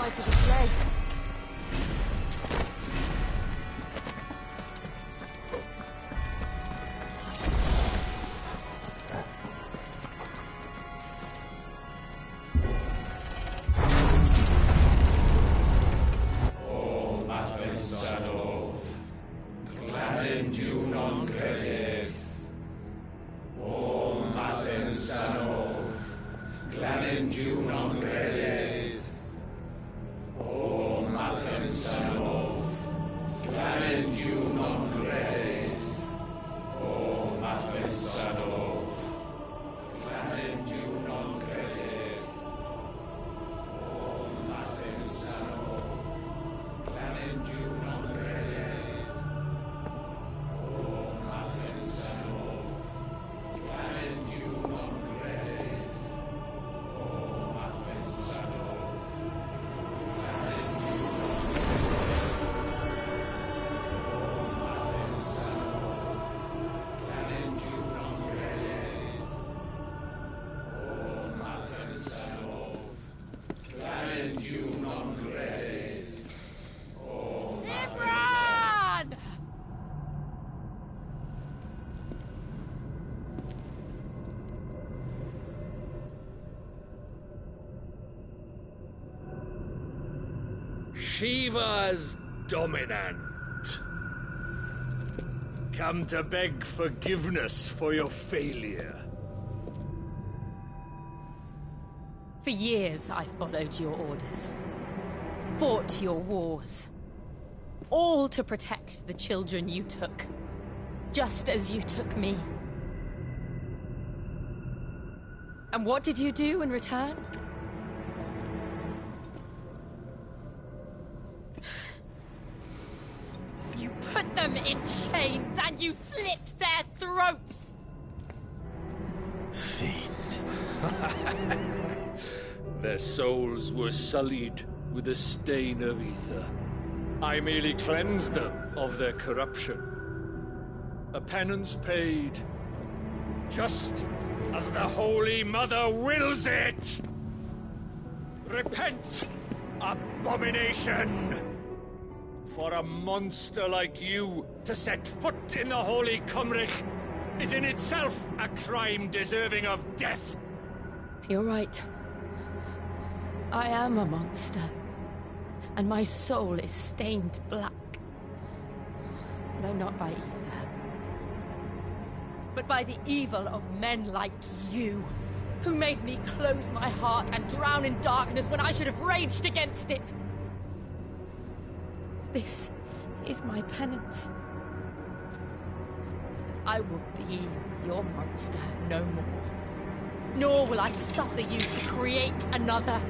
To display. O Mathen Sanov, Glanin non credith. O Mathen Sanov, Glanin non credith. O Mathen Sanov, Glanin non credith. O Mathen Sanov, Glanin non credith. O Mathen Sanov, Glanin non credith. O Mathen Sanov, Glanin non credith. O Mathen Sanov, Shiva's dominant. Come to beg forgiveness for your failure. For years I followed your orders, fought your wars, all to protect the children you took, just as you took me. And what did you do in return? You put them in chains and you slit their throats! Fiend. Their souls were sullied with a stain of ether. I merely cleansed them of their corruption. A penance paid, just as the Holy Mother wills it! Repent, abomination! For a monster like you to set foot in the Holy Cymric is in itself a crime deserving of death. You're right. I am a monster. And my soul is stained black. Though not by ether. But by the evil of men like you, who made me close my heart and drown in darkness when I should have raged against it. This is my penance. I will be your monster no more. Nor will I suffer you to create another.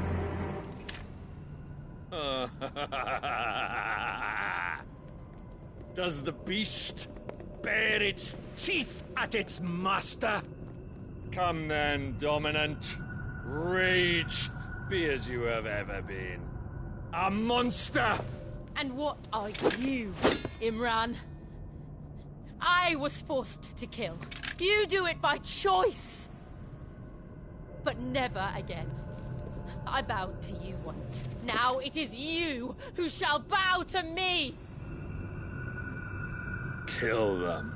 Does the beast bare its teeth at its master? Come then, dominant. Rage, be as you have ever been. A monster! And what are you, Imran? I was forced to kill. You do it by choice. But never again. I bowed to you once. Now it is you who shall bow to me! Kill them.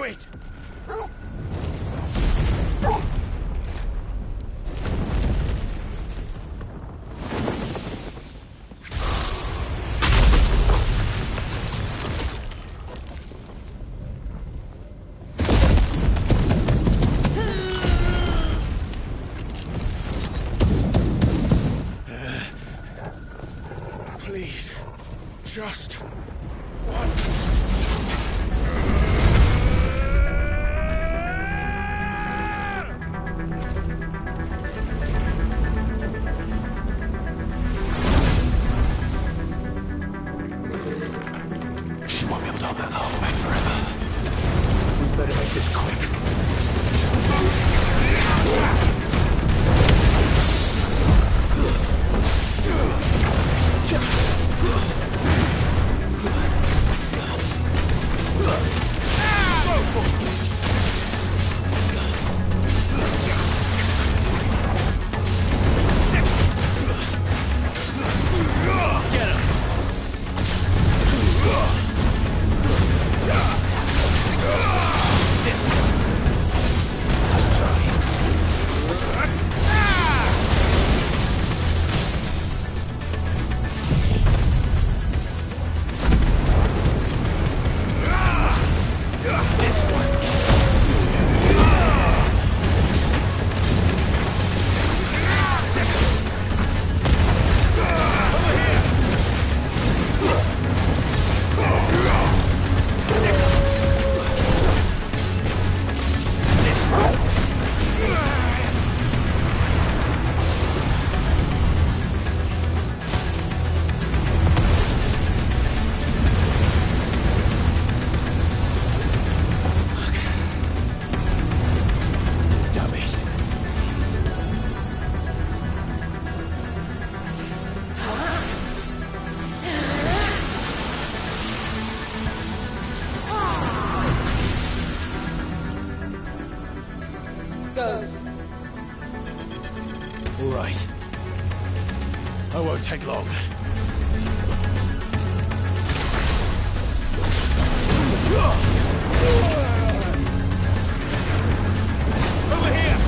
it! Please, just once. She won't be able to hold that whole back forever. We better make this quick. All right. I won't take long. Over here!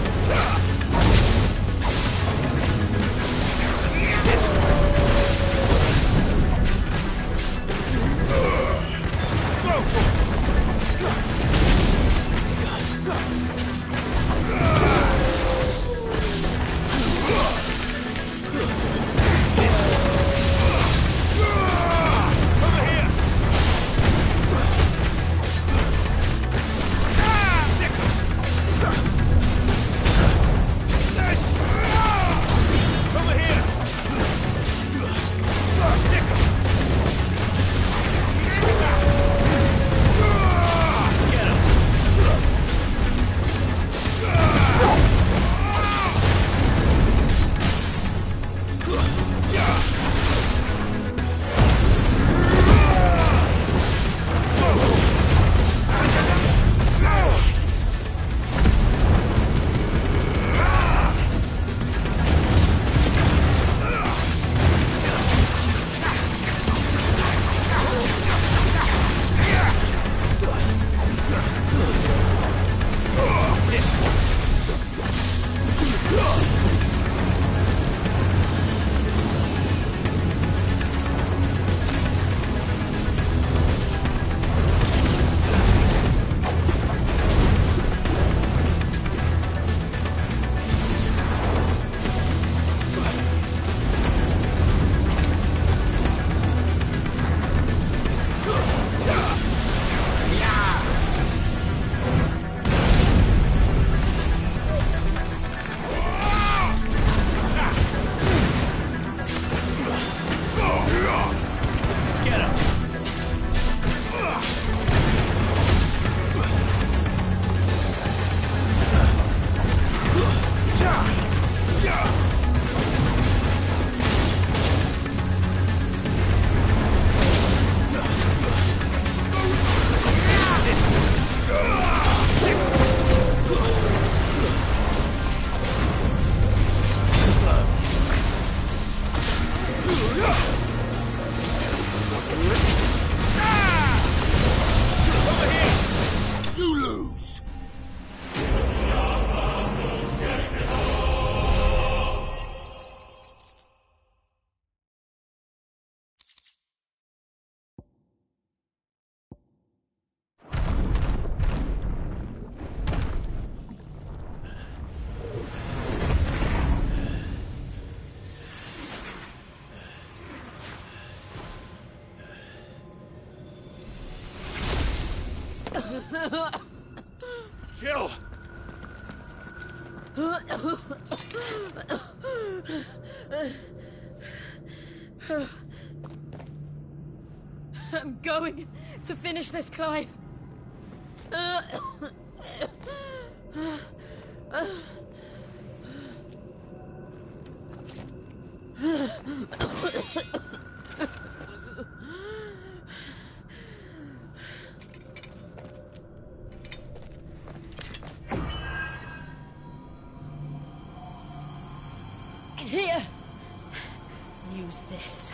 This way! Jill! I'm going to finish this, Clive. Here. Use this.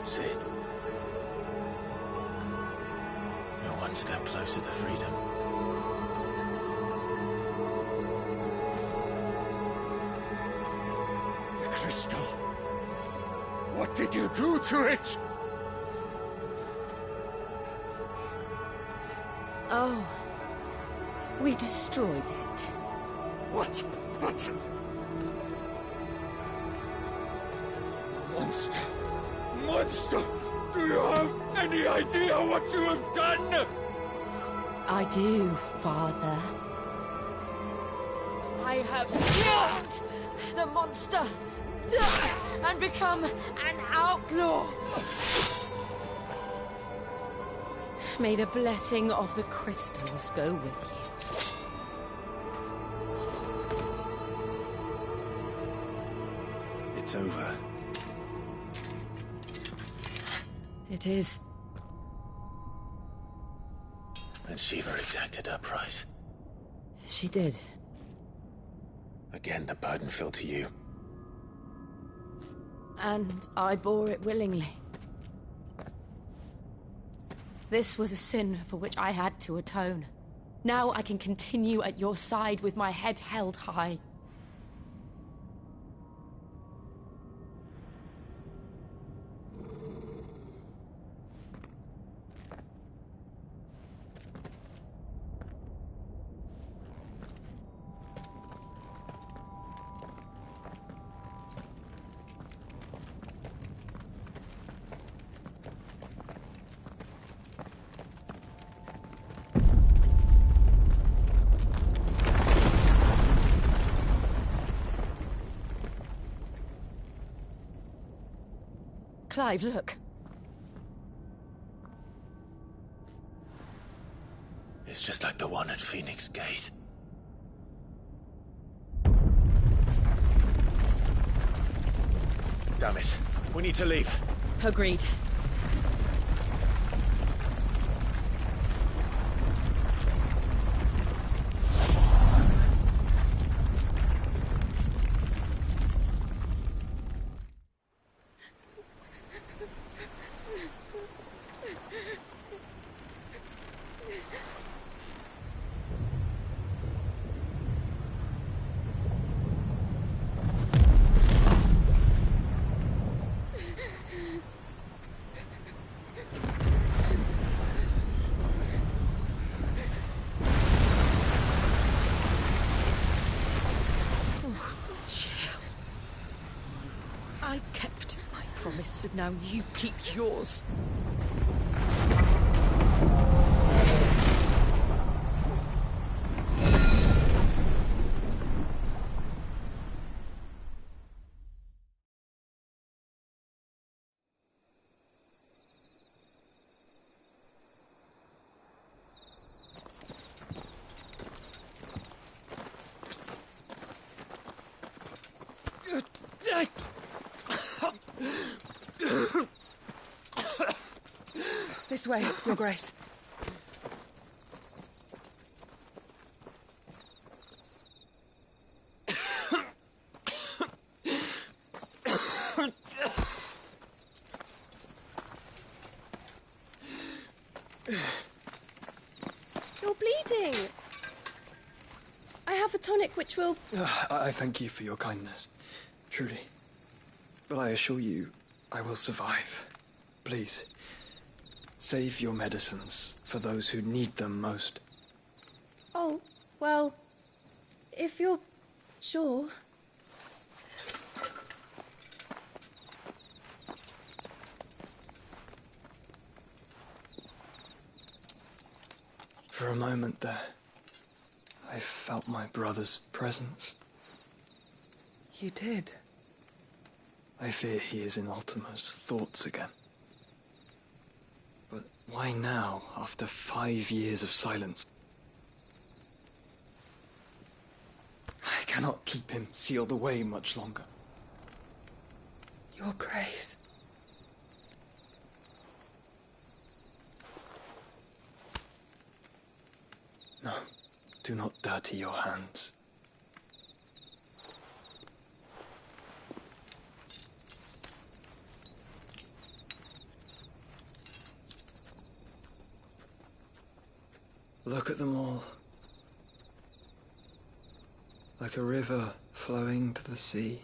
Sid. We're one step closer to freedom. The crystal. What did you do to it? Oh. We destroyed it. What? But... Monster! Monster! Do you have any idea what you have done? I do, Father. I have killed the monster and become an outlaw. May the blessing of the crystals go with you. It's over. It is. And Shiva exacted her price. She did. Again, the burden fell to you. And I bore it willingly. This was a sin for which I had to atone. Now I can continue at your side with my head held high. Clive, look. It's just like the one at Phoenix Gate. Damn it. We need to leave. Agreed. I kept my promise, and now you keep yours. This way, Your Grace. You're bleeding. I have a tonic which will... I thank you for your kindness, truly. But I assure you, I will survive. Please, save your medicines for those who need them most. Oh, well, if you're sure... For a moment there, I felt my brother's presence. You did? I fear he is in Ultima's thoughts again. But why now, after 5 years of silence? I cannot keep him sealed away much longer. Your Grace. No, do not dirty your hands. Look at them all. Like a river flowing to the sea.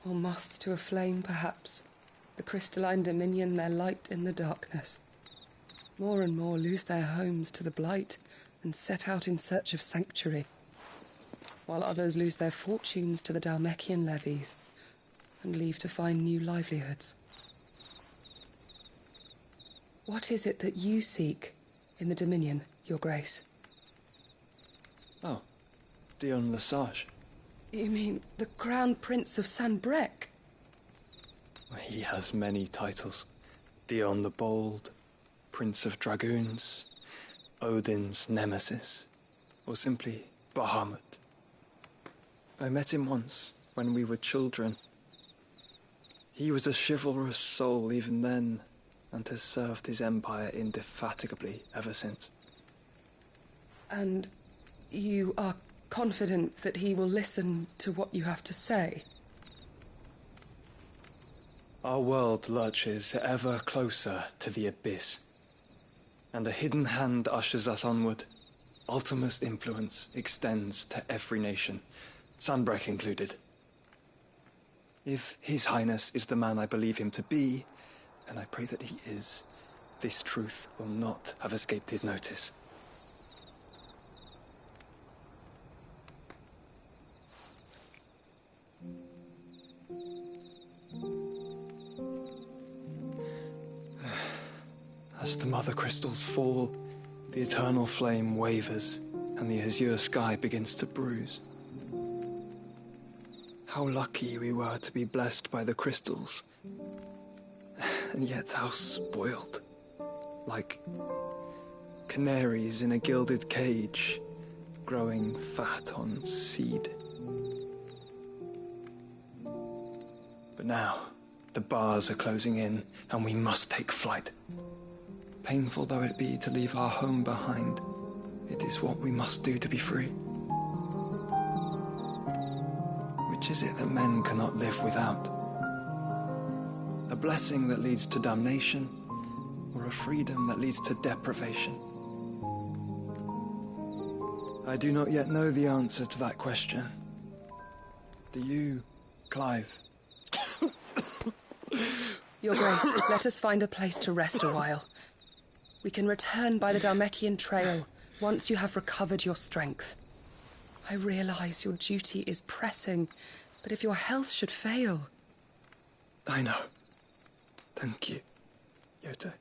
Or moths to a flame, perhaps. The crystalline dominion their light in the darkness. More and more lose their homes to the blight and set out in search of sanctuary, while others lose their fortunes to the Dhalmekian levies and leave to find new livelihoods. What is it that you seek in the Dominion, Your Grace? Oh, Dion Lesage. You mean the Crown Prince of Sanbrec? He has many titles. Dion the Bold, Prince of Dragoons, Odin's Nemesis, or simply Bahamut. I met him once, when we were children. He was a chivalrous soul even then, and has served his empire indefatigably ever since. And you are confident that he will listen to what you have to say? Our world lurches ever closer to the abyss, and a hidden hand ushers us onward. Ultima's influence extends to every nation, Sanbrec included. If His Highness is the man I believe him to be, and I pray that he is, this truth will not have escaped his notice. As the mother crystals fall, the eternal flame wavers, and the azure sky begins to bruise. How lucky we were to be blessed by the crystals, and yet how spoiled. Like canaries in a gilded cage, growing fat on seed. But now, the bars are closing in, and we must take flight. Painful though it be to leave our home behind, it is what we must do to be free. Which is it that men cannot live without? A blessing that leads to damnation, or a freedom that leads to deprivation? I do not yet know the answer to that question. Do you, Clive? Your Grace, let us find a place to rest a while. We can return by the Dhalmekian trail once you have recovered your strength. I realize your duty is pressing, but if your health should fail... I know. Thank you, Yote.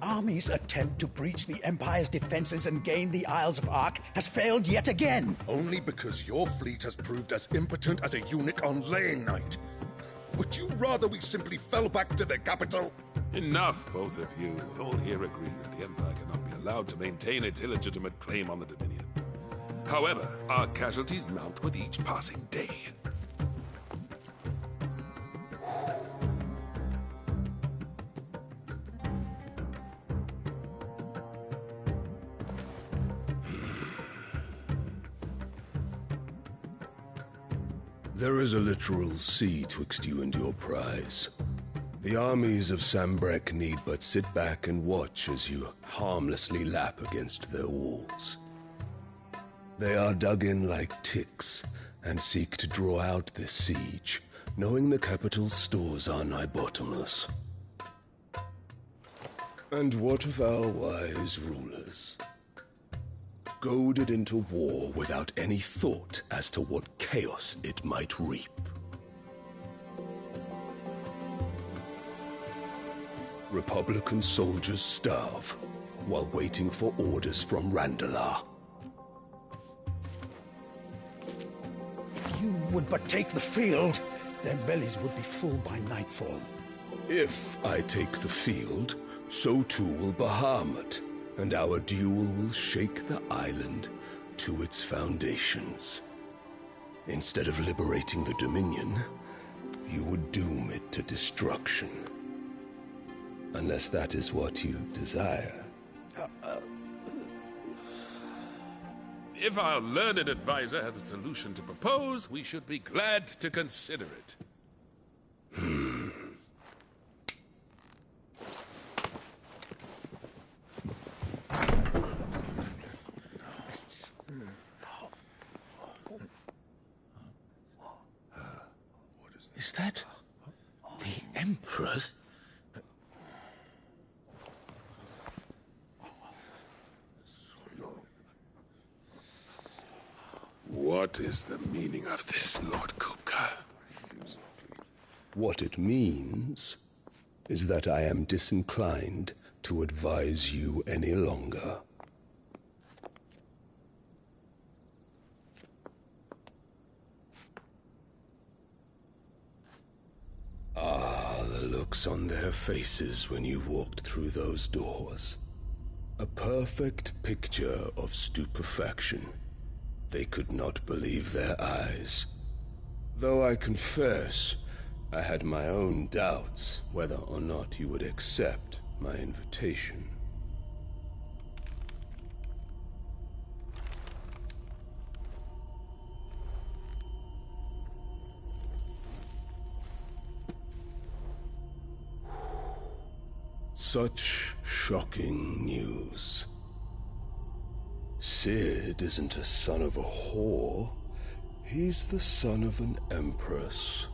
army's attempt to breach the Empire's defenses and gain the Isles of Ark has failed yet again. Only because your fleet has proved as impotent as a eunuch on laying night. Would you rather we simply fell back to the capital? Enough, both of you. All here agree that the Empire cannot be allowed to maintain its illegitimate claim on the Dominion. However, our casualties mount with each passing day. There is a literal sea twixt you and your prize. The armies of Sanbreque need but sit back and watch as you harmlessly lap against their walls. They are dug in like ticks and seek to draw out this siege, knowing the capital's stores are nigh bottomless. And what of our wise rulers? Goaded into war without any thought as to what chaos it might reap. Republican soldiers starve while waiting for orders from Randalar. If you would but take the field, their bellies would be full by nightfall. If I take the field, so too will Bahamut, and our duel will shake the island to its foundations. Instead of liberating the Dominion, you would doom it to destruction. Unless that is what you desire. If our learned advisor has a solution to propose, we should be glad to consider it. Is that the Emperor's? What is the meaning of this, Lord Kupka? What it means is that I am disinclined to advise you any longer. Ah, the looks on their faces when you walked through those doors. A perfect picture of stupefaction. They could not believe their eyes. Though I confess, I had my own doubts whether or not you would accept my invitation. Such shocking news. Sid isn't a son of a whore. He's the son of an empress.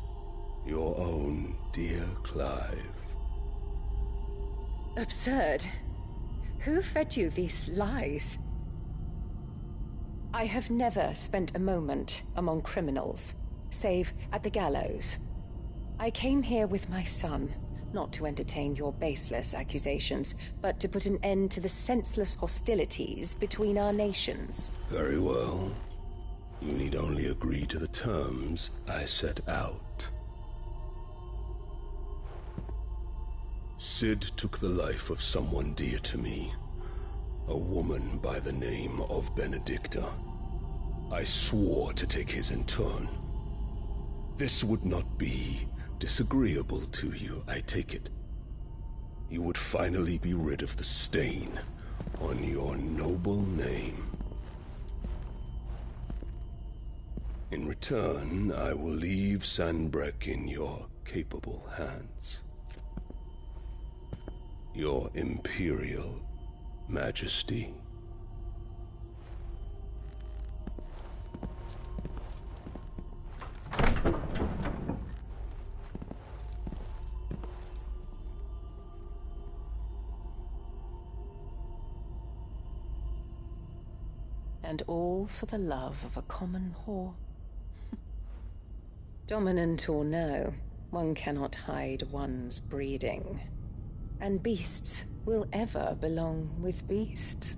Your own dear Clive. Absurd. Who fed you these lies? I have never spent a moment among criminals, save at the gallows. I came here with my son, not to entertain your baseless accusations, but to put an end to the senseless hostilities between our nations. Very well. You need only agree to the terms I set out. Sid took the life of someone dear to me, a woman by the name of Benedicta. I swore to take his in turn. This would not be disagreeable to you, I take it. You would finally be rid of the stain on your noble name. In return, I will leave Sanbreque in your capable hands. Your Imperial Majesty. And all for the love of a common whore. Dominant or no, one cannot hide one's breeding. And beasts will ever belong with beasts.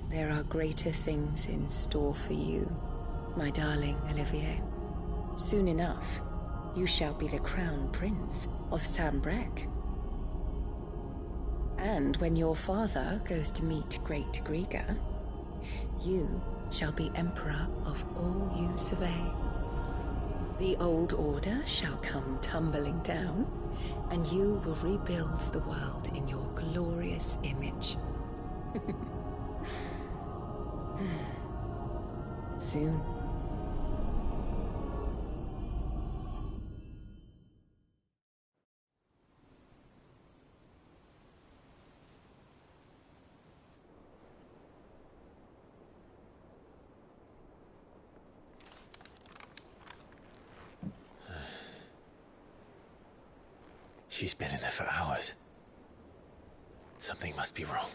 There are greater things in store for you, my darling Olivier. Soon enough, you shall be the crown prince of Sambrec. And when your father goes to meet Great Grieger, you shall be emperor of all you survey. The old order shall come tumbling down, and you will rebuild the world in your glorious image. Soon. She's been in there for hours. Something must be wrong.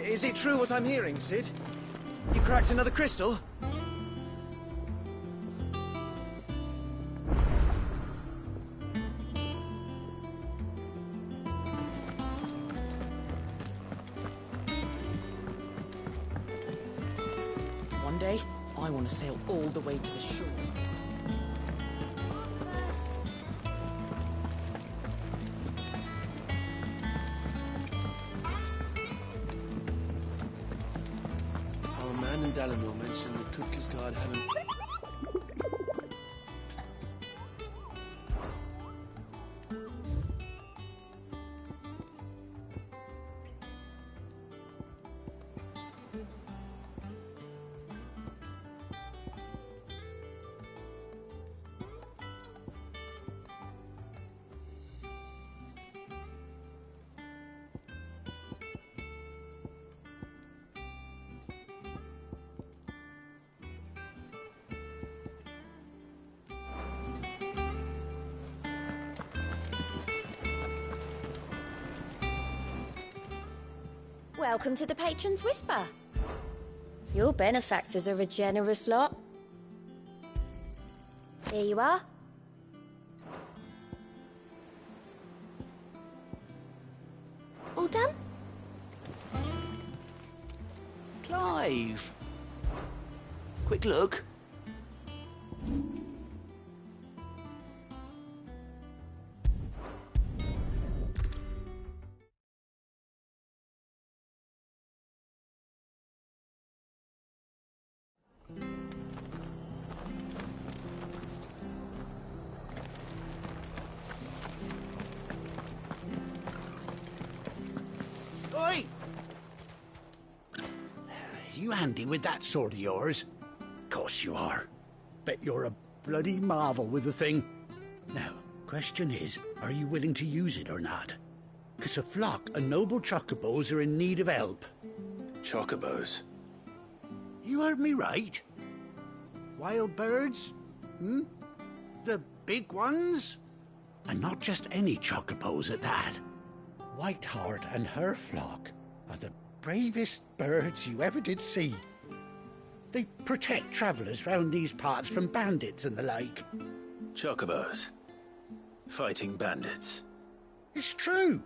Is it true what I'm hearing, Cid? You cracked another crystal? One day, I want to sail all the way to the shore. Our man in Dalamore mentioned that Kutkasgard haven't... Welcome to the Patron's Whisper. Your benefactors are a generous lot. There you are. All done? Clive! Quick look. Oi! You handy with that sword of yours? Course you are. Bet you're a bloody marvel with the thing. Now, question is, are you willing to use it or not? 'Cause a flock of noble chocobos are in need of help. Chocobos? You heard me right. Wild birds? Hmm? The big ones? And not just any chocobos at that. Whiteheart and her flock are the bravest birds you ever did see. They protect travellers round these parts from bandits and the like. Chocobos. Fighting bandits. It's true.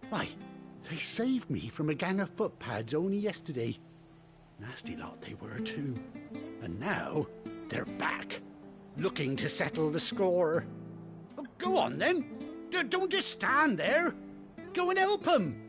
Why, they saved me from a gang of footpads only yesterday. Nasty lot they were too. And now they're back, looking to settle the score. Oh, go on then. Don't just stand there. Go and help them.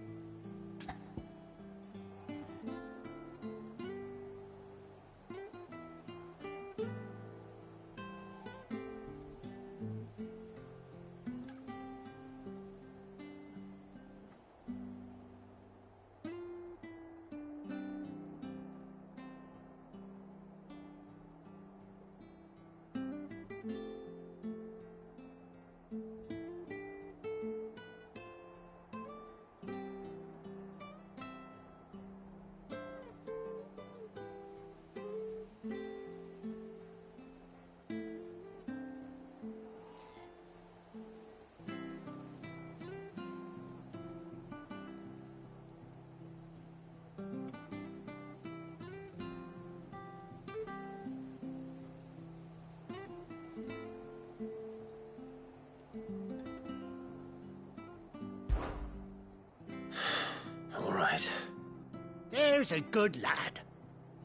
was a good lad.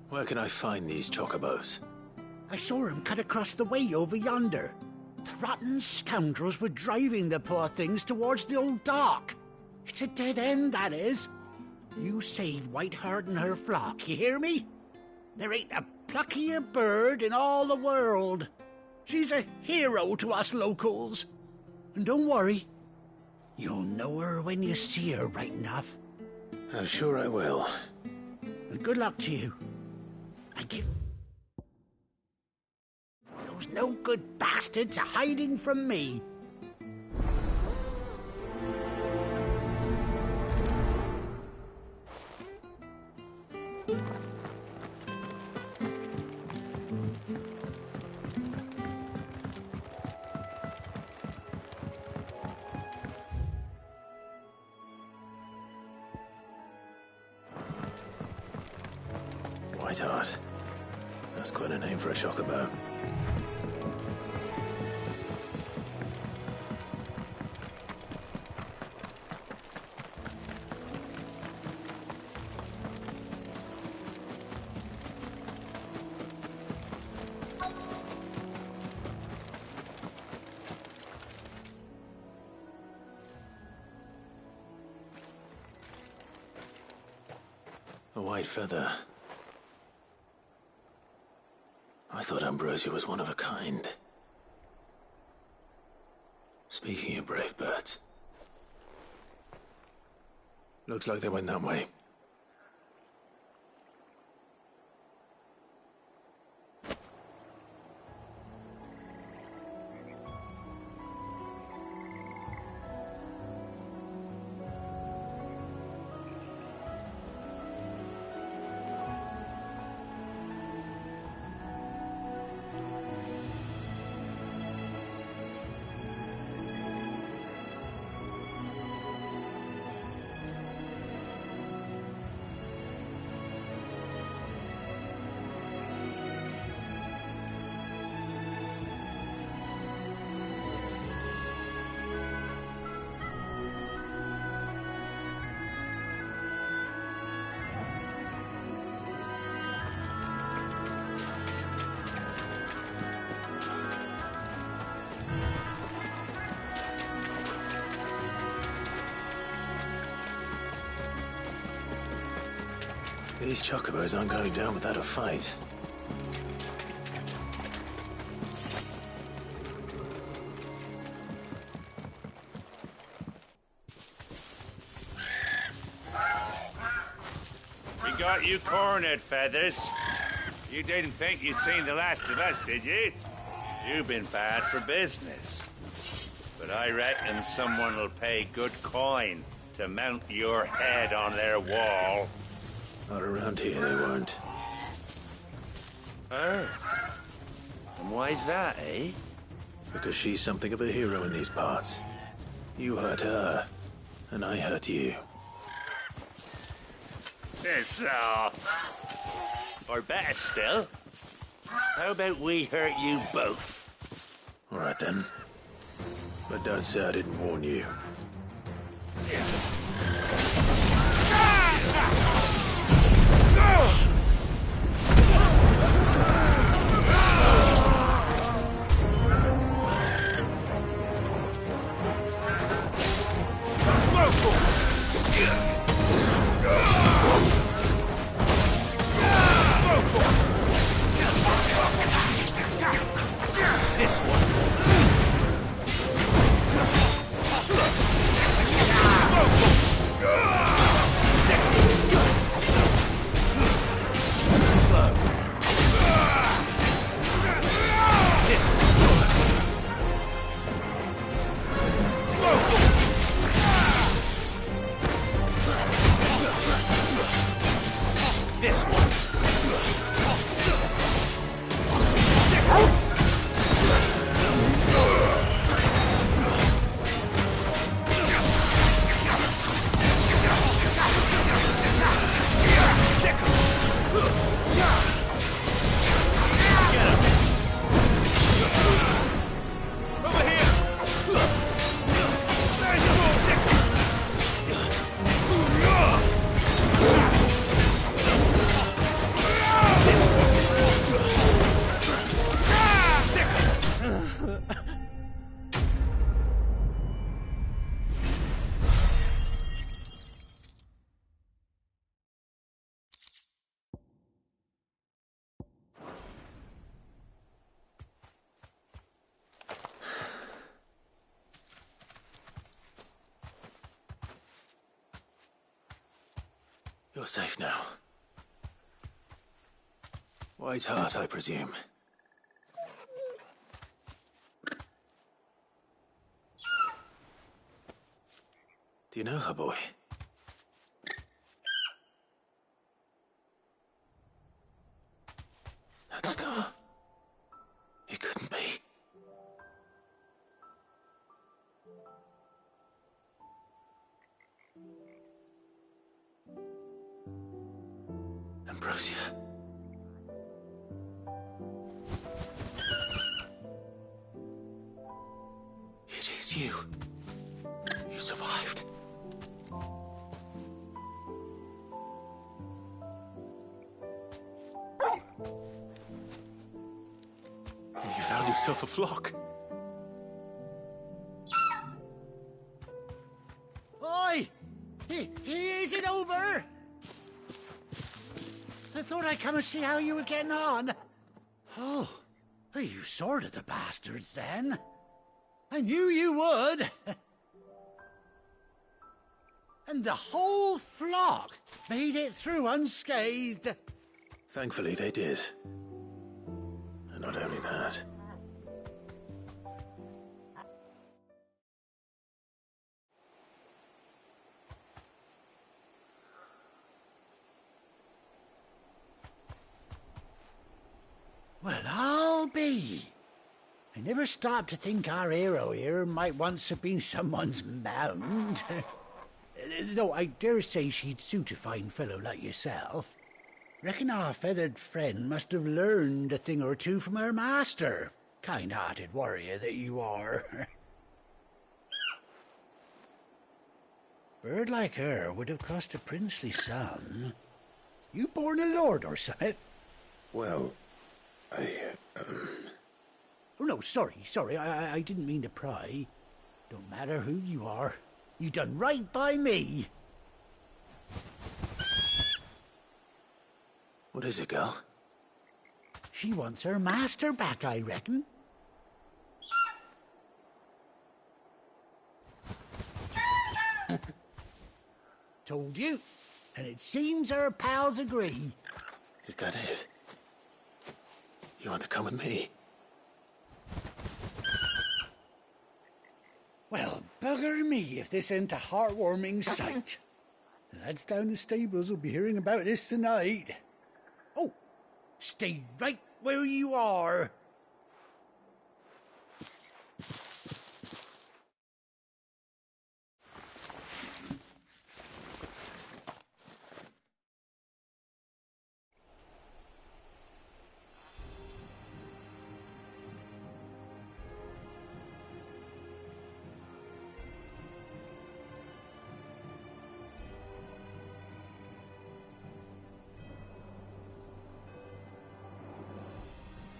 Where can I find these chocobos? I saw him cut across the way over yonder. The rotten scoundrels were driving the poor things towards the old dock. It's a dead end, that is. You saved Whiteheart and her flock, you hear me? There ain't a pluckier bird in all the world. She's a hero to us locals. And don't worry, you'll know her when you see her right enough. I'm sure I will. And good luck to you. Thank you. Those no-good bastards are hiding from me. Whiteheart. That's quite a name for a chocobo. A white feather. I thought Ambrosia was one of a kind. Speaking of brave birds, looks like they went that way. These chocobos aren't going down without a fight. We got you cornered, Feathers. You didn't think you'd seen the last of us, did you? You've been bad for business. But I reckon someone will pay good coin to mount your head on their wall. Not around here, they won't. Oh. And why's that, eh? Because she's something of a hero in these parts. You hurt her, and I hurt you. Piss off. Or better still, how about we hurt you both? All right, then. But don't say I didn't warn you. This one. Slow. This one. This one. You're safe now. White Heart, I presume. Do you know her, boy? That scar. It couldn't be. Ambrosia. It is you. You survived. And you found yourself a flock. Oi! Is it over? I thought I'd come and see how you were getting on. Oh, you sorted the bastards then. I knew you would. And the whole flock made it through unscathed. Thankfully, they did. And not only that. Well, I'll be. I never stopped to think our hero here might once have been someone's mount. Though I dare say she'd suit a fine fellow like yourself. Reckon our feathered friend must have learned a thing or two from her master. Kind-hearted warrior that you are. Bird like her would have cost a princely sum. You born a lord or something? Well, Oh, no, sorry. I didn't mean to pry. Don't matter who you are. You done right by me. What is it, girl? She wants her master back, I reckon. Told you. And it seems her pals agree. Is that it? You want to come with me? Well, bugger me if this ain't a heartwarming sight. The lads down the stables will be hearing about this tonight. Oh, stay right where you are.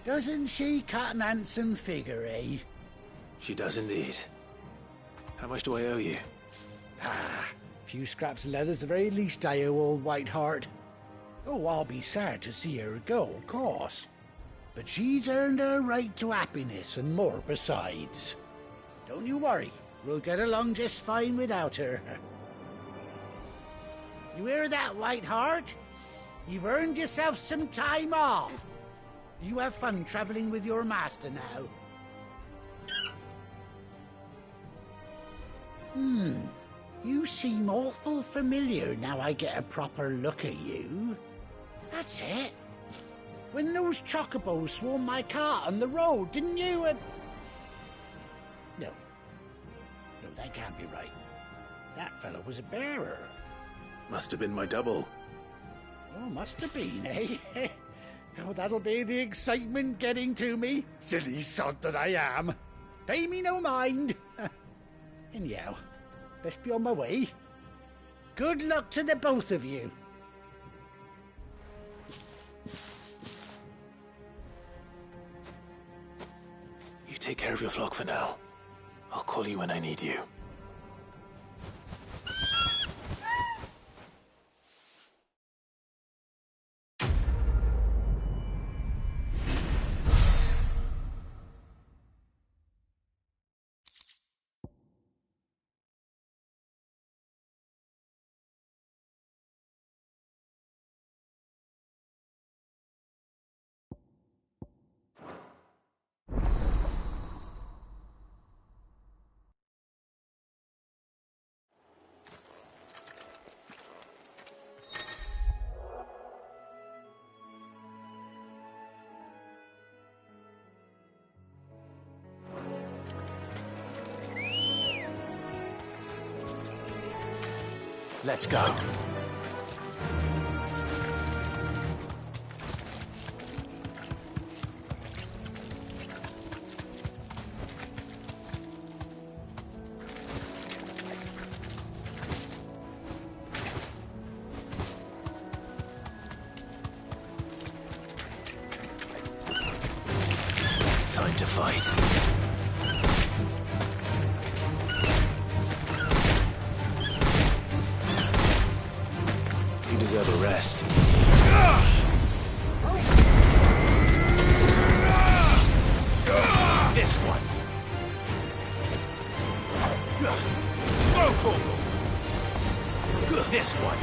Doesn't she cut an handsome figure, eh? She does indeed. How much do I owe you? A few scraps of leather's the very least I owe old White Heart. Oh, I'll be sad to see her go, of course. But she's earned her right to happiness and more besides. Don't you worry, we'll get along just fine without her. You hear that, White Heart? You've earned yourself some time off. You have fun traveling with your master now. You seem awful familiar now I get a proper look at you. That's it. When those chocobos swarmed my cart on the road, didn't you? No, that can't be right. That fellow was a bearer. Must have been my double. Oh, must have been, eh? Oh, that'll be the excitement getting to me. Silly sod that I am. Pay me no mind. Anyhow, best be on my way. Good luck to the both of you. You take care of your flock for now. I'll call you when I need you. Let's go. Time to fight. You deserve a rest. This one. This one.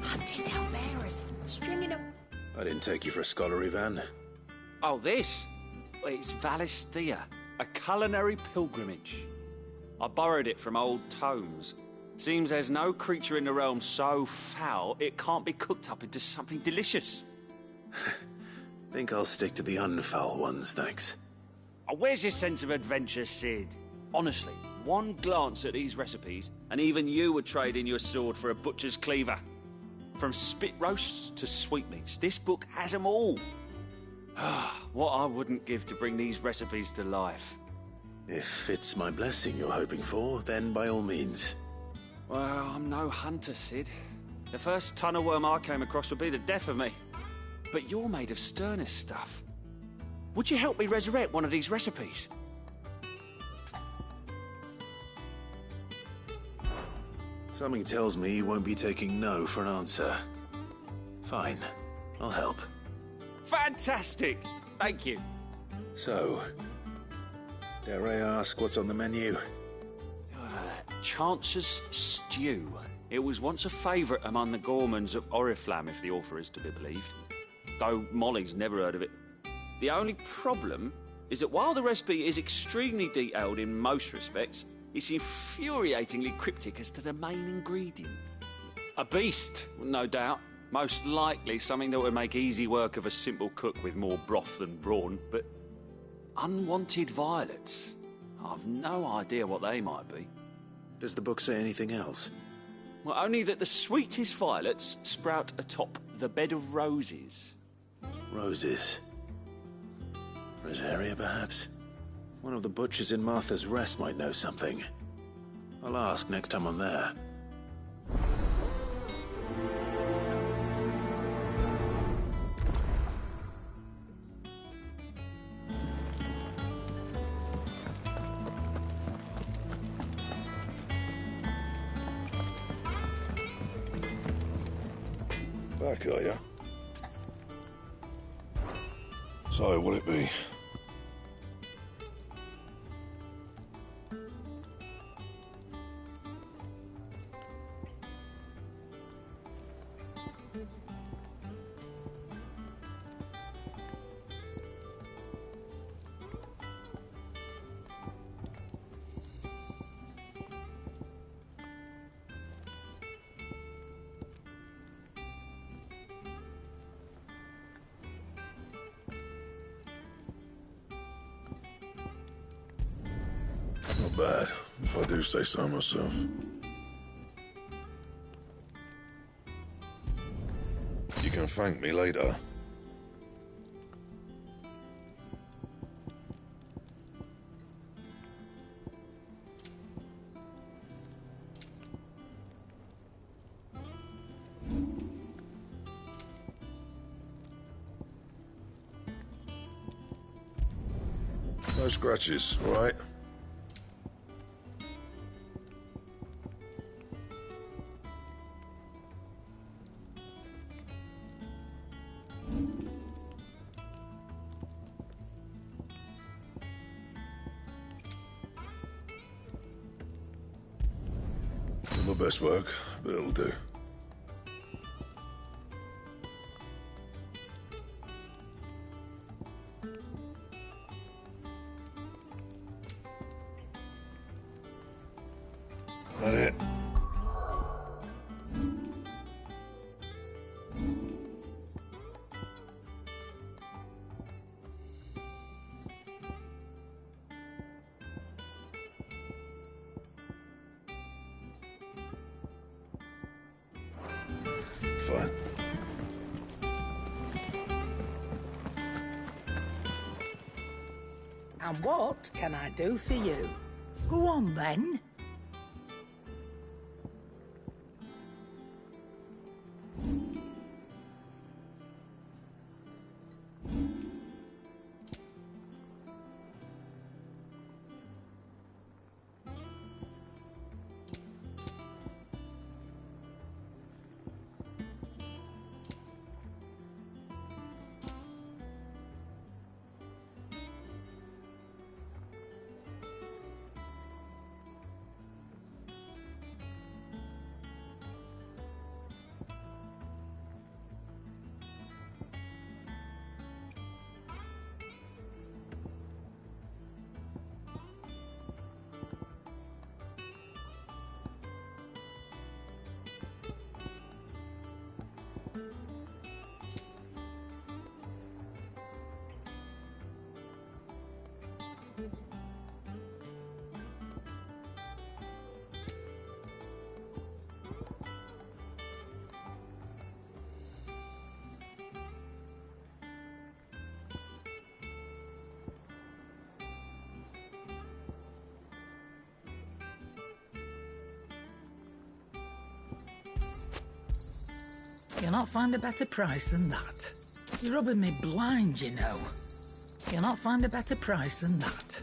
Hunting down bearers, stringing them. I didn't take you for a scholarly van. Oh, this? Well, it's Valisthea, a culinary pilgrimage. I borrowed it from old tomes. Seems there's no creature in the realm so foul it can't be cooked up into something delicious. Think I'll stick to the unfoul ones, thanks. Oh, where's your sense of adventure, Sid? Honestly, one glance at these recipes, and even you would trade in your sword for a butcher's cleaver. From spit roasts to sweetmeats, this book has them all. What I wouldn't give to bring these recipes to life. If it's my blessing you're hoping for, then by all means. Well, I'm no hunter, Sid. The first tunnel worm I came across would be the death of me. But you're made of sterner stuff. Would you help me resurrect one of these recipes? Something tells me you won't be taking no for an answer. Fine, I'll help. Fantastic! Thank you. So, dare I ask what's on the menu? Chance's Stew. It was once a favourite among the gourmands of Oriflamme, if the author is to be believed. Though Molly's never heard of it. The only problem is that while the recipe is extremely detailed in most respects, it's infuriatingly cryptic as to the main ingredient. A beast, no doubt. Most likely something that would make easy work of a simple cook with more broth than brawn, but unwanted violets. I've no idea what they might be. Does the book say anything else? Well, only that the sweetest violets sprout atop the bed of roses. Roses. Rosaria, perhaps? One of the butchers in Martha's Rest might know something. I'll ask next time I'm there. Back, are ya? So, will it be? Not bad, if I do say so myself. You can thank me later. No scratches, all right? Not my best work, but it'll do. That it? Fine. And what can I do for you? Go on then. You'll not find a better price than that. You're rubbing me blind, you know. You'll not find a better price than that.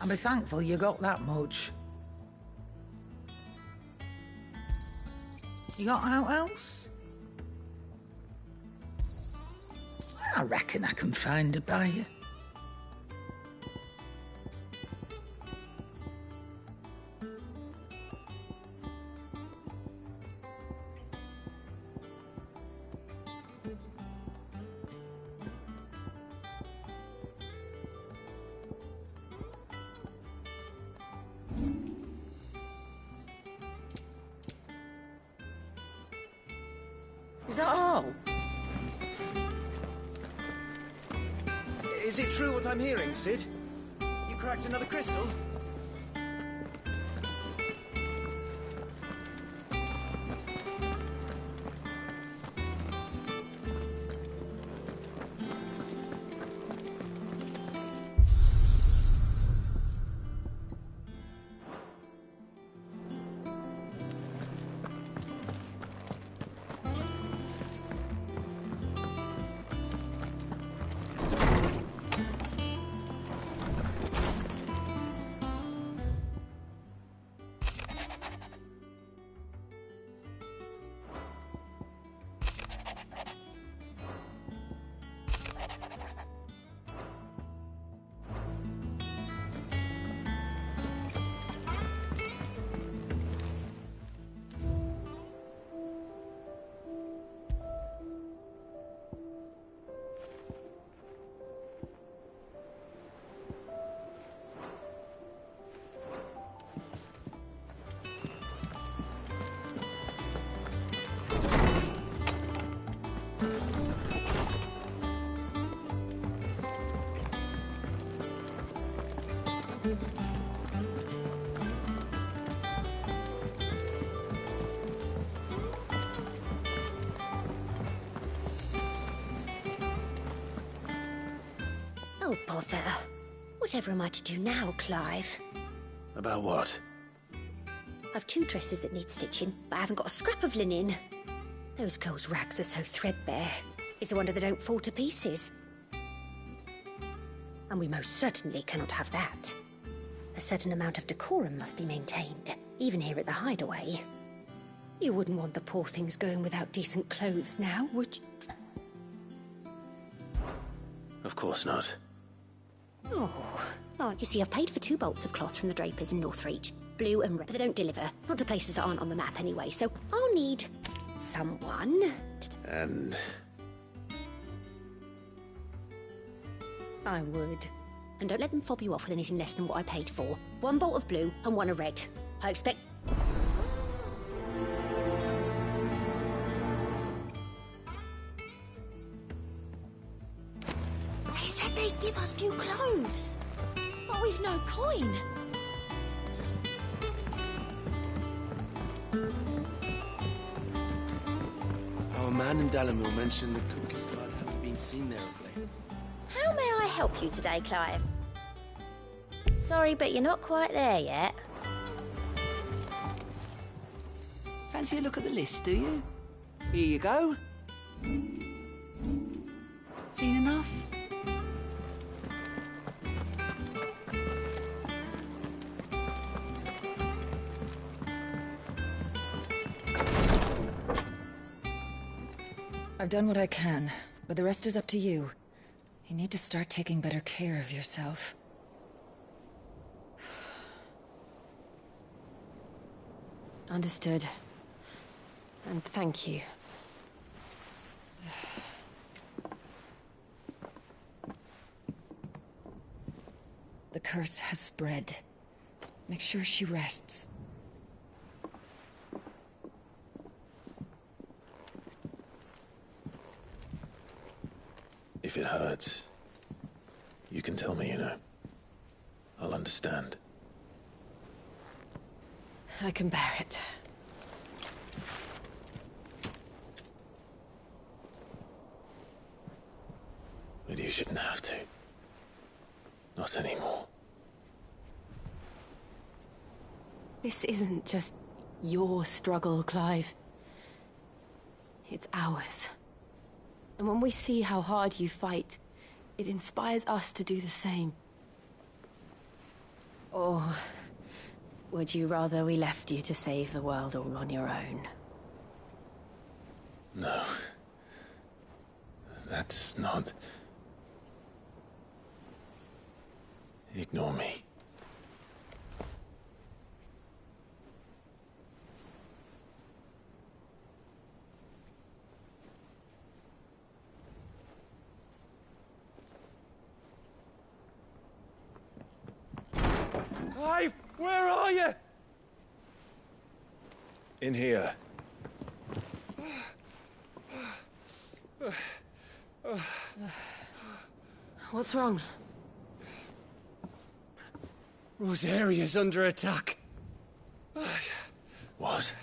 I'll be thankful you got that much. You got out else? I reckon I can find a buyer. Is that all? Is it true what I'm hearing, Sid? You cracked another crystal? Oh, bother. Whatever am I to do now, Clive? About what? I've 2 dresses that need stitching, but I haven't got a scrap of linen. Those girls' rags are so threadbare. It's a wonder they don't fall to pieces. And we most certainly cannot have that. A certain amount of decorum must be maintained, even here at the hideaway. You wouldn't want the poor things going without decent clothes now, would you? Of course not. Oh, you see, I've paid for 2 bolts of cloth from the drapers in Northreach. Blue and red, but they don't deliver. Not to places that aren't on the map anyway, so I'll need someone. And I would. And don't let them fob you off with anything less than what I paid for. 1 bolt of blue and 1 of red. I expect... They said they'd give us new clothes. But we've no coin. Our man in Dalamil mentioned the Cookies Guard haven't been seen there of late. How may I help you today, Clive? Sorry, but you're not quite there yet. Fancy a look at the list, do you? Here you go. Seen enough? I've done what I can, but the rest is up to you. You need to start taking better care of yourself. Understood. And thank you. The curse has spread. Make sure she rests. if it hurts, you can tell me, you know. I'll understand. I can bear it. But you shouldn't have to. Not anymore. This isn't just your struggle, Clive. It's ours. And when we see how hard you fight, it inspires us to do the same. Or would you rather we left you to save the world all on your own? No. That's not... Ignore me. Clive, where are you? In here. What's wrong? Rosaria's under attack. What?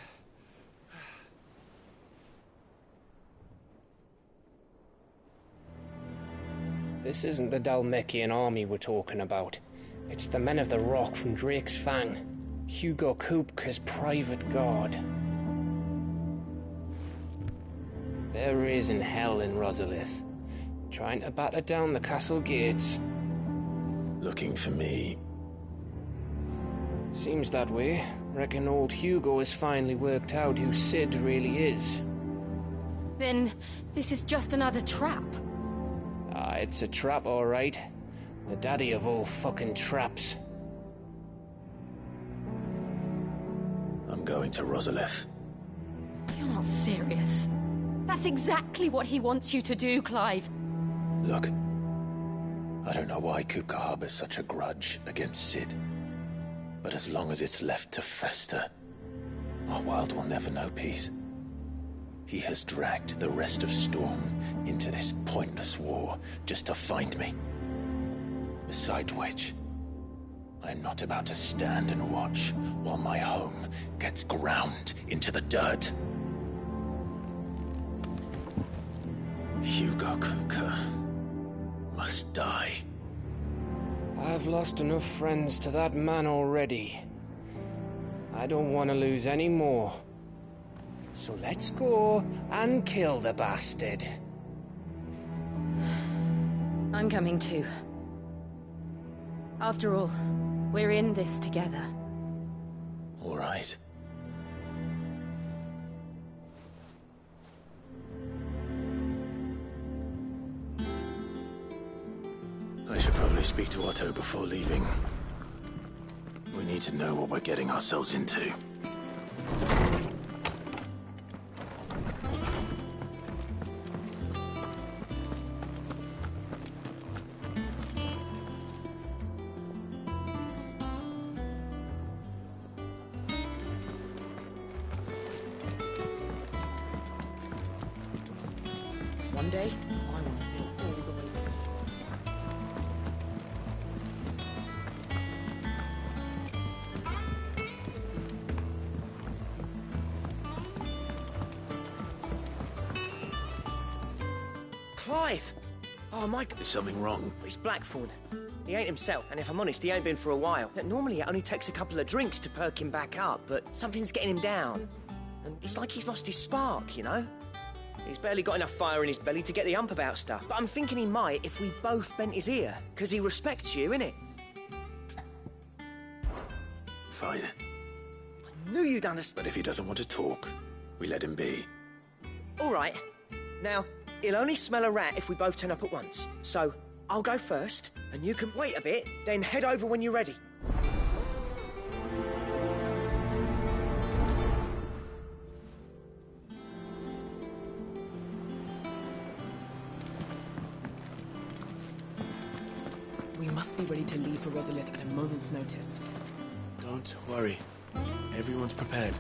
This isn't the Dalmekian army we're talking about. It's the men of the Rock from Drake's Fang. Hugo Kupka's private guard. There is in hell in Rosalith, trying to batter down the castle gates. Looking for me. Seems that way. Reckon old Hugo has finally worked out who Sid really is. Then this is just another trap. Ah, it's a trap, all right. The daddy of all fucking traps. I'm going to Rosalith. You're not serious. That's exactly what he wants you to do, Clive. Look, I don't know why Kupka harbors such a grudge against Sid. But as long as it's left to fester, our world will never know peace. He has dragged the rest of Storm into this pointless war just to find me. Besides which, I'm not about to stand and watch while my home gets ground into the dirt. Hugo Kuka must die. I've lost enough friends to that man already. I don't want to lose any more. So let's go and kill the bastard. I'm coming too. After all, we're in this together. All right. I should probably speak to Otto before leaving. We need to know what we're getting ourselves into. One day, I want to sail all the way Clive! Oh, my... Is something wrong? It's Blackthorn. He ain't himself, and if I'm honest, he ain't been for a while. Normally, it only takes a couple of drinks to perk him back up, but something's getting him down. And it's like he's lost his spark, you know? He's barely got enough fire in his belly to get the ump about stuff. But I'm thinking he might if we both bent his ear, because he respects you, innit? Fine. I knew you'd understand. But if he doesn't want to talk, we let him be. All right. Now, he'll only smell a rat if we both turn up at once. So, I'll go first, and you can wait a bit, then head over when you're ready. We must be ready to leave for Rosalith at a moment's notice. Don't worry. Everyone's prepared.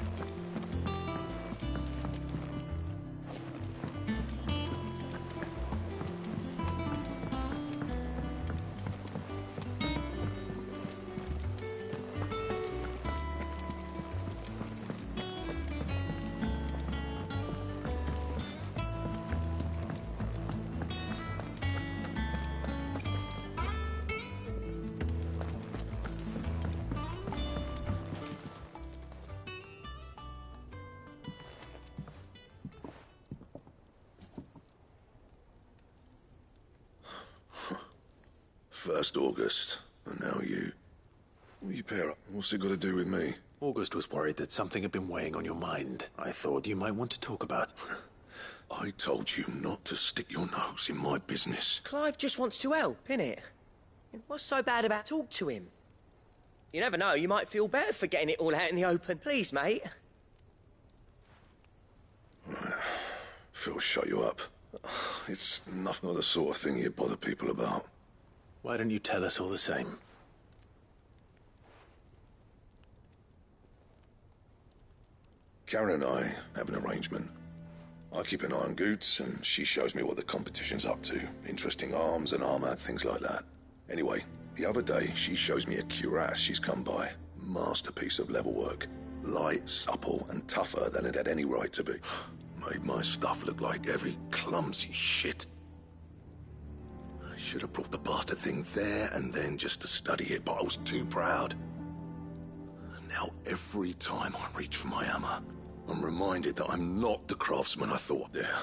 First August, and now you. You pair up. What's it got to do with me? August was worried that something had been weighing on your mind. I thought you might want to talk about. I told you not to stick your nose in my business. Clive just wants to help, innit? What's so bad about talk to him? You never know, you might feel better for getting it all out in the open. Please, mate. Phil, shut you up. It's not the sort of thing you bother people about. Why don't you tell us all the same? Karen and I have an arrangement. I keep an eye on Goots, and she shows me what the competition's up to. Interesting arms and armor, things like that. Anyway, the other day, she shows me a cuirass she's come by. Masterpiece of level work. Light, supple, and tougher than it had any right to be. Made my stuff look like heavy, clumsy shit. I should have brought the bastard thing there and then just to study it, but I was too proud. And now every time I reach for my hammer, I'm reminded that I'm not the craftsman I thought. There.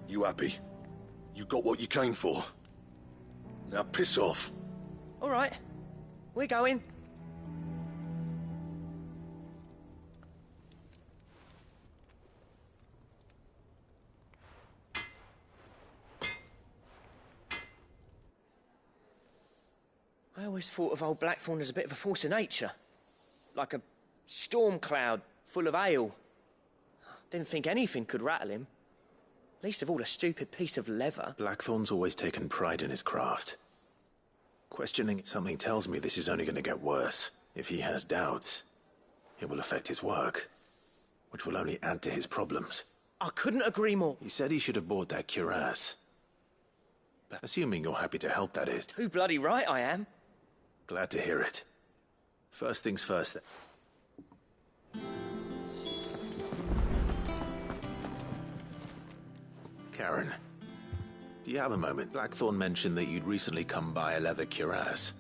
You happy? You got what you came for? Now piss off. All right. We're going. I always thought of old Blackthorn as a bit of a force of nature. Like a storm cloud full of ale. Didn't think anything could rattle him. Least of all a stupid piece of leather. Blackthorn's always taken pride in his craft. Questioning something tells me this is only going to get worse. If he has doubts, it will affect his work, which will only add to his problems. I couldn't agree more. He said he should have bought that cuirass. But assuming you're happy to help, that is. Too bloody right I am. Glad to hear it. First things first. Karen, do you have a moment? Blackthorn mentioned that you'd recently come by a leather cuirass.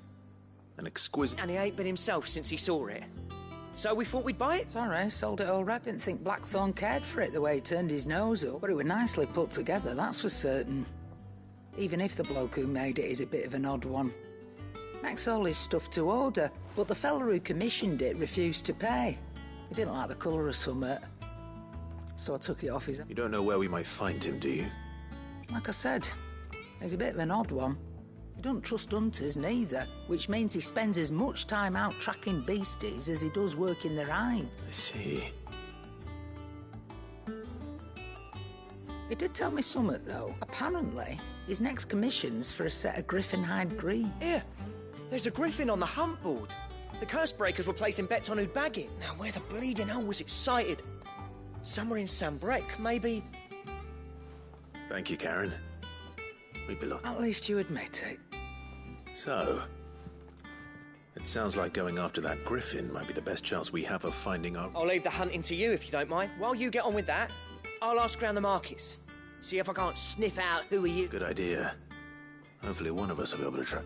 An exquisite... And he ain't been himself since he saw it. So we thought we'd buy it? Sorry, sold it already. Didn't think Blackthorn cared for it the way he turned his nose up. But it was nicely put together, that's for certain. Even if the bloke who made it is a bit of an odd one. Makes all his stuff to order, but the fella who commissioned it refused to pay. He didn't like the colour of summit. So I took it off his... You don't know where we might find him, do you? Like I said, he's a bit of an odd one. He don't trust hunters neither, which means he spends as much time out tracking beasties as he does working their hide. I see. He did tell me something, though. Apparently, his next commission's for a set of griffin hide greaves. Here, there's a griffin on the hunt board. The curse breakers were placing bets on who'd bag it. Now, where the bleeding hell was it sighted? Somewhere in Sambrec, maybe? Thank you, Karen. We belong. At least you admit it. So, it sounds like going after that griffin might be the best chance we have of finding our... I'll leave the hunting to you if you don't mind. While you get on with that, I'll ask around the markets. See if I can't sniff out who he is. Good idea. Hopefully one of us will be able to try.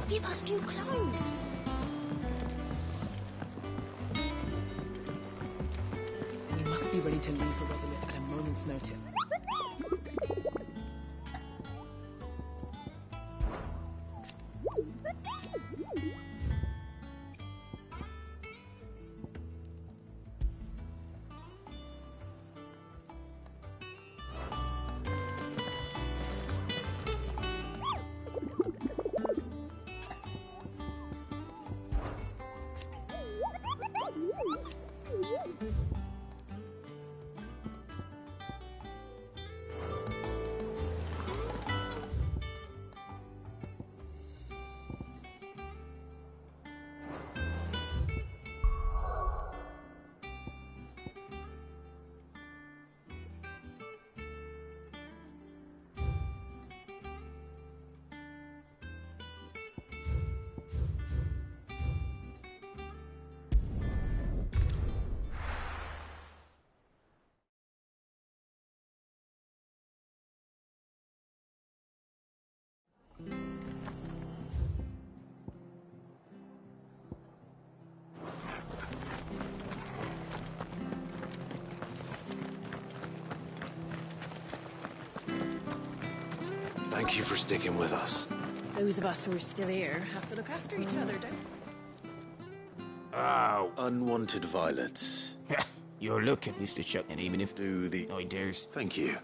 Give us new clothes. We must be ready to leave for Rosalith at a moment's notice. Thank you for sticking with us. Those of us who are still here have to look after each other, don't we? Oh. Unwanted violets. You're looking, Mr. Chuck, and even if do the... I dares. Thank you.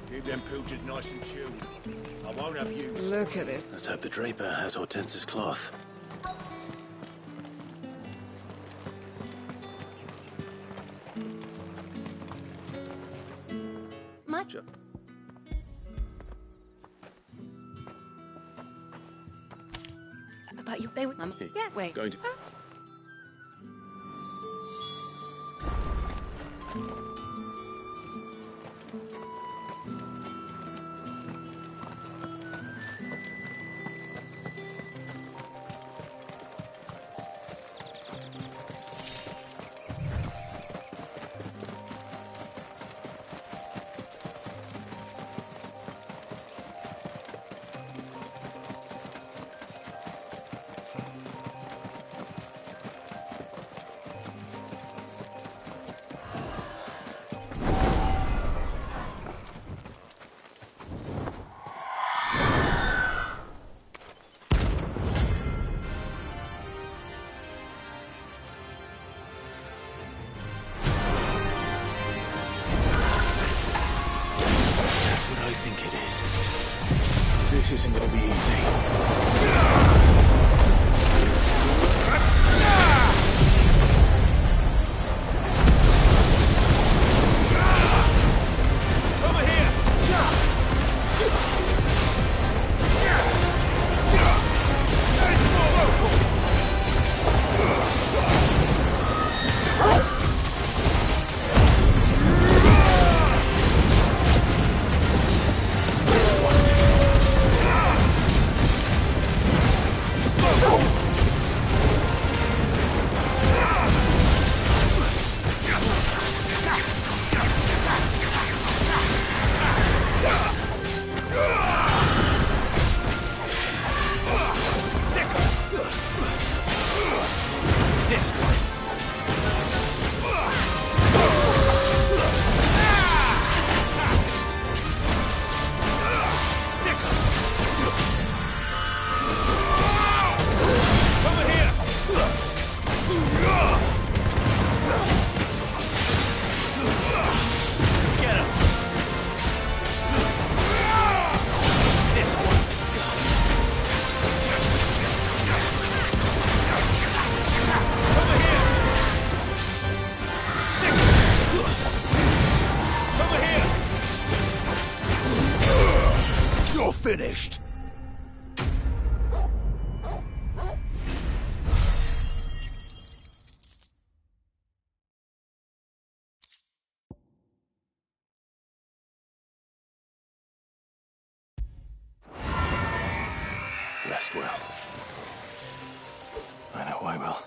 Keep them pilchards nice and chilled. I won't have you. Look at this. Let's hope the draper has Hortense's cloth. Much. about you. They were... Yeah, wait. Going to... This isn't going to be easy. Finished. Rest well. I know I will.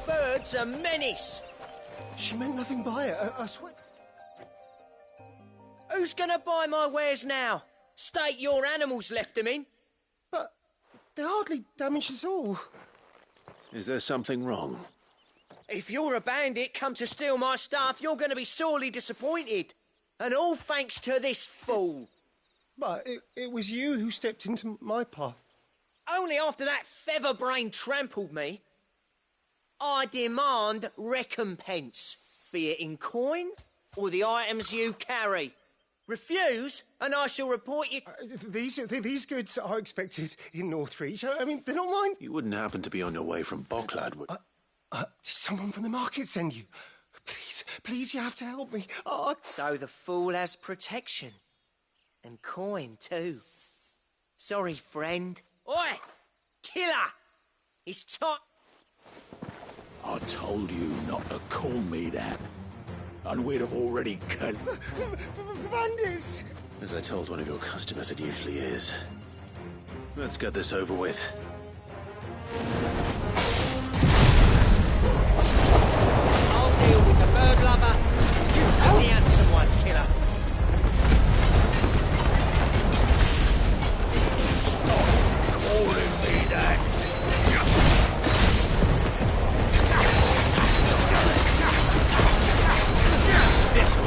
Bird's a menace. She meant nothing by it, I swear. Who's gonna buy my wares now? State your animals left them in. But they hardly damaged us all. Is there something wrong? If you're a bandit come to steal my stuff, you're gonna be sorely disappointed. And all thanks to this fool. But it was you who stepped into my path. Only after that feather-brain trampled me. I demand recompense, be it in coin or the items you carry. Refuse, and I shall report you... These goods are expected in Northreach. I mean, they're not mine. You wouldn't happen to be on your way from Bocklad, would... Did someone from the market send you? Please, you have to help me. So the fool has protection. And coin, too. Sorry, friend. Oi! Killer! It's time... I told you not to call me that. And we'd have already cut... Bandits! As I told one of your customers, it usually is. Let's get this over with. I'll deal with the bird lover. You take the handsome one, killer. Stop calling me that. This one.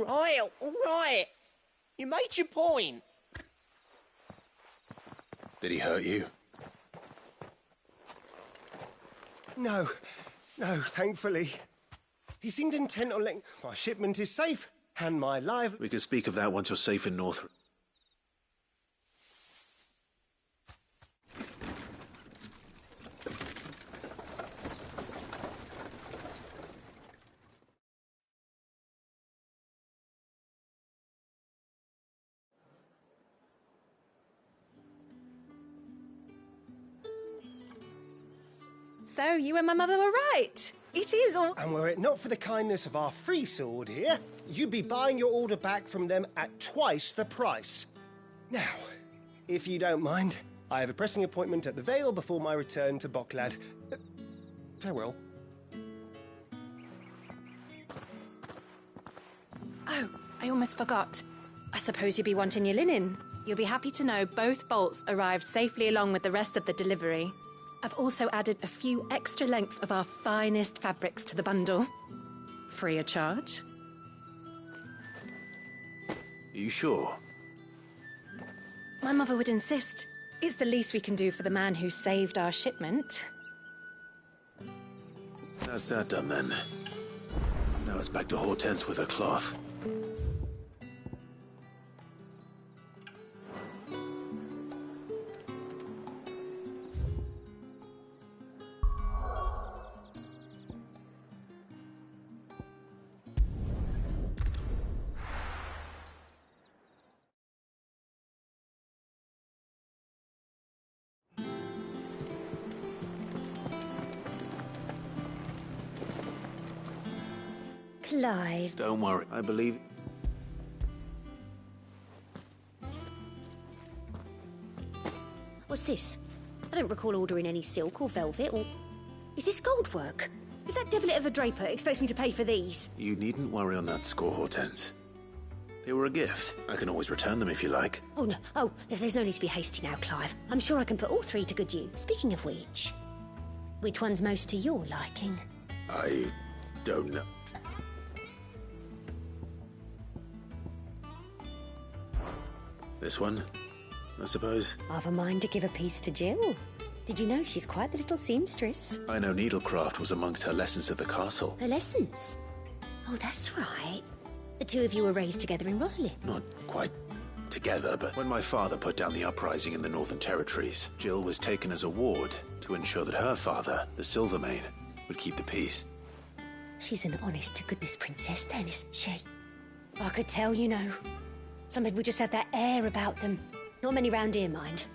all right. You made your point. Did he hurt you? No, thankfully. He seemed intent on letting... My shipment is safe, and my life... We can speak of that once you're safe in North... So, you and my mother were right. It is all... And were it not for the kindness of our free sword here, you'd be buying your order back from them at twice the price. Now, if you don't mind, I have a pressing appointment at the Vale before my return to Bocklad. Farewell. Oh, I almost forgot. I suppose you'll be wanting your linen. You'll be happy to know both bolts arrived safely along with the rest of the delivery. I've also added a few extra lengths of our finest fabrics to the bundle. Free of charge. Are you sure? My mother would insist. It's the least we can do for the man who saved our shipment. That's that done then. Now it's back to Hortense with her cloth. Clive. Don't worry, I believe... What's this? I don't recall ordering any silk or velvet or... Is this gold work? If that devilit of a draper expects me to pay for these... You needn't worry on that score, Hortense. They were a gift. I can always return them if you like. Oh, no. Oh, there's no need to be hasty now, Clive. I'm sure I can put all three to good use. Speaking of which one's most to your liking? I don't know. This one, I suppose. I've a mind to give a piece to Jill. Did you know she's quite the little seamstress? I know needlecraft was amongst her lessons at the castle. Her lessons? Oh, that's right. The two of you were raised together in Rosalith. Not quite together, but when my father put down the uprising in the Northern Territories, Jill was taken as a ward to ensure that her father, the Silvermane, would keep the peace. She's an honest-to-goodness princess then, isn't she? I could tell, you know. Some people just have that air about them. Not many round here, mind.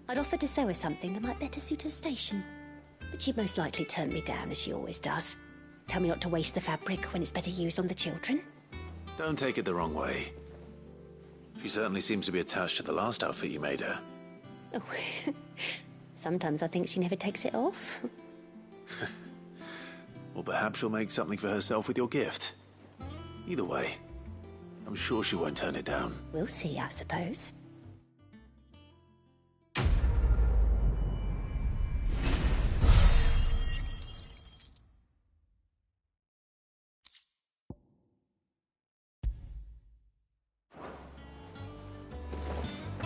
I'd offered to sew her something that might better suit her station. But she'd most likely turn me down, as she always does. Tell me not to waste the fabric when it's better used on the children. Don't take it the wrong way. She certainly seems to be attached to the last outfit you made her. Oh, sometimes I think she never takes it off. Or perhaps she'll make something for herself with your gift. Either way, I'm sure she won't turn it down. We'll see, I suppose.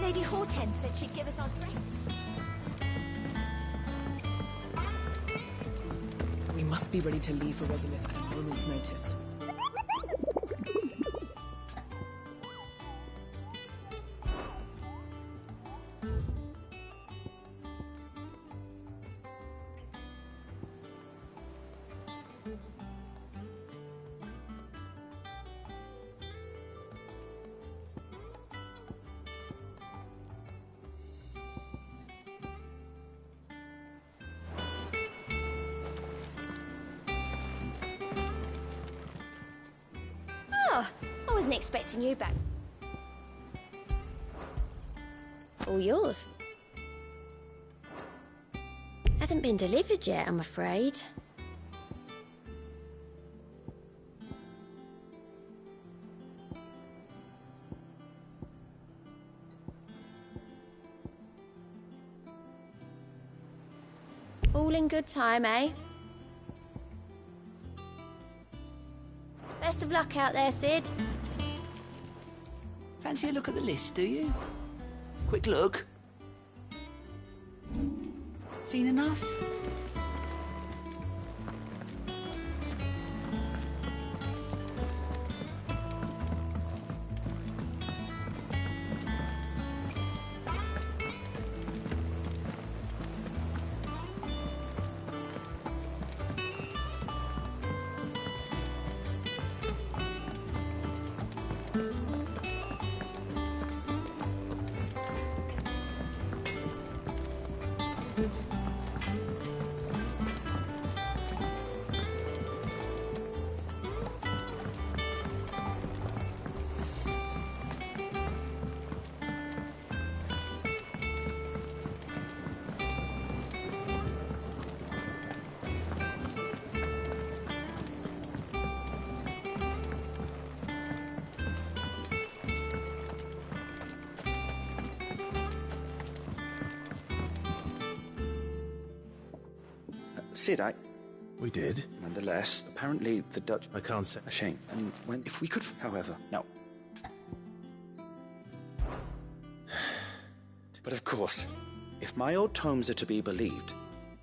Lady Hortense said she'd give us our dresses. We must be ready to leave for Rosalith at a moment's notice. I wasn't expecting you back. All yours. Hasn't been delivered yet, I'm afraid. All in good time, eh? Best of luck out there, Sid. Fancy a look at the list, do you? Quick look. Seen enough? Sid, We did? Nonetheless, apparently the Dutch... I can't say... A shame. And when... If we could... However... No. But of course, if my old tomes are to be believed,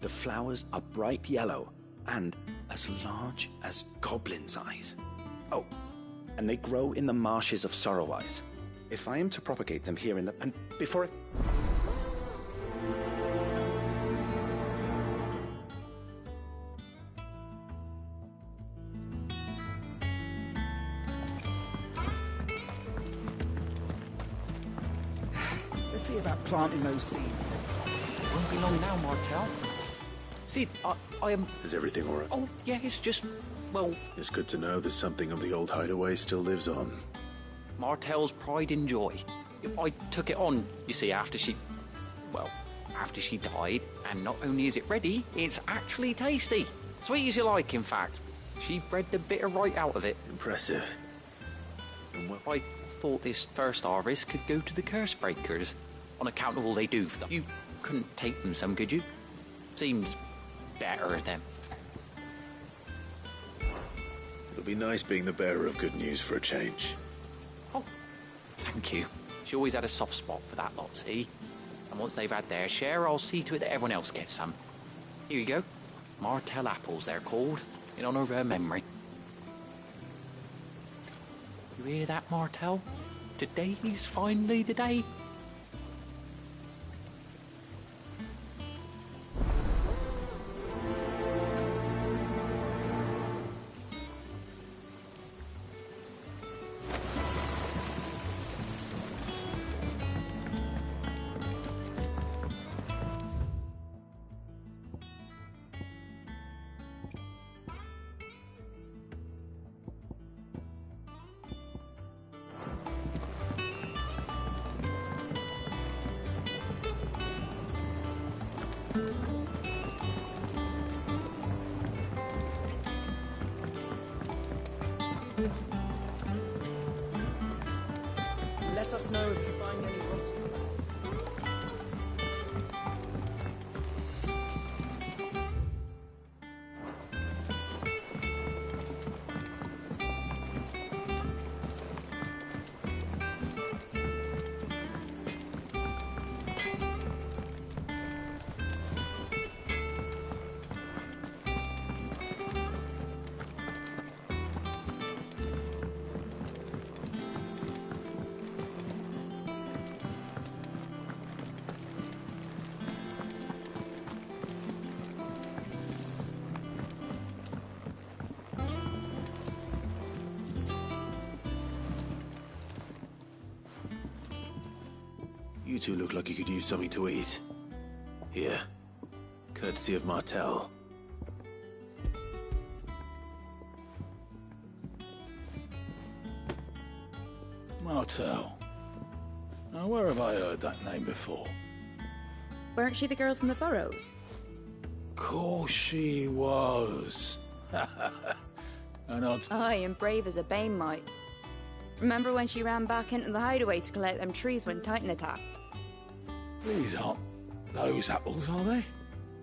the flowers are bright yellow and as large as goblins' eyes. Oh, and they grow in the marshes of Sorrowise. If I am to propagate them here in the... And before it... Let's see about planting those seeds. It won't be long now, Martel. Sid, I am... Is everything all right? Oh, yeah, it's just... Well... It's good to know that something of the old hideaway still lives on. Martel's pride and joy. I took it on, you see, after she died, and not only is it ready, it's actually tasty. Sweet as you like, in fact. She bred the bitter right out of it. Impressive. And I thought this first harvest could go to the curse breakers, on account of all they do for them. You couldn't take them some, could you? Seems better than... It'll be nice being the bearer of good news for a change. Oh, thank you. She always had a soft spot for that lot, see? And once they've had their share, I'll see to it that everyone else gets some. Here you go. Martel apples, they're called, in honour of her memory. You hear that, Martel? Today's finally the day. Let us know if you find any rotten. You two look like you could use something to eat. Here. Courtesy of Martel. Martel. Now, where have I heard that name before? Weren't she the girl from the Furrows? Course she was. And I'd... Aye, and brave as a bane might. Remember when she ran back into the hideaway to collect them trees when Titan attacked? These aren't those apples, are they?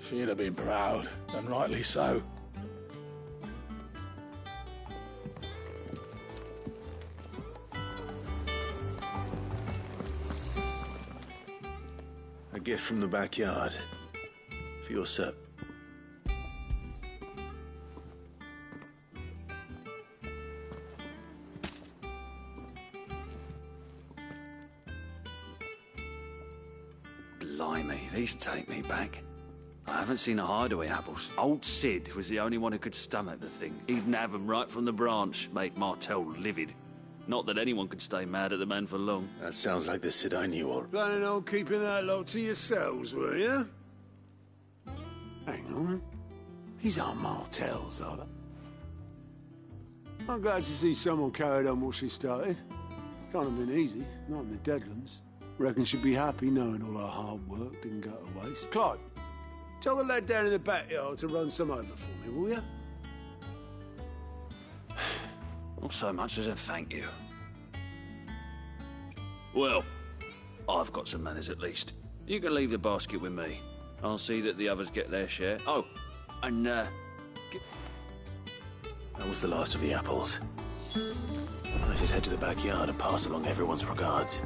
She'd have been proud, and rightly so. gift from the backyard. For your sir. Blimey, these take me back. I haven't seen a hideaway apples. Old Sid was the only one who could stomach the thing. He'd nab them right from the branch, make Martel livid. Not that anyone could stay mad at the man for long. That sounds like the Sid I knew of. Planning on keeping that lot to yourselves, were you? Hang on. These aren't Martels, are they? I'm glad to see someone carried on what she started. Can't have been easy, not in the Deadlands. Reckon she'd be happy knowing all her hard work didn't go to waste. Clive, tell the lad down in the backyard to run some over for me, will you? Not so much as a thank you. Well, I've got some manners at least. You can leave the basket with me. I'll see that the others get their share. Oh, and That was the last of the apples. I should head to the backyard and pass along everyone's regards.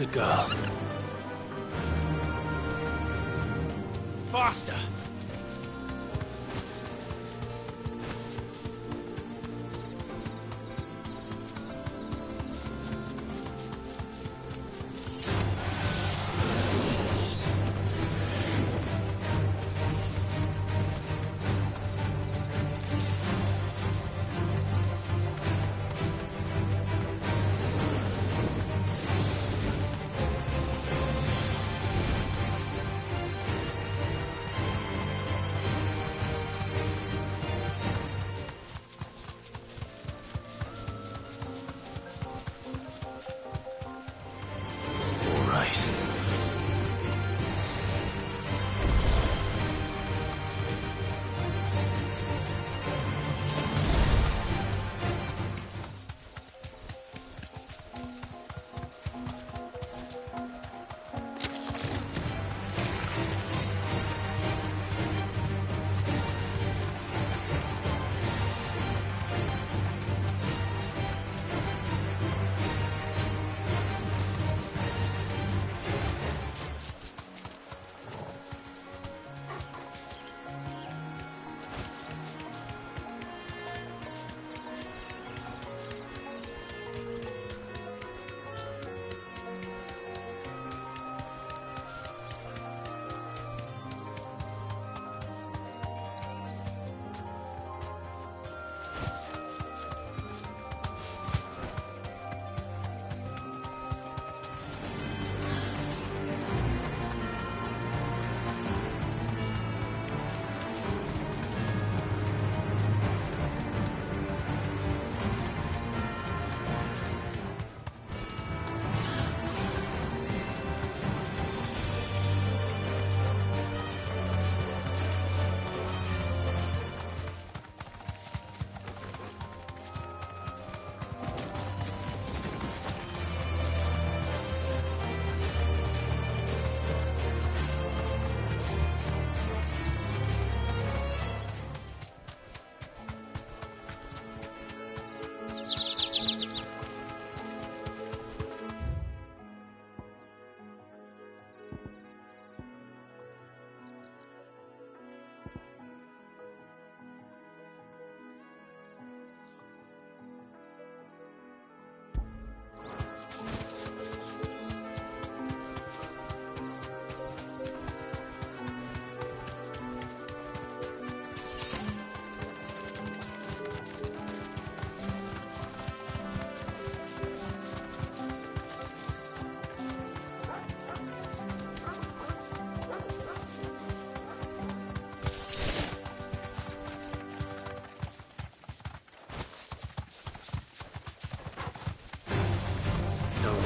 Good girl. Faster!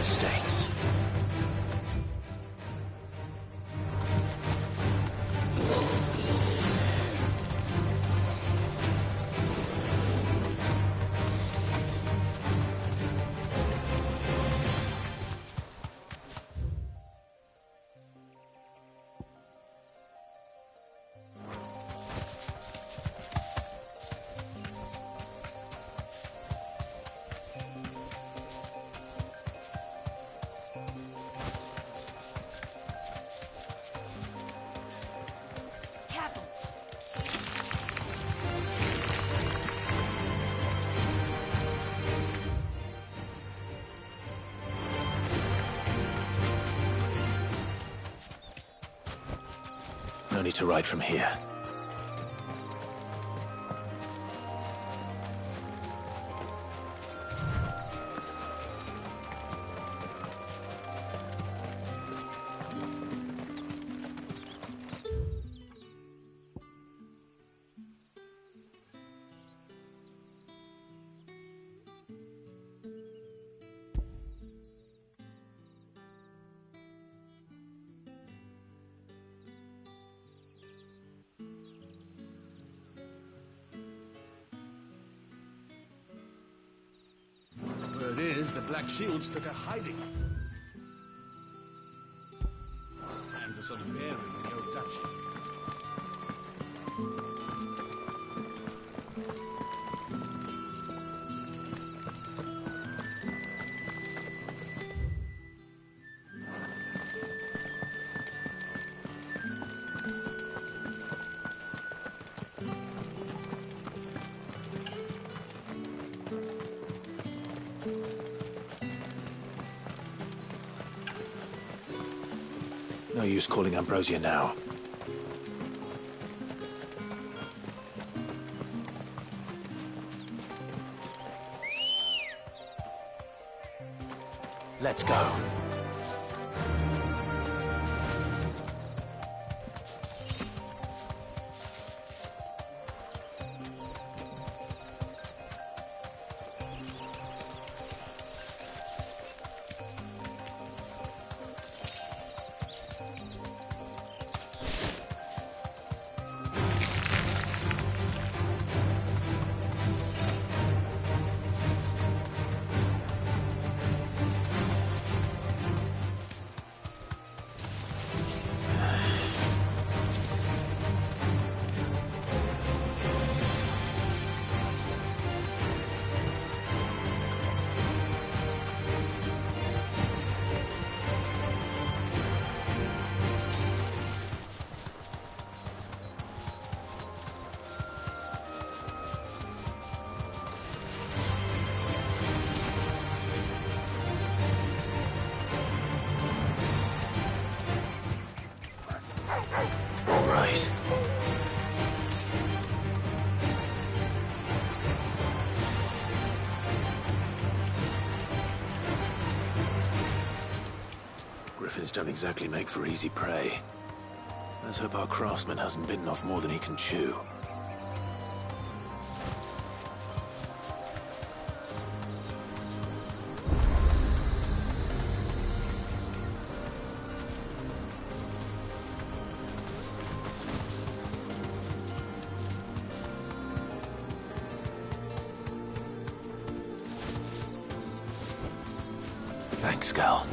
mistakes. No need to ride from here. Word is, the Black Shields took a hiding. And to some bearers in the old duchy. No use calling Ambrosia now. Let's go. All right. Griffins don't exactly make for easy prey. Let's hope our craftsman hasn't bitten off more than he can chew. Thanks, Gal.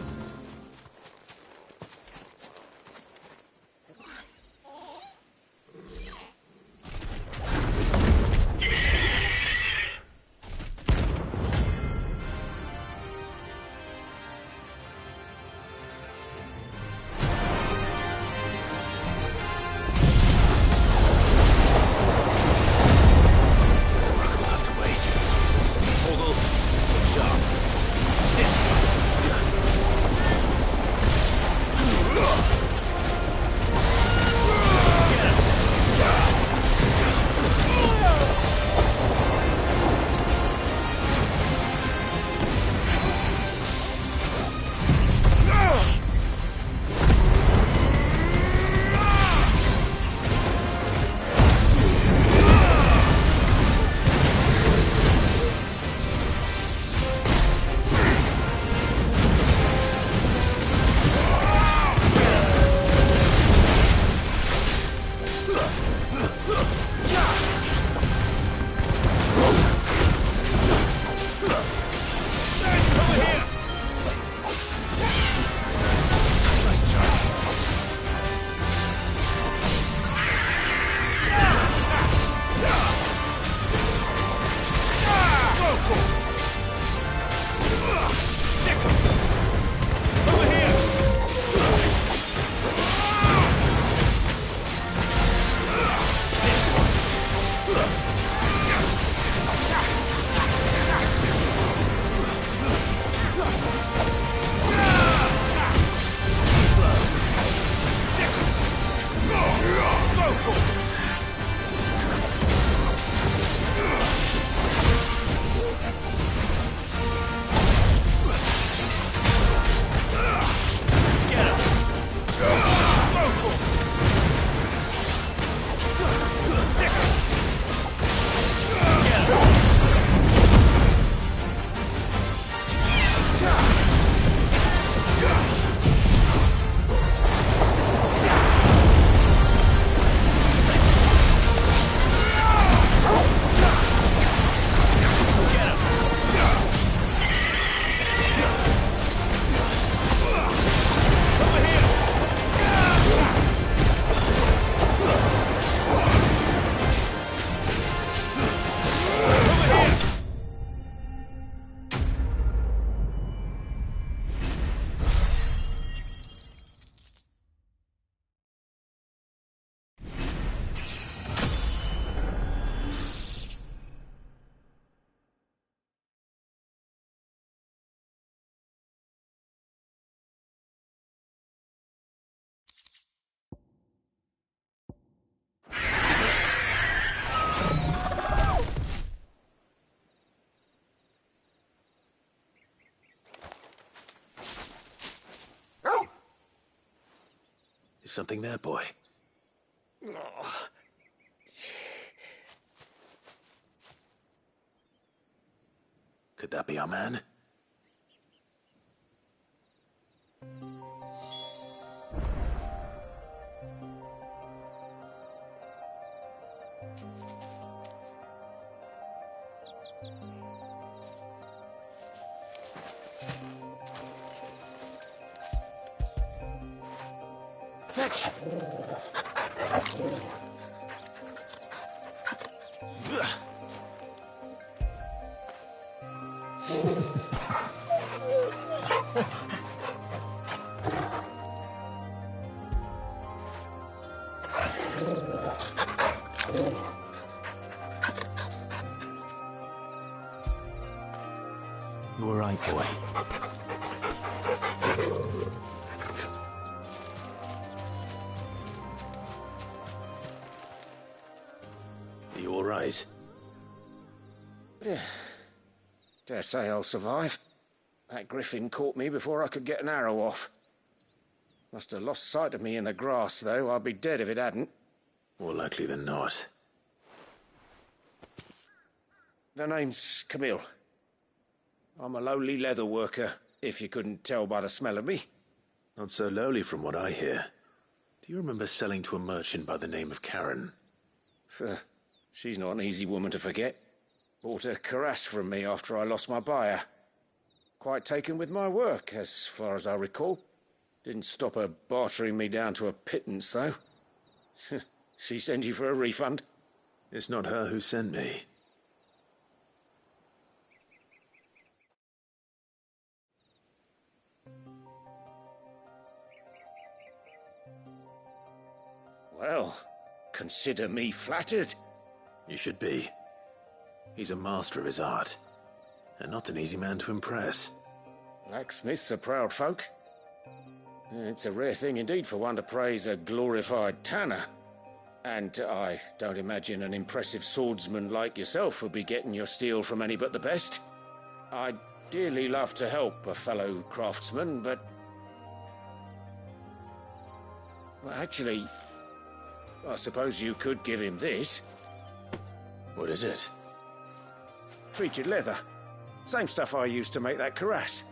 Sharp. Yes. Something there, boy. Could that be our man? Fetch! You all right, boy? You all right? Dare say I'll survive. That griffin caught me before I could get an arrow off. Must have lost sight of me in the grass, though. I'd be dead if it hadn't. More likely than not. The name's Camille. I'm a lowly leather worker, if you couldn't tell by the smell of me. Not so lowly from what I hear. Do you remember selling to a merchant by the name of Karen? She's not an easy woman to forget. Bought a cuirass from me after I lost my buyer. Quite taken with my work, as far as I recall. Didn't stop her bartering me down to a pittance, though. She sent you for a refund? It's not her who sent me. Well, consider me flattered. You should be. He's a master of his art, and not an easy man to impress. Blacksmiths are proud folk. It's a rare thing indeed for one to praise a glorified tanner. And I don't imagine an impressive swordsman like yourself would be getting your steel from any but the best. I'd dearly love to help a fellow craftsman, but... Well, actually, I suppose you could give him this. What is it? Treated leather. Same stuff I used to make that cuirass.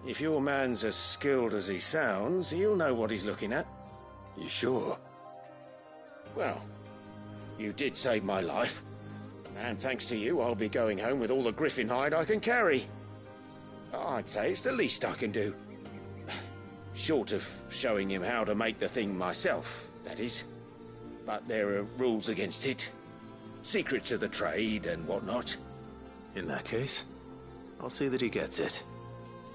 If your man's as skilled as he sounds, he'll know what he's looking at. You sure? Well, you did save my life. And thanks to you, I'll be going home with all the griffin hide I can carry. I'd say it's the least I can do. Short of showing him how to make the thing myself, that is. But there are rules against it. Secrets of the trade and whatnot. In that case, I'll see that he gets it.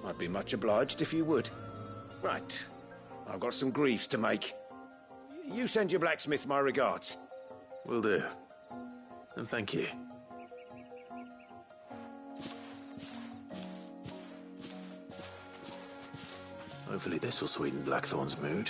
I'd be much obliged if you would. Right. I've got some greaves to make. You send your blacksmith my regards. Will do. And thank you. Hopefully this will sweeten Blackthorn's mood.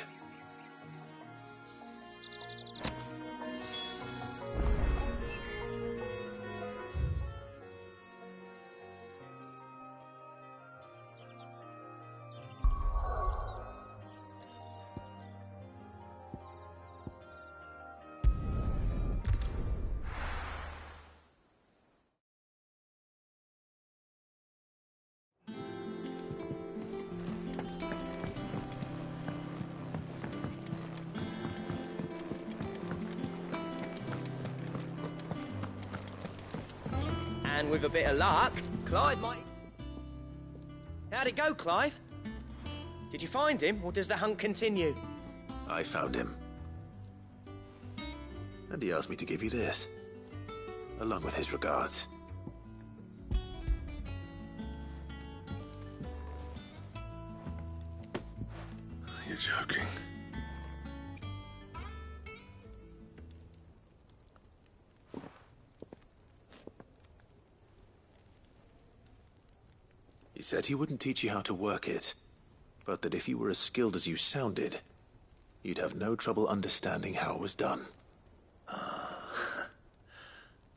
And with a bit of luck, Clive might... How'd it go, Clive? Did you find him, or does the hunt continue? I found him. And he asked me to give you this, along with his regards. You're joking. He said he wouldn't teach you how to work it, but that if you were as skilled as you sounded, you'd have no trouble understanding how it was done.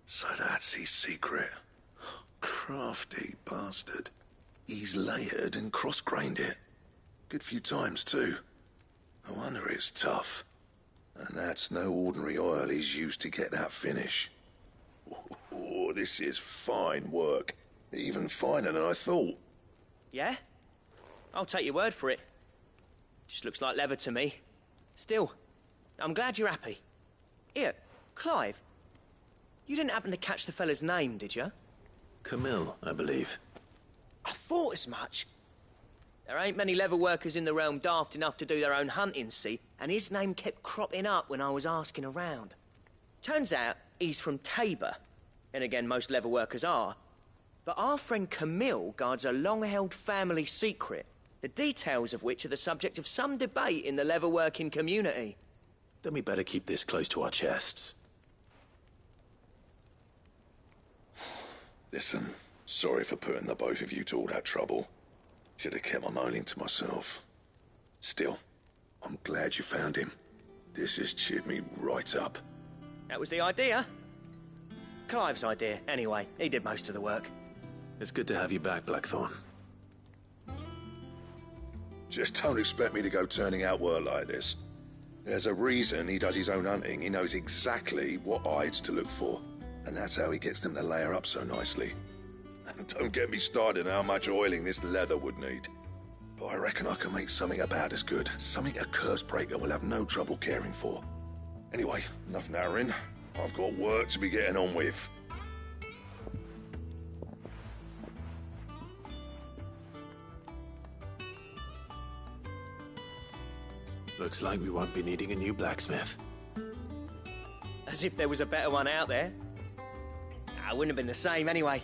So that's his secret. Crafty bastard. He's layered and cross-grained it. Good few times, too. No wonder it's tough. And that's no ordinary oil he's used to get that finish. Oh, this is fine work. Even finer than I thought. Yeah? I'll take your word for it. Just looks like leather to me. Still, I'm glad you're happy. Here, Clive. You didn't happen to catch the fella's name, did you? Camille, I believe. I thought as much. There ain't many leather workers in the realm daft enough to do their own hunting, see? And his name kept cropping up when I was asking around. Turns out he's from Tabor. And again, most leather workers are. But our friend Camille guards a long-held family secret, the details of which are the subject of some debate in the leather-working community. Then we better keep this close to our chests. Listen, sorry for putting the both of you to all that trouble. Should have kept my moaning to myself. Still, I'm glad you found him. This has cheered me right up. That was the idea. Clive's idea, anyway. He did most of the work. It's good to have you back, Blackthorn. Just don't expect me to go turning out work like this. There's a reason he does his own hunting. He knows exactly what hides to look for. And that's how he gets them to layer up so nicely. And don't get me started on how much oiling this leather would need. But I reckon I can make something about as good. Something a curse breaker will have no trouble caring for. Anyway, enough narrowing. I've got work to be getting on with. Looks like we won't be needing a new blacksmith. As if there was a better one out there. I wouldn't have been the same anyway.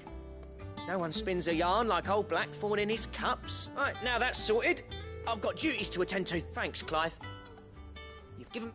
No one spins a yarn like old Blackthorn in his cups. Right, now that's sorted. I've got duties to attend to. Thanks, Clive. You've given...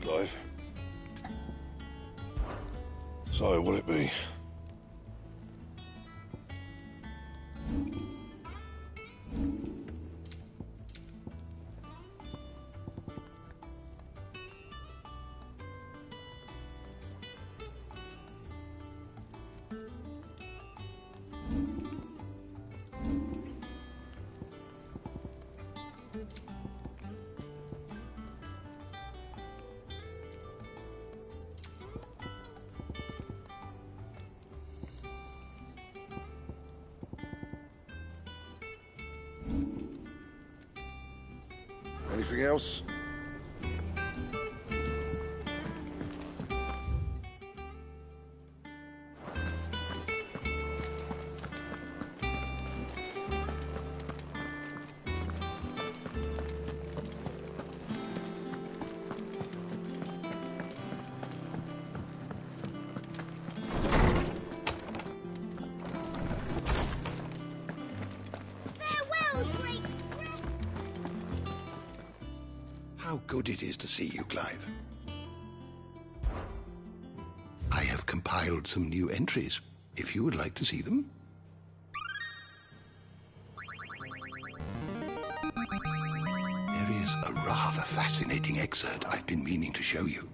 Clive. So, what'll it be? Anything else? How good it is to see you, Clive. I have compiled some new entries, if you would like to see them. There is a rather fascinating excerpt I've been meaning to show you.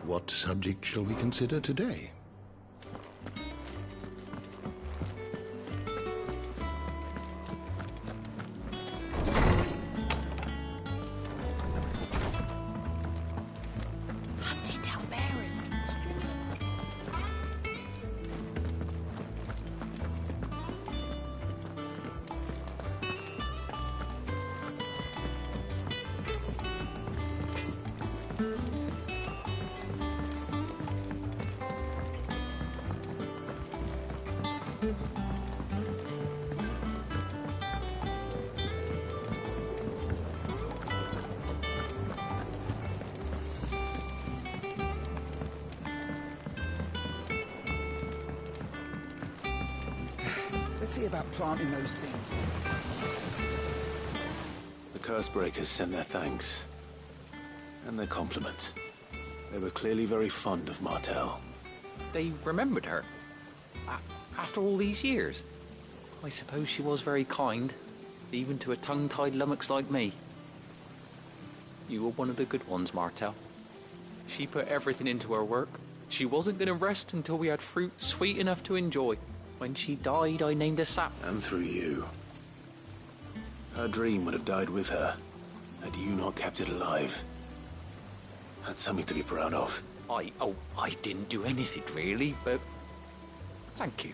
What subject shall we consider today? Hunting down bearers. see about planting those seeds. The Cursebreakers send their thanks. And their compliments. They were clearly very fond of Martel. They remembered her? After all these years? I suppose she was very kind, even to a tongue-tied lummox like me. You were one of the good ones, Martel. She put everything into her work. She wasn't going to rest until we had fruit sweet enough to enjoy. When she died, I named a sap. And through you. Her dream would have died with her, had you not kept it alive. That's something to be proud of. I didn't do anything really, but thank you.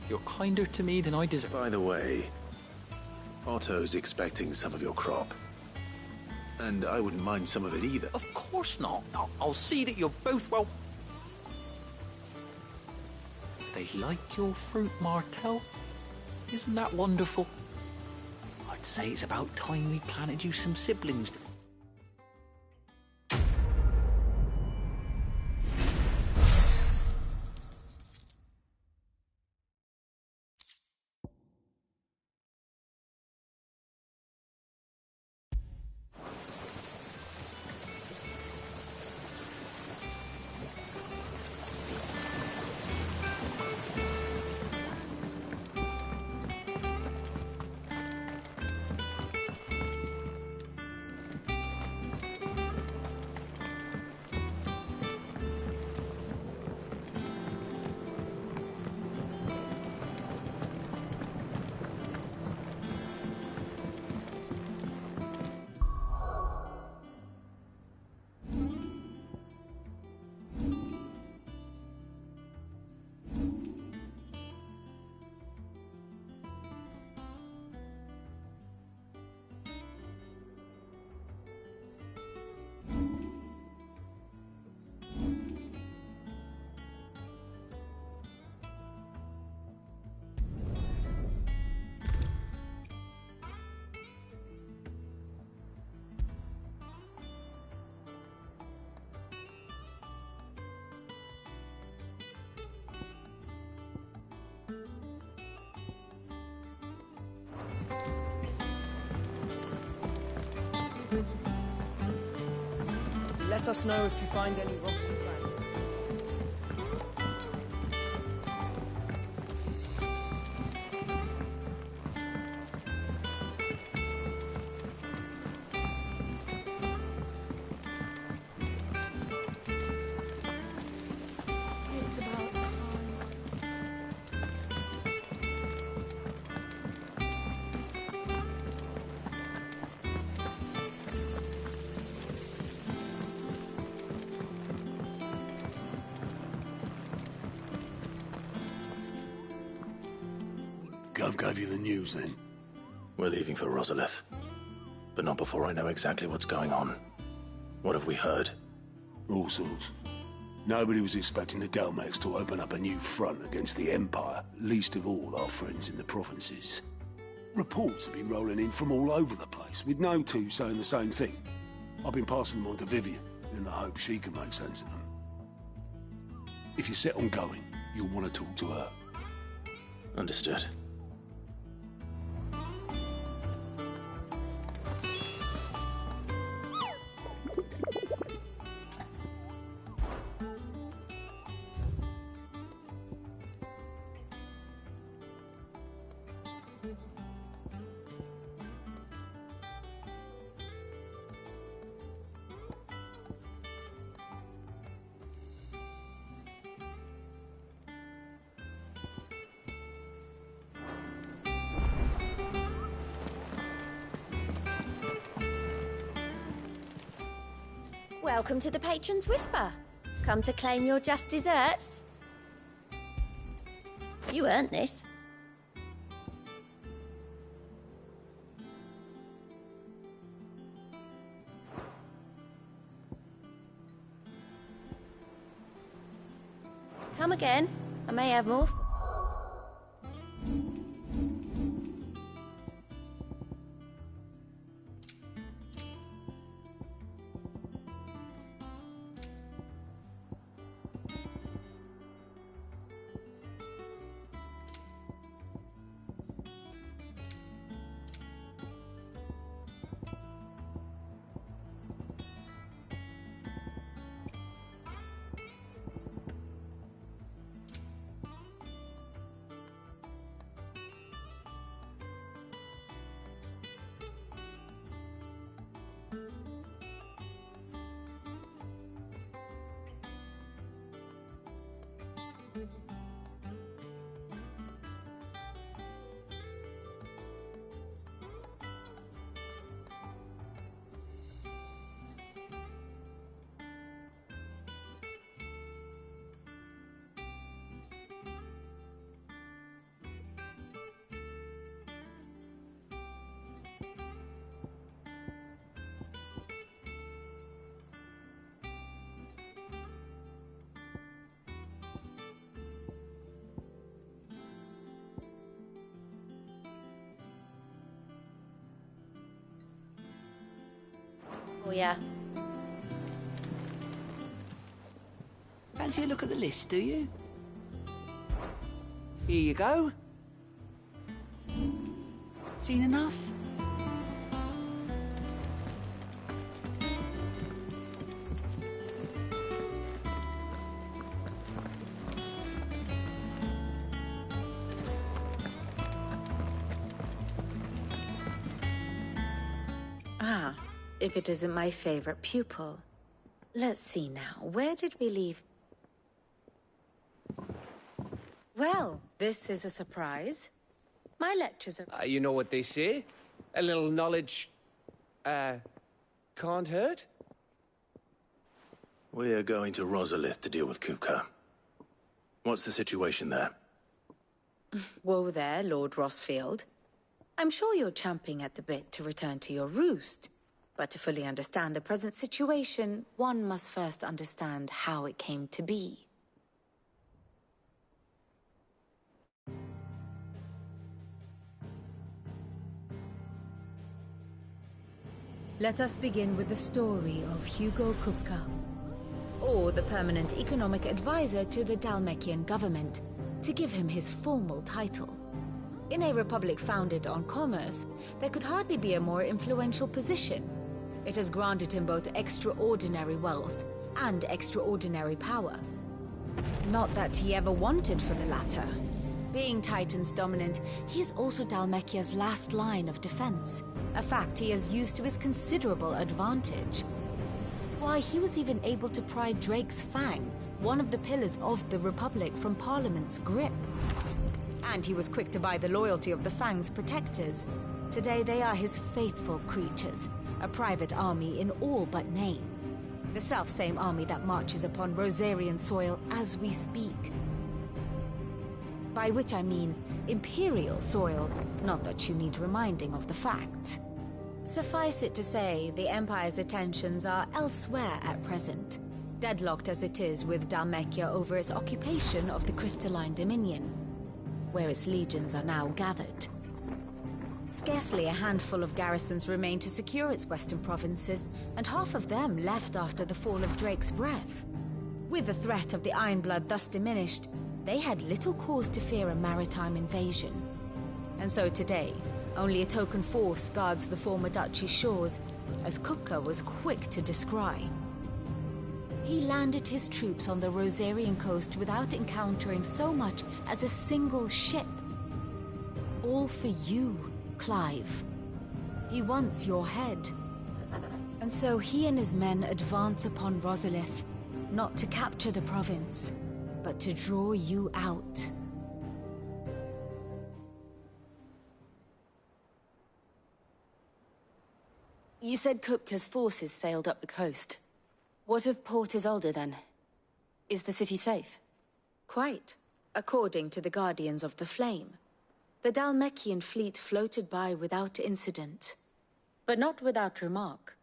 You're kinder to me than I deserve. By the way, Otto's expecting some of your crop. And I wouldn't mind some of it either. Of course not. I'll see that you're both well... They like your fruit, Martel. Isn't that wonderful? I'd say it's about time we planted you some siblings. Let us know if you find any rotten plants. It's about time. Gov gave you the news then? We're leaving for Rosalith. But not before I know exactly what's going on. What have we heard? All sorts. Nobody was expecting the Delmex to open up a new front against the Empire, least of all our friends in the provinces. Reports have been rolling in from all over the place, with no two saying the same thing. I've been passing them on to Vivian, in the hope she can make sense of them. If you're set on going, you'll want to talk to her. Understood. Welcome to the Patron's Whisper. Come to claim your just desserts? You earned this. Come again. I may have more. Oh, yeah. Fancy a look at the list, do you? Here you go. Seen enough? Ah, if it isn't my favorite pupil. Let's see now, where did we leave? Well, this is a surprise. My lectures are... You know what they say? A little knowledge, can't hurt? We're going to Rosalith to deal with Kupka. What's the situation there? Whoa there, Lord Rossfield. I'm sure you're champing at the bit to return to your roost. But to fully understand the present situation, one must first understand how it came to be. Let us begin with the story of Hugo Kupka, or the permanent economic advisor to the Dalmekian government, to give him his formal title. In a republic founded on commerce, there could hardly be a more influential position. It has granted him both extraordinary wealth and extraordinary power. Not that he ever wanted for the latter. Being Titan's dominant, he is also Dalmekia's last line of defense, a fact he has used to his considerable advantage. Why, he was even able to pry Drake's Fang, one of the pillars of the Republic, from Parliament's grip. And he was quick to buy the loyalty of the Fang's protectors. Today they are his faithful creatures, a private army in all but name. The self-same army that marches upon Rosarian soil as we speak. By which I mean Imperial soil, not that you need reminding of the fact. Suffice it to say, the Empire's attentions are elsewhere at present, deadlocked as it is with Dalmekia over its occupation of the Crystalline Dominion, where its legions are now gathered. Scarcely a handful of garrisons remain to secure its western provinces, and half of them left after the fall of Drake's Breath. With the threat of the Ironblood thus diminished, they had little cause to fear a maritime invasion. And so today, only a token force guards the former duchy's shores, as Kupka was quick to descry. He landed his troops on the Rosarian coast without encountering so much as a single ship. All for you, Clive. He wants your head. And so he and his men advance upon Rosalith, not to capture the province, but to draw you out. You said Kupka's forces sailed up the coast. What of Port Isolde, then? Is the city safe? Quite, according to the Guardians of the Flame. The Dalmekian fleet floated by without incident. But not without remark.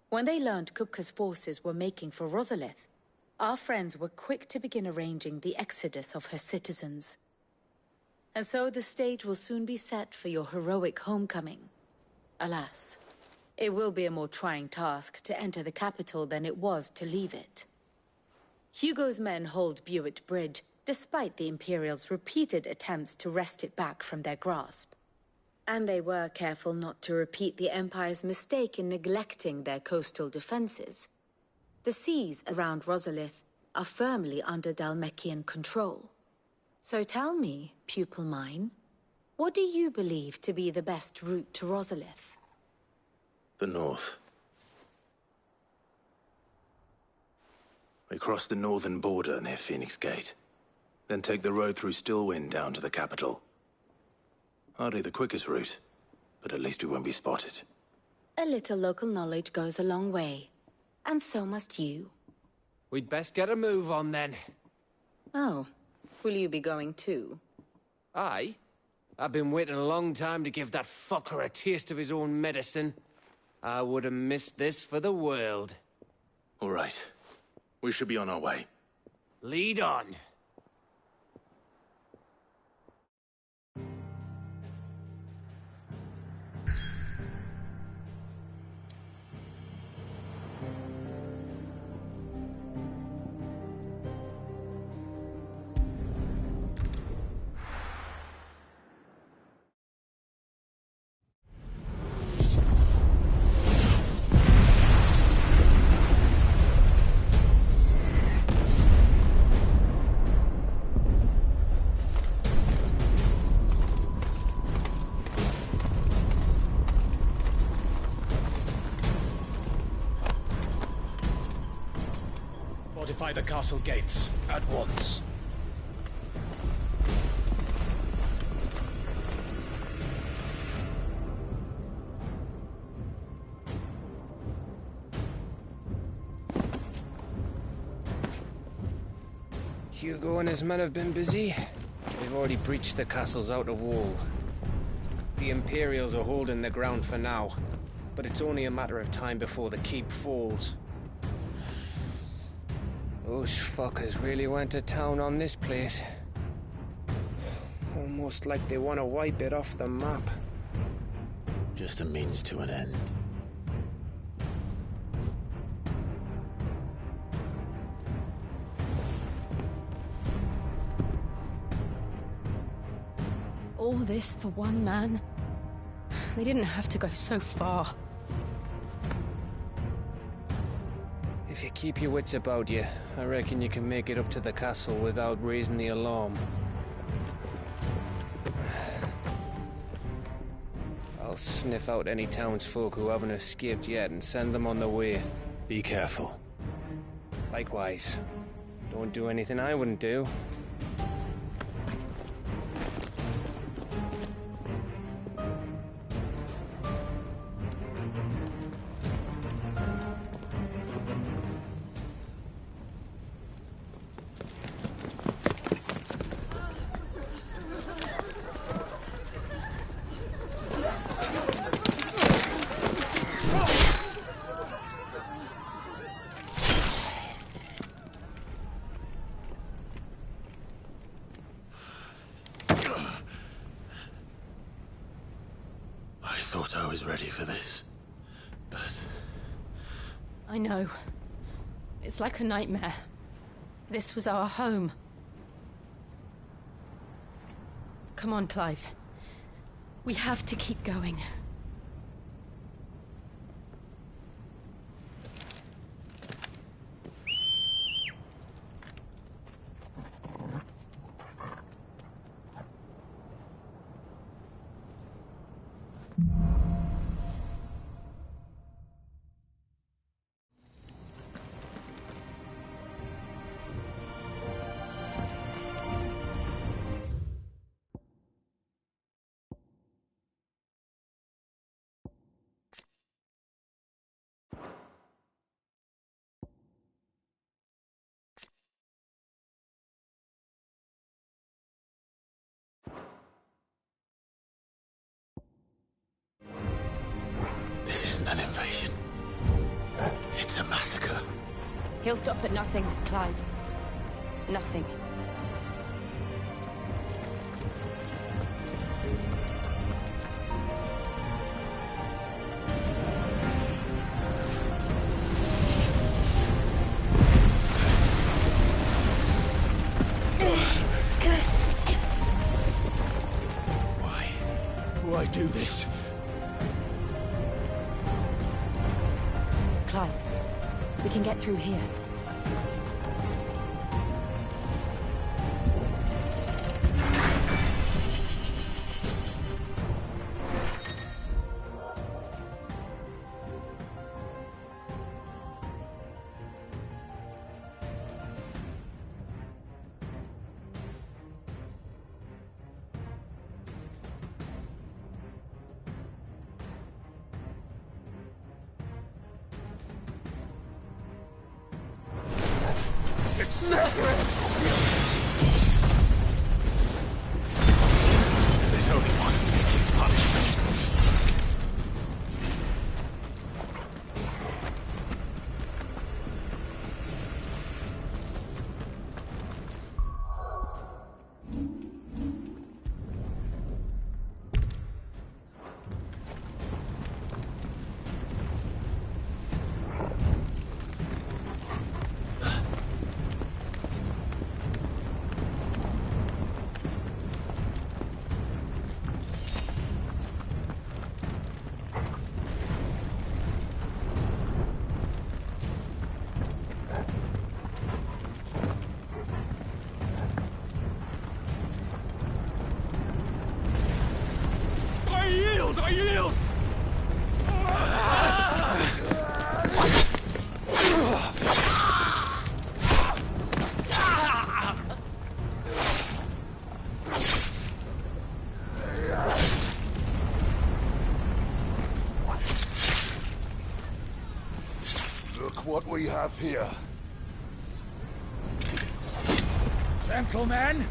When they learned Kupka's forces were making for Rosalith, our friends were quick to begin arranging the exodus of her citizens. And so the stage will soon be set for your heroic homecoming. Alas, it will be a more trying task to enter the capital than it was to leave it. Hugo's men hold Buet Bridge, despite the Imperials' repeated attempts to wrest it back from their grasp. And they were careful not to repeat the Empire's mistake in neglecting their coastal defenses. The seas around Rosalith are firmly under Dalmekian control. So tell me, pupil mine, what do you believe to be the best route to Rosalith? The north. We cross the northern border near Phoenix Gate. Then take the road through Stillwind down to the capital. Hardly the quickest route, but at least we won't be spotted. A little local knowledge goes a long way. And so must you. We'd best get a move on, then. Oh, will you be going too? Aye. I've been waiting a long time to give that fucker a taste of his own medicine. I would have missed this for the world. All right. We should be on our way. Lead on. Fortify the castle gates at once. Hugo and his men have been busy. They've already breached the castle's outer wall. The Imperials are holding the ground for now, but it's only a matter of time before the keep falls. Those fuckers really went to town on this place. Almost like they want to wipe it off the map. Just a means to an end. All this for one man? They didn't have to go so far. If you keep your wits about you, I reckon you can make it up to the castle without raising the alarm. I'll sniff out any townsfolk who haven't escaped yet and send them on their way. Be careful. Likewise. Don't do anything I wouldn't do. I thought I was ready for this, but... I know. It's like a nightmare. This was our home. Come on, Clive. We have to keep going. This isn't an invasion. It's a massacre. He'll stop at nothing, Clive. Nothing. Why do this? Clive, we can get through here. There's only one fitting punishment. Look what we have here. Gentlemen!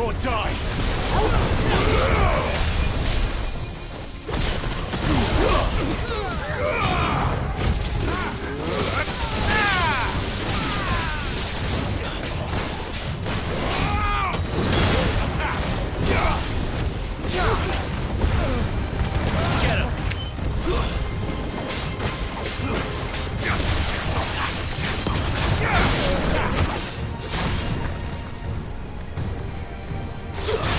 Or die! Get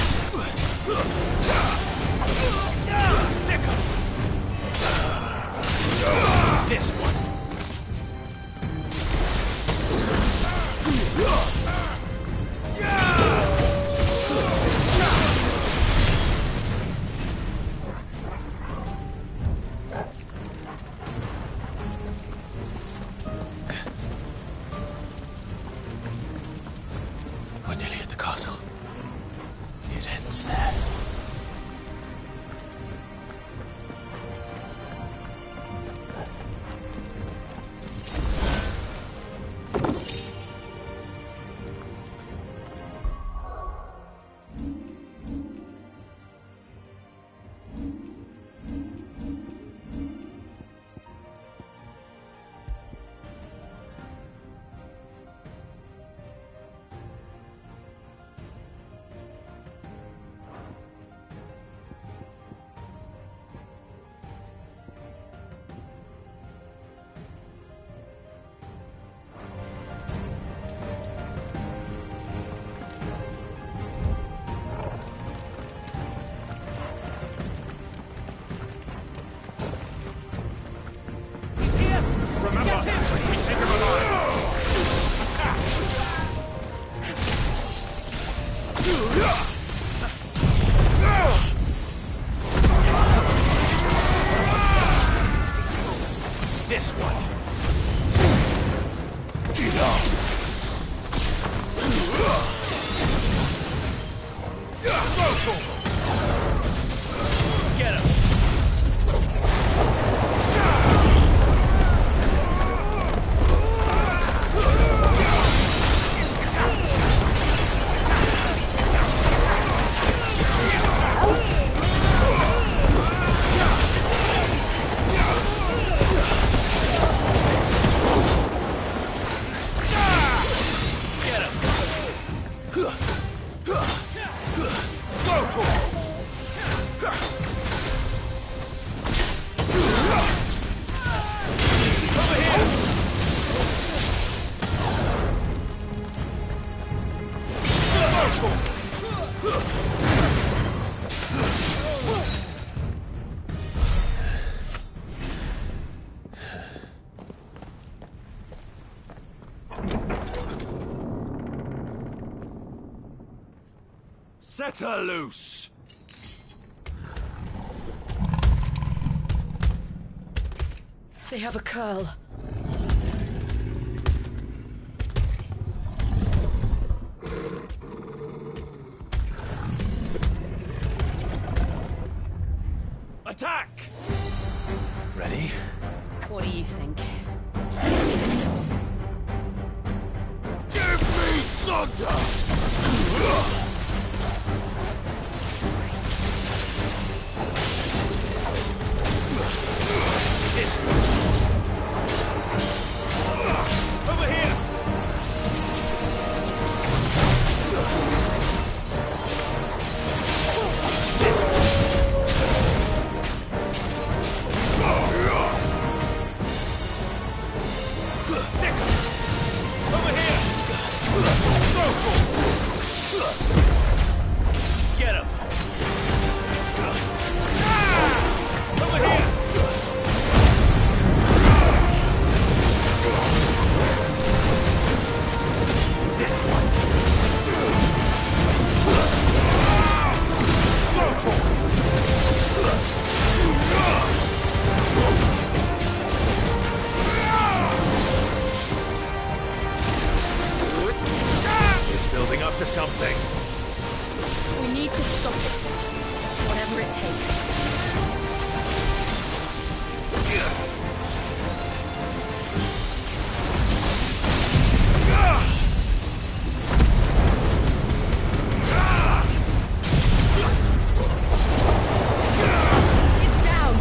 This one. Get him. Set her loose! They have a curl. Attack! Ready? What do you think? Give me thunder! Over here! Over here! Get him! Over here! It's building up to something. We need to stop it. Whatever it takes. It's down.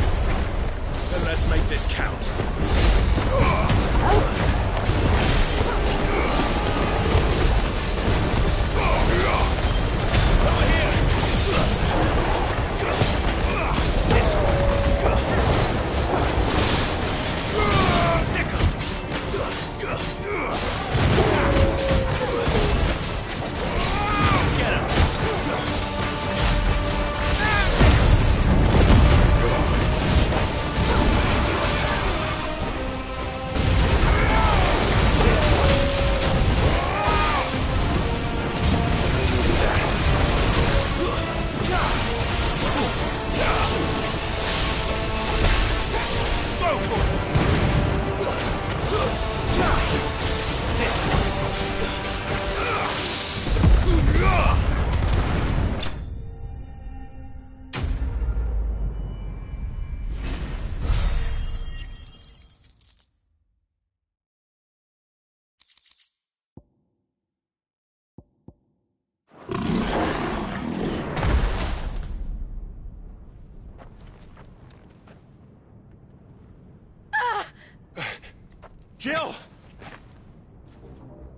Then let's make this count. Jill!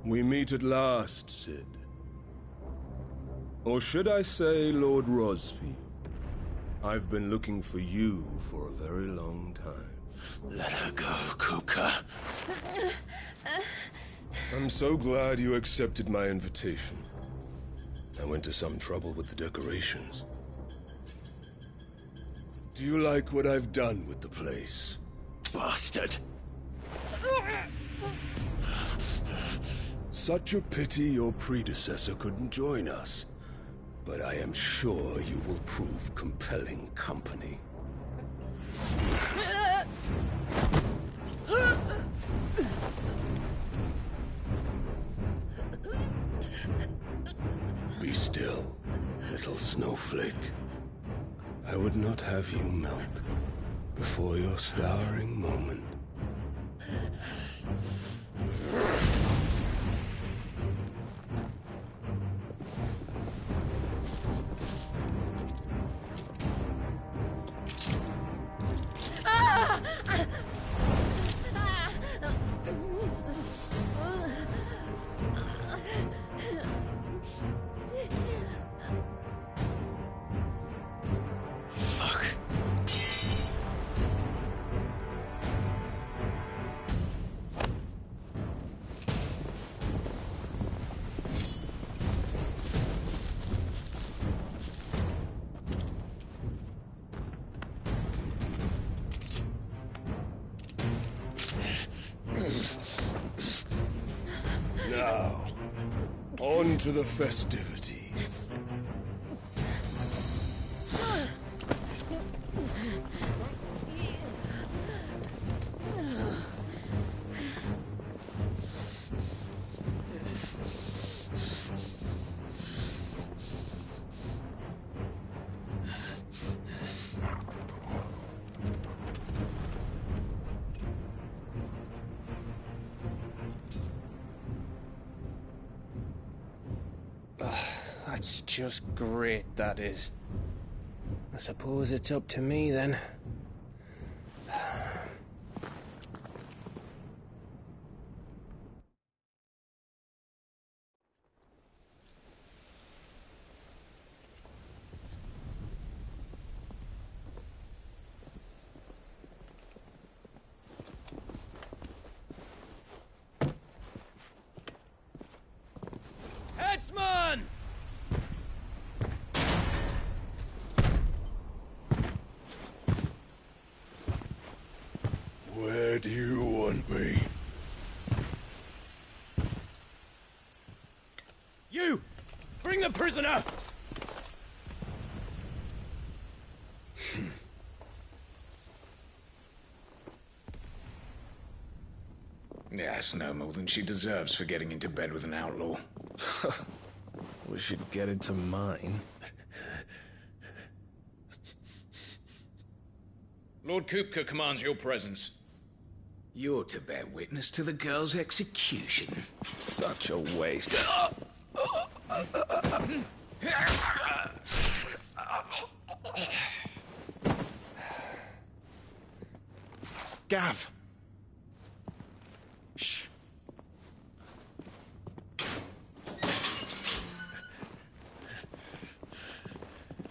We meet at last, Sid. Or should I say, Lord Rosfield? I've been looking for you for a very long time. Let her go, Kuka. I'm so glad you accepted my invitation. I went to some trouble with the decorations. Do you like what I've done with the place? Bastard! Such a pity your predecessor couldn't join us. But I am sure you will prove compelling company. still, little snowflake. I would not have you melt before your starring moment. Fuck. Now, on to the festivities. That's just great, that is. I suppose it's up to me then. Headsman! Where do you want me? You! Bring the prisoner! Yes, no more than she deserves for getting into bed with an outlaw. We should get into mine. Lord Kupka commands your presence. You're to bear witness to the girl's execution. Such a waste. Gav! Shh.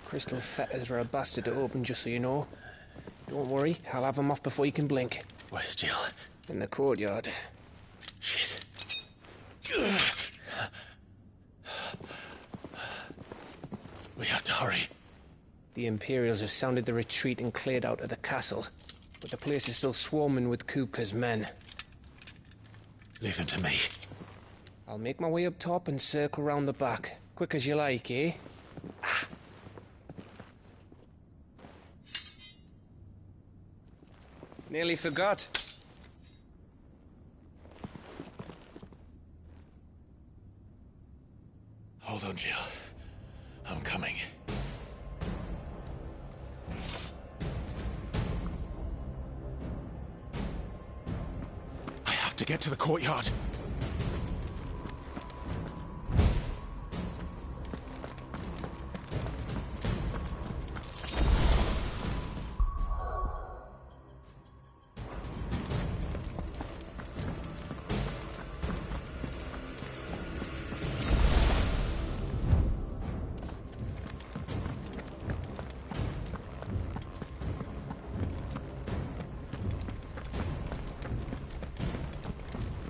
Crystal fetters are a bastard to open, just so you know. Don't worry, I'll have them off before you can blink. Where's Jill? In the courtyard. Shit. We have to hurry. The Imperials have sounded the retreat and cleared out of the castle, but the place is still swarming with Kupka's men. Leave them to me. I'll make my way up top and circle round the back. Quick as you like, eh? Nearly forgot. Hold on, Jill. I'm coming. I have to get to the courtyard.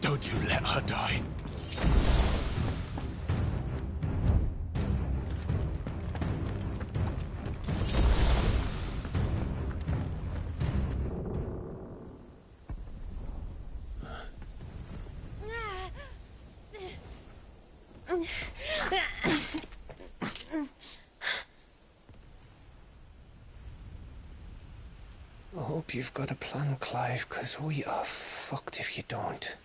Don't you let her die. I hope you've got a plan, Clive, because we are fucked if you don't.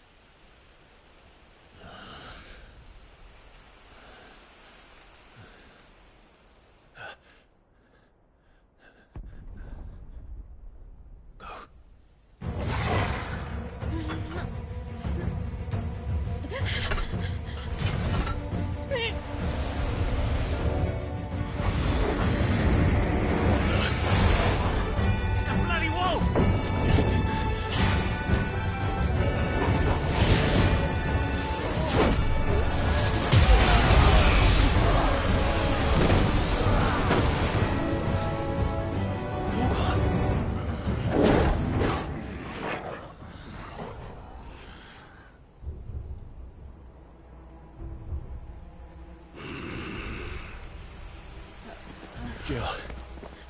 Jill,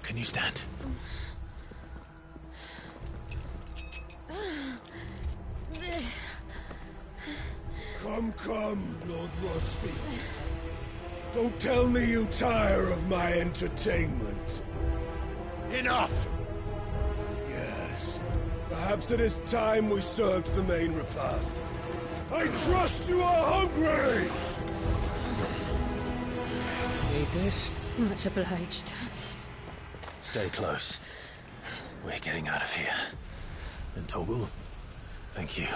can you stand? Come, Lord Rosfield. Don't tell me you tire of my entertainment. Enough! Yes. Perhaps it is time we served the main repast. I trust you are hungry! Need this? Much obliged. Stay close. We're getting out of here. And Toggle, thank you.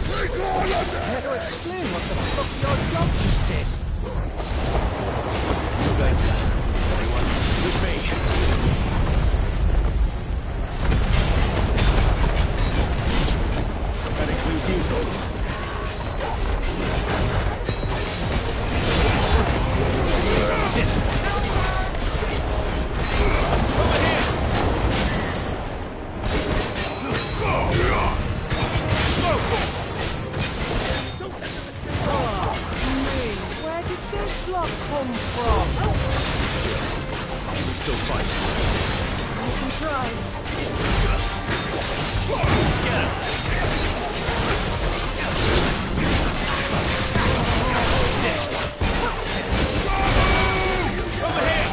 Take all of that! How to explain what the fuck your job just did? Later. Anyone with me? That includes you, Toggle. This one. Over here! Where did this lot come from? We still fight. You can try. Get him! This one. Over here!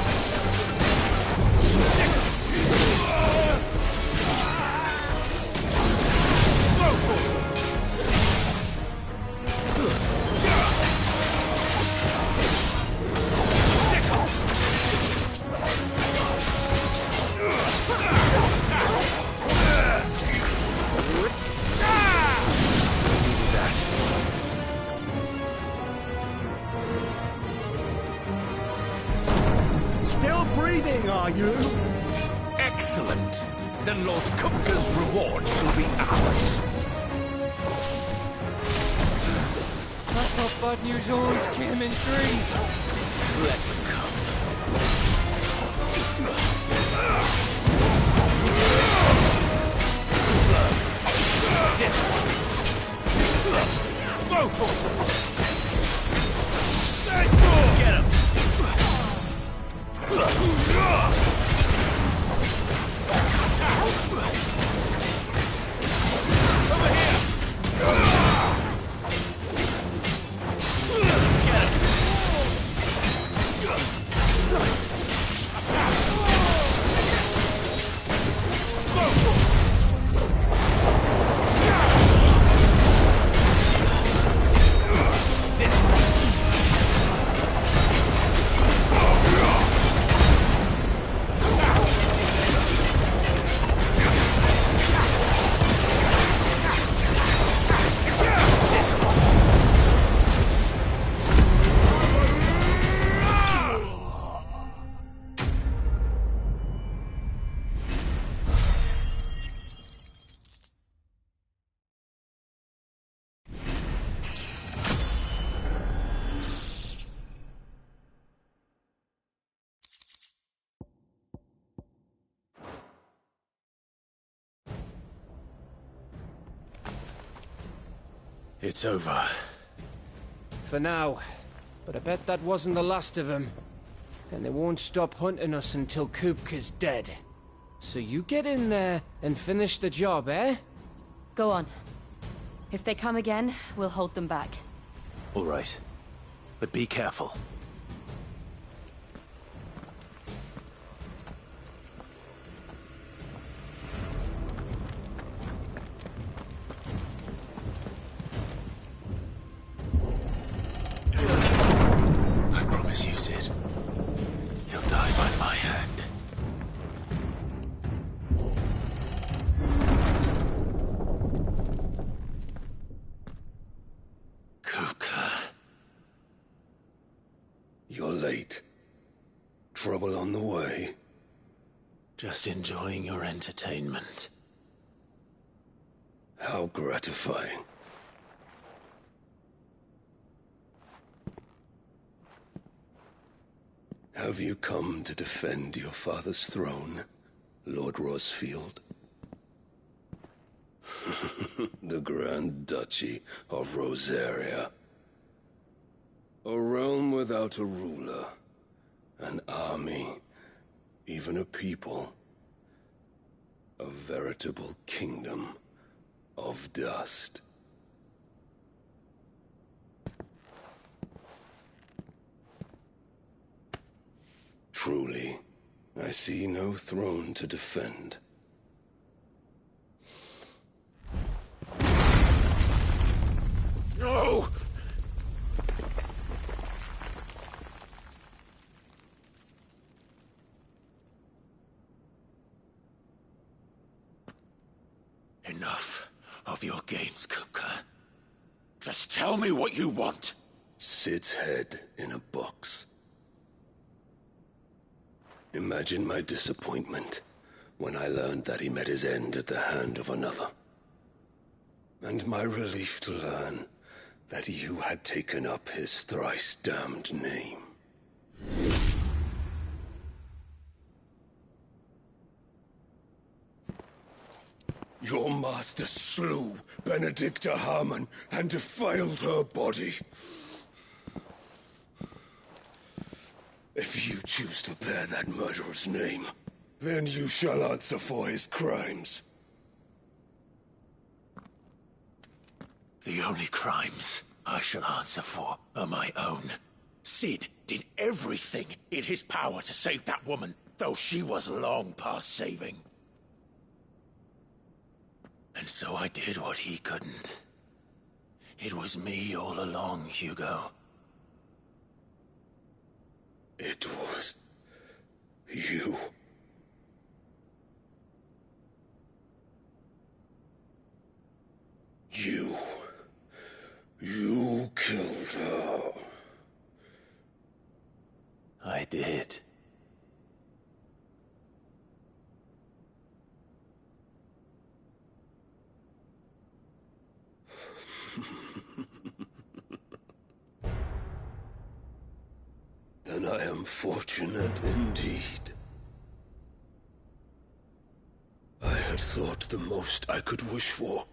Still breathing, are you? Excellent. Then Lord Kupka's reward shall be ours. I thought bad news always came in threes. Let them come. This one. Nice ball! Get him! Over here! Get him! This one. It's over. For now. But I bet that wasn't the last of them. And they won't stop hunting us until Kupka's dead. So you get in there and finish the job, eh? Go on. If they come again, we'll hold them back. All right. But be careful. I promise you, Sid. He'll die by my hand. Kupka. You're late. Trouble on the way. Just enjoying your entertainment. How gratifying. Have you come to defend your father's throne, Lord Rosfield? The Grand Duchy of Rosaria. A realm without a ruler, an army, even a people. A veritable kingdom of dust. Truly, I see no throne to defend. No! Enough of your games, Kupka. Just tell me what you want. Sid's head in a box. Imagine my disappointment when I learned that he met his end at the hand of another. And my relief to learn that you had taken up his thrice-damned name. Your master slew Benedicta Harmon and defiled her body. If you choose to bear that murderer's name, then you shall answer for his crimes. The only crimes I shall answer for are my own. Sid did everything in his power to save that woman, though she was long past saving. And so I did what he couldn't. It was me all along, Hugo. It was you. You killed her. I did. Then I am fortunate indeed. I had thought the most I could wish for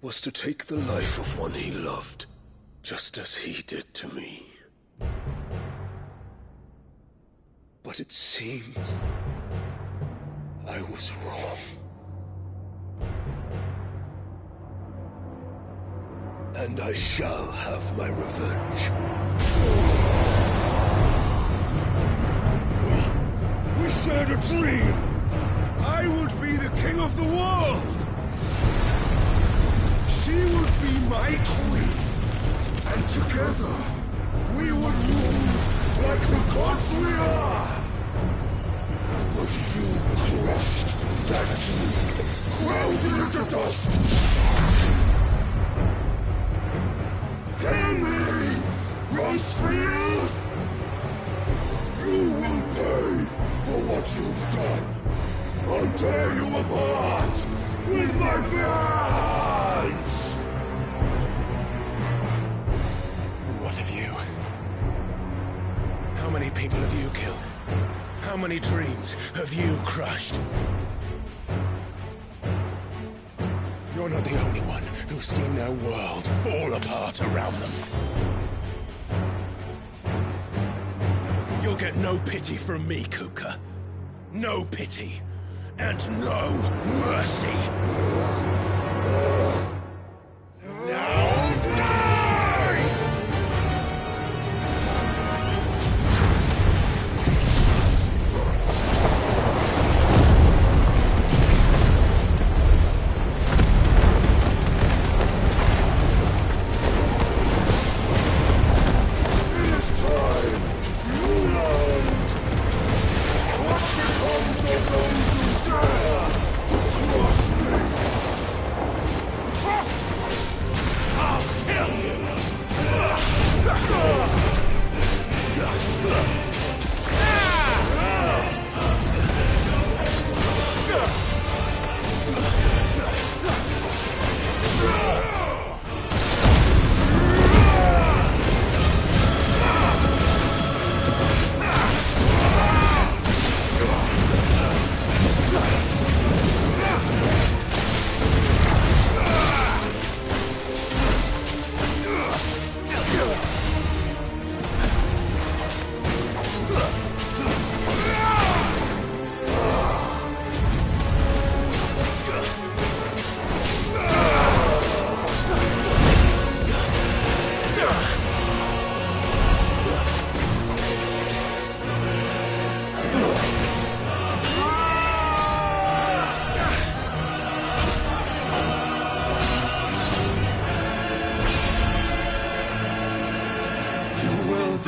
was to take the life of one he loved, just as he did to me. But it seems I was wrong. And I shall have my revenge. We shared a dream. I would be the king of the world. She would be my queen. And together, we would rule like the gods we are. But you crushed that dream, ground it into dust. Hear me, Rosefield! You will pay for what you've done. I'll tear you apart with my hands! And what of you? How many people have you killed? How many dreams have you crushed? You're not the only one who's seen their world fall apart around them. You'll get no pity from me, Kupka. No pity. And no mercy. Now die! It is time you learned what becomes of those who dare to cross me.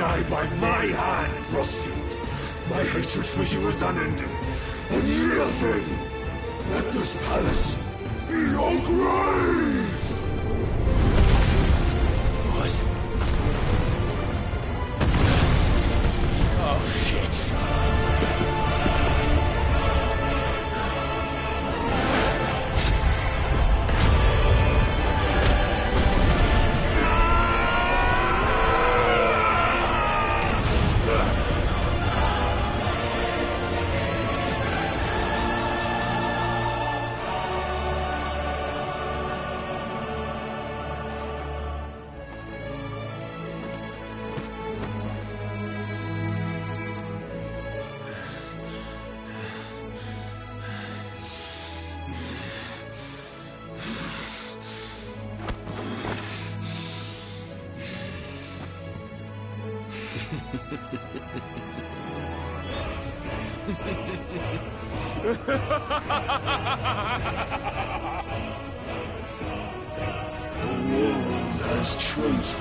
die by my hand, prostitute. My hatred for you is unending. And real thing. Let this palace be your grave! What? Oh, shit. The world has chosen.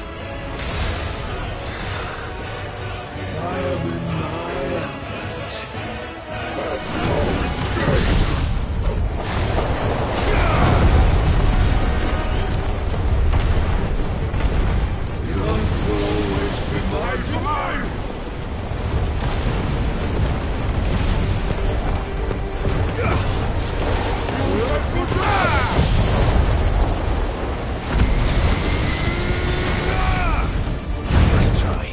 I am in my element. Have no escape. The earth will always be my domain. Nice try.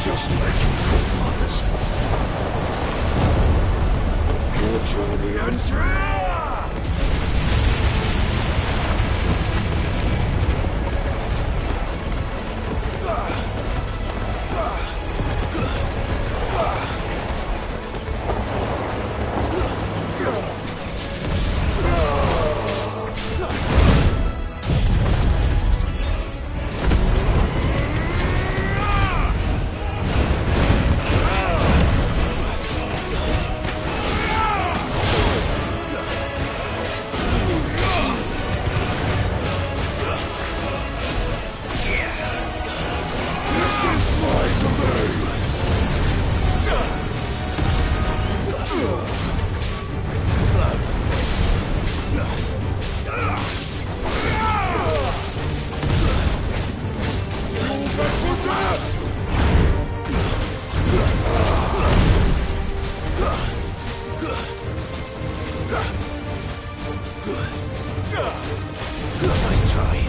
Just like your forefathers. Your journey ends now! Nice try.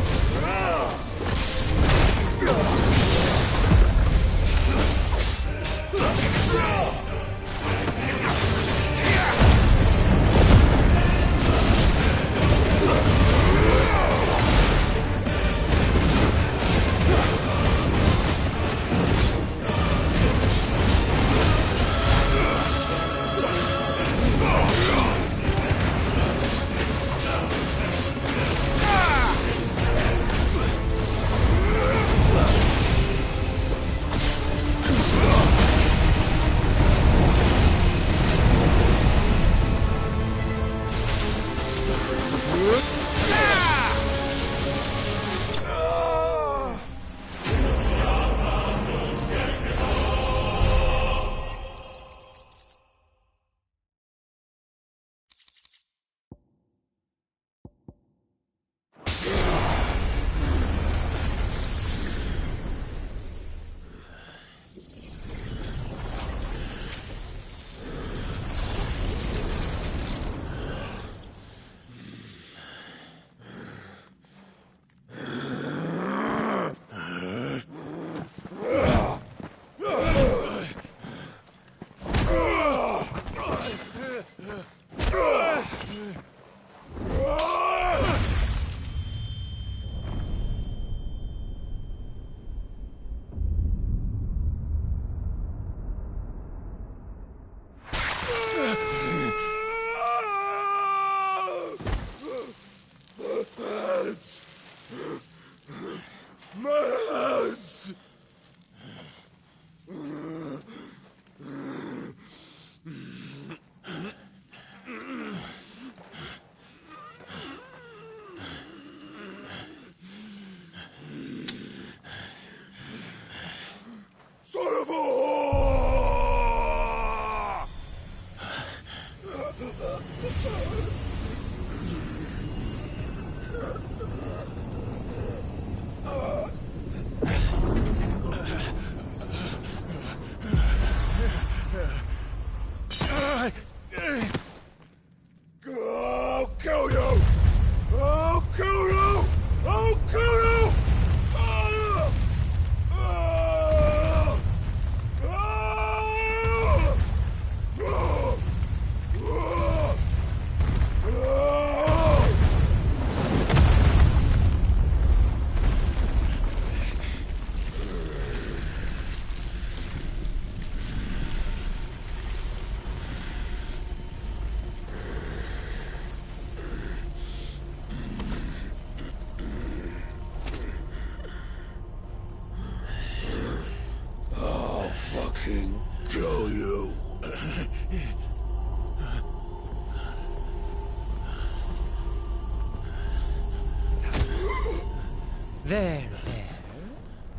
There.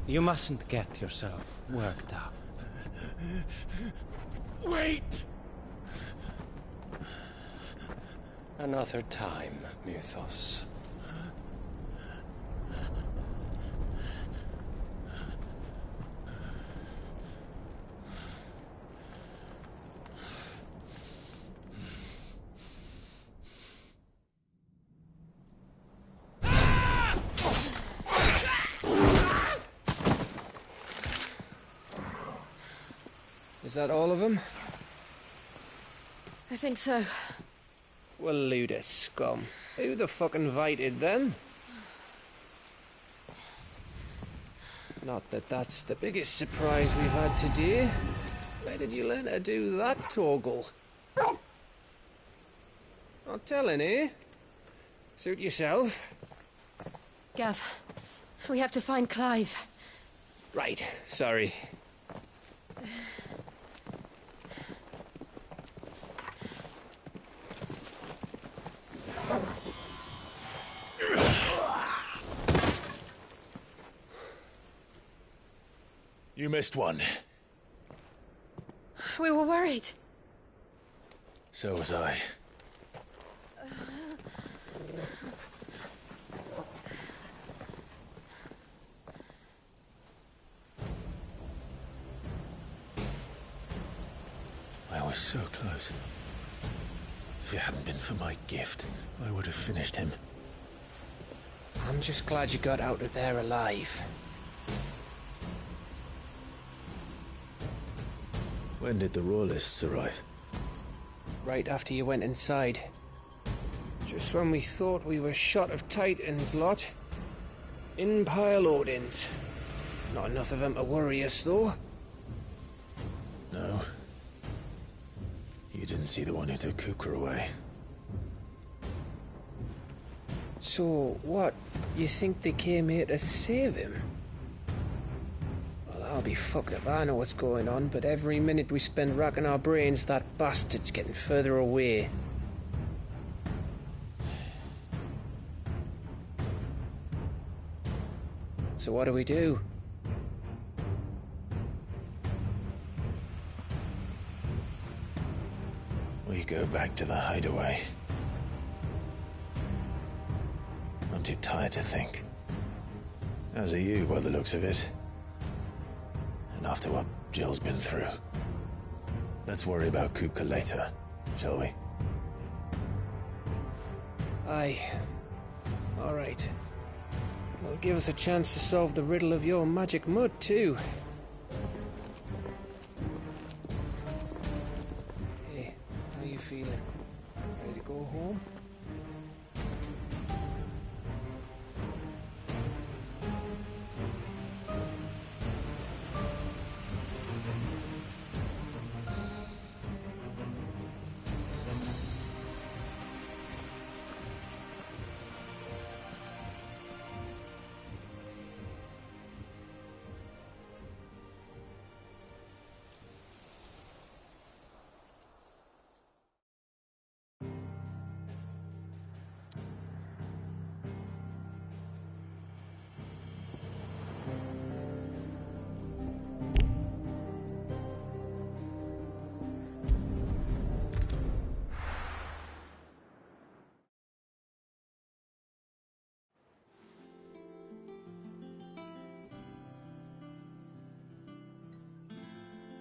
You mustn't get yourself worked up. Wait! Another time, Mythos. Is that all of them? I think so. Well, Luda scum. Who the fuck invited them? Not that that's the biggest surprise we've had today. Where did you learn to do that, Torgal? Not telling, eh? Suit yourself. Gav, we have to find Clive. Right, sorry. You missed one. We were worried. So was I. I was so close. If it hadn't been for my gift, I would have finished him. I'm just glad you got out of there alive. When did the Royalists arrive? Right after you went inside. Just when we thought we were shot of Titans, lot. In pile Odins. Not enough of them to worry us, though. No. You didn't see the one who took Kupka away. So, what? You think they came here to save him? Well, I'll be fucked if I know what's going on, but every minute we spend racking our brains, that bastard's getting further away. So what do we do? We go back to the hideaway. I'm too tired to think. As are you, by the looks of it. And after what Jill's been through. Let's worry about Kupka later, shall we? Aye. All right. Well, give us a chance to solve the riddle of your magic mud, too. Hey, how you feeling? Ready to go home?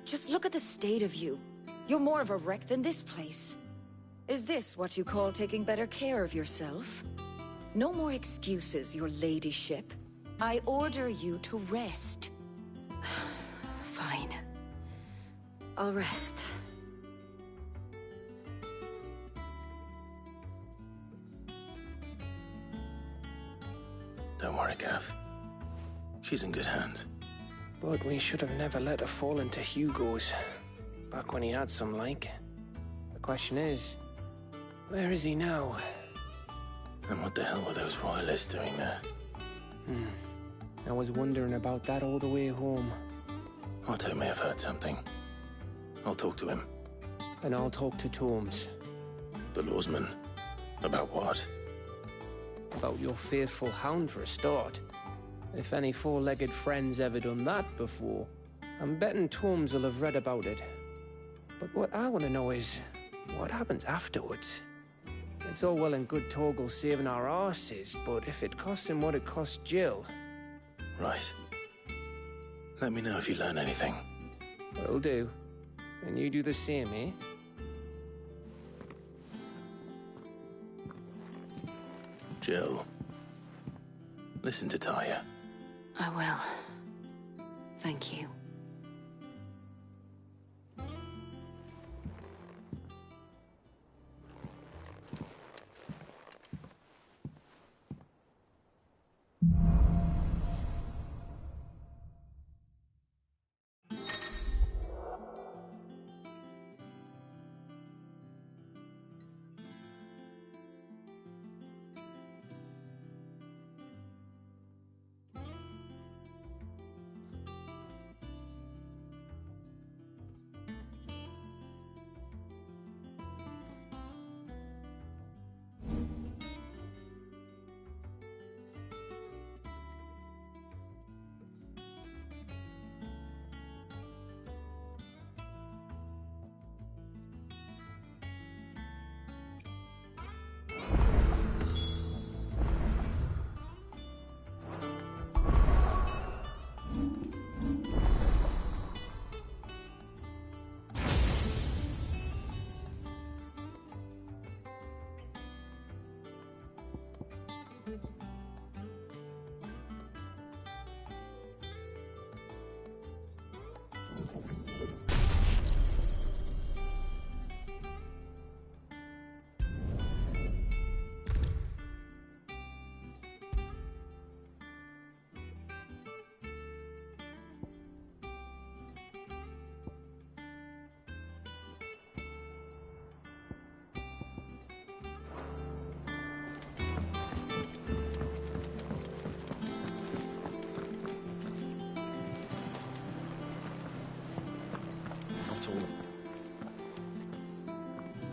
Just look at the state of you. You're more of a wreck than this place. Is this what you call taking better care of yourself? No more excuses, your ladyship. I order you to rest. Fine. I'll rest. Don't worry, Gav. She's in good hands. But we should have never let her fall into Hugo's. Back when he had some like. The question is, where is he now? And what the hell were those royalists doing there? I was wondering about that all the way home. Otto may have heard something. I'll talk to him. And I'll talk to Tomes. The lawsman? About what? About your faithful hound for a start. If any four-legged friend's ever done that before, I'm betting Torms will have read about it. But what I want to know is, what happens afterwards? It's all well and good Torgal saving our arses, but if it costs him what it cost Jill... Right. Let me know if you learn anything. Will do. And you do the same, eh? Jill, listen to Taya. I will. Thank you.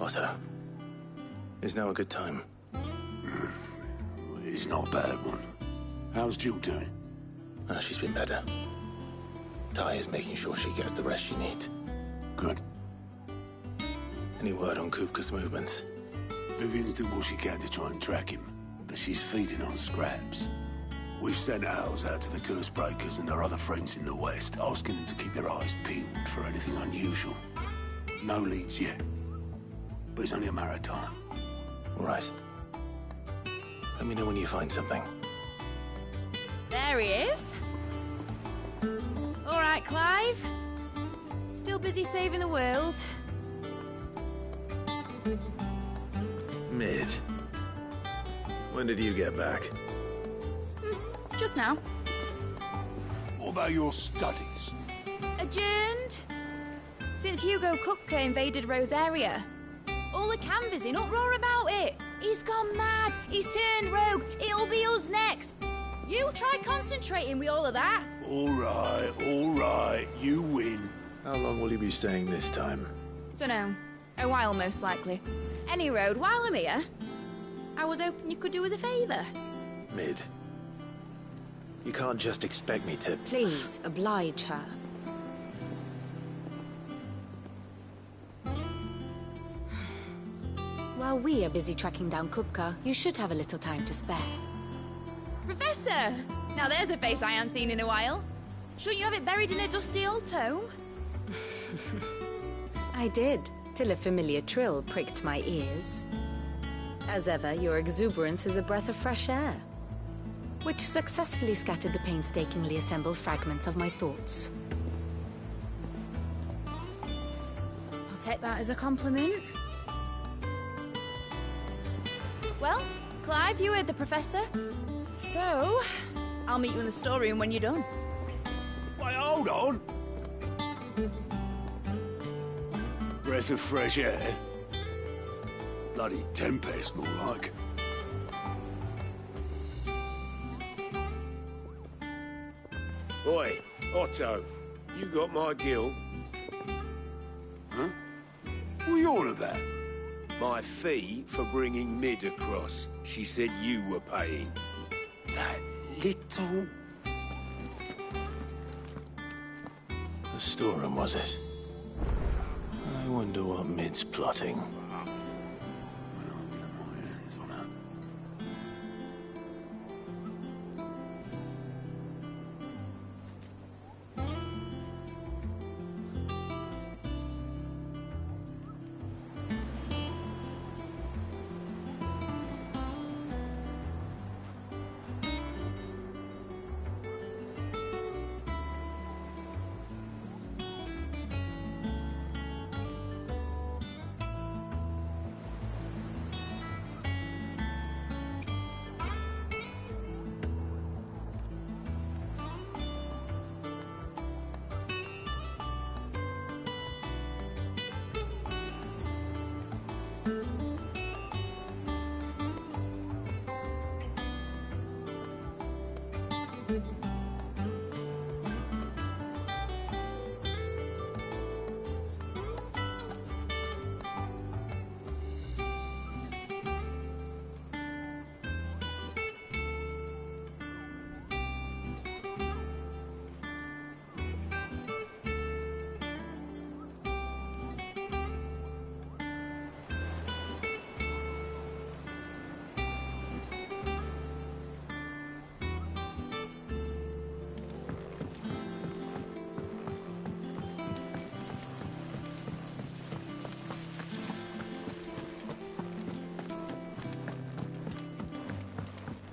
Otto, is now a good time? It's not a bad one. How's Jill doing? She's been better. Taya's making sure she gets the rest she needs. Good. Any word on Kupka's movements? Vivian's doing what she can to try and track him, but she's feeding on scraps. We've sent ours out to the curse breakers and our other friends in the west, asking them to keep their eyes peeled for anything unusual. No leads yet, but it's only a matter of time. Right. Let me know when you find something. There he is. All right, Clive. Still busy saving the world. Mid. When did you get back? Just now. What about your studies? Adjourned. Since Hugo Kupka invaded Rosaria. All the canvassing in uproar about it. He's gone mad. He's turned rogue. It'll be us next. You try concentrating with all of that. All right. You win. How long will you be staying this time? Dunno. A while, most likely. Any road, while I'm here, I was hoping you could do us a favour. Mid. You can't just expect me to... Please, oblige her. While we are busy tracking down Kupka, you should have a little time to spare. Professor! Now there's a face I haven't seen in a while. Shouldn't you have it buried in a dusty old tome? I did, till a familiar trill pricked my ears. As ever, your exuberance is a breath of fresh air, which successfully scattered the painstakingly assembled fragments of my thoughts. I'll take that as a compliment. Well, Clive, you heard the Professor. So, I'll meet you in the storeroom when you're done. Wait, hold on. Breath of fresh air? Bloody tempest, more like. Oi, Otto, you got my gill? Huh? What are you on about? My fee for bringing Mid across. She said you were paying. That little storeroom, was it? I wonder what Mid's plotting.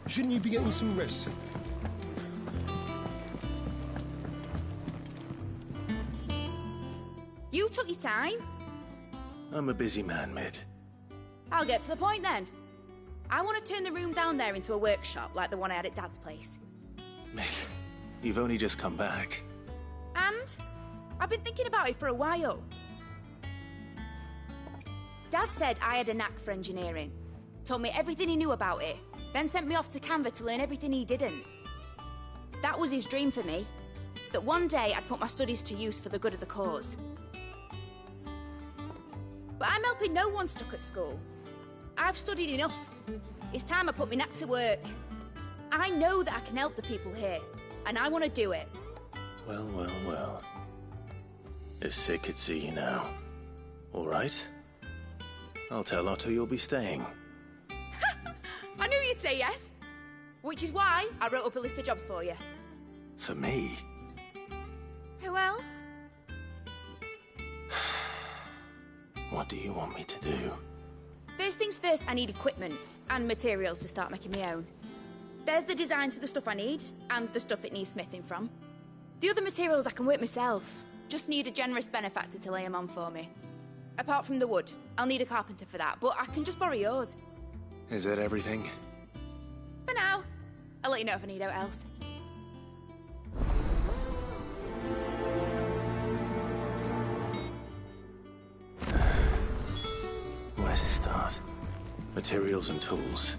Shouldn't you be getting some rest? You took your time. I'm a busy man, Mid. I'll get to the point then. I want to turn the room down there into a workshop like the one I had at Dad's place. Mid, you've only just come back. And I've been thinking about it for a while. Dad said I had a knack for engineering. Told me everything he knew about it. Then sent me off to Canva to learn everything he didn't. That was his dream for me. That one day I'd put my studies to use for the good of the cause. But I'm helping no one stuck at school. I've studied enough. It's time I put my knack to work. I know that I can help the people here, and I want to do it. Well, well, well. If Sid could see you now. All right? I'll tell Otto you'll be staying. I knew you'd say yes. Which is why I wrote up a list of jobs for you. For me? Who else? What do you want me to do? First things first, I need equipment and materials to start making my own. There's the designs for the stuff I need, and the stuff it needs smithing from. The other materials I can work myself. Just need a generous benefactor to lay them on for me. Apart from the wood, I'll need a carpenter for that, but I can just borrow yours. Is that everything? For now. I'll let you know if I need out else. Where to start? Materials and tools.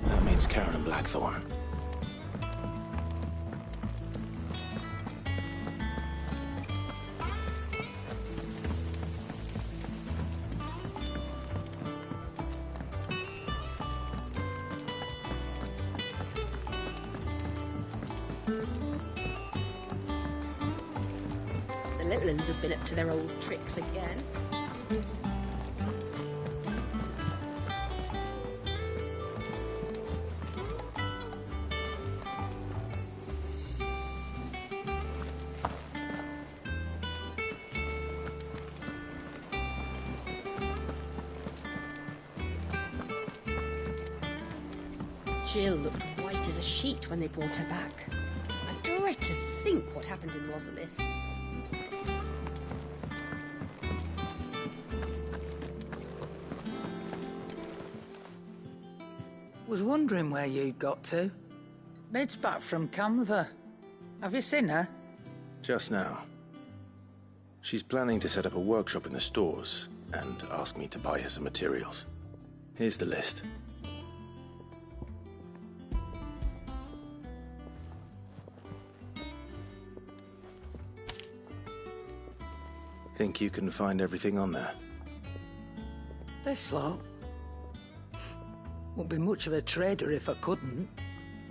That means Karen and Blackthorn. The little uns have been up to their old tricks again. Jill looked white as a sheet when they brought her back. I dread to think what happened in Rosalith. Was wondering where you'd got to. Mid's back from Canva. Have you seen her? Just now. She's planning to set up a workshop in the stores and ask me to buy her some materials. Here's the list. Think you can find everything on there? This lot. Won't be much of a trader if I couldn't.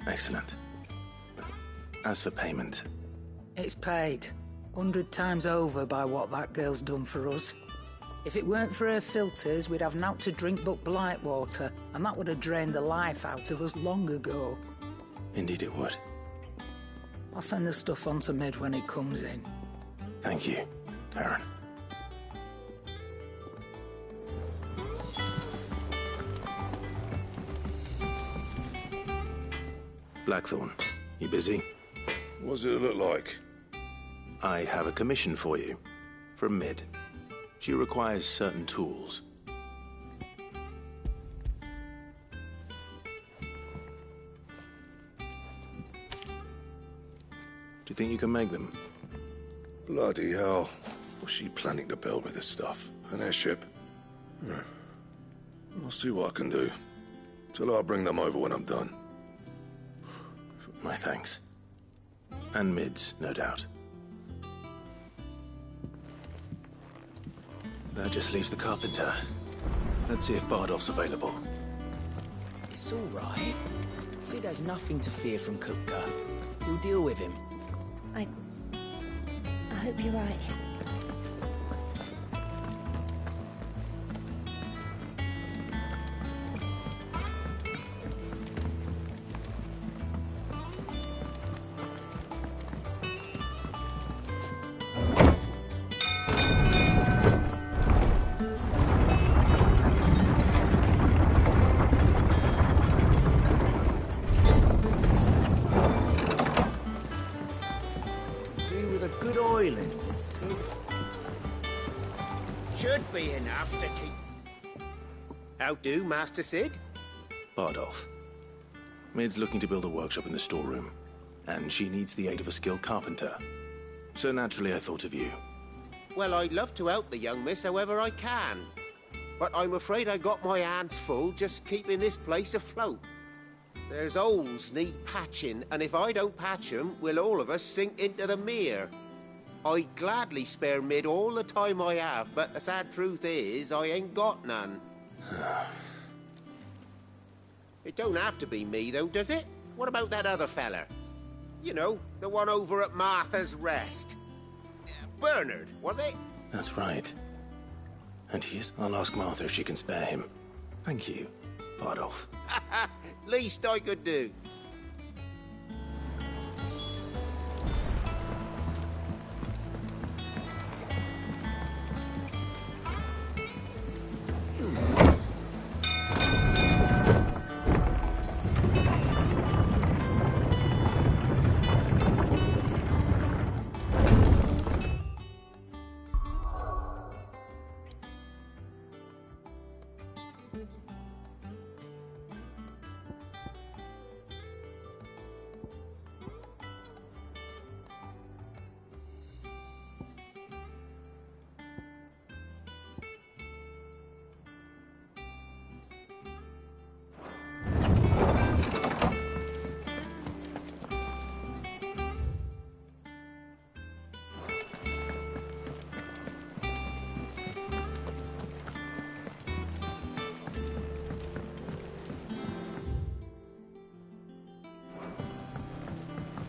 Excellent. As for payment... It's paid. 100 times over by what that girl's done for us. If it weren't for her filters, we'd have naught to drink but blight water, and that would have drained the life out of us long ago. Indeed it would. I'll send the stuff on to Mid when he comes in. Thank you, Aaron. Blackthorn, you busy? What does it look like? I have a commission for you. From Mid. She requires certain tools. Do you think you can make them? Bloody hell. What's she planning to build with this stuff? An airship? I'll see what I can do. Till I bring them over when I'm done. My thanks. And Mid's, no doubt. That just leaves the carpenter. Let's see if Bardolph's available. It's all right. Sid has nothing to fear from Kupka. We'll deal with him. I hope you're right. Should be enough to keep... How do, Master Sid? Bardolph. Mid's looking to build a workshop in the storeroom, and she needs the aid of a skilled carpenter. So naturally I thought of you. Well, I'd love to help the young miss however I can. But I'm afraid I got my hands full just keeping this place afloat. There's holes need patching, and if I don't patch them, we'll all of us sink into the mere. I'd gladly spare Mid all the time I have, but the sad truth is, I ain't got none. It don't have to be me, though, does it? What about that other feller? You know, the one over at Martha's Rest. Bernard, was it? That's right. And I'll ask Martha if she can spare him. Thank you, Bardolph. Least I could do.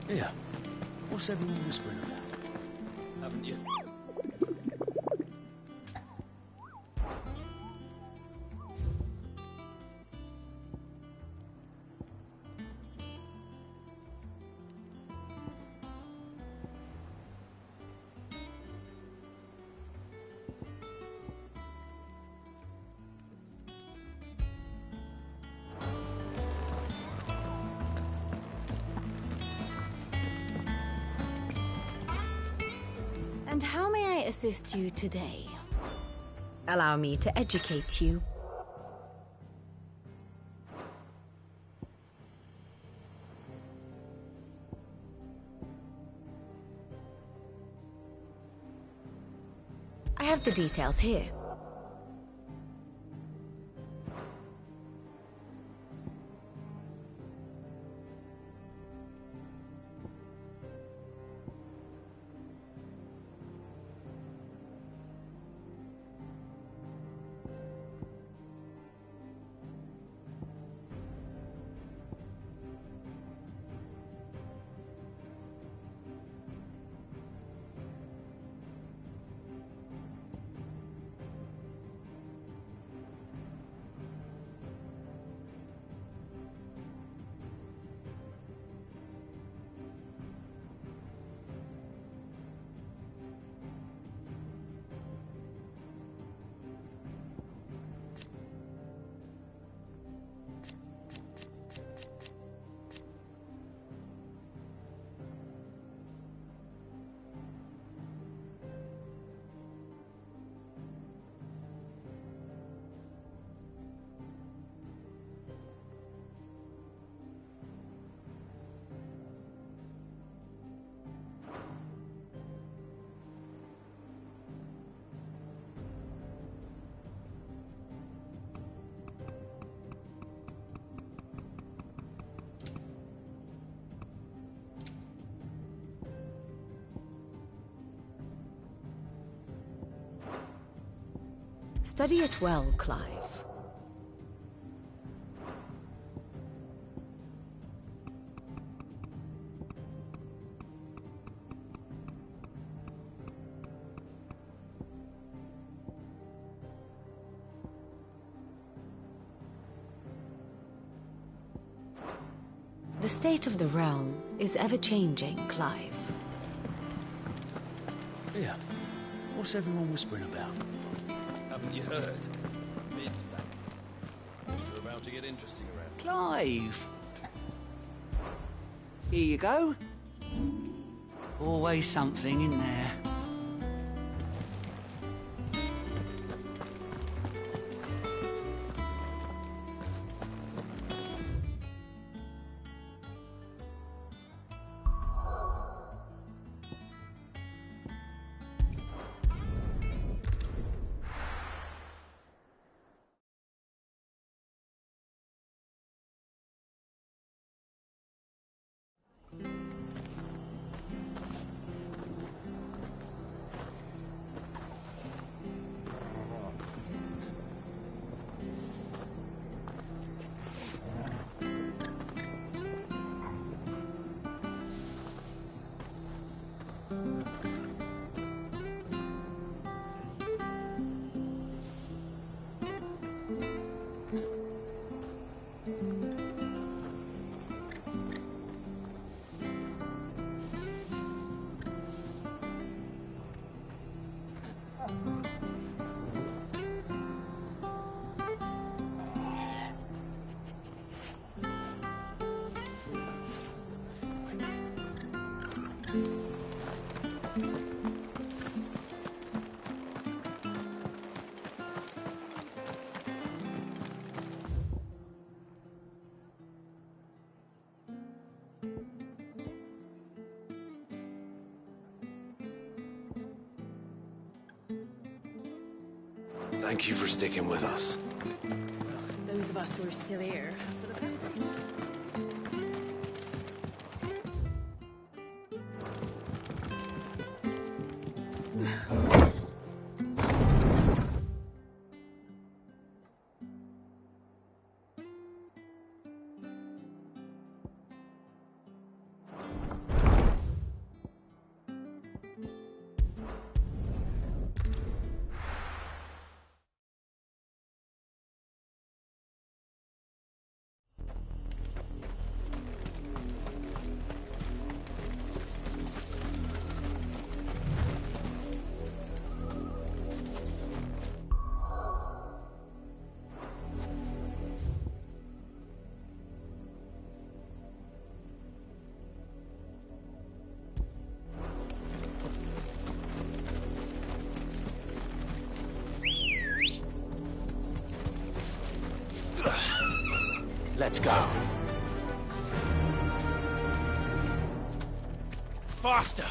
Here, what's everyone whispering about? Haven't you? And how may I assist you today? Allow me to educate you. I have the details here. Study it well, Clive. The state of the realm is ever-changing, Clive. Yeah. What's everyone whispering about? Haven't you heard? Mid's back. Things are about to get interesting around. Clive! Here you go. Always something in there. Thank you for sticking with us. Those of us who are still here have to look after you. Let's go. Faster!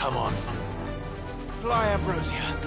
Come on. Fly, Ambrosia.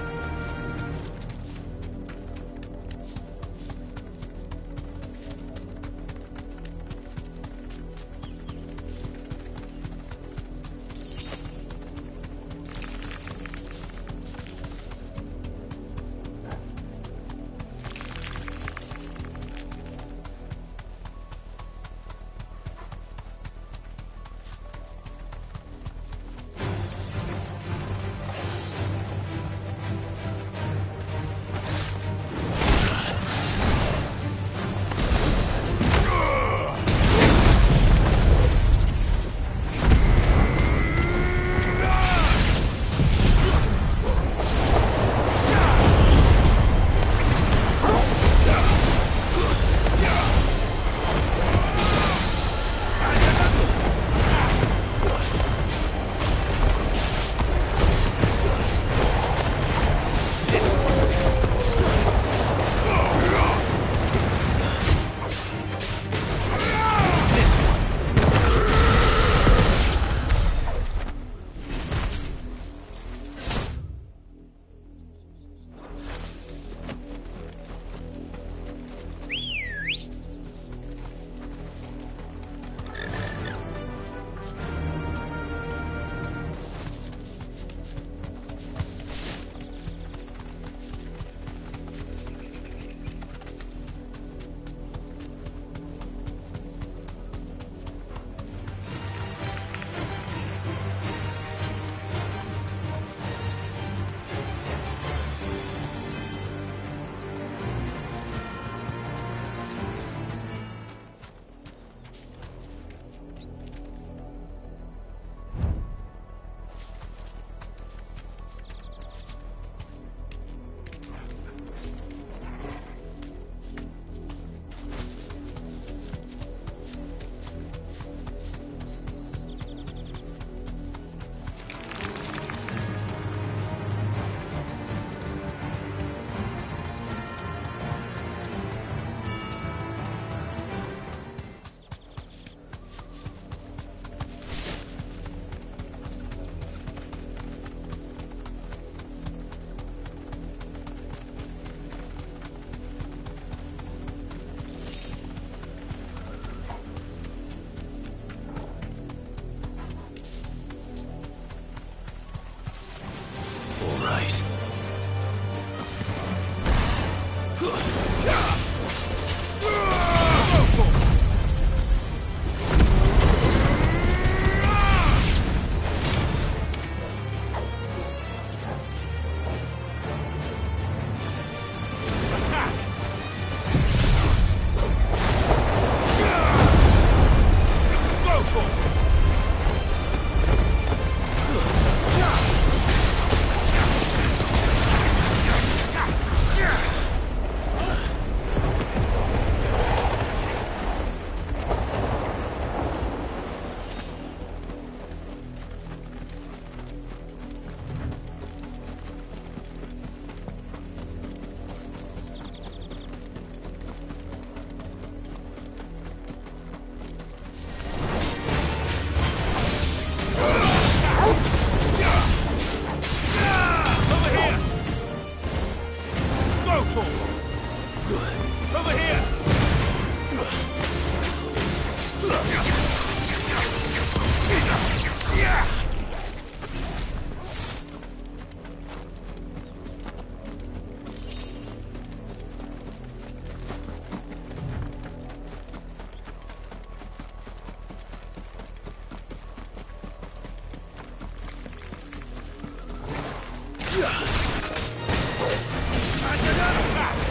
That's another attack!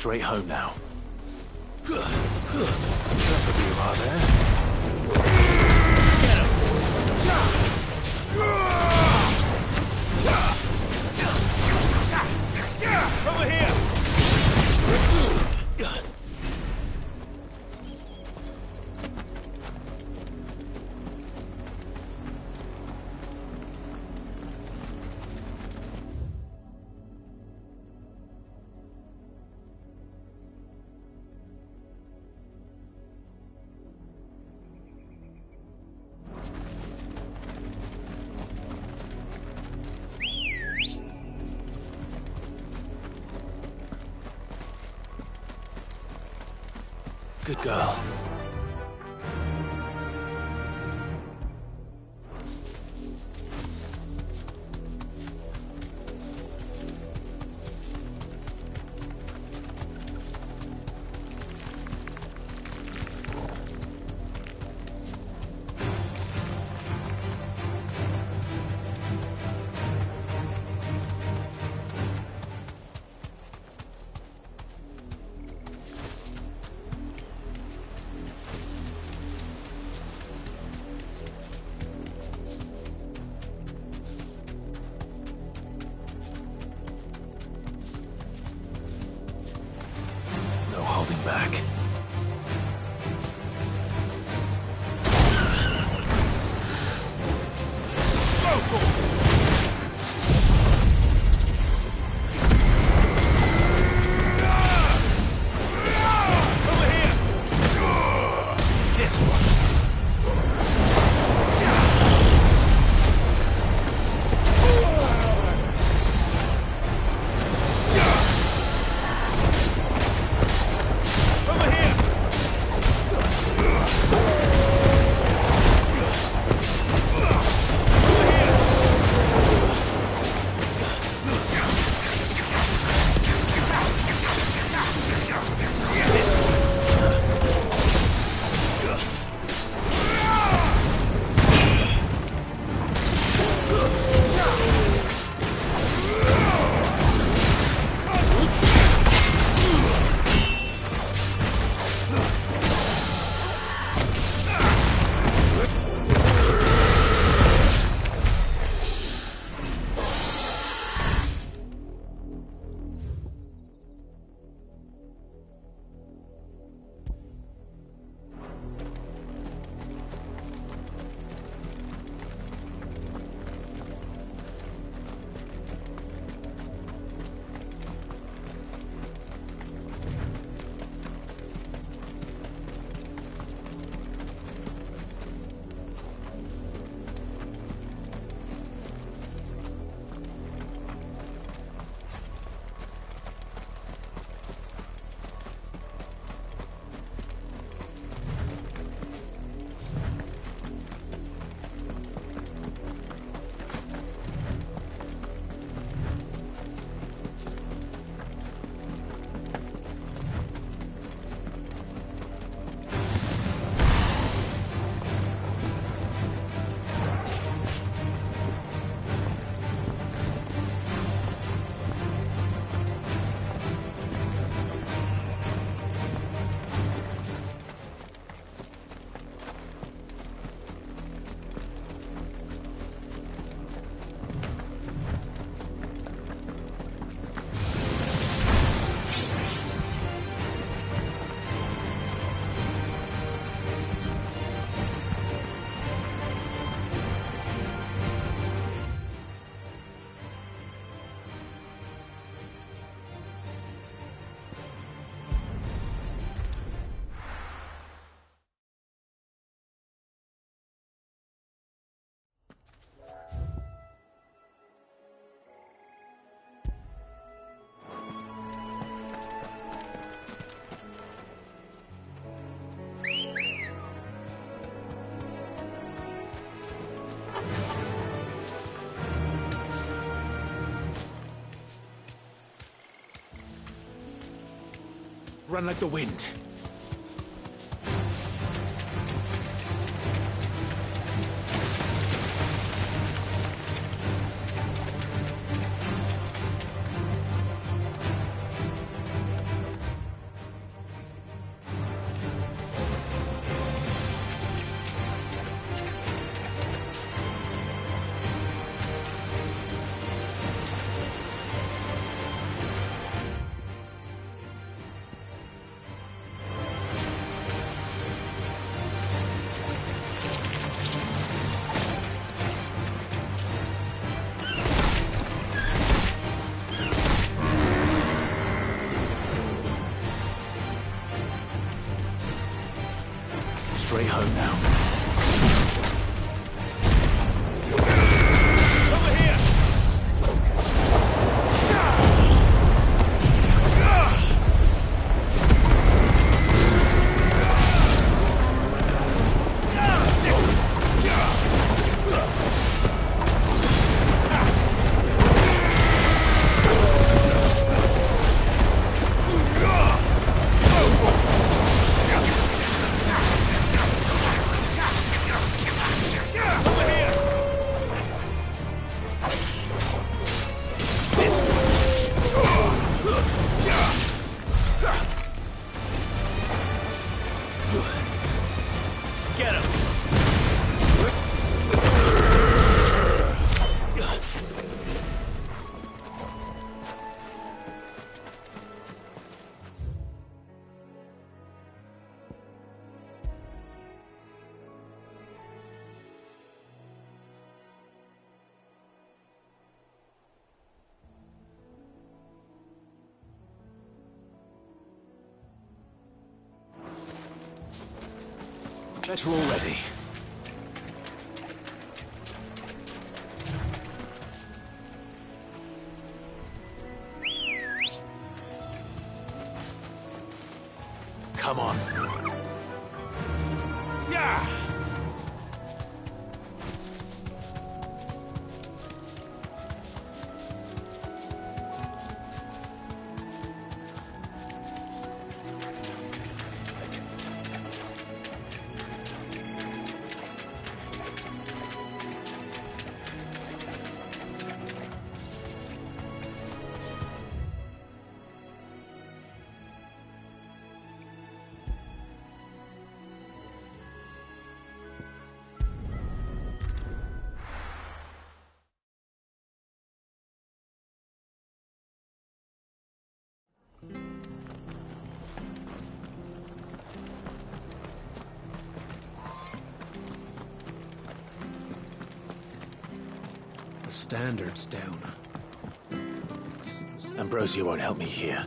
straight home now. Preferably right there. Get him! Over here! Good girl. Holding back. Over here! This one. Run like the wind. straight home now. Better already. Come on. Yeah! The standard's down. Ambrosia won't help me here.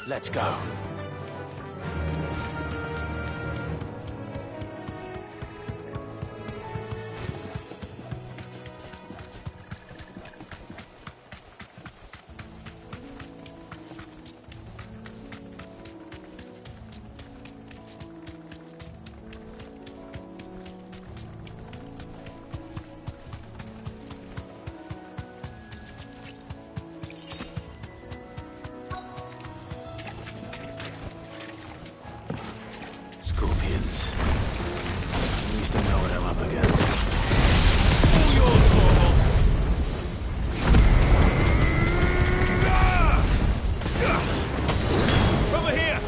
Let's go. Scorpions. At least I know what I'm up against. All yours, Corporal! Over here!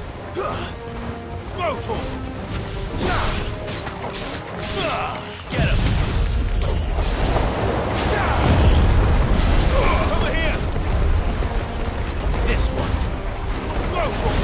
Rotor! Get him! Over here! This one! Rotor!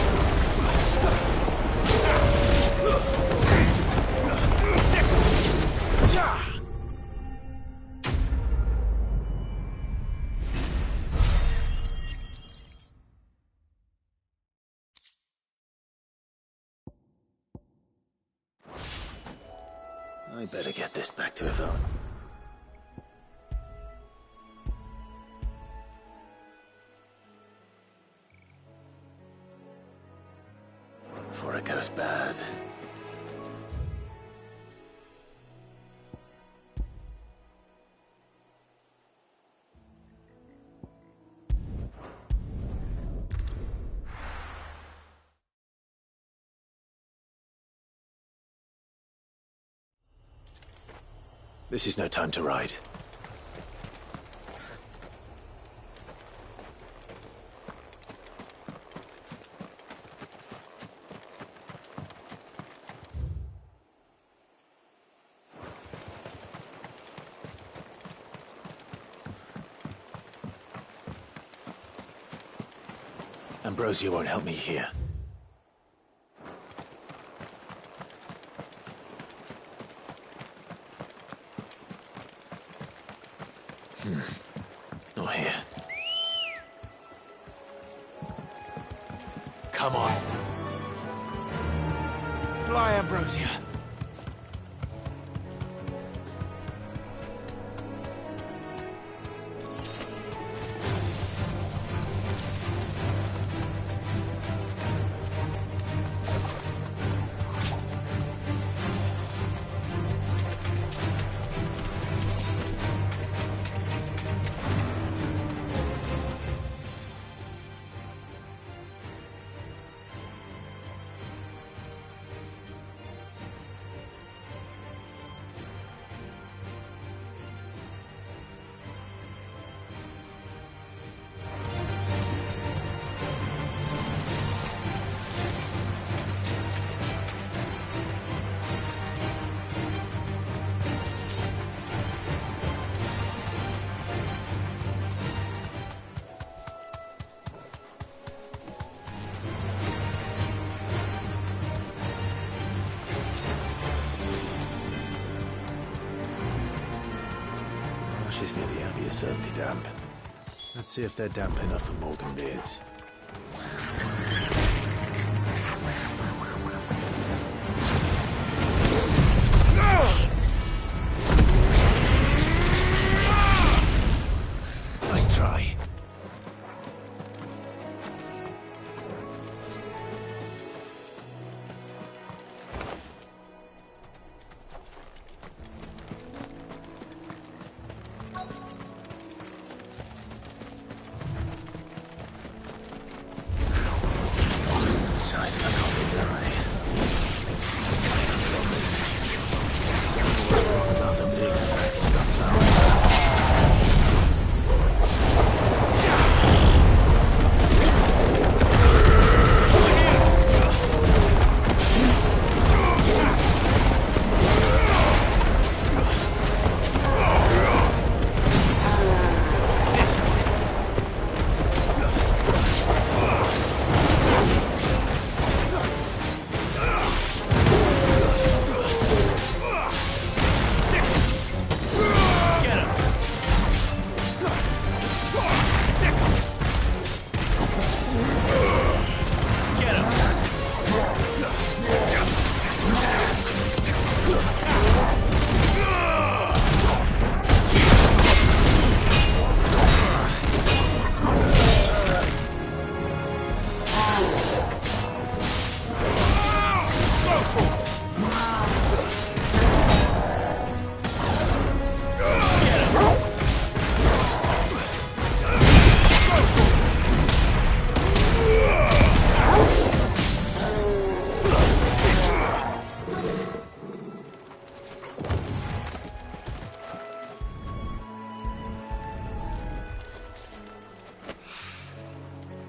I better get this back to Yvonne. Before it goes bad. This is no time to ride. Ambrosia won't help me here. here. Come on. Fly, Ambrosia. Marshes near the Abbey are certainly damp. Let's see if they're damp enough for Morgan beards. Nice try.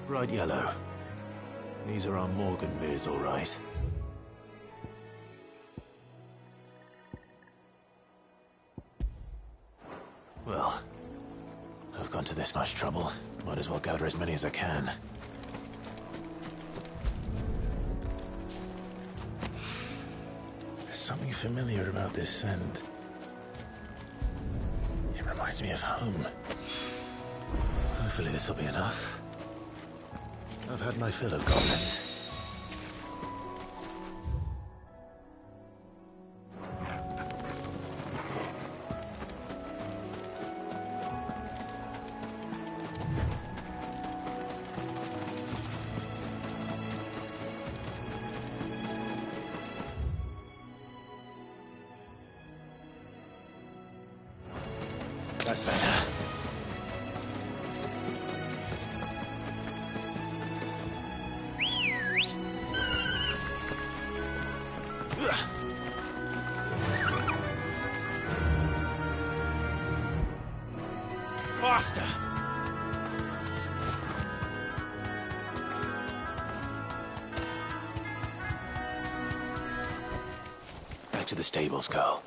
Bright yellow. These are our Morgan beards, all right. Well, I've gone to this much trouble. Might as well gather as many as I can. There's something familiar about this scent. It reminds me of home. Hopefully this will be enough. I've had my fill of goblins. That's better. Faster! Back to the stables, Carl.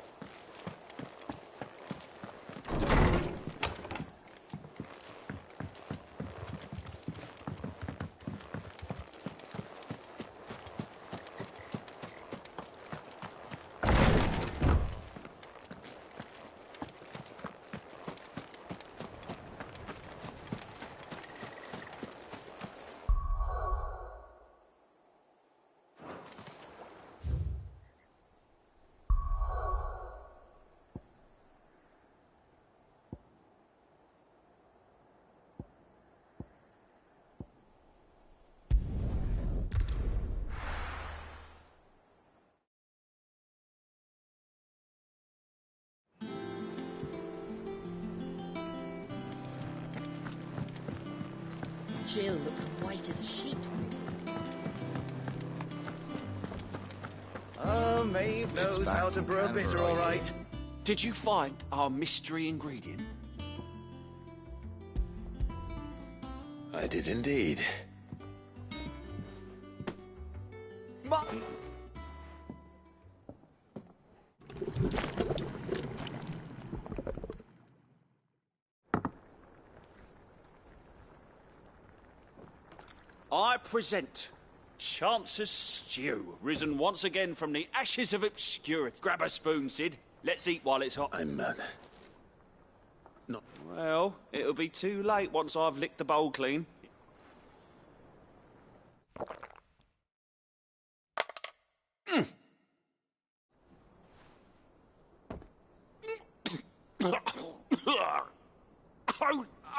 Jill looked white as a sheet. Oh, Maeve knows how to brew a bitter, all right. Did you find our mystery ingredient? I did indeed. I present Chance's Stew, risen once again from the ashes of obscurity. Grab a spoon, Sid. Let's eat while it's hot. I'm, not... Well, it'll be too late once I've licked the bowl clean.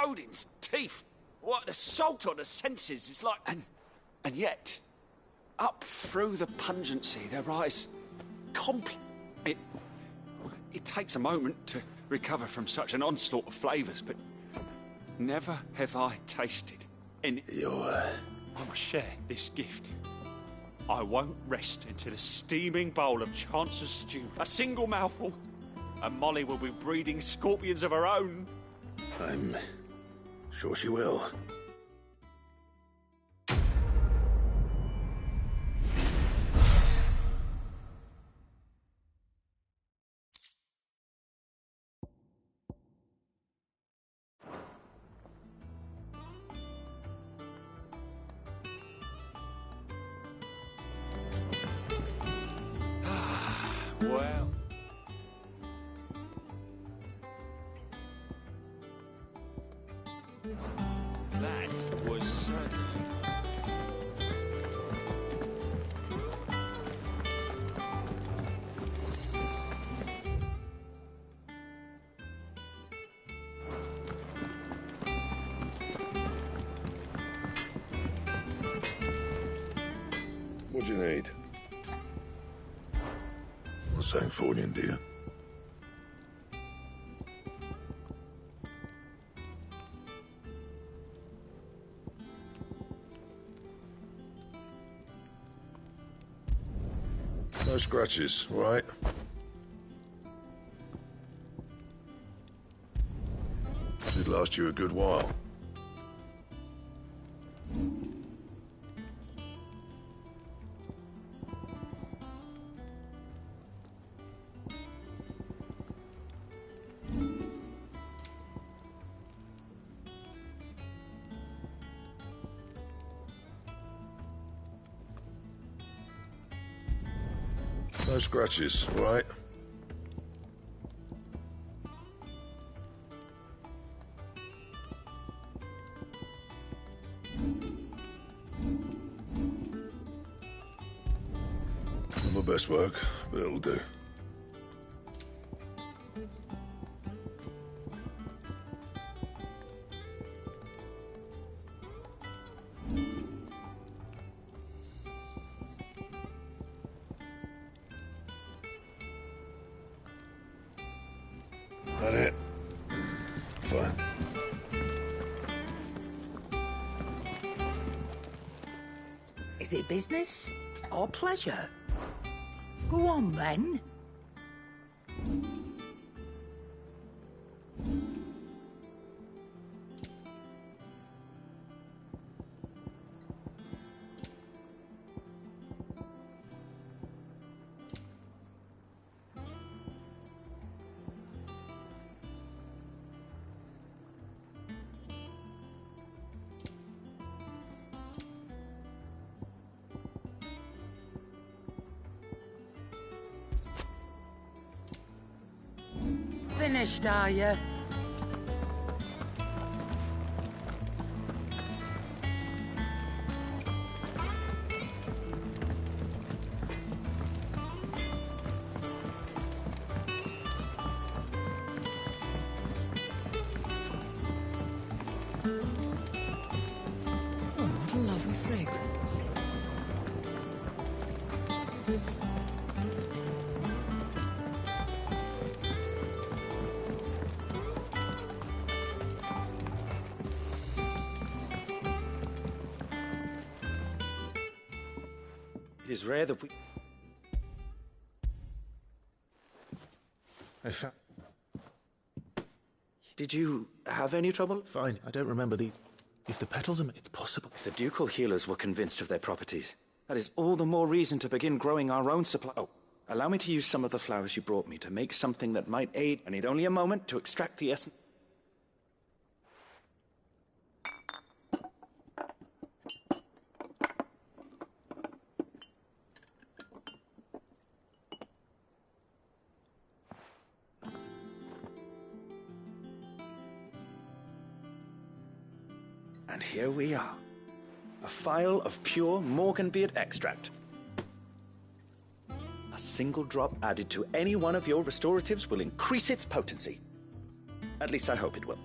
Odin's teeth. What, the salt on the senses. It's like... And yet, up through the pungency, there rise... It takes a moment to recover from such an onslaught of flavours, but never have I tasted any... I must share this gift. I won't rest until a steaming bowl of Chance's stew. A single mouthful, and Molly will be breeding scorpions of her own. I'm sure she will. Well... That was certainly... What do you need? What's that for you, dear? No scratches, all right? Should last you a good while. No scratches, all right? Not my best work, but it'll do. That it? Fine. Is it business or pleasure? Go on, then. Finished, are you? Oh, what a lovely fragrance. is rare that we... I found... Did you have any trouble? Fine, I don't remember the... If the petals are... It's possible. If the ducal healers were convinced of their properties, that is all the more reason to begin growing our own supply. Oh, allow me to use some of the flowers you brought me to make something that might aid. I need only a moment to extract the essence. And here we are. A phial of pure Morganbeard extract. A single drop added to any one of your restoratives will increase its potency. At least I hope it will.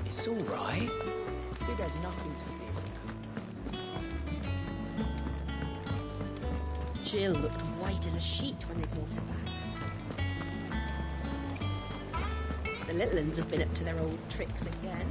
It's all right. Sid has nothing to fear from her. Jill looked white as a sheet when they brought her back. The little uns have been up to their old tricks again.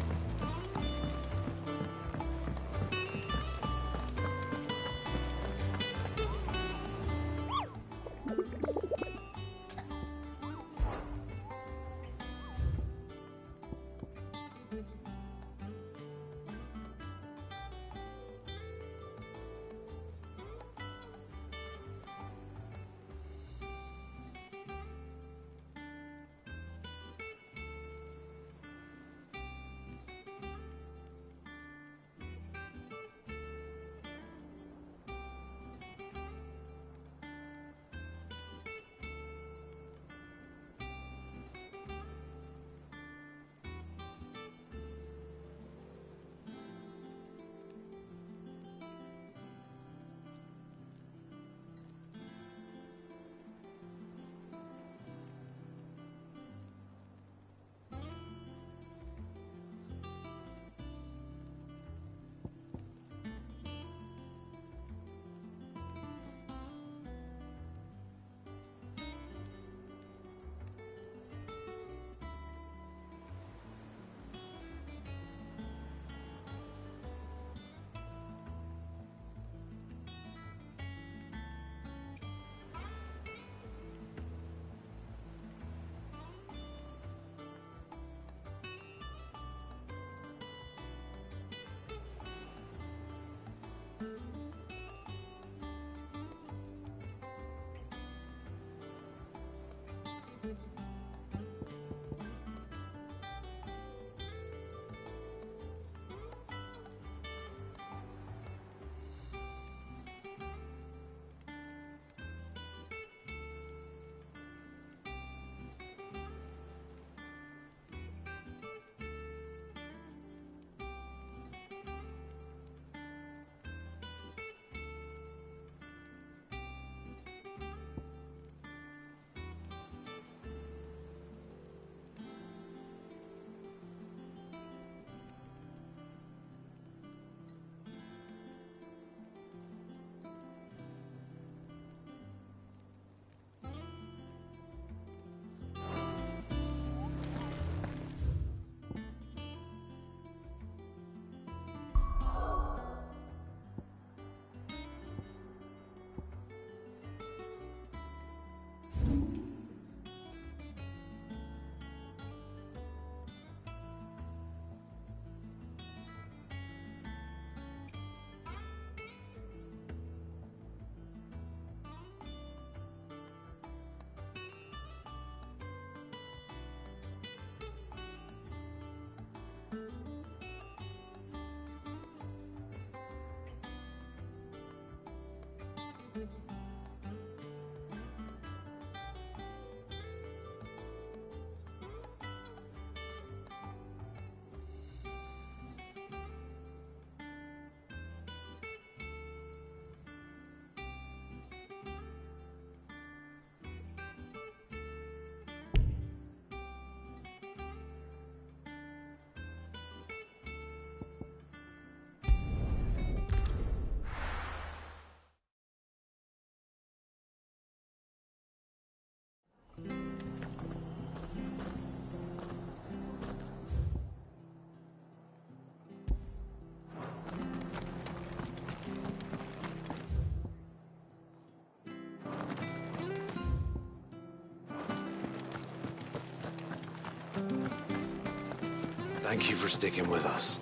Thank you for sticking with us.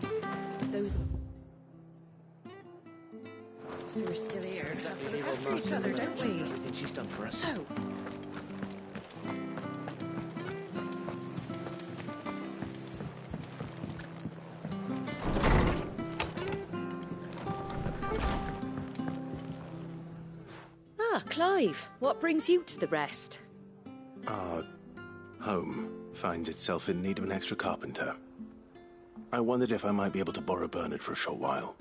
Those... So we're still here. Exactly. We have to look after each other, don't we? Everything she's done for us. So... Ah, Clive, what brings you to the rest? Our home finds itself in need of an extra carpenter. I wondered if I might be able to borrow Bernard for a short while.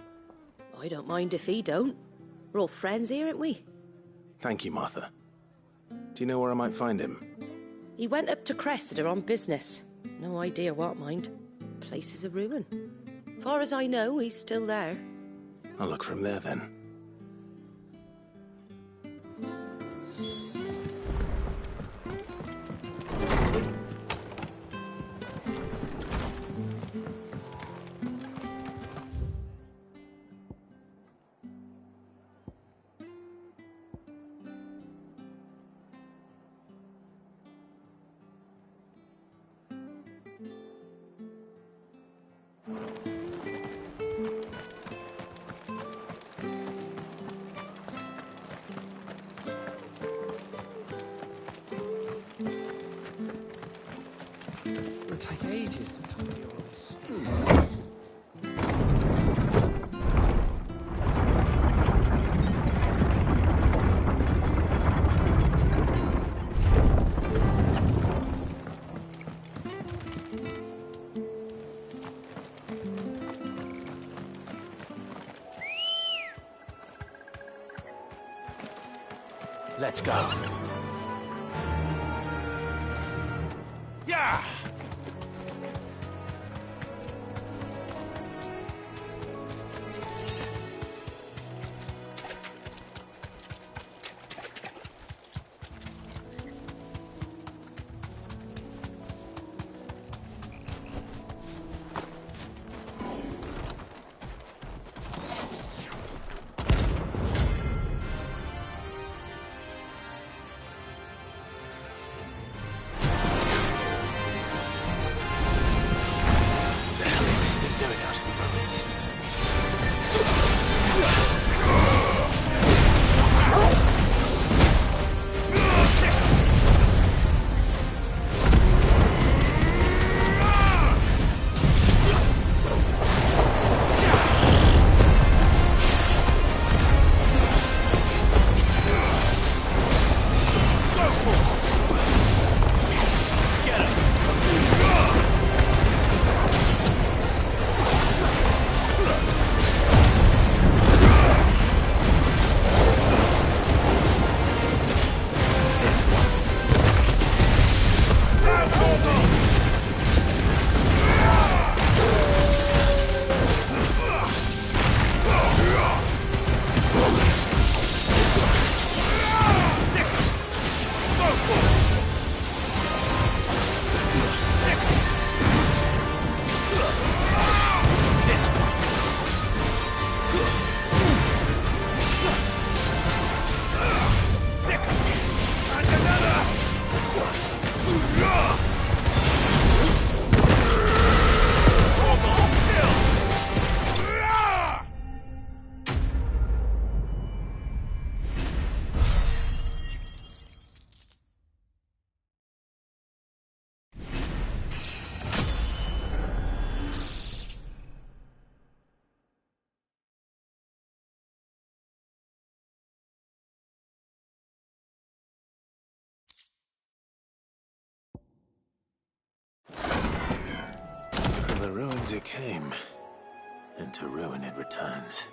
I don't mind if he don't. We're all friends here, aren't we? Thank you, Martha. Do you know where I might find him? He went up to Cressida on business. No idea what, mind. Place is a ruin. Far as I know, he's still there. I'll look for him there, then. It'll take ages to tidy all this stuff. Let's go. Yeah! From the ruins it came, and to ruin it returns.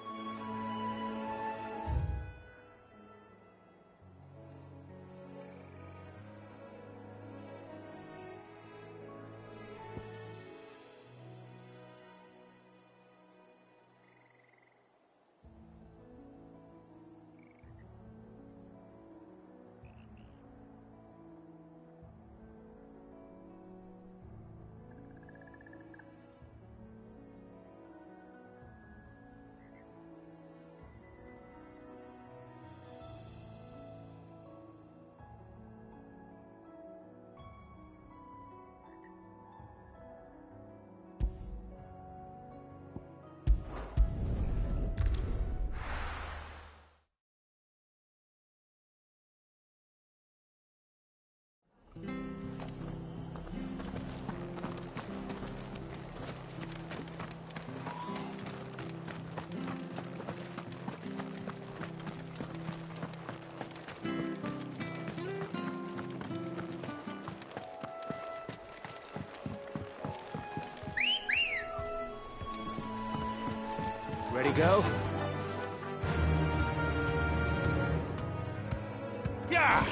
Ready, go? Yeah!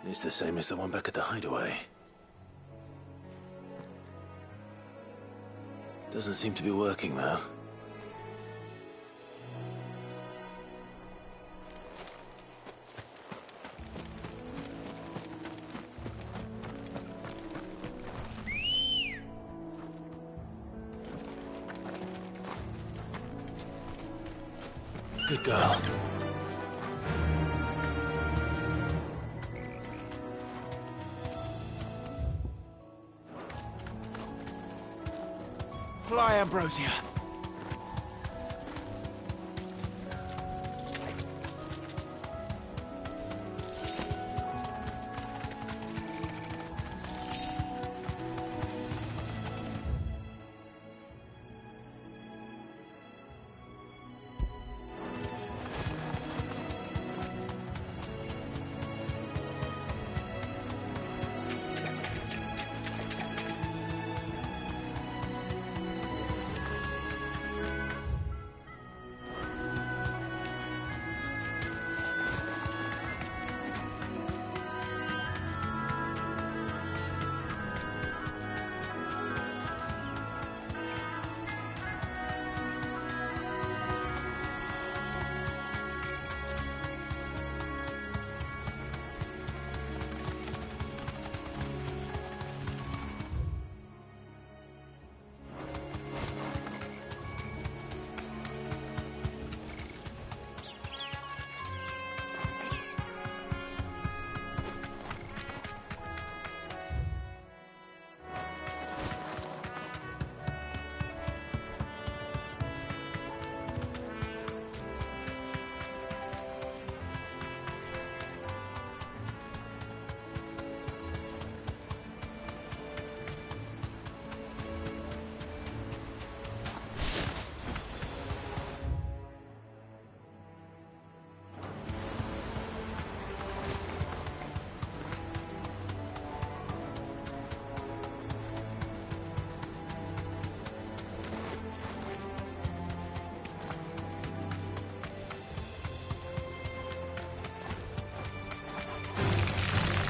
It's the same as the one back at the hideaway. Doesn't seem to be working, though. Good girl. Fly, Ambrosia.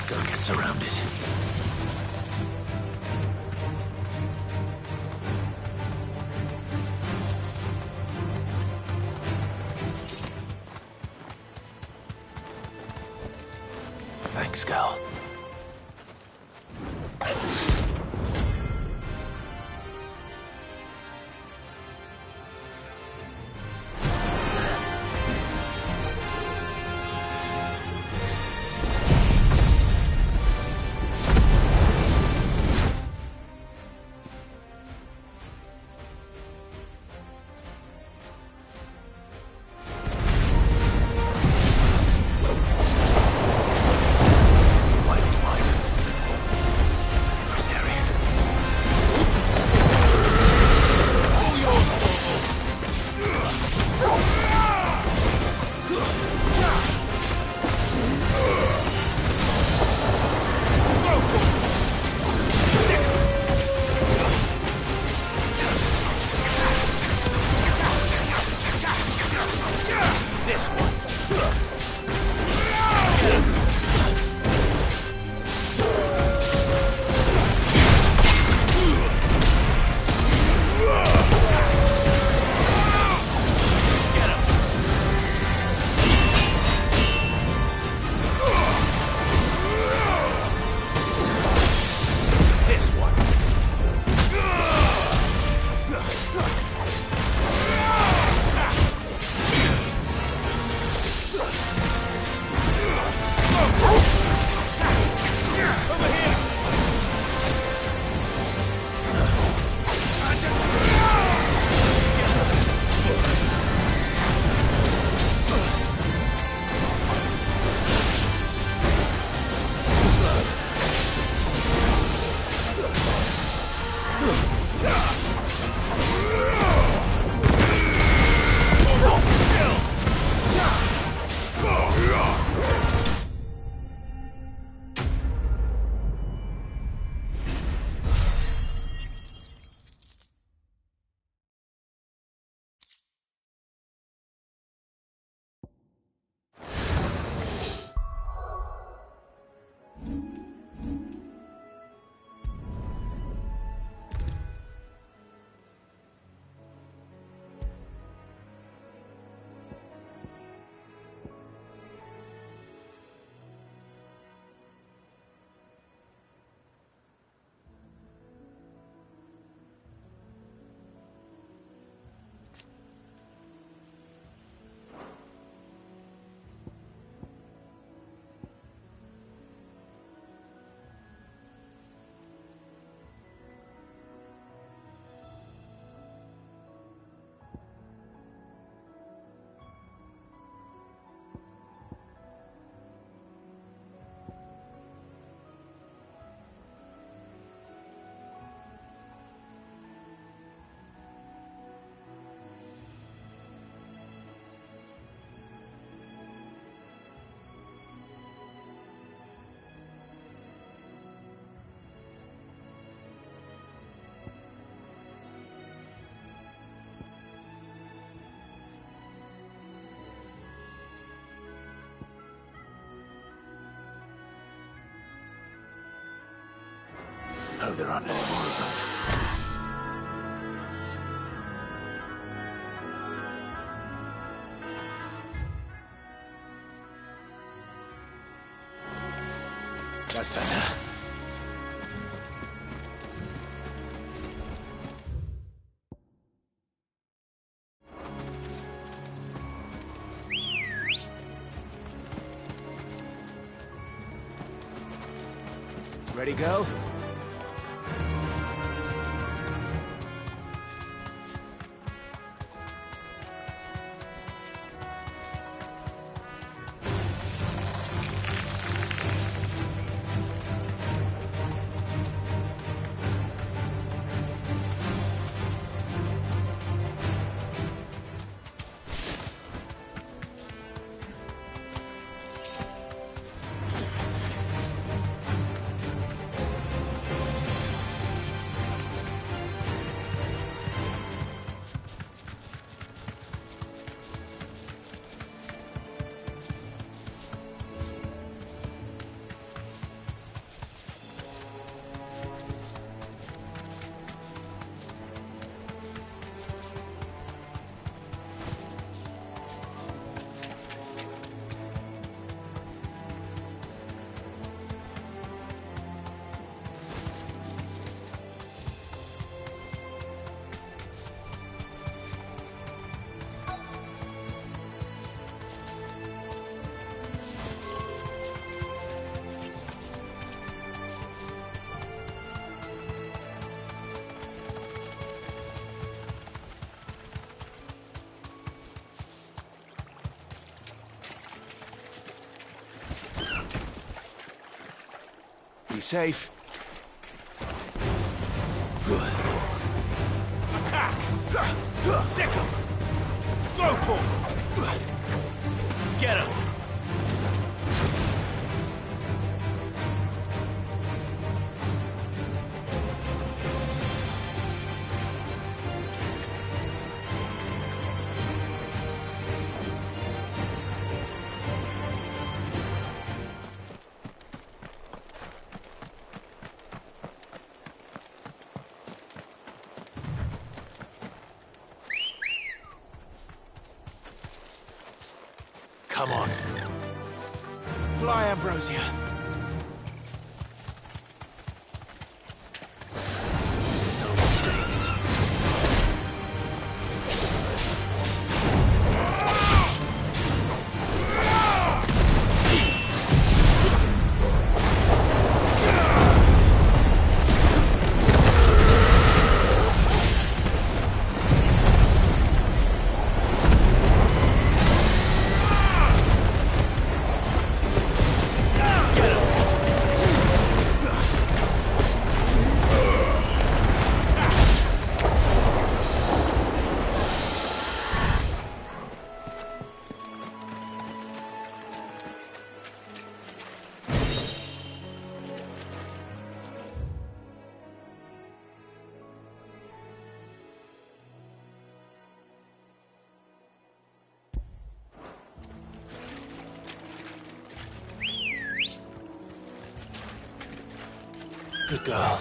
Don't get surrounded. Thanks, Gal. Hope there aren't any more of them. That's better. Ready, go? Be safe. Attack! Sick him! Throw to him! Get him! Come on. Fly, Ambrosia. No mistakes. Get the girl.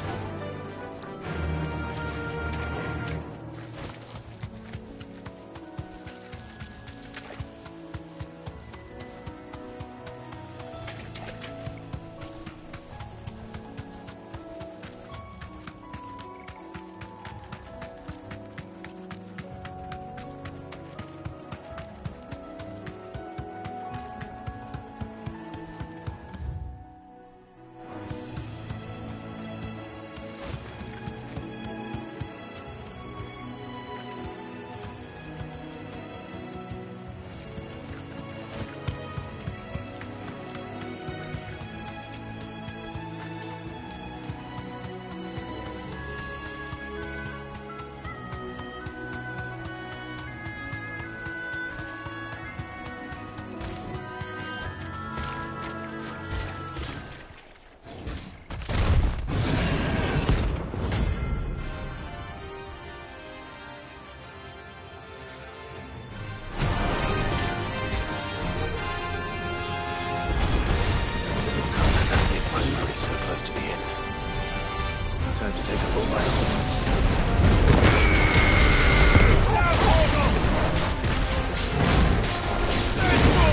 Time to take a look back once.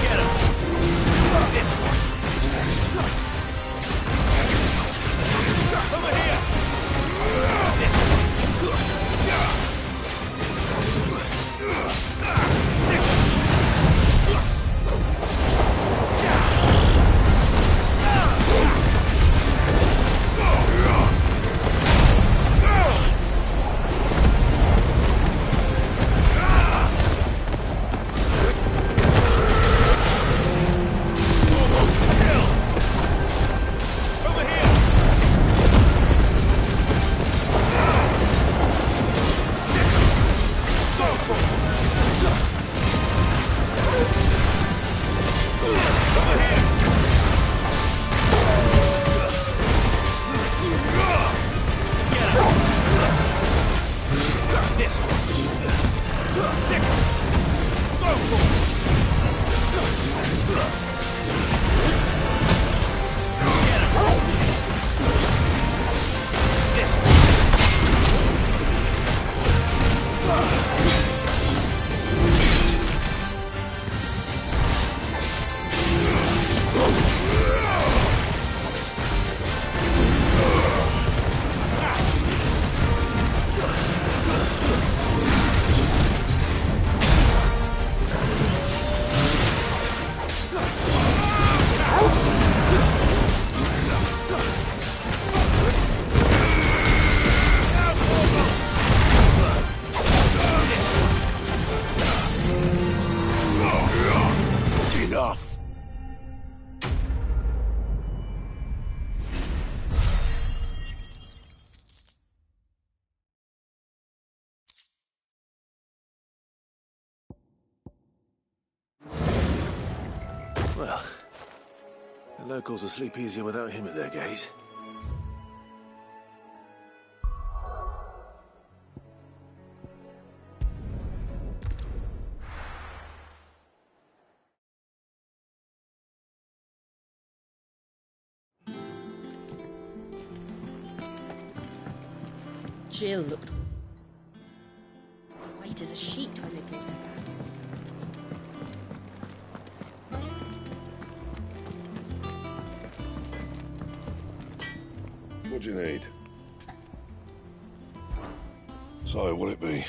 Get him! This one. Over here! This one. Well, the locals will sleep easier without him at their gate. Jill looked white as a sheet when they brought her back. What do you need? So, what'll it be?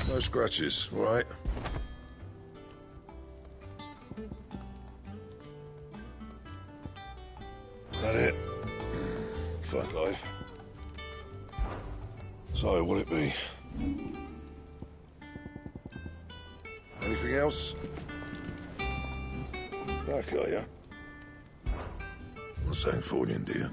No scratches, all right? That it? Fuck life. So, what'll it be? Anything else? Back, are ya? Not saying Fornian, do you?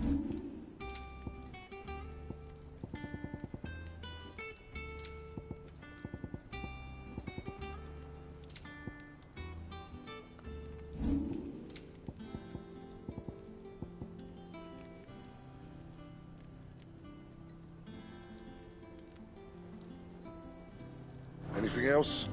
Anything else?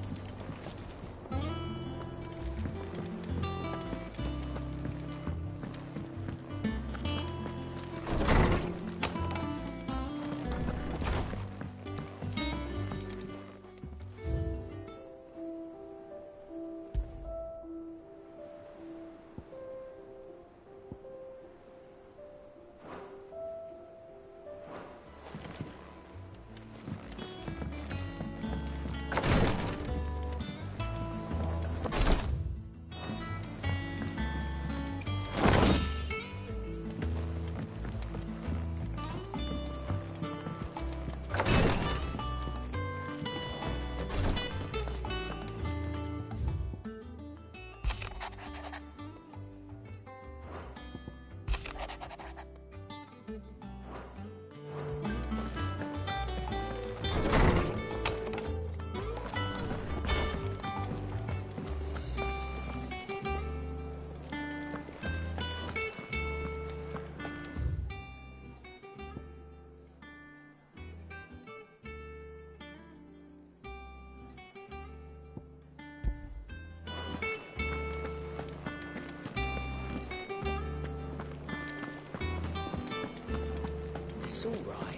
It's all right.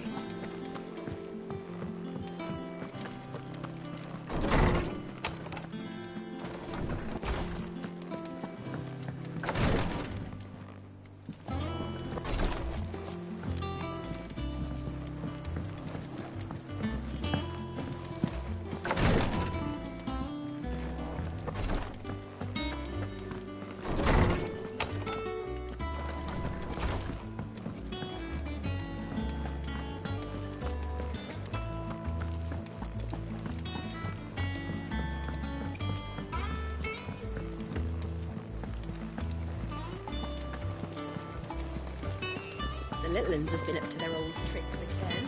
The little uns have been up to their old tricks again.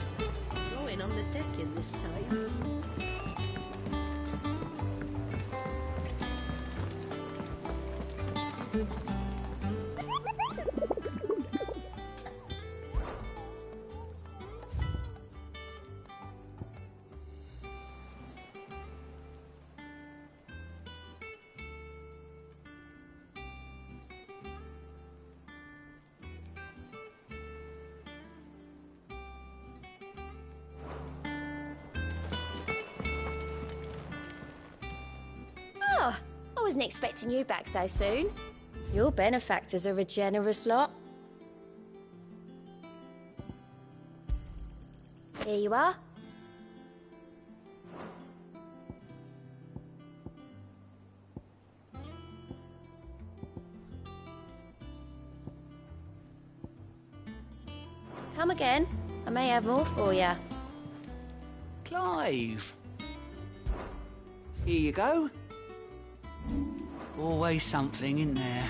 Drawing on the decking this time. Oh, I wasn't expecting you back so soon. Your benefactors are a generous lot. Here you are. Come again. I may have more for you. Clive! Here you go. Always something in there.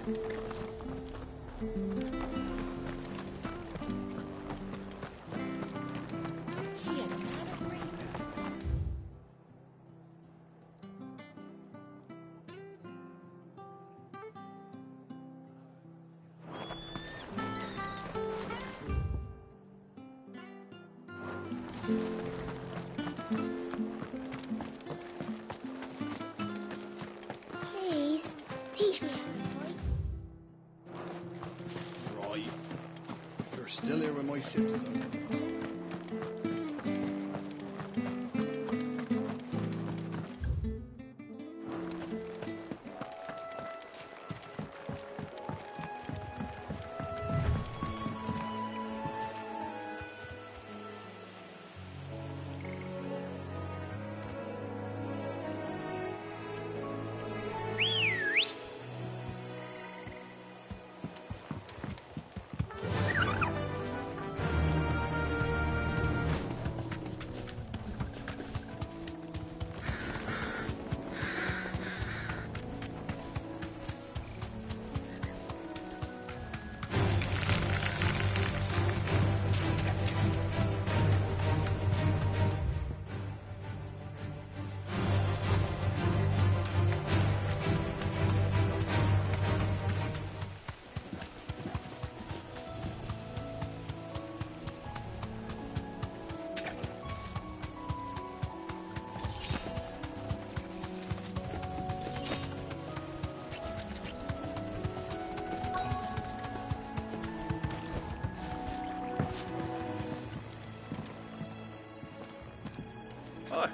She had a man of green. Please, teach me how to fight. Right. If you're still here when my shift is over. Hi.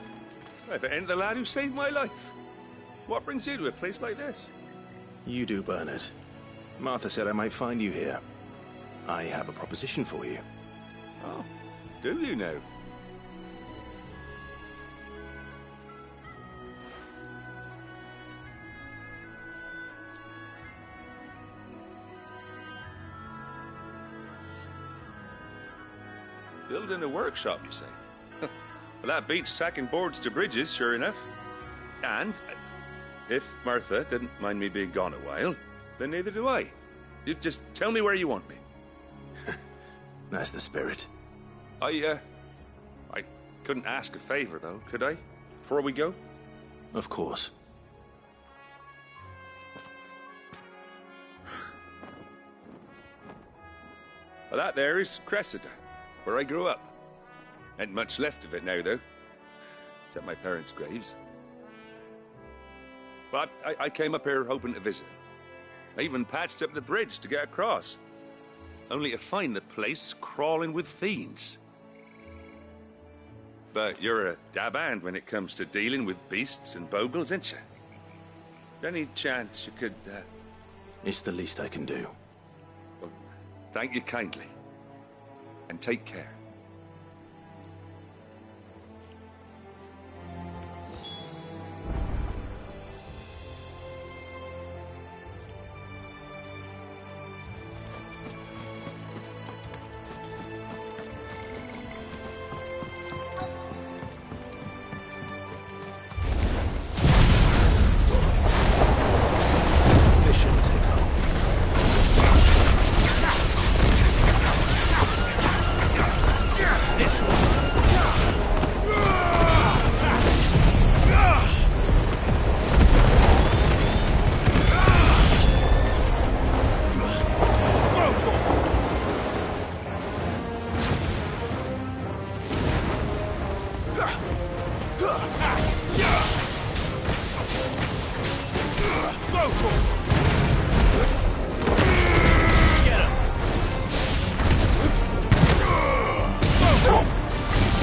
If it ain't the lad who saved my life. What brings you to a place like this? You do, Bernard. Martha said I might find you here. I have a proposition for you. Oh, do you now? Building a workshop, you say? Well, that beats tacking boards to bridges, sure enough. And if Martha didn't mind me being gone a while, then neither do I. You just tell me where you want me. That's the spirit. I couldn't ask a favor, though, could I? Before we go? Of course. Well, that there is Cressida, where I grew up. Ain't much left of it now, though. Except my parents' graves. But I came up here hoping to visit. I even patched up the bridge to get across. Only to find the place crawling with fiends. But you're a dab hand when it comes to dealing with beasts and bogles, ain't you? Any chance you could, It's the least I can do. Well, thank you kindly. And take care. Mission take home. This one.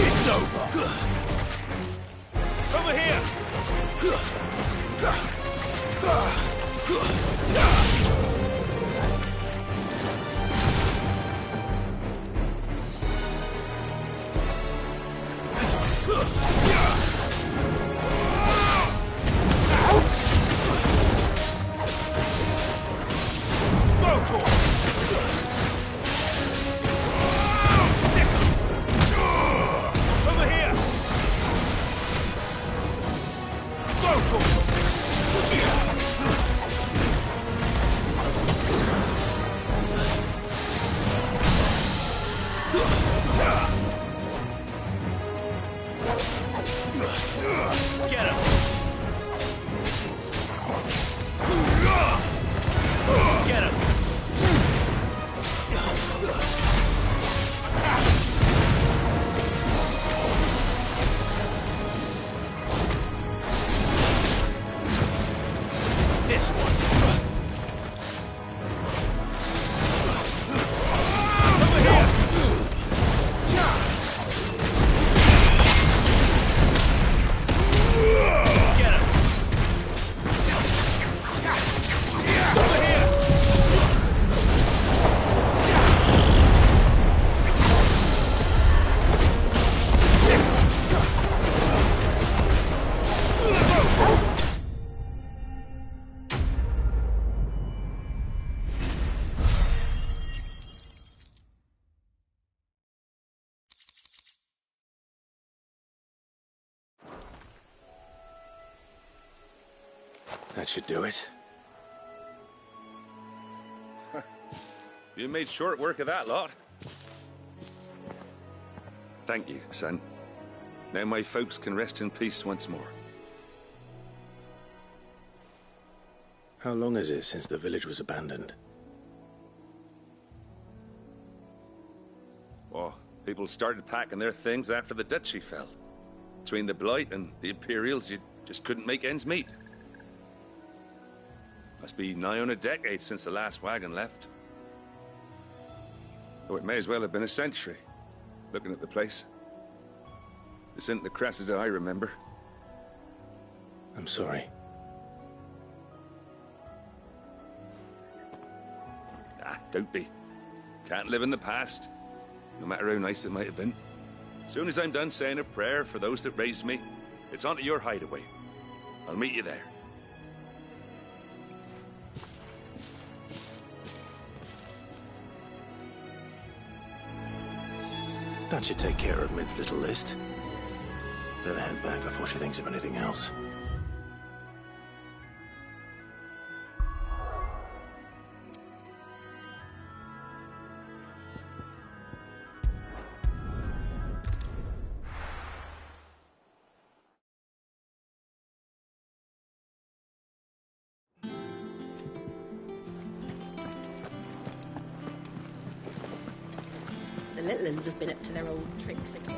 It's over. Over here! Over here! Get him! Get him! This one! Over here! Get him! Over here! That should do it. You made short work of that lot. Thank you, son. Now my folks can rest in peace once more. How long is it since the village was abandoned? Oh, people started packing their things after the duchy fell. Between the Blight and the Imperials, you just couldn't make ends meet. Must be nigh on a decade since the last wagon left. Oh, it may as well have been a century, looking at the place. This isn't the Cressida I remember. I'm sorry. Ah, don't be. Can't live in the past, no matter how nice it might have been. Soon as I'm done saying a prayer for those that raised me, it's on to your hideaway. I'll meet you there. That should take care of Mid's little list. Better head back before she thinks of anything else. The little uns have been up to their old tricks again.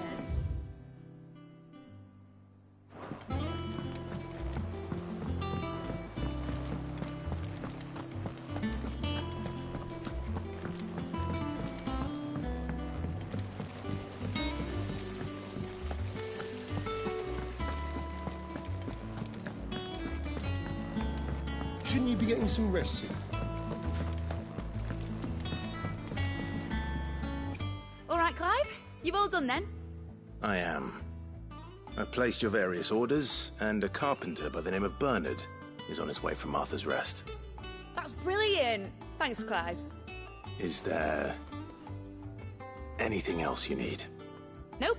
Shouldn't you be getting some rest soon? All right, Clive? You've all done then? I am. I've placed your various orders, and a carpenter by the name of Bernard is on his way from Martha's Rest. That's brilliant. Thanks, Clive. Is there anything else you need? Nope.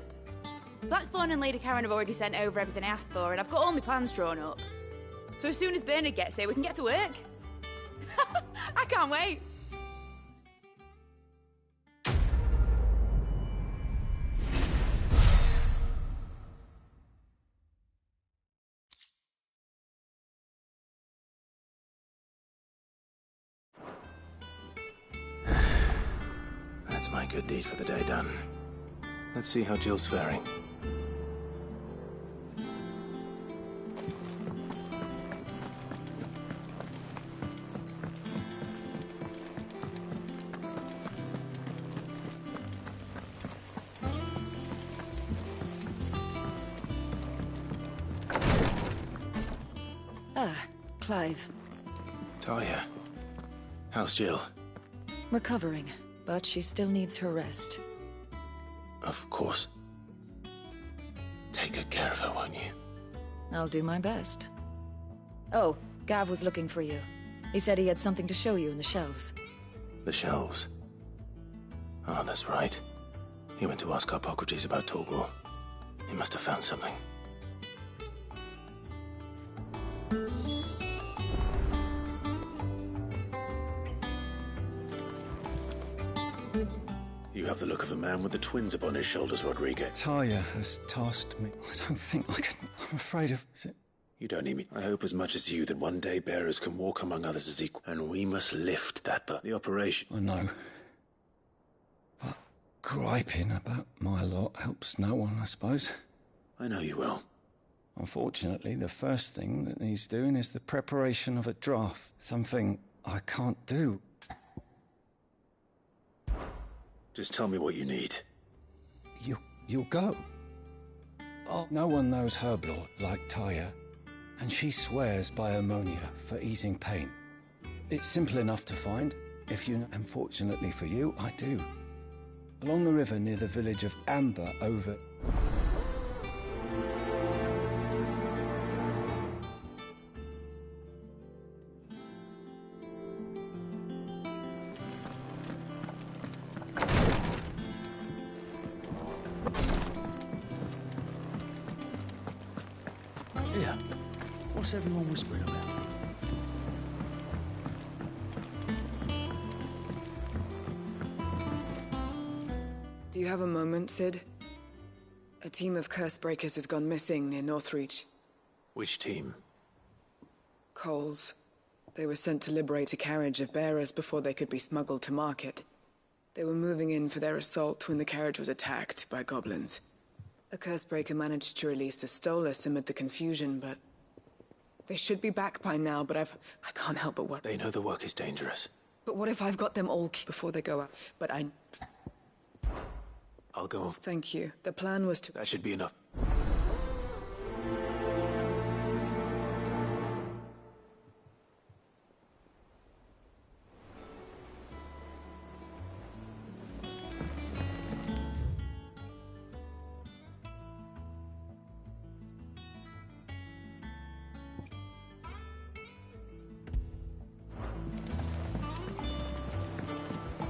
Blackthorn and Lady Karen have already sent over everything I asked for, and I've got all my plans drawn up. So as soon as Bernard gets here, we can get to work. I can't wait. That's my good deed for the day done. Let's see how Jill's faring. Ah, Clive. Talia, how's Jill? Recovering, but she still needs her rest. Of course. Take good care of her, won't you? I'll do my best. Oh, Gav was looking for you. He said he had something to show you in the shelves. The shelves? Oh, that's right. He went to ask Harpocrates about Torgor. He must have found something. You have the look of a man with the twins upon his shoulders, Rodriguez. Talia has tasked me. I don't think I can... I'm afraid of... You don't need me. I hope as much as you that one day bearers can walk among others as equal. And we must lift that, but the operation... I know. But griping about my lot helps no one, I suppose. I know you will. Unfortunately, the first thing that needs doing is the preparation of a draft. Something I can't do. Just tell me what you need. You'll go. Oh, no one knows herb lore like Taya, and she swears by ammonia for easing pain. It's simple enough to find, if you... And fortunately for you, I do. Along the river near the village of Amber over... Yeah. What's everyone whispering about? Do you have a moment, Sid? A team of curse breakers has gone missing near Northreach. Which team? Coles. They were sent to liberate a carriage of bearers before they could be smuggled to market. They were moving in for their assault when the carriage was attacked by goblins. A cursebreaker managed to release a Stolas amid the confusion, but... They should be back by now, but I can't help but what... They know the work is dangerous. But what if I've got them all before they go out? But I'll go... Thank you. The plan was to... That should be enough.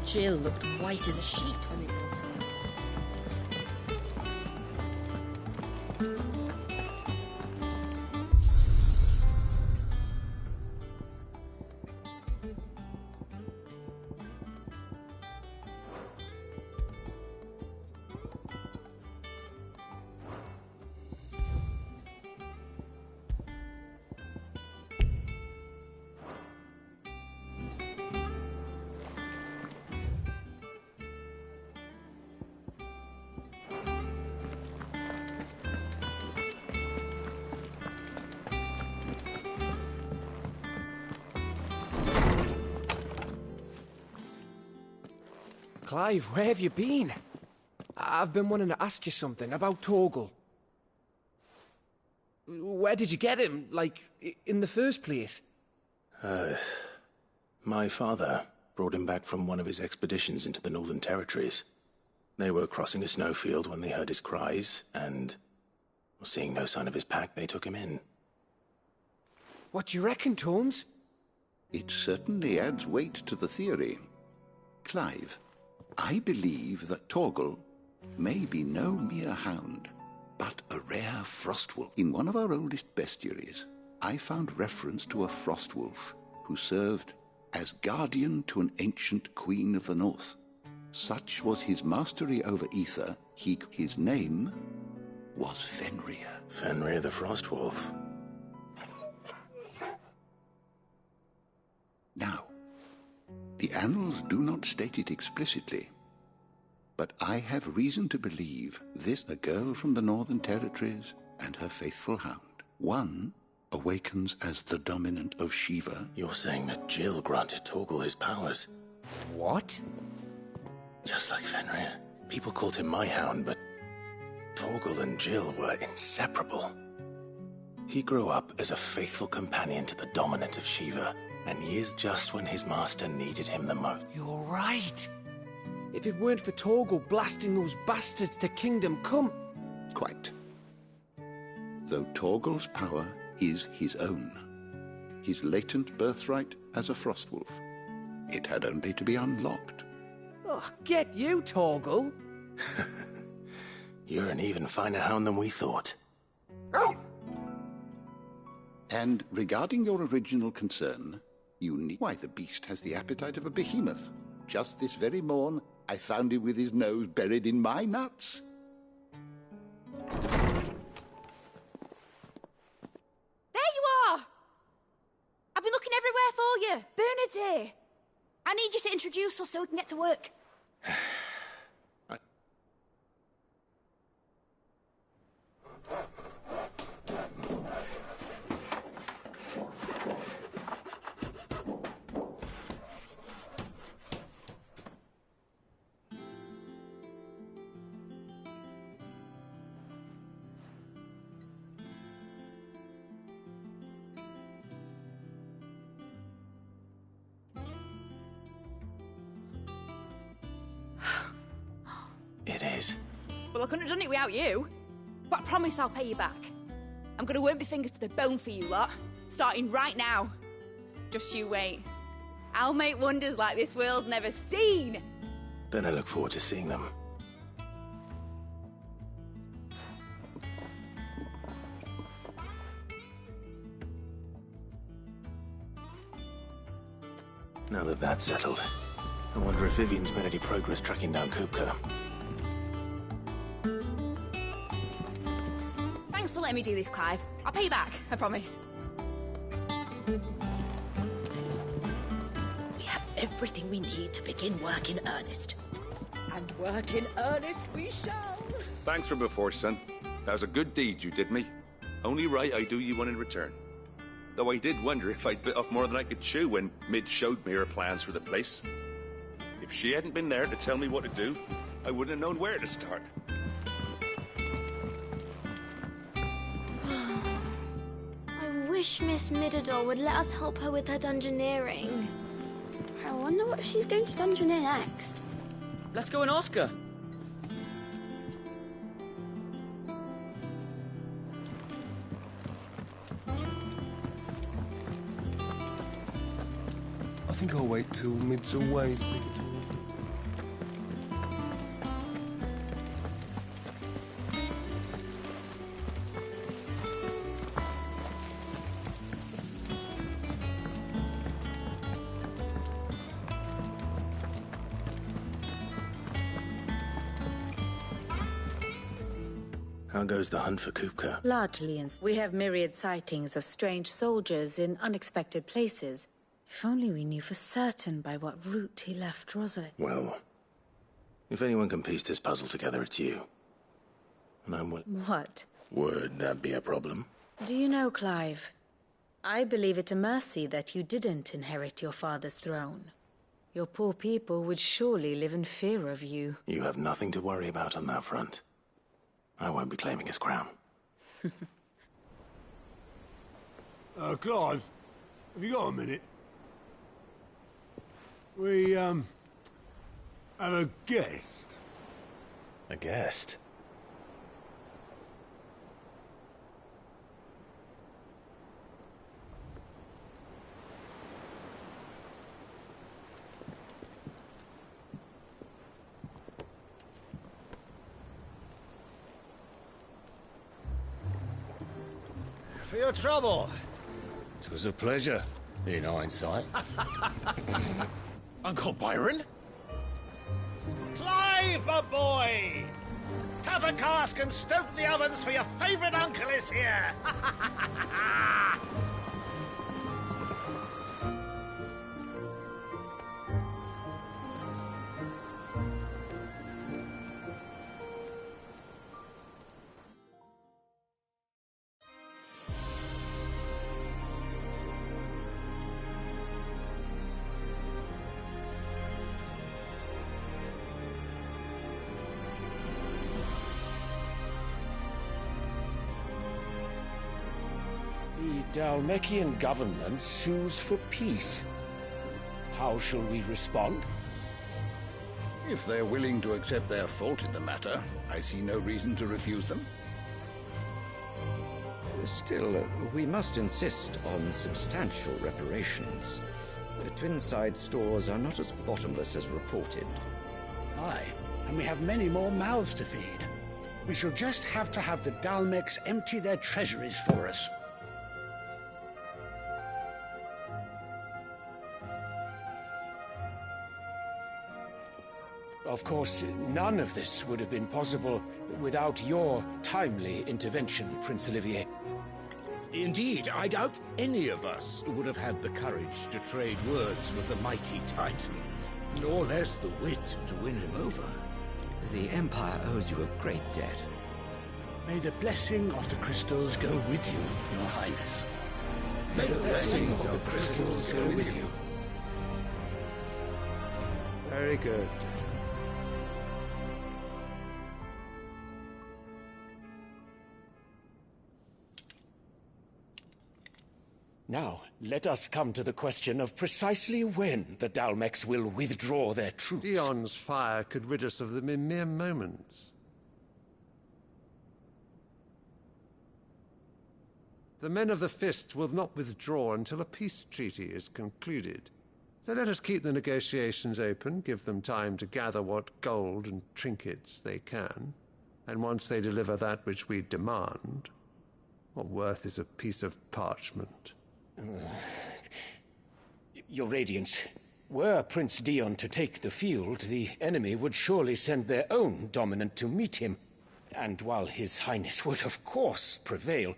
Jill looked white as a sheet when they brought her. Clive, where have you been? I've been wanting to ask you something about Torgal. Where did you get him, like, in the first place? My father brought him back from one of his expeditions into the Northern Territories. They were crossing a snowfield when they heard his cries, and, seeing no sign of his pack, they took him in. What do you reckon, Torms? It certainly adds weight to the theory. Clive, I believe that Torgal may be no mere hound, but a rare frostwolf. In one of our oldest bestiaries, I found reference to a frostwolf who served as guardian to an ancient queen of the north. Such was his mastery over ether, his name was Fenrir. Fenrir the Frostwolf. Now, the annals do not state it explicitly, but I have reason to believe this a girl from the Northern Territories and her faithful hound. One awakens as the dominant of Shiva. You're saying that Jill granted Torgal his powers? What? Just like Fenrir. People called him my hound, but Torgal and Jill were inseparable. He grew up as a faithful companion to the dominant of Shiva, and he is just when his master needed him the most. You're right. If it weren't for Torgal blasting those bastards to Kingdom Come... Quite. Though Torgal's power is his own, his latent birthright as a Frostwolf, it had only to be unlocked. Oh, get you, Torgal! You're an even finer hound than we thought. And regarding your original concern, you need... Why, the beast has the appetite of a behemoth. Just this very morn, I found him with his nose buried in my nuts. There you are! I've been looking everywhere for you. Bernard's here. I need you to introduce us so we can get to work. It is. Well, I couldn't have done it without you. But I promise I'll pay you back. I'm gonna work my fingers to the bone for you lot, starting right now. Just you wait. I'll make wonders like this world's never seen. Then I look forward to seeing them. Now that that's settled, I wonder if Vivian's made any progress tracking down Kupka. Thanks for letting me do this, Clive. I'll pay you back, I promise. We have everything we need to begin work in earnest. And work in earnest we shall. Thanks for before, son. That was a good deed you did me. Only right I do you one in return. Though I did wonder if I'd bit off more than I could chew when Mid showed me her plans for the place. If she hadn't been there to tell me what to do, I wouldn't have known where to start. I wish Miss Midador would let us help her with her dungeoneering. I wonder what she's going to dungeoneer next. Let's go and ask her. I think I'll wait till Mid's away to take it to her. How goes the hunt for Kupka? Largely, we have myriad sightings of strange soldiers in unexpected places. If only we knew for certain by what route he left Rosalind. Well, if anyone can piece this puzzle together, it's you. And I'm What? Would that be a problem? Do you know, Clive? I believe it a mercy that you didn't inherit your father's throne. Your poor people would surely live in fear of you. You have nothing to worry about on that front. I won't be claiming his crown. Clive, have you got a minute? We, have a guest. A guest? For your trouble. It was a pleasure, in hindsight. Uncle Byron? Clive, my boy! Tap a cask and stoke the ovens, for your favourite uncle is here! The Dalmekian government sues for peace. How shall we respond? If they're willing to accept their fault in the matter, I see no reason to refuse them. Still, we must insist on substantial reparations. The Twinside stores are not as bottomless as reported. Aye, and we have many more mouths to feed. We shall just have to have the Dalmecs empty their treasuries for us. Of course, none of this would have been possible without your timely intervention, Prince Olivier. Indeed, I doubt any of us would have had the courage to trade words with the mighty Titan, nor less the wit to win him over. The Empire owes you a great debt. May the blessing of the crystals go with you, Your Highness. May the blessing of the crystals go with you. Very good. Now, let us come to the question of precisely when the Dalmex will withdraw their troops. Dion's fire could rid us of them in mere moments. The men of the Fist will not withdraw until a peace treaty is concluded. So let us keep the negotiations open, give them time to gather what gold and trinkets they can, and once they deliver that which we demand, what worth is a piece of parchment? Your Radiance, were Prince Dion to take the field, the enemy would surely send their own dominant to meet him. And while His Highness would of course prevail,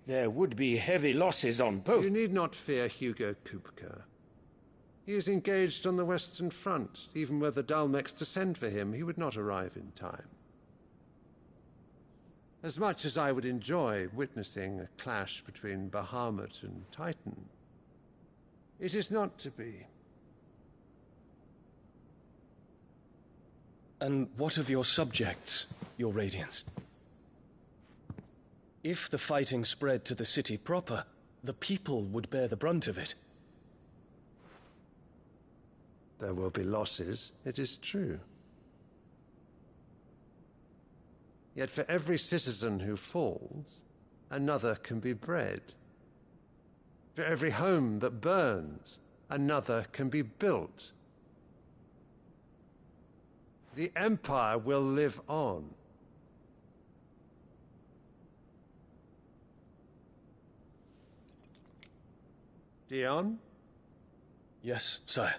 there would be heavy losses on both. You need not fear Hugo Kupka. He is engaged on the Western Front. Even were the Dalmex to send for him, he would not arrive in time. As much as I would enjoy witnessing a clash between Bahamut and Titan, it is not to be. And what of your subjects, Your Radiance? If the fighting spread to the city proper, the people would bear the brunt of it. There will be losses, it is true. Yet for every citizen who falls, another can be bred. For every home that burns, another can be built. The Empire will live on. Dion? Yes, sire.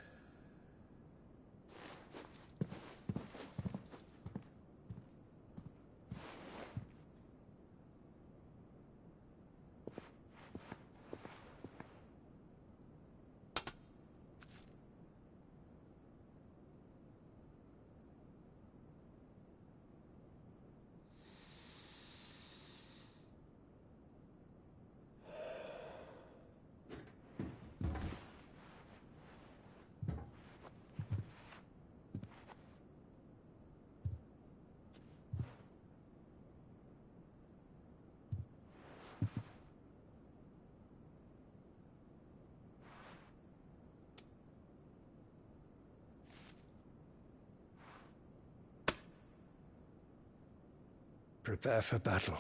Prepare for battle.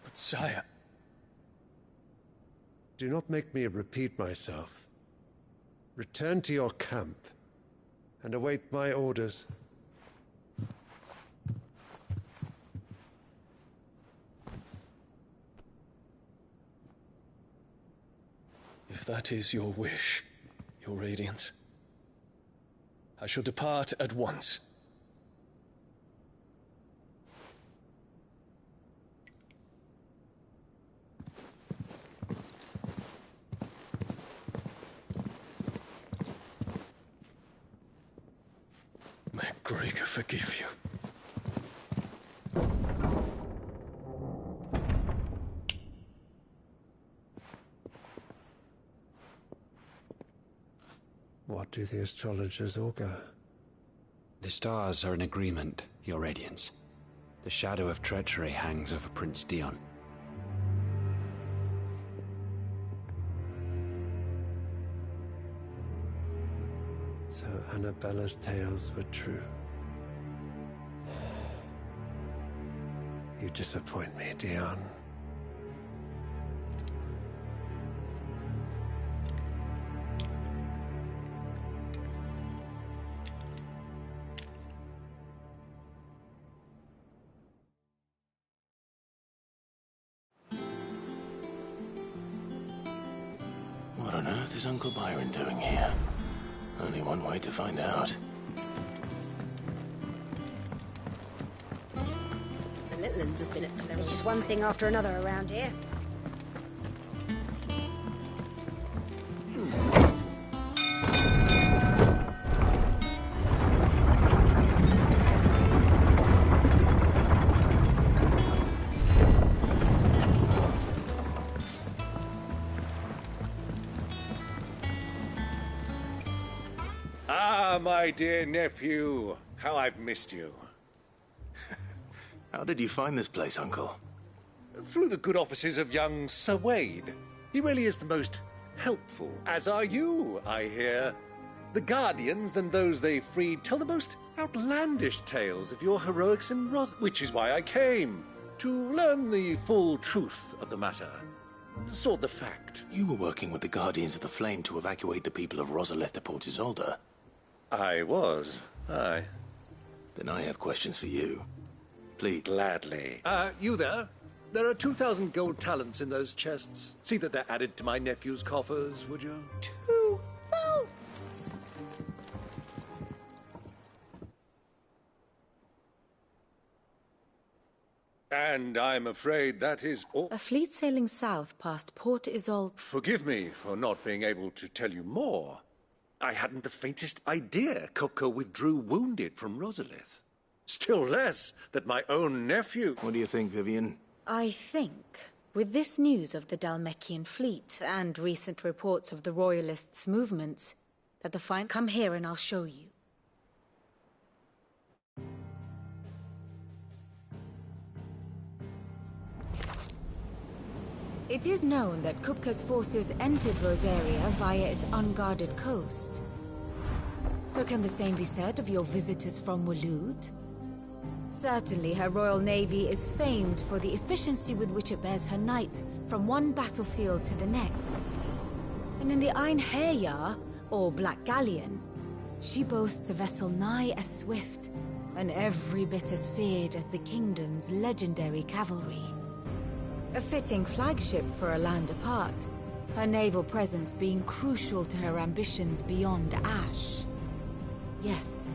But sire... Do not make me repeat myself. Return to your camp and await my orders. If that is your wish, Your Radiance, I shall depart at once. May Gregor forgive you. What do the astrologers augur? The stars are in agreement, Your Radiance. The shadow of treachery hangs over Prince Dion. So Annabella's tales were true. You disappoint me, Dion. What on earth is Uncle Byron doing here? Only one way to find out. Skeletons have been at Clear. It's just one thing after another around here. Ah, my dear nephew. How I've missed you. How did you find this place, Uncle? Through the good offices of young Sir Wade. He really is the most helpful. As are you, I hear. The Guardians and those they freed tell the most outlandish tales of your heroics in which is why I came. To learn the full truth of the matter. Sort the fact. You were working with the Guardians of the Flame to evacuate the people of Rosalith to Port Isolde. I was. Aye. Then I have questions for you. Please. Gladly. You there? There are 2,000 gold talents in those chests. See that they're added to my nephew's coffers, would you? 2,000! And I'm afraid that is all. A fleet sailing south past Port Isolde. Forgive me for not being able to tell you more. I hadn't the faintest idea Kupka withdrew wounded from Rosalith. Still less that my own nephew... What do you think, Vivian? I think, with this news of the Dalmekian fleet and recent reports of the Royalists' movements, that the fine... Come here and I'll show you. It is known that Kupka's forces entered Rosaria via its unguarded coast. So can the same be said of your visitors from Waloed? Certainly her Royal Navy is famed for the efficiency with which it bears her knights from one battlefield to the next. And in the Einherjar, or Black Galleon, she boasts a vessel nigh as swift and every bit as feared as the kingdom's legendary cavalry. A fitting flagship for a land apart, her naval presence being crucial to her ambitions beyond Ash. Yes,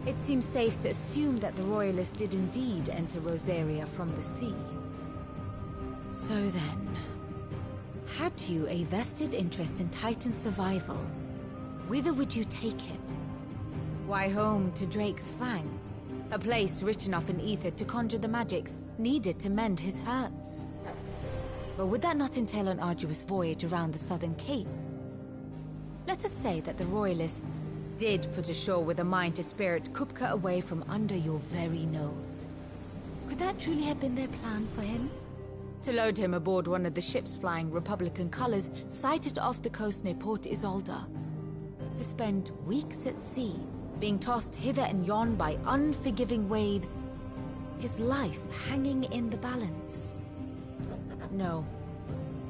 it seems safe to assume that the Royalists did indeed enter Rosaria from the sea. So then, had you a vested interest in Titan's survival, whither would you take him? Why, home to Drake's Fang, a place rich enough in ether to conjure the magics needed to mend his hurts. But would that not entail an arduous voyage around the southern cape? Let us say that the Royalists did put ashore with a mind to spirit Kupka away from under your very nose. Could that truly have been their plan for him? To load him aboard one of the ships flying Republican colors sighted off the coast near Port Isolde. To spend weeks at sea, being tossed hither and yon by unforgiving waves, his life hanging in the balance. No.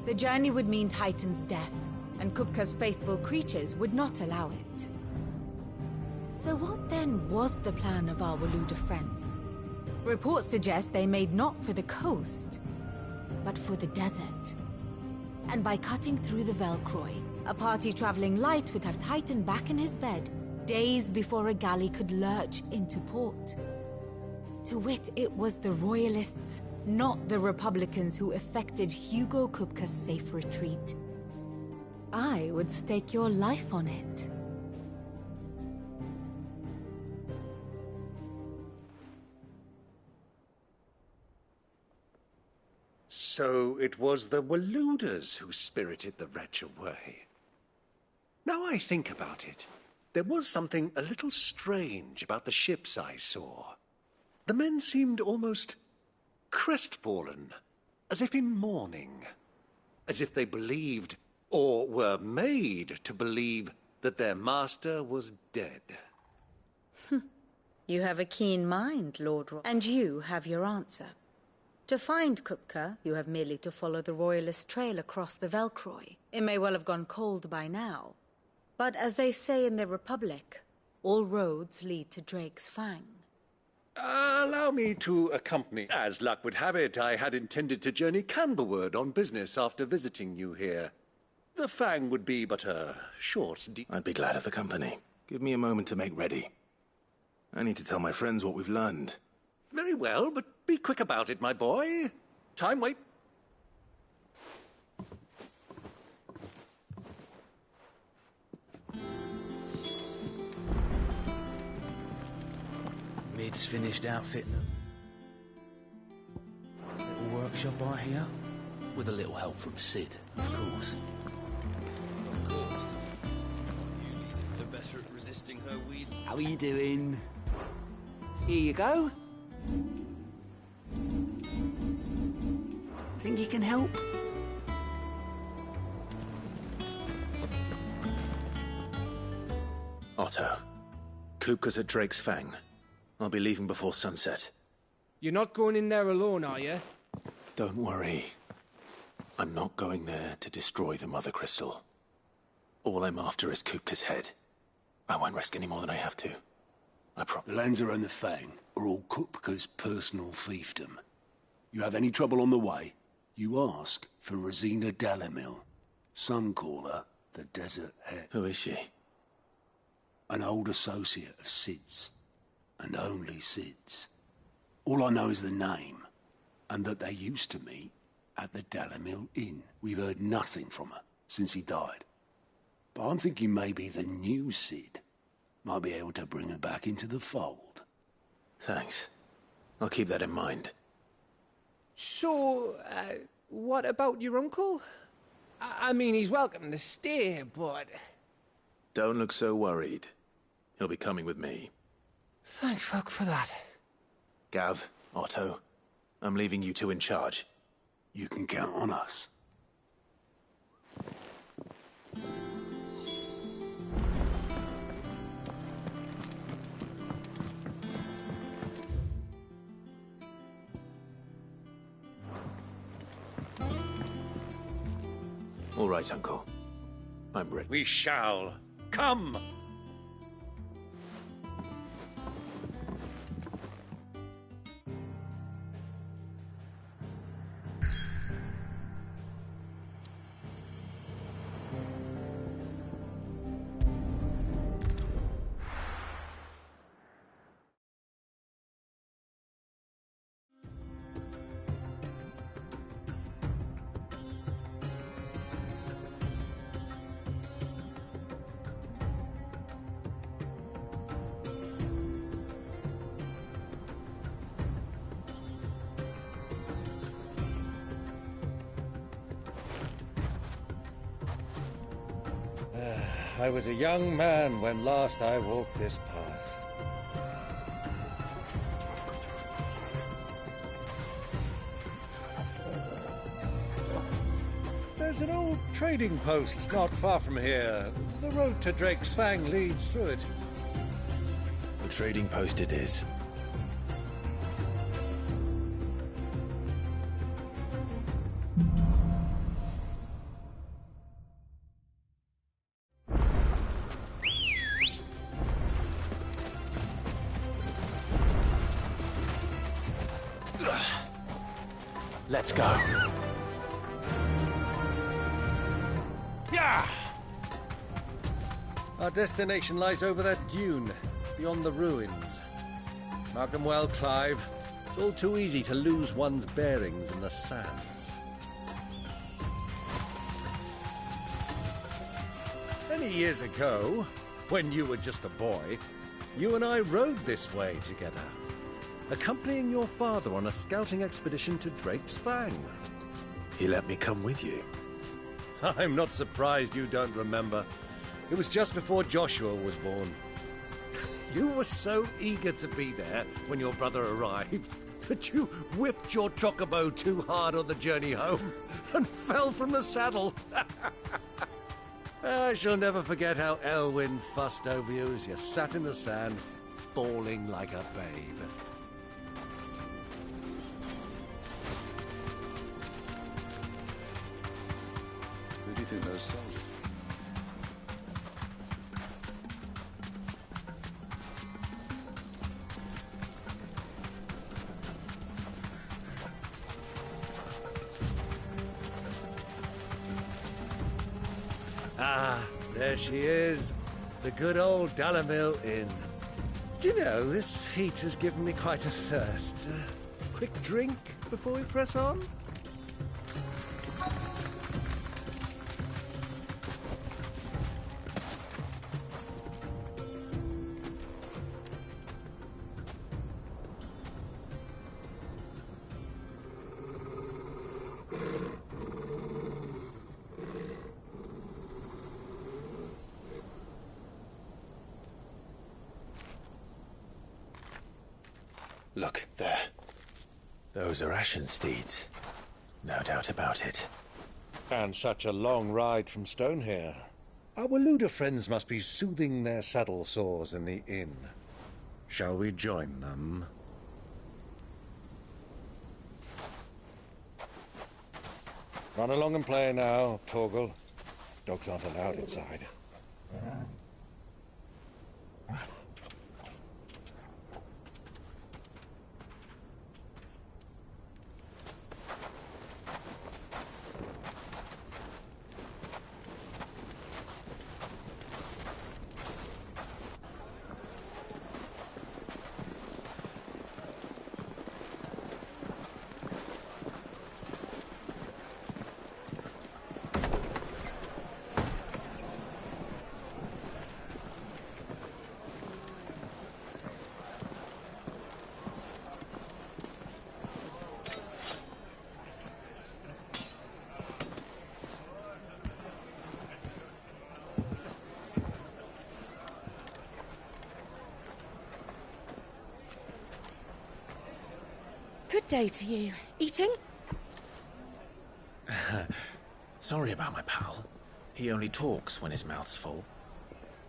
The journey would mean Titan's death, and Kupka's faithful creatures would not allow it. So what then was the plan of our Waluda friends? Reports suggest they made not for the coast, but for the desert. And by cutting through the Velcroy, a party traveling light would have Titan back in his bed days before a galley could lurch into port. To wit, it was the Royalists, not the Republicans, who effected Hugo Kupka's safe retreat. I would stake your life on it. So it was the Waludas who spirited the wretch away. Now I think about it, there was something a little strange about the ships I saw. The men seemed almost crestfallen, as if in mourning, as if they believed, or were made to believe, that their master was dead. You have a keen mind, Lord and you have your answer. To find Kupka, you have merely to follow the Royalist trail across the Velcroy. It may well have gone cold by now, but as they say in the Republic, all roads lead to Drake's Fang. Allow me to accompany. As luck would have it, I had intended to journey Canberward on business after visiting you here. The Fang would be but a short I'd be glad of the company. Give me a moment to make ready. I need to tell my friends what we've learned. Very well, but be quick about it, my boy. Time wait. Mid's finished outfitting them. Little workshop out here, with a little help from Sid, of course. Of course. You the better at resisting her weed. How are you doing? Here you go. Think you can help? Otto, Kupka's at Drake's Fang. I'll be leaving before sunset. You're not going in there alone, are you? Don't worry. I'm not going there to destroy the Mother Crystal. All I'm after is Kupka's head. I won't risk any more than I have to. I promise. The Lancer and the Fang are all Kupka's personal fiefdom. You have any trouble on the way, you ask for Rosina Dalamil. Some call her the Desert Head. Who is she? An old associate of Sid's. And only Sid's. All I know is the name, and that they used to meet at the Dalamil Inn. We've heard nothing from her since he died. But I'm thinking maybe the new Sid might be able to bring her back into the fold. Thanks. I'll keep that in mind. So, what about your uncle? I mean, he's welcome to stay, but... Don't look so worried. He'll be coming with me. Thank fuck for that. Gav, Otto, I'm leaving you two in charge. You can count on us. All right, Uncle. I'm ready. We shall. Come! I was a young man when last I walked this path. There's an old trading post not far from here. The road to Drake's Fang leads through it. The trading post it is. Let's go. Yeah! Our destination lies over that dune, beyond the ruins. Mark them well, Clive. It's all too easy to lose one's bearings in the sands. Many years ago, when you were just a boy, you and I rode this way together, accompanying your father on a scouting expedition to Drake's Fang. He let me come with you. I'm not surprised you don't remember. It was just before Joshua was born. You were so eager to be there when your brother arrived that you whipped your chocobo too hard on the journey home and fell from the saddle. I shall never forget how Elwyn fussed over you as you sat in the sand, bawling like a babe. Who do you think those soldiers? Ah, there she is. The good old Dalamil Inn. Do you know, this heat has given me quite a thirst. Quick drink before we press on? Look, there. Those are ashen steeds. No doubt about it. And such a long ride from Stone here. Our Waluda friends must be soothing their saddle sores in the inn. Shall we join them? Run along and play now, Torgal. Dogs aren't allowed inside. Good day to you. Eating? Sorry about my pal. He only talks when his mouth's full.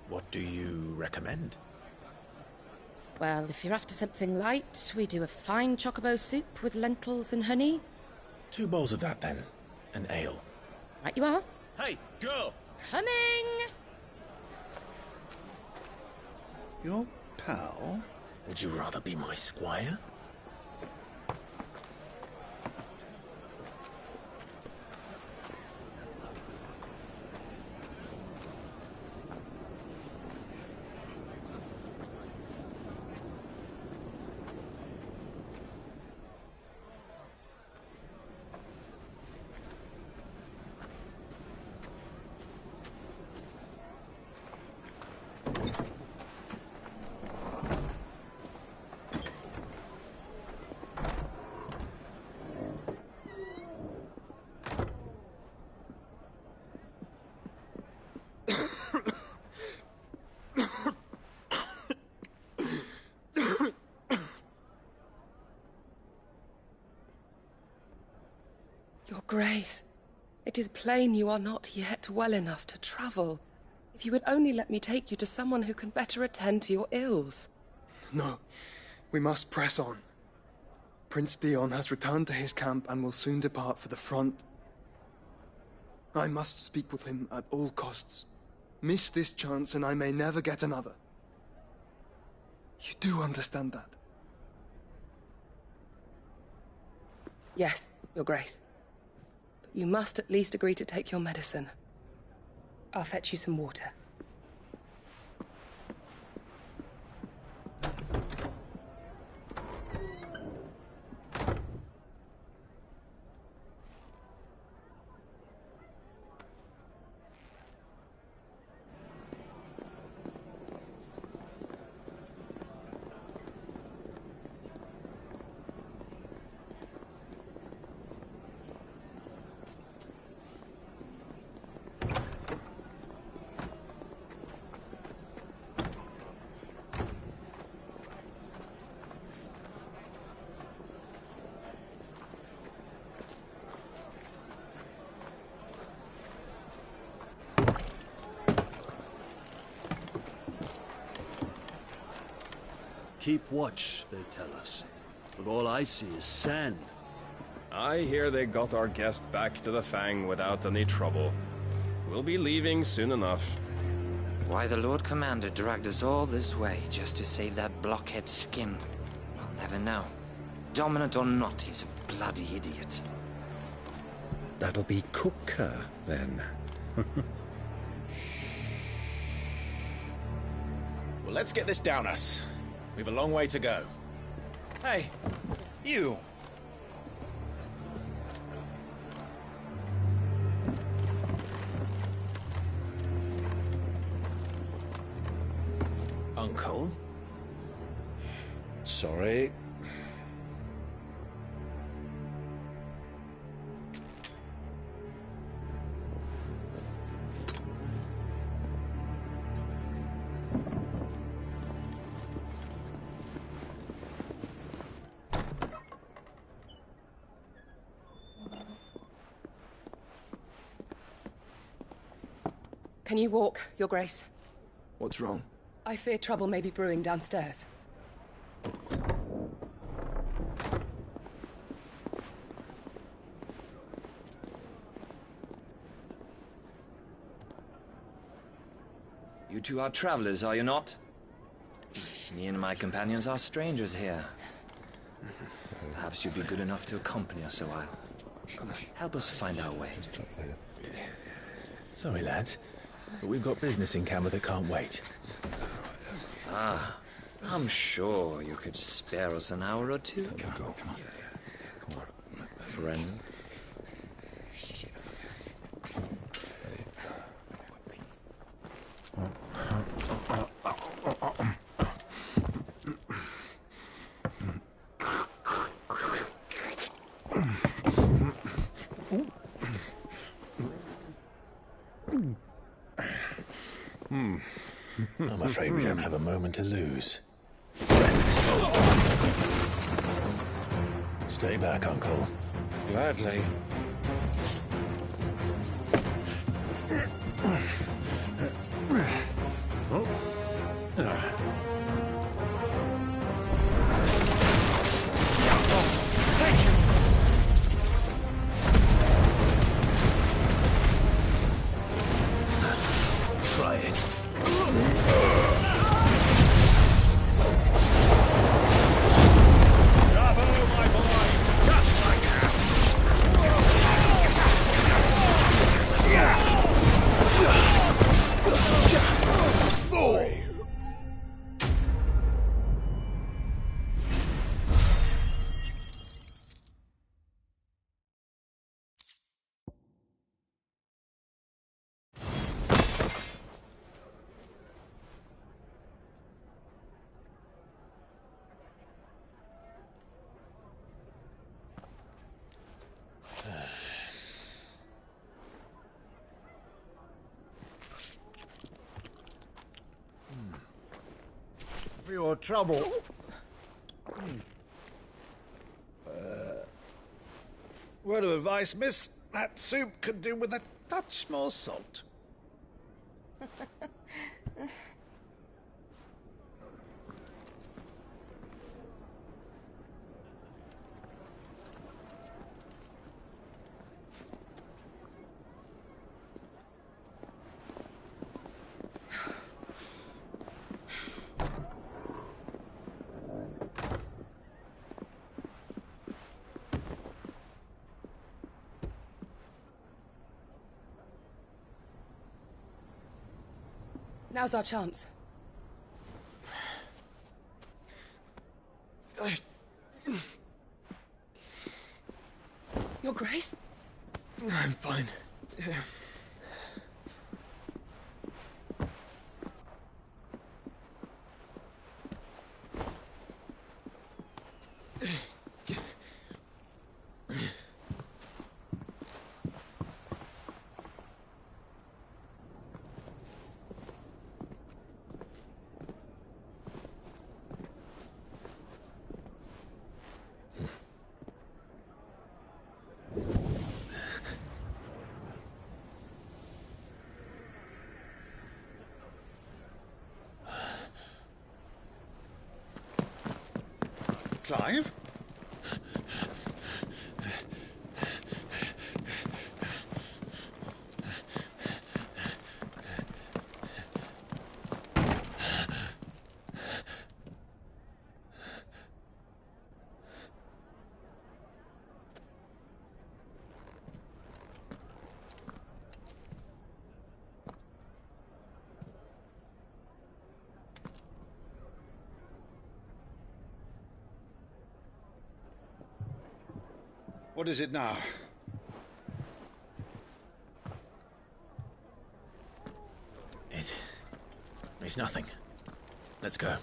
What do you recommend? Well, if you're after something light, we do a fine chocobo soup with lentils and honey. 2 bowls of that, then. An ale. Right you are. Hey, girl! Coming! Your pal? Would you rather be my squire? Your Grace, it is plain you are not yet well enough to travel. If you would only let me take you to someone who can better attend to your ills. No, we must press on. Prince Theon has returned to his camp and will soon depart for the front. I must speak with him at all costs. Miss this chance and I may never get another. You do understand that? Yes, Your Grace. But you must at least agree to take your medicine. I'll fetch you some water. Keep watch, they tell us. But all I see is sand. I hear they got our guest back to the Fang without any trouble. We'll be leaving soon enough. Why the Lord Commander dragged us all this way just to save that blockhead skin, I'll never know. Dominant or not, he's a bloody idiot. That'll be Cooker, then. Well, let's get this down us. We've a long way to go. Hey, you! Uncle? Sorry. Can you walk, Your Grace? What's wrong? I fear trouble may be brewing downstairs. You two are travelers, are you not? Me and my companions are strangers here. Perhaps you'd be good enough to accompany us a while. Help us find our way. Sorry, lads, but we've got business in Camber that can't wait. Ah, I'm sure you could spare us an hour or two. Come on. Friend. I'm afraid we don't have a moment to lose. Stay back, Uncle. Gladly. Try it. For your trouble. Word of advice, miss. That soup could do with a touch more salt. Now's our chance. Your Grace? I'm fine. Clive? What is it now? It's nothing. Let's go.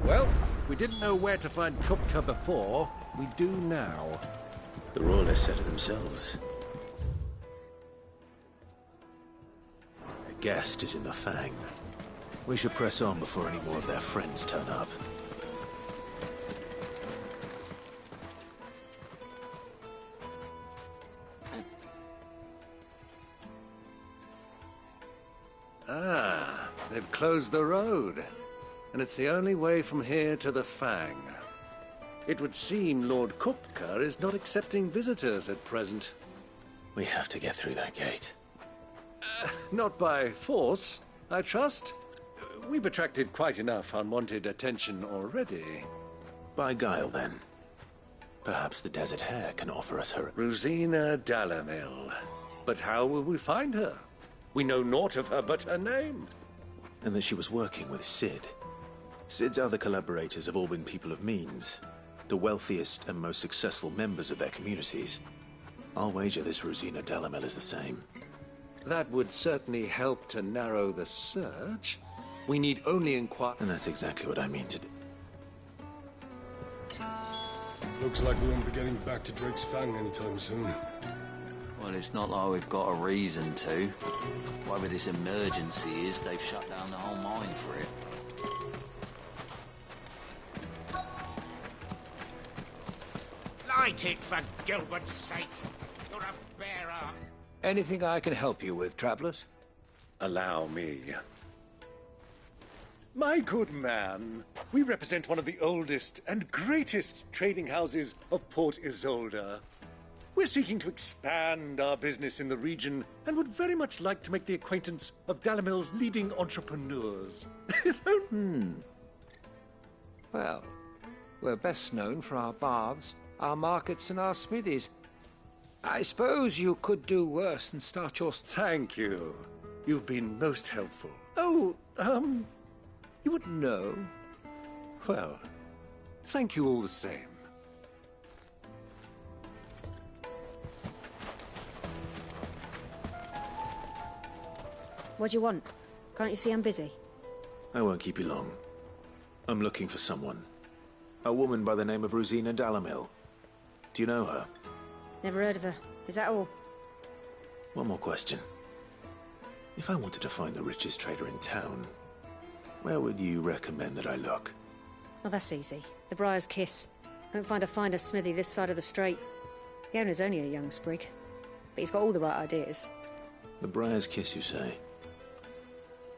Well, we didn't know where to find Kupka before. We do now. The Royalists said it themselves. A guest is in the Fang. We should press on before any more of their friends turn up. Ah, they've closed the road. And it's the only way from here to the Fang. It would seem Lord Kupka is not accepting visitors at present. We have to get through that gate. Not by force, I trust. We've attracted quite enough unwanted attention already. By guile, then. Perhaps the Desert Hare can offer us her... Rosina Dalamil. But how will we find her? We know naught of her but her name. And that she was working with Cid. Cid's other collaborators have all been people of means, the wealthiest and most successful members of their communities. I'll wager this Rosina Dalamel is the same. That would certainly help to narrow the search. We need only inquire... And that's exactly what I mean to do. Looks like we won't be getting back to Drake's Fang anytime soon. Well, it's not like we've got a reason to. Whatever this emergency is, they've shut down the whole mine for it. Light it, for Gilbert's sake! You're a bearer! Anything I can help you with, travelers? Allow me. My good man, we represent one of the oldest and greatest trading houses of Port Isolde. We're seeking to expand our business in the region and would very much like to make the acquaintance of Dalamil's leading entrepreneurs. Well, we're best known for our baths, our markets, and our smithies. I suppose you could do worse than start your... Thank you. You've been most helpful. Oh, you wouldn't know. Well, thank you all the same. What do you want? Can't you see I'm busy? I won't keep you long. I'm looking for someone. A woman by the name of Rosina Dalamil. Do you know her? Never heard of her. Is that all? One more question. If I wanted to find the richest trader in town, where would you recommend that I look? Well, that's easy. The Briar's Kiss. Don't find a finer smithy this side of the strait. The owner's only a young sprig, but he's got all the right ideas. The Briar's Kiss, you say?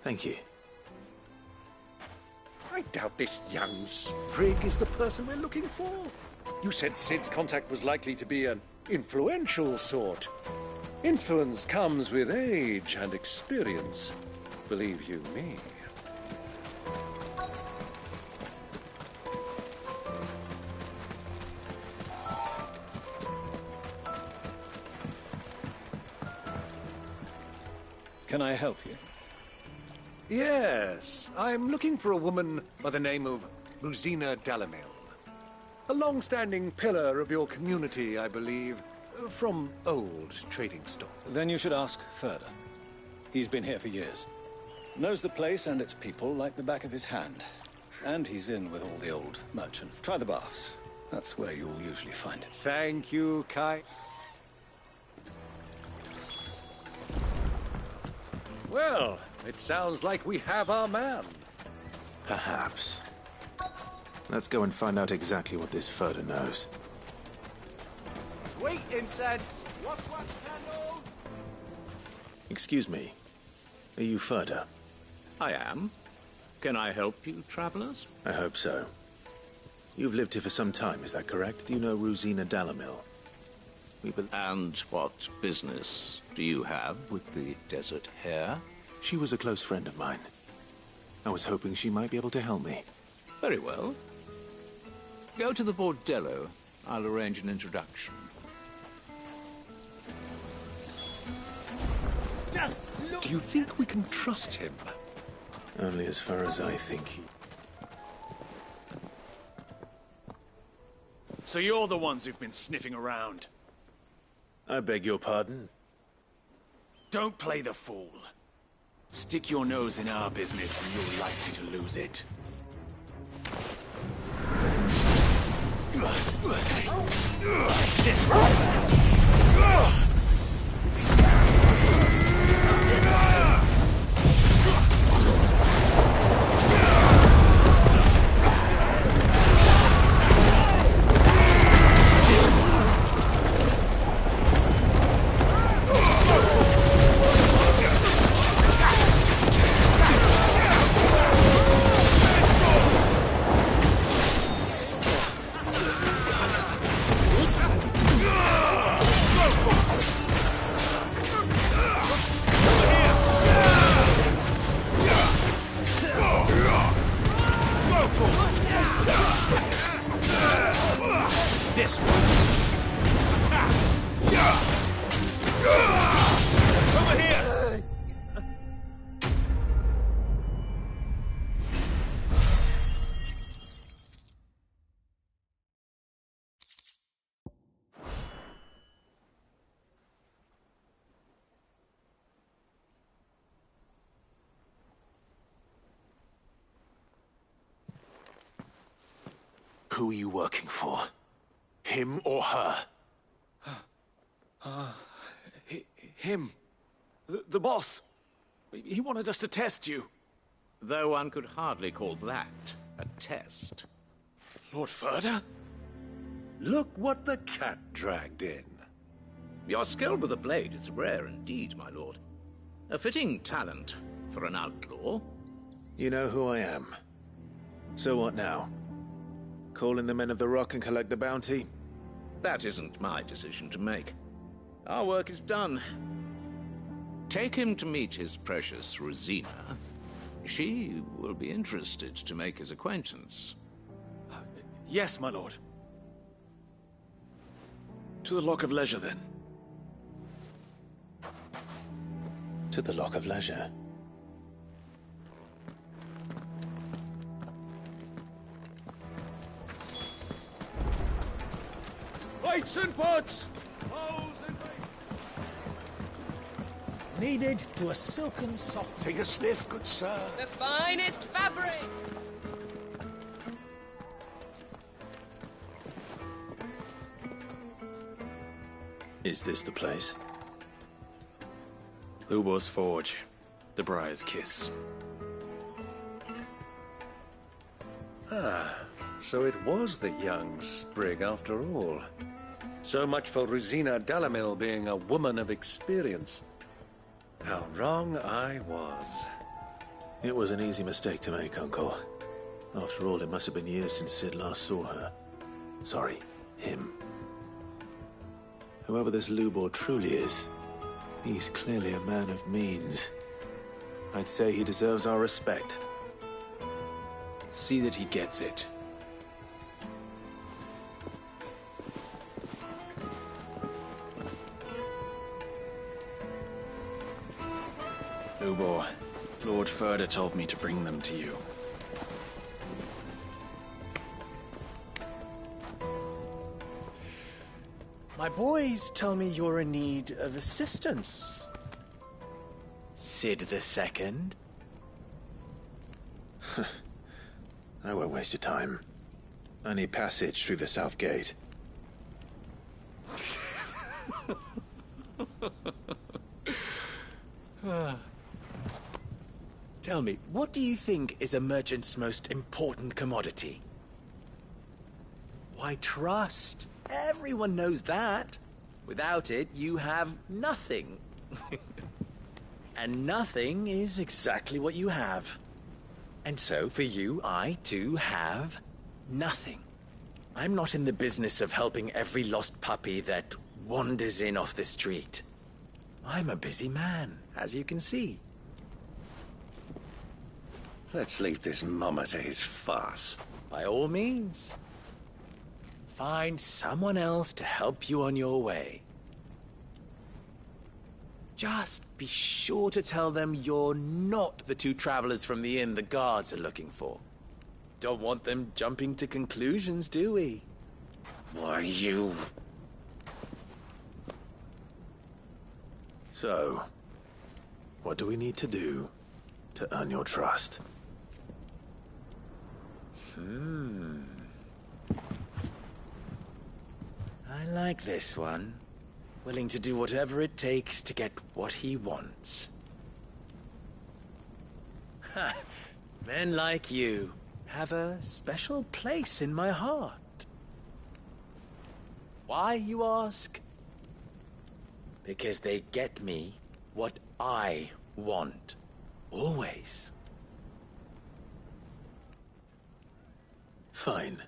Thank you. I doubt this young sprig is the person we're looking for. You said Cid's contact was likely to be an influential sort. Influence comes with age and experience, believe you me. Can I help you? Yes, I'm looking for a woman by the name of Rosina Dalamil. A long-standing pillar of your community, I believe, from old trading stock. Then you should ask further. He's been here for years. Knows the place and its people like the back of his hand. And he's in with all the old merchants. Try the baths. That's where you'll usually find it. Thank you, Kai. Well, it sounds like we have our man. Perhaps. Let's go and find out exactly what this Furder knows. Wheat incense! Wax candles! Excuse me. Are you Ferda? I am. Can I help you, travelers? I hope so. You've lived here for some time, is that correct? Do you know Rosina Dalamil? And what business do you have with the desert hare? She was a close friend of mine. I was hoping she might be able to help me. Very well. Go to the bordello. I'll arrange an introduction. Just look. Do you think we can trust him? Only as far as I think he... So you're the ones who've been sniffing around? I beg your pardon? Don't play the fool. Stick your nose in our business and you're likely to lose it. This way. This one. Over here. Who are you working for? Him or her? Him. The boss. He wanted us to test you. Though one could hardly call that a test. Lord Ferda? Look what the cat dragged in. Your skill with the blade is rare indeed, my lord. A fitting talent for an outlaw. You know who I am. So what now? Call in the Men of the Rock and collect the bounty? That isn't my decision to make. Our work is done. Take him to meet his precious Rosina. She will be interested to make his acquaintance. Yes, my lord. To the Lock of Leisure, then. To the Lock of Leisure. Weights and pots! Hose and Needed to a silken soft... Take a sniff, good sir. The finest fabric! Is this the place? Lubor's Forge. The Briar's Kiss. Ah, so it was the young sprig after all. So much for Rosina Dalamil being a woman of experience. How wrong I was. It was an easy mistake to make, Uncle. After all, it must have been years since Sid last saw her. Sorry, him. Whoever this Lubor truly is, he's clearly a man of means. I'd say he deserves our respect. See that he gets it. Lubor, Lord Ferda told me to bring them to you. My boys tell me you're in need of assistance. Sid the Second? I won't waste your time. I need passage through the south gate. Tell me, what do you think is a merchant's most important commodity? Why, trust. Everyone knows that. Without it, you have nothing. And nothing is exactly what you have. And so, for you, I, too, have nothing. I'm not in the business of helping every lost puppy that wanders in off the street. I'm a busy man, as you can see. Let's leave this mummer to his farce. By all means. Find someone else to help you on your way. Just be sure to tell them you're not the two travelers from the inn the guards are looking for. Don't want them jumping to conclusions, do we? Why, you... So, what do we need to do to earn your trust? I like this one. Willing to do whatever it takes to get what he wants. Ha! Men like you have a special place in my heart. Why, you ask? Because they get me what I want. Always. Fine.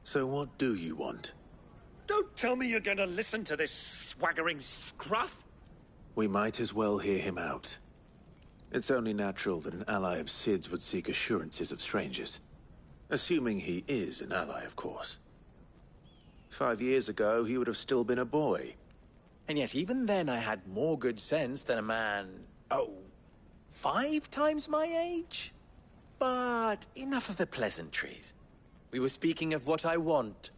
So what do you want? Don't tell me you're going to listen to this swaggering scruff! We might as well hear him out. It's only natural that an ally of Sid's would seek assurances of strangers. Assuming he is an ally, of course. 5 years ago, he would have still been a boy. And yet even then I had more good sense than a man, 5 times my age? But enough of the pleasantries. We were speaking of what I want.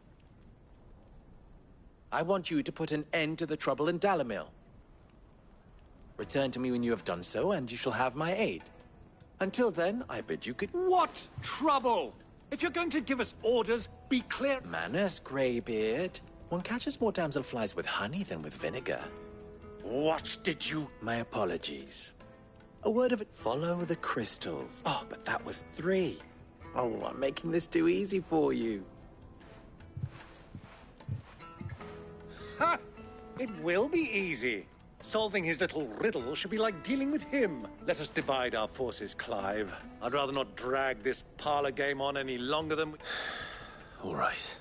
I want you to put an end to the trouble in Dalamil. Return to me when you have done so, and you shall have my aid. Until then, I bid you good... What trouble? If you're going to give us orders, be clear... Manners, Greybeard. One catches more damselflies with honey than with vinegar. What did you... My apologies. A word of it. Follow the crystals. Oh, but that was 3. Oh, I'm making this too easy for you. Ha! It will be easy. Solving his little riddle should be like dealing with him. Let us divide our forces, Clive. I'd rather not drag this parlor game on any longer than... All right.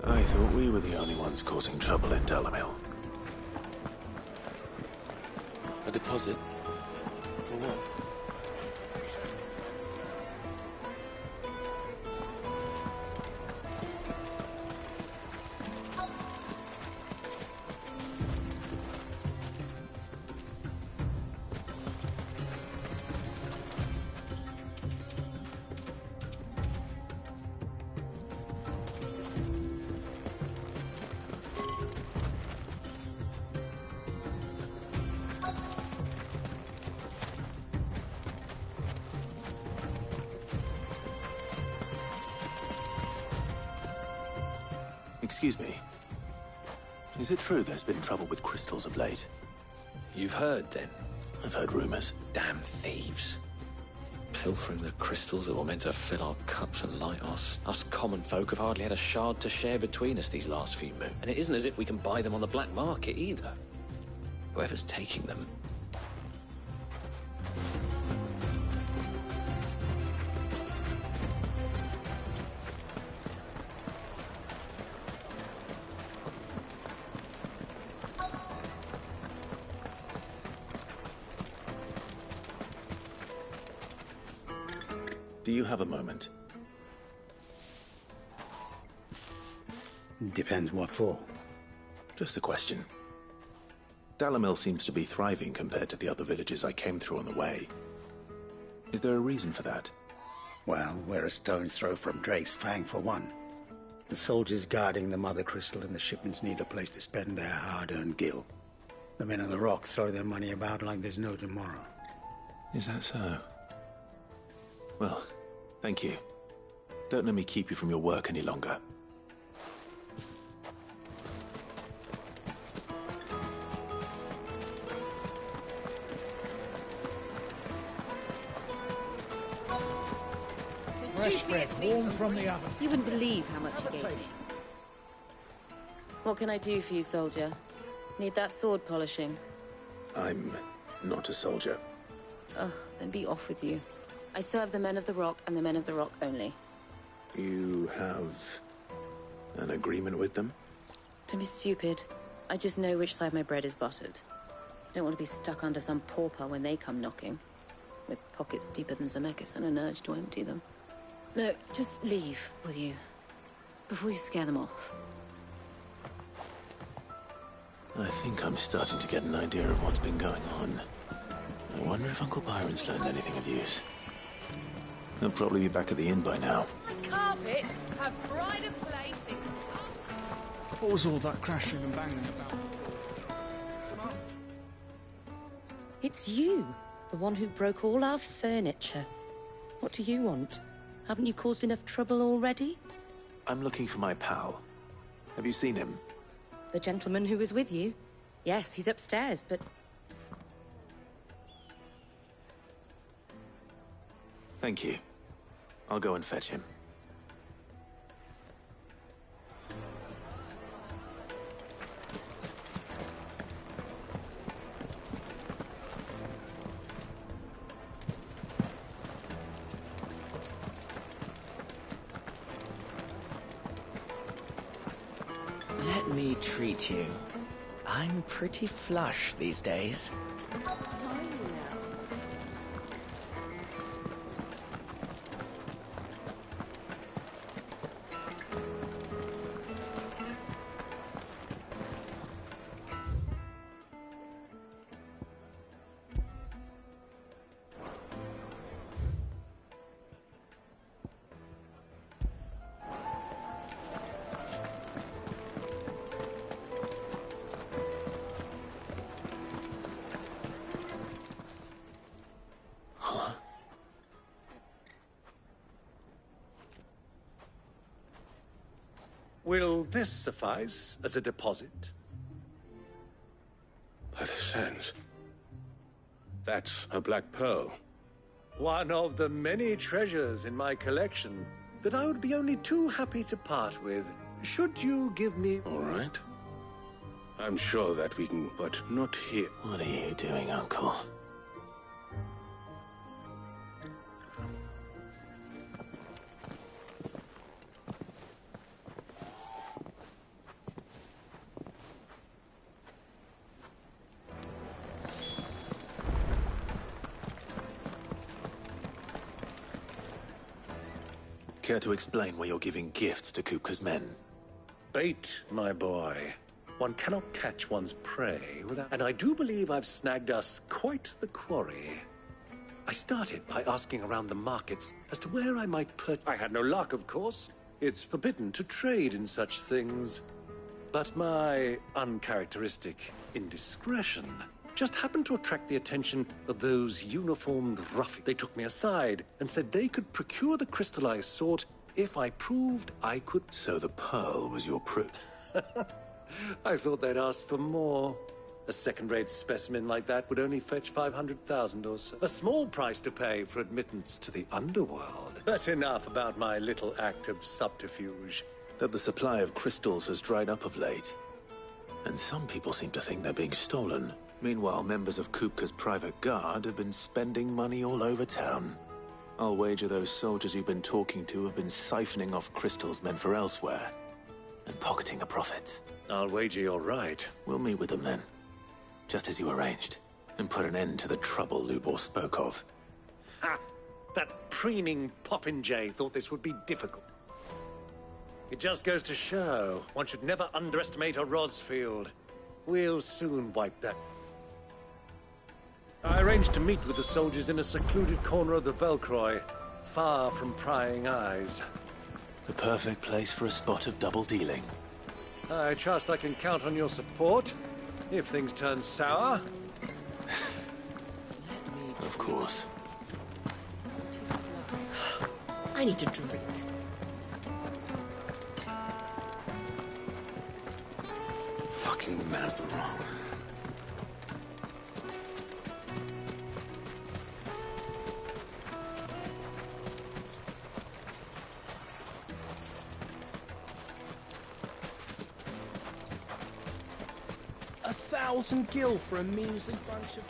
I thought we were the only ones causing trouble in Dalamil. A deposit? For what? Excuse me. Is it true there's been trouble with crystals of late? You've heard, then? I've heard rumors. Damn thieves. Pilfering the crystals that were meant to fill our cups and light us. Us common folk have hardly had a shard to share between us these last few moons. And it isn't as if we can buy them on the black market, either. Whoever's taking them... Do you have a moment? Depends what for. Just a question. Dalamil seems to be thriving compared to the other villages I came through on the way. Is there a reason for that? Well, we're a stone's throw from Drake's Fang, for one. The soldiers guarding the Mother Crystal and the shipments need a place to spend their hard-earned gil. The men of the Rock throw their money about like there's no tomorrow. Is that so? Well, thank you. Don't let me keep you from your work any longer. Fresh bread, warm from the oven. You wouldn't believe how much he gave me. What can I do for you, soldier? Need that sword polishing? I'm not a soldier. Ugh, then be off with you. I serve the men of the Rock and the men of the Rock only. You have an agreement with them? Don't be stupid. I just know which side my bread is buttered. Don't want to be stuck under some pauper when they come knocking. With pockets deeper than Zemeckis and an urge to empty them. No, just leave, will you? Before you scare them off. I think I'm starting to get an idea of what's been going on. I wonder if Uncle Byron's learned anything of use. He'll probably be back at the inn by now. My carpets have pride of place in... What was all that crashing and banging about? It's you, the one who broke all our furniture. What do you want? Haven't you caused enough trouble already? I'm looking for my pal. Have you seen him? The gentleman who was with you? Yes, he's upstairs, but... Thank you. I'll go and fetch him. Let me treat you. I'm pretty flush these days. Will this suffice as a deposit? By the sands. That's a black pearl. One of the many treasures in my collection that I would be only too happy to part with. Should you give me... All right. I'm sure that we can, but not here. What are you doing, Uncle? Care to explain why you're giving gifts to Kupka's men? Bait, my boy. One cannot catch one's prey without... And I do believe I've snagged us quite the quarry. I started by asking around the markets as to where I might I had no luck, of course. It's forbidden to trade in such things. But my uncharacteristic indiscretion just happened to attract the attention of those uniformed ruffians. They took me aside and said they could procure the crystallized sword if I proved I could... So the pearl was your proof? I thought they'd asked for more. A second-rate specimen like that would only fetch 500,000 or so. A small price to pay for admittance to the underworld. But enough about my little act of subterfuge. That the supply of crystals has dried up of late. And some people seem to think they're being stolen. Meanwhile, members of Kupka's private guard have been spending money all over town. I'll wager those soldiers you've been talking to have been siphoning off crystals meant for elsewhere. And pocketing the profits. I'll wager you're right. We'll meet with them then. Just as you arranged. And put an end to the trouble Lubor spoke of. Ha! That preening popinjay thought this would be difficult. It just goes to show, one should never underestimate a Rosfield. We'll soon wipe that. I arranged to meet with the soldiers in a secluded corner of the Velcroy, far from prying eyes. The perfect place for a spot of double dealing. I trust I can count on your support, if things turn sour. Of course. I need to drink. Fucking men of the wrong. 1,000 gil for a measly bunch of...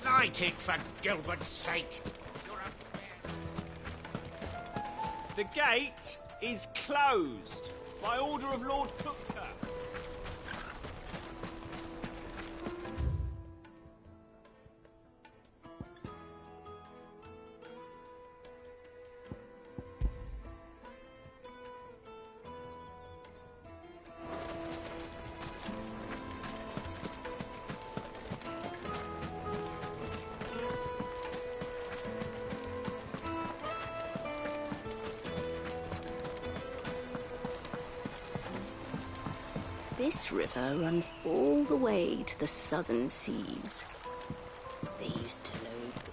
Light it, for Gilbert's sake! The gate is closed by order of Lord Cookter. This river runs all the way to the southern seas. They used to load the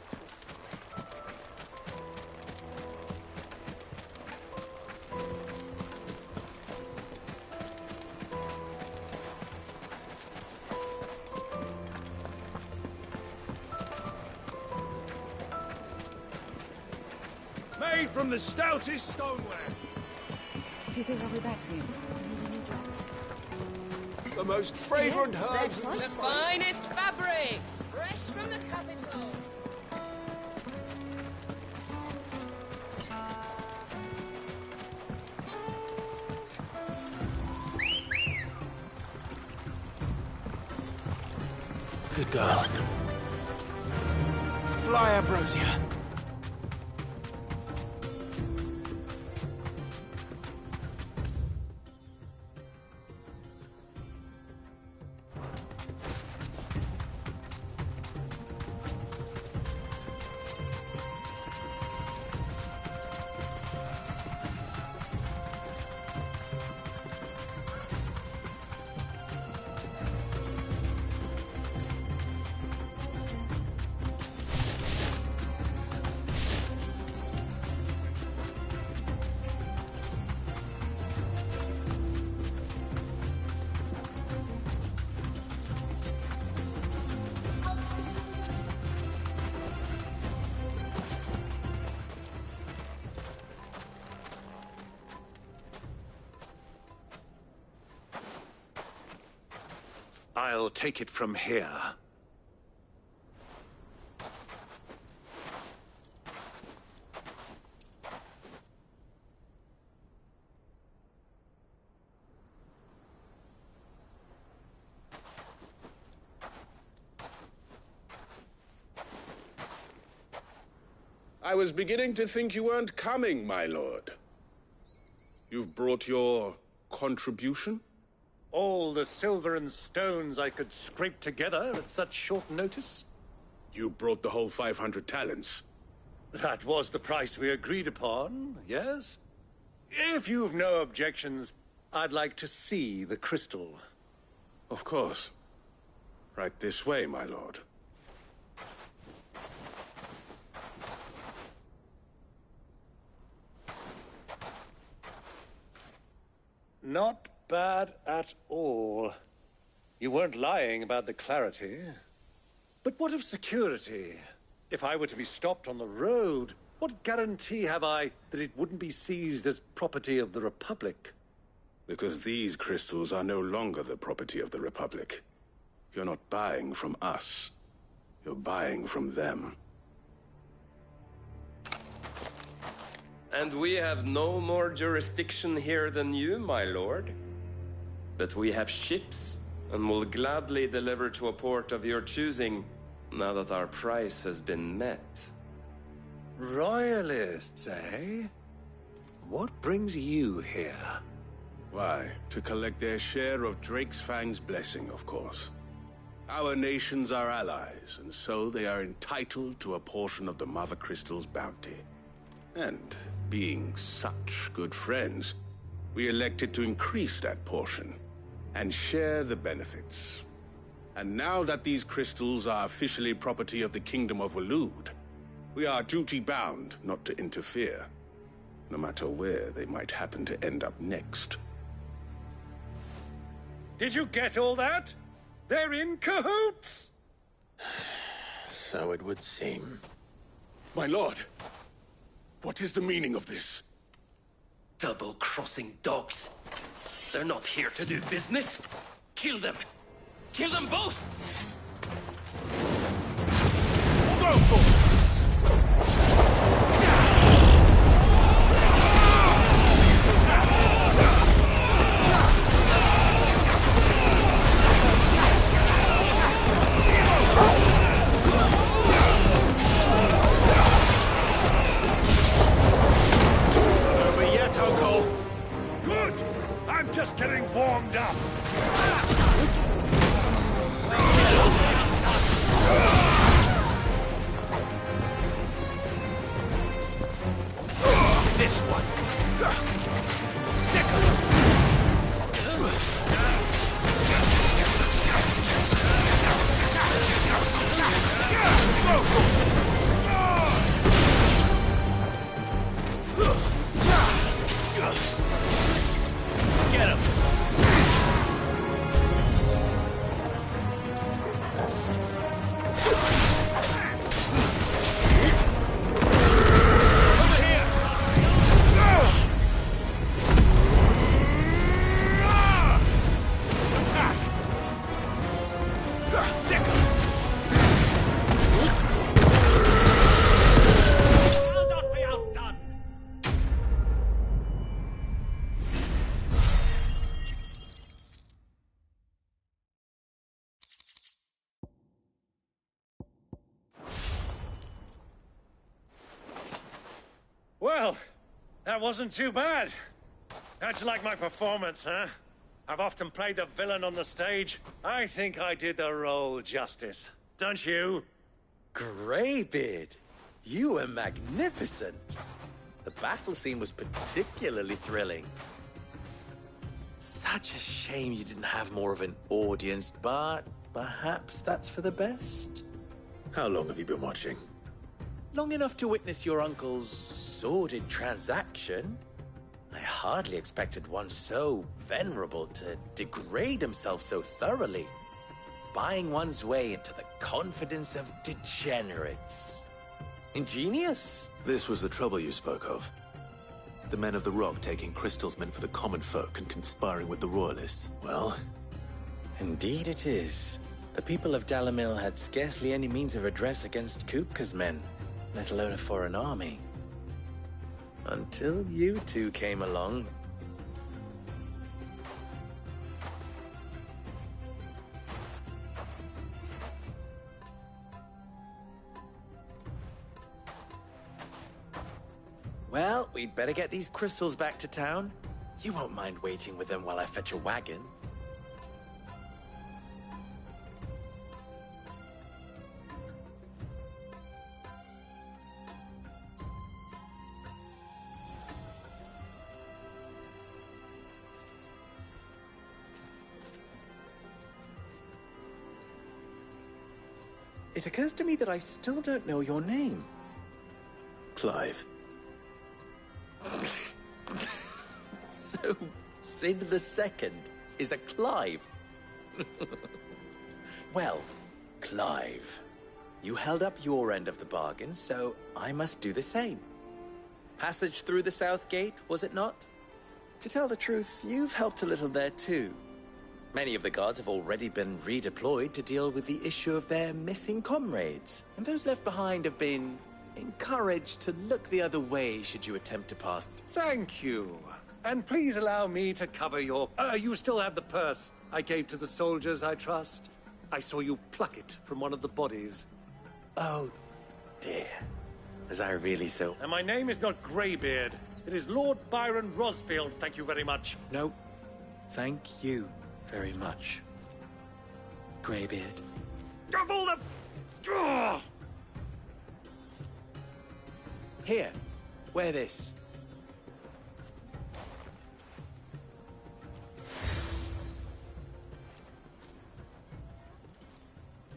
Made from the stoutest stoneware. Do you think I'll be back soon? You need a new dress. The most fragrant herbs and The finest fabrics, fresh from the capital. Good girl. Fly, Ambrosia. I'll take it from here. I was beginning to think you weren't coming, my lord. You've brought your contribution? All the silver and stones I could scrape together at such short notice? You brought the whole 500 talents. That was the price we agreed upon, yes? If you've no objections, I'd like to see the crystal. Of course. Right this way, my lord. Not bad at all. You weren't lying about the clarity. But what of security? If I were to be stopped on the road, what guarantee have I that it wouldn't be seized as property of the Republic? Because these crystals are no longer the property of the Republic. You're not buying from us. You're buying from them. And we have no more jurisdiction here than you, my lord. But we have ships, and will gladly deliver to a port of your choosing, now that our price has been met. Royalists, eh? What brings you here? Why, to collect their share of Drake's Fang's blessing, of course. Our nations are allies, and so they are entitled to a portion of the Mother Crystal's bounty. And being such good friends, we elected to increase that portion and share the benefits. And now that these crystals are officially property of the Kingdom of Waloed, we are duty-bound not to interfere, no matter where they might happen to end up next. Did you get all that? They're in cahoots! So it would seem. My lord, what is the meaning of this? Double-crossing dogs. They're not here to do business. Kill them. Kill them both! Go for it! Good! I'm just getting warmed up. This one. Get him! Well, that wasn't too bad. How'd you like my performance, huh? I've often played the villain on the stage. I think I did the role justice. Don't you? Greybeard, you were magnificent. The battle scene was particularly thrilling. Such a shame you didn't have more of an audience, but perhaps that's for the best. How long have you been watching? Long enough to witness your uncle's sordid transaction. I hardly expected one so venerable to degrade himself so thoroughly, buying one's way into the confidence of degenerates. Ingenious. This was the trouble you spoke of. The men of the Rock taking crystals meant for the common folk and conspiring with the Royalists. Well, indeed it is. The people of Dalamil had scarcely any means of redress against Kupka's men, let alone a foreign army. Until you two came along. Well, we'd better get these crystals back to town. You won't mind waiting with them while I fetch a wagon. It occurs to me that I still don't know your name. Clive. So, Sid the Second is a Clive. Well, Clive, you held up your end of the bargain, so I must do the same. Passage through the South Gate, was it not? To tell the truth, you've helped a little there too. Many of the guards have already been redeployed to deal with the issue of their missing comrades, and those left behind have been encouraged to look the other way should you attempt to pass. Thank you. And please allow me to cover your... you still have the purse I gave to the soldiers, I trust? I saw you pluck it from one of the bodies. Oh, dear. Was I really so... And my name is not Greybeard. It is Lord Byron Rosfield, thank you very much. No, thank you very much, Greybeard. Of all the... Ugh! Here, wear this.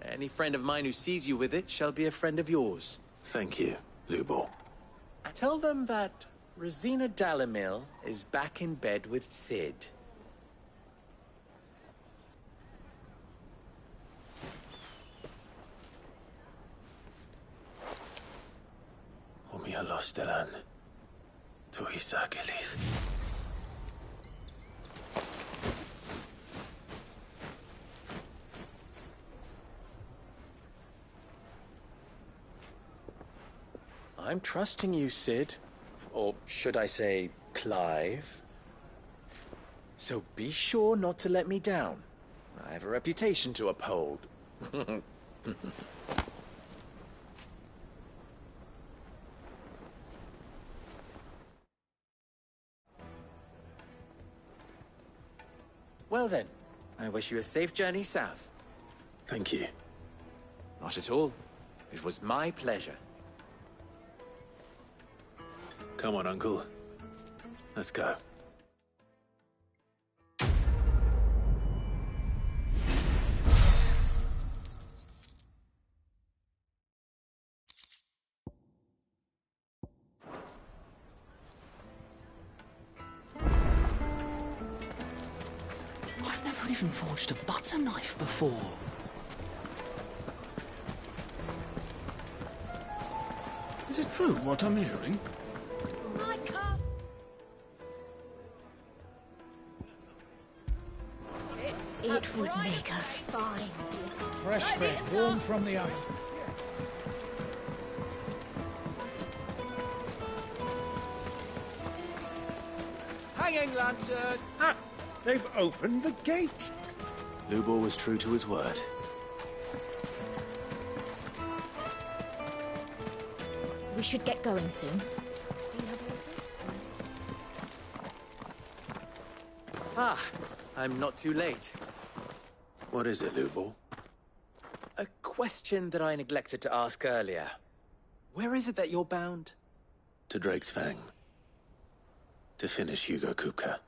Any friend of mine who sees you with it shall be a friend of yours. Thank you, Lubor. Tell them that Rosina Dalamil is back in bed with Sid. Umia Lostelan. Tu Isakelis. I'm trusting you, Sid. Or should I say, Clive? So be sure not to let me down. I have a reputation to uphold. Well then, I wish you a safe journey south. Thank you. Not at all. It was my pleasure. Come on, Uncle. Let's go. I've never even forged a butter knife before. Is it true what I'm hearing? It would make a fine. Fresh bread, warm from the oven. Hanging lantern! Ah! They've opened the gate! Lubor was true to his word. We should get going soon. Ah, I'm not too late. What is it, Lubor? A question that I neglected to ask earlier. Where is it that you're bound? To Drake's Fang. To finish Hugo Kupka.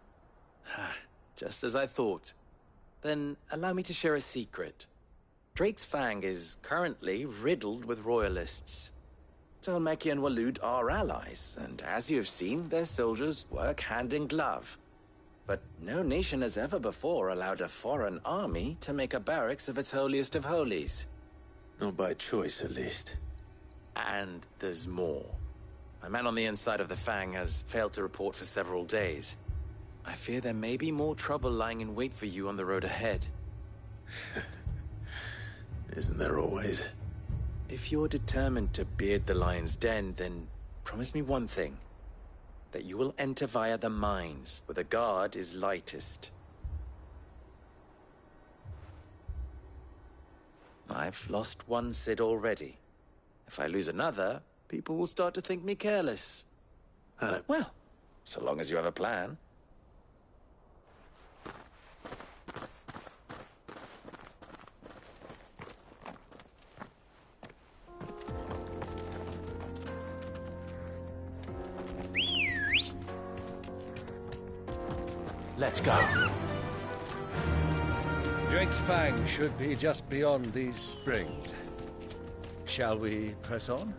Just as I thought. Then allow me to share a secret. Drake's Fang is currently riddled with royalists. Talmeki and Waloed are allies, and as you've seen, their soldiers work hand in glove. But no nation has ever before allowed a foreign army to make a barracks of its holiest of holies. Not by choice, at least. And there's more. My man on the inside of the Fang has failed to report for several days. I fear there may be more trouble lying in wait for you on the road ahead. Isn't there always? If you're determined to beard the lion's den, then promise me one thing. That you will enter via the mines, where the guard is lightest. I've lost one Sid already. If I lose another, people will start to think me careless. Well, so long as you have a plan. Let's go. Drake's Fang should be just beyond these springs. Shall we press on?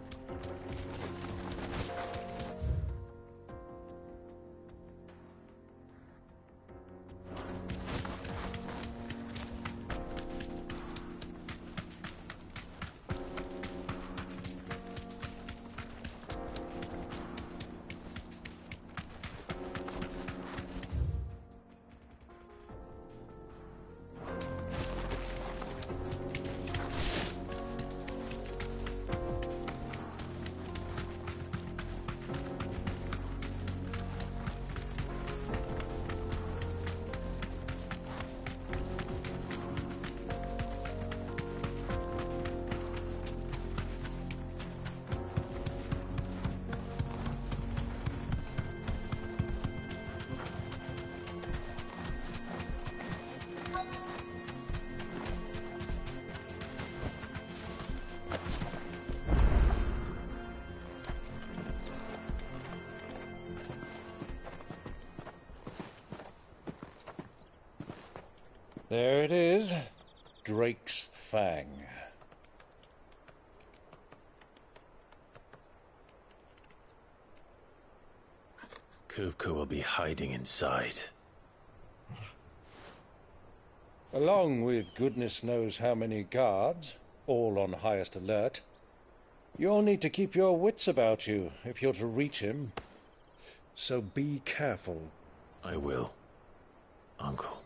There it is. Drake's Fang. Kupka will be hiding inside. Along with goodness knows how many guards, all on highest alert. You'll need to keep your wits about you if you're to reach him. So be careful. I will, Uncle.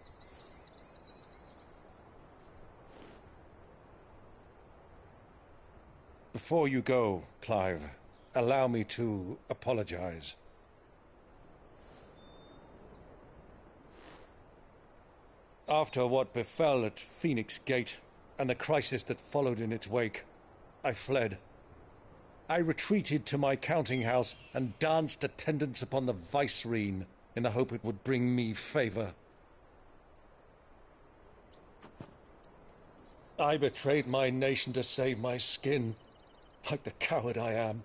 Before you go, Clive, allow me to apologize. After what befell at Phoenix Gate and the crisis that followed in its wake, I fled. I retreated to my counting house and danced attendance upon the vicereine in the hope it would bring me favor. I betrayed my nation to save my skin, like the coward I am.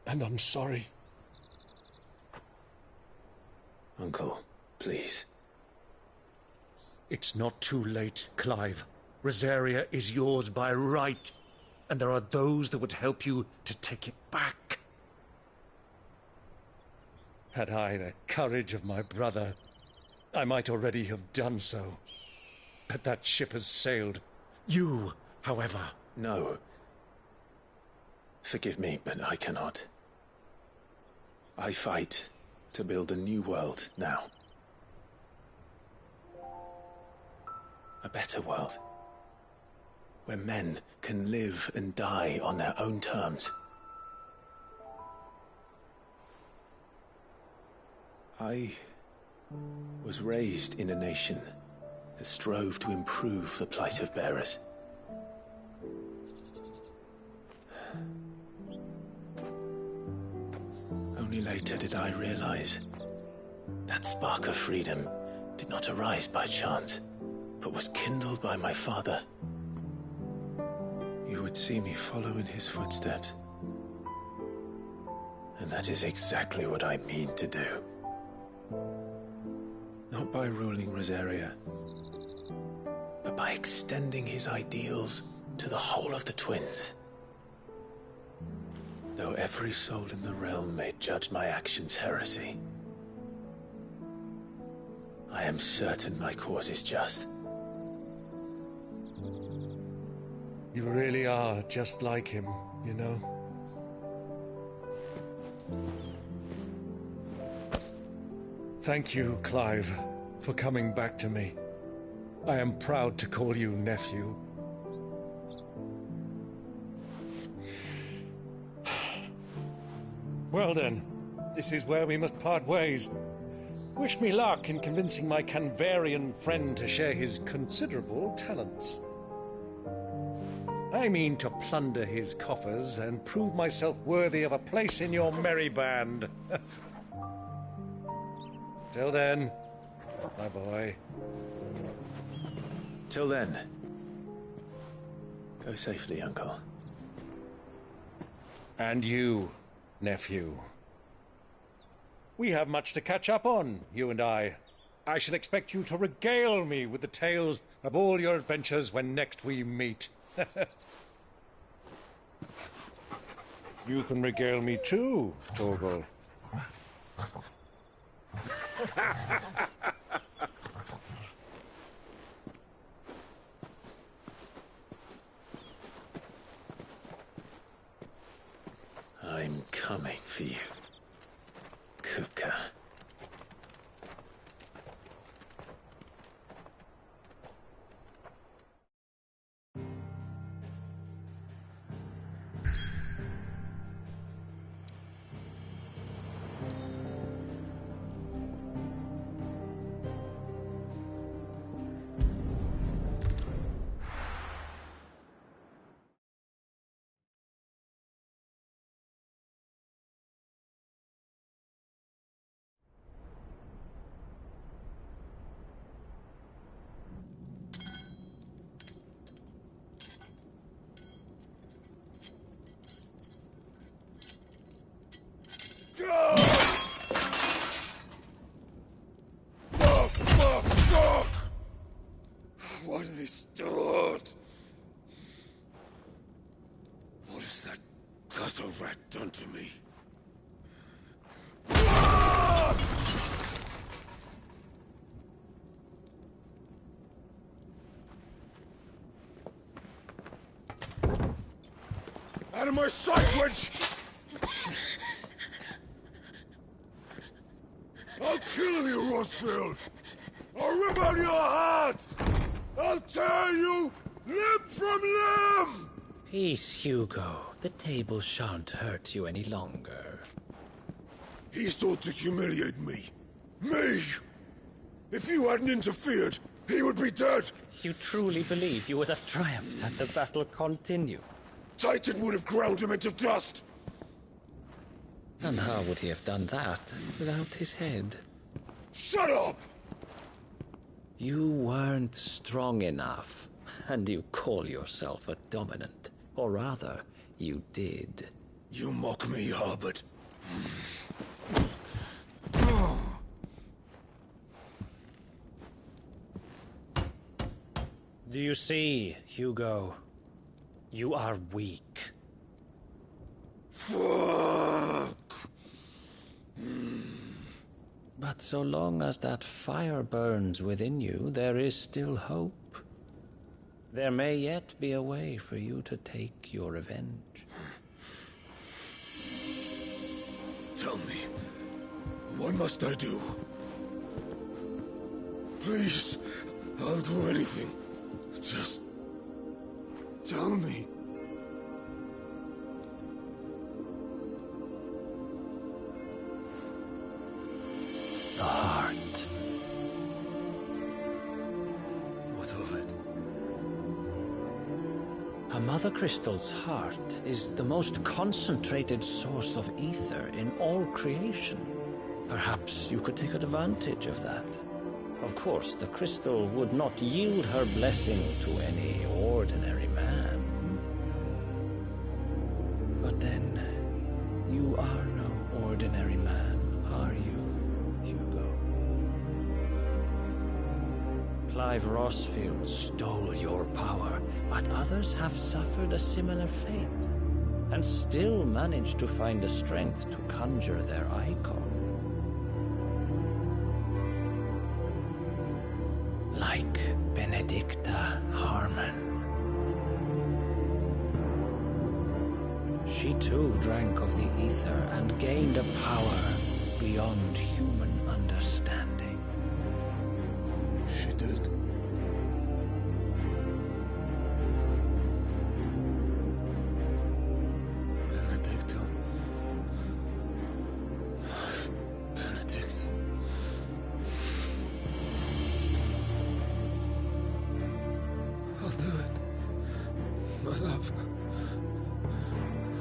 And I'm sorry. Uncle, please. It's not too late, Clive. Rosaria is yours by right, and there are those that would help you to take it back. Had I the courage of my brother, I might already have done so. But that ship has sailed. You, however... No. Forgive me, but I cannot. I fight to build a new world now. A better world. Where men can live and die on their own terms. I was raised in a nation that strove to improve the plight of bearers. Only later did I realize that spark of freedom did not arise by chance, but was kindled by my father. You would see me follow in his footsteps. And that is exactly what I mean to do. Not by ruling Rosaria, but by extending his ideals to the whole of the twins. Though every soul in the realm may judge my actions heresy, I am certain my cause is just. You really are just like him, you know? Thank you, Clive, for coming back to me. I am proud to call you nephew. Well then, this is where we must part ways. Wish me luck in convincing my Canvarian friend to share his considerable talents. I mean to plunder his coffers and prove myself worthy of a place in your merry band. Till then, my boy. Till then, go safely, Uncle. And you, nephew. We have much to catch up on, you and I. I shall expect you to regale me with the tales of all your adventures when next we meet. You can regale me too, Torgal. I'm coming for you, Kupka. has a rat done to me? Out of my sight, witch! I'll kill you, Rossfield! I'll rip out your heart! I'll tear you limb from limb! Peace, Hugo. The table shan't hurt you any longer. He sought to humiliate me. Me! If you hadn't interfered, he would be dead! You truly believe you would have triumphed had the battle continued? Titan would have ground him into dust! And how would he have done that without his head? Shut up! You weren't strong enough, and you call yourself a dominant. Or rather, you did. You mock me, Harbert. Do you see, Hugo? You are weak. Fuck! But so long as that fire burns within you, there is still hope. There may yet be a way for you to take your revenge. Tell me, what must I do? Please, I'll do anything. Just tell me. The heart. What of it? A Mother Crystal's heart is the most concentrated source of ether in all creation. Perhaps you could take advantage of that. Of course, the crystal would not yield her blessing to any ordinary man. But then, you are no ordinary man, are you, Hugo? Clive Rossfield stole your power, but others have suffered a similar fate, and still managed to find the strength to conjure their icon. Like Benedicta Harmon. She too drank of the ether and gained a power beyond human understanding. She did. Benedicta. Benedict. I'll do it. My love.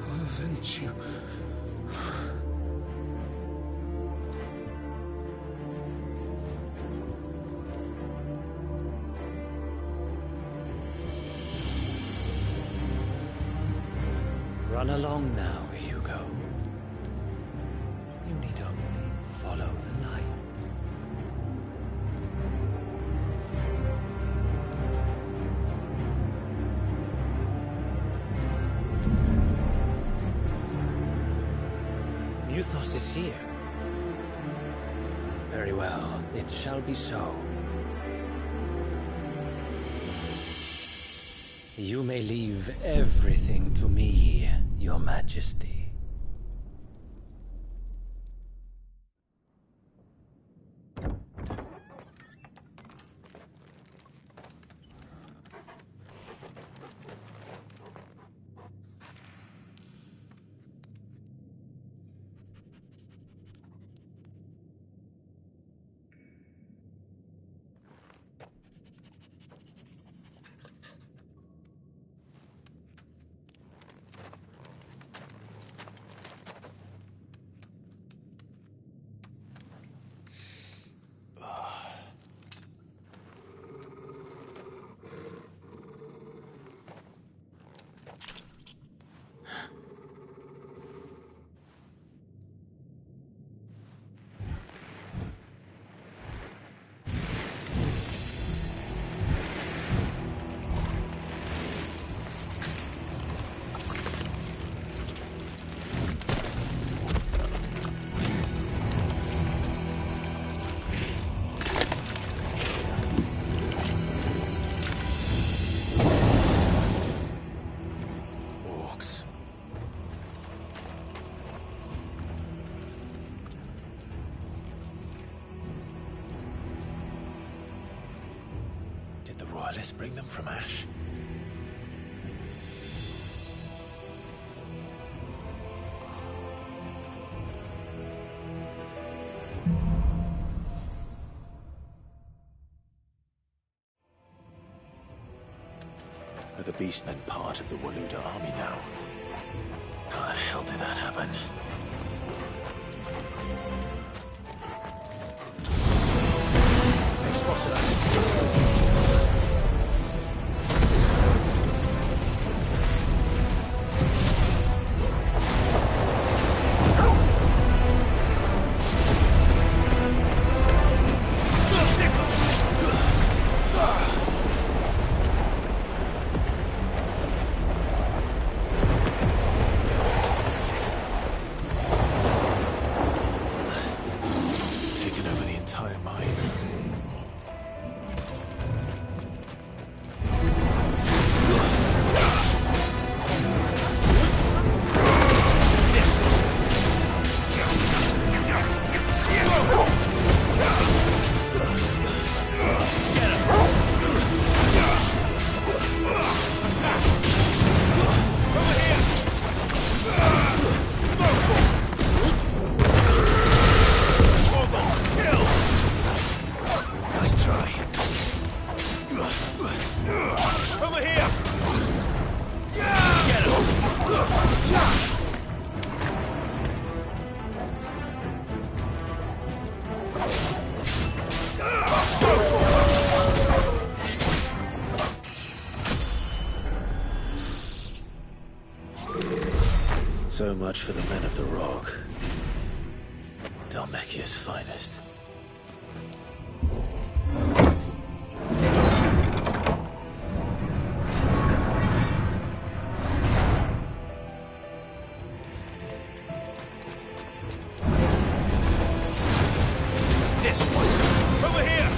I'll avenge you. Run along now, Hugo. You need only follow the light. Muthos is here. Very well, it shall be so. You may leave everything to me, Your Majesty. Alice bring them from Ash? Are the Beastmen part of the Waluda army now? How the hell did that happen? They spotted us. So much for the men of the Rock. Dhalmekia's finest. This one! Over here!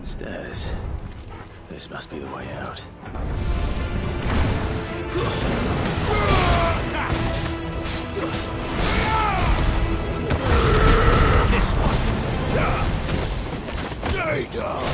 Stairs. This must be the way out. This one. Stay down.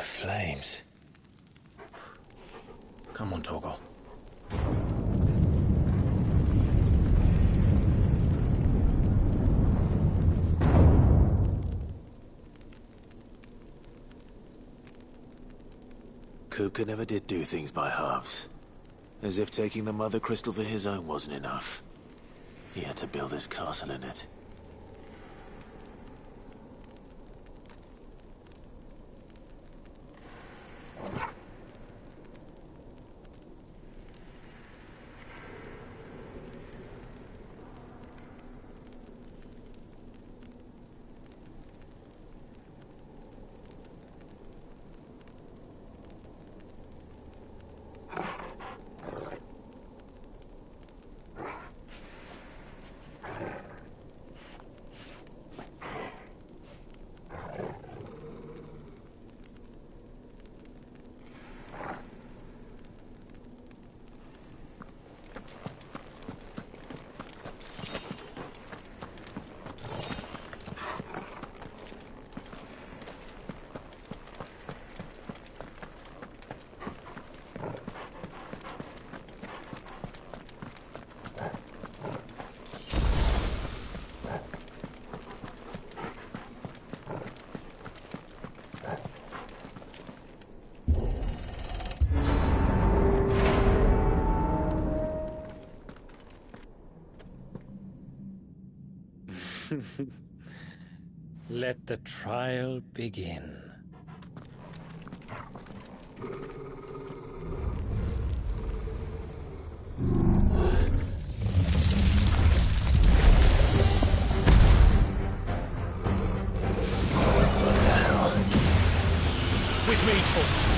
Flames. Come on, Torgal. Kupka never did do things by halves. As if taking the Mother Crystal for his own wasn't enough. He had to build his castle in it. Let the trial begin. With me, Torgal.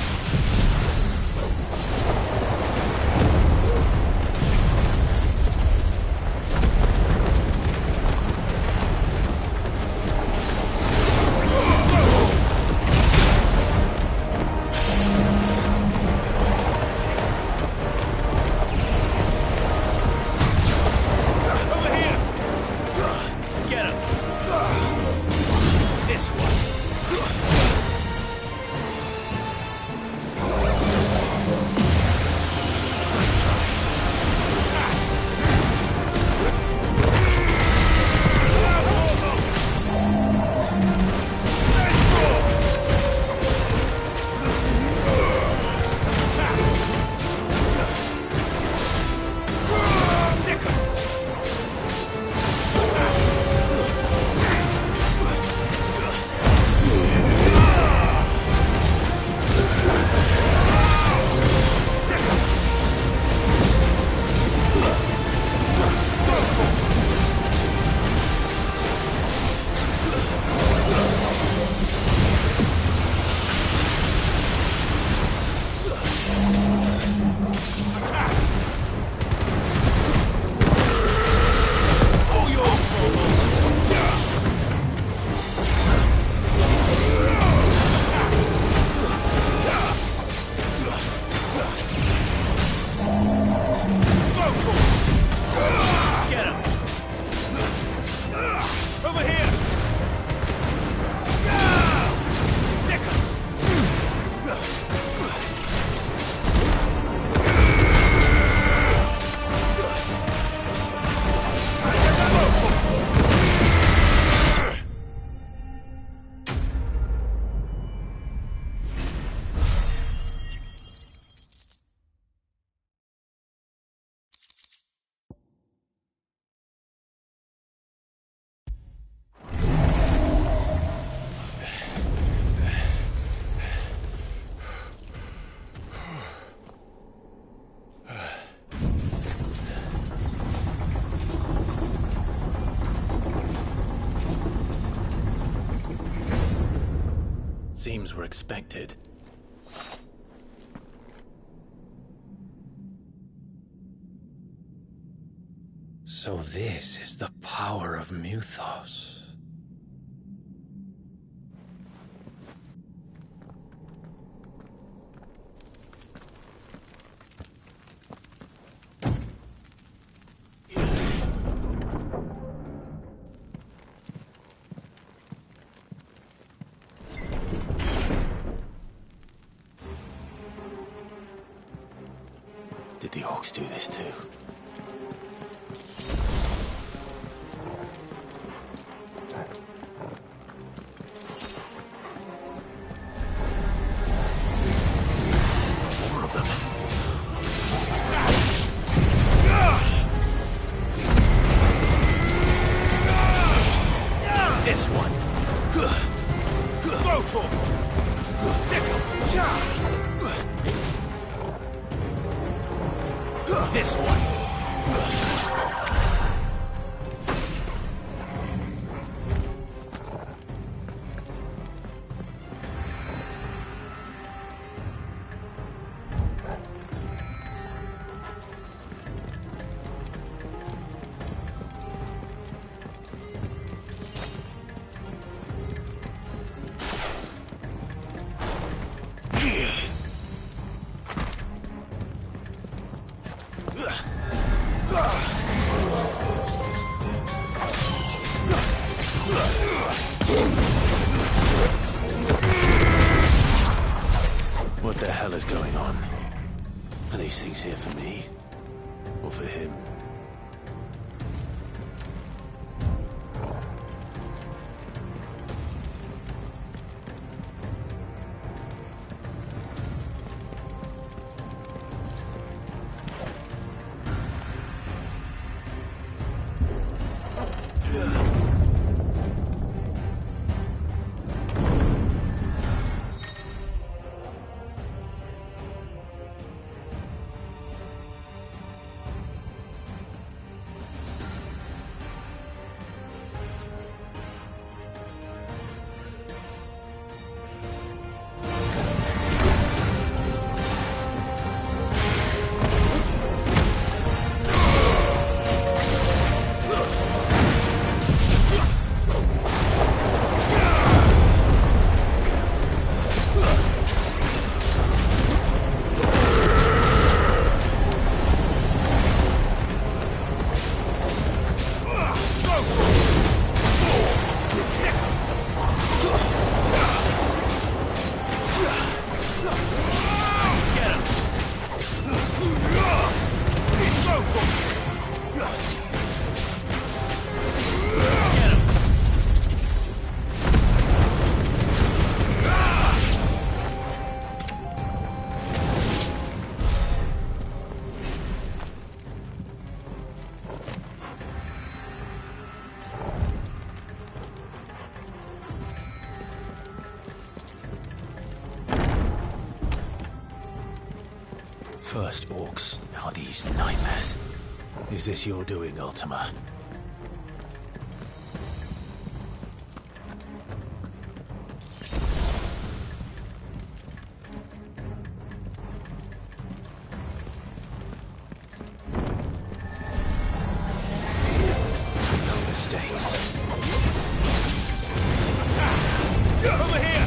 seems were expected. So this is the power of Muthos. Did the orcs do this too? More of them. This one. Go for this one. What the hell is going on? Are these things here for me? Or for him? First orcs, now these nightmares. Is this your doing, Ultima? No mistakes. Over here!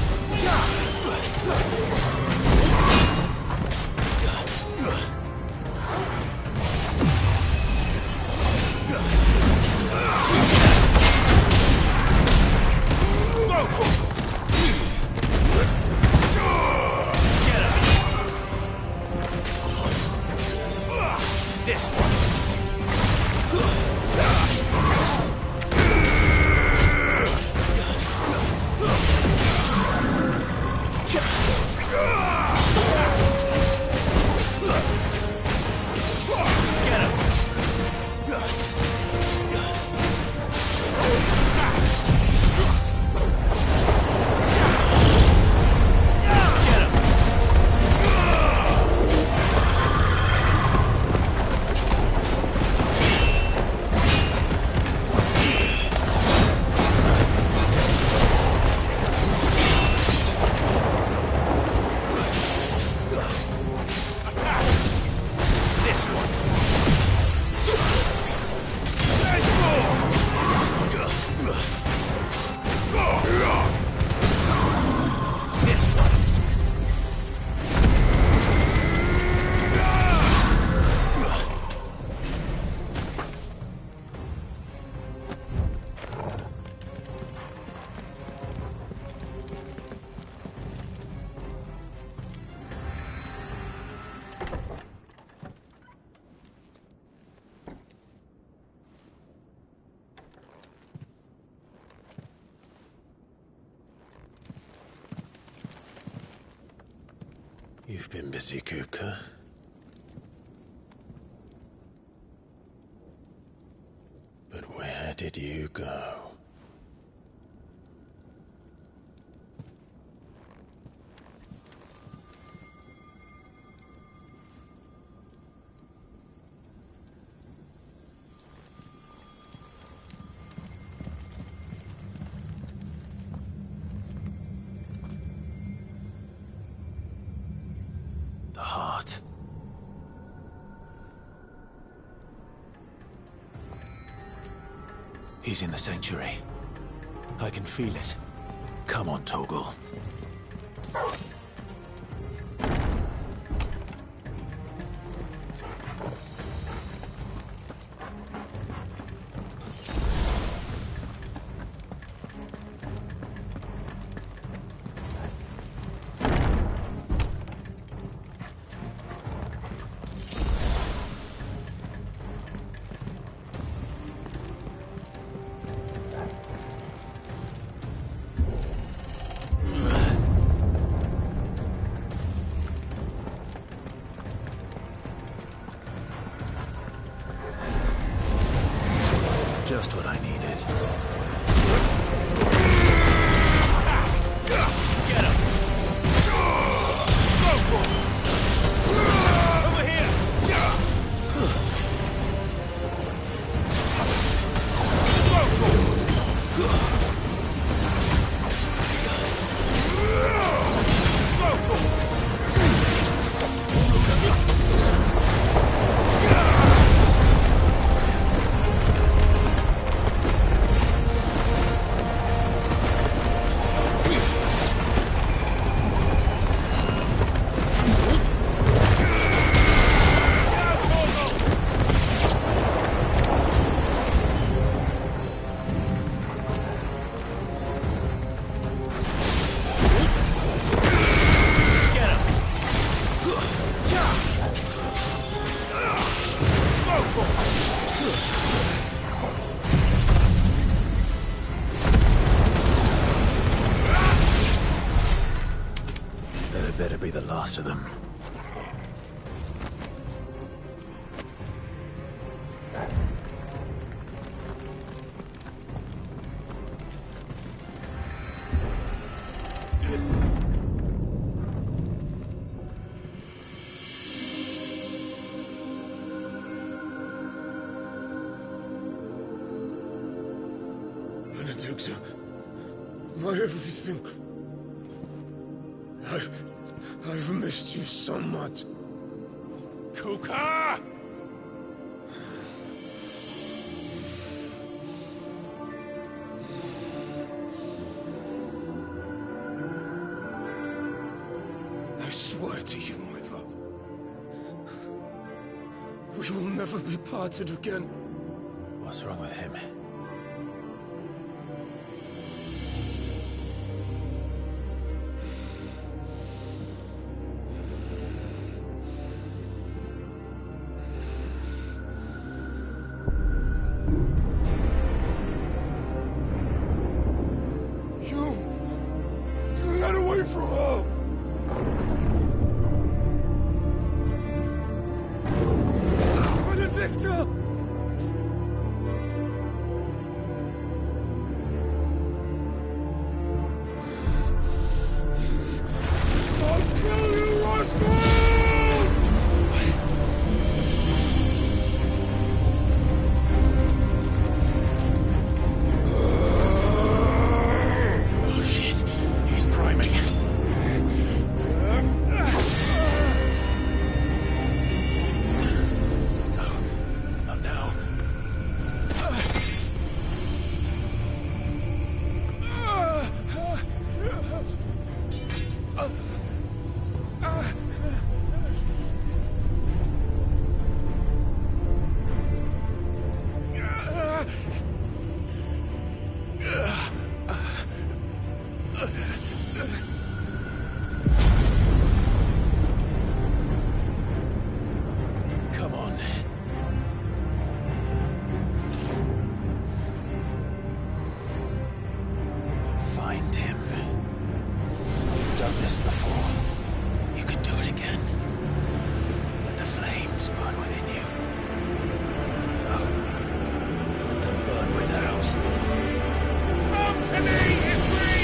This one. You've been busy, Kupka. But where did you go? The heart. He's in the sanctuary. I can feel it. Come on, Torgal. Just what I needed. Get him! Over here! That better be the last of them. Benedicta, my everything. I've missed you so much. Kuka! I swear to you, my love, we will never be parted again. What's wrong with him? You got away from her! Benedicta! I'll kill you, Roscoe! souls burn within you. No. Let them burn without. Come to me, Ifrit!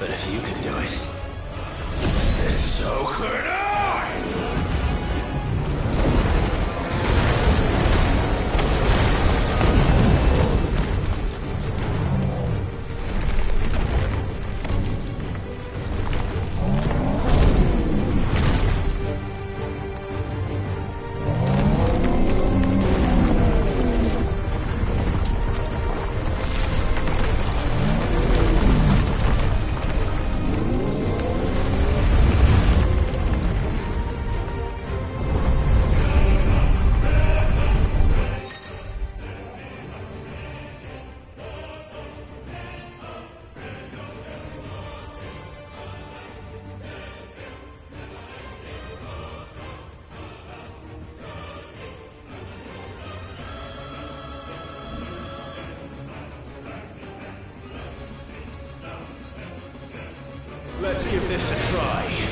But if you can do it, then so could I! Let's give this a try.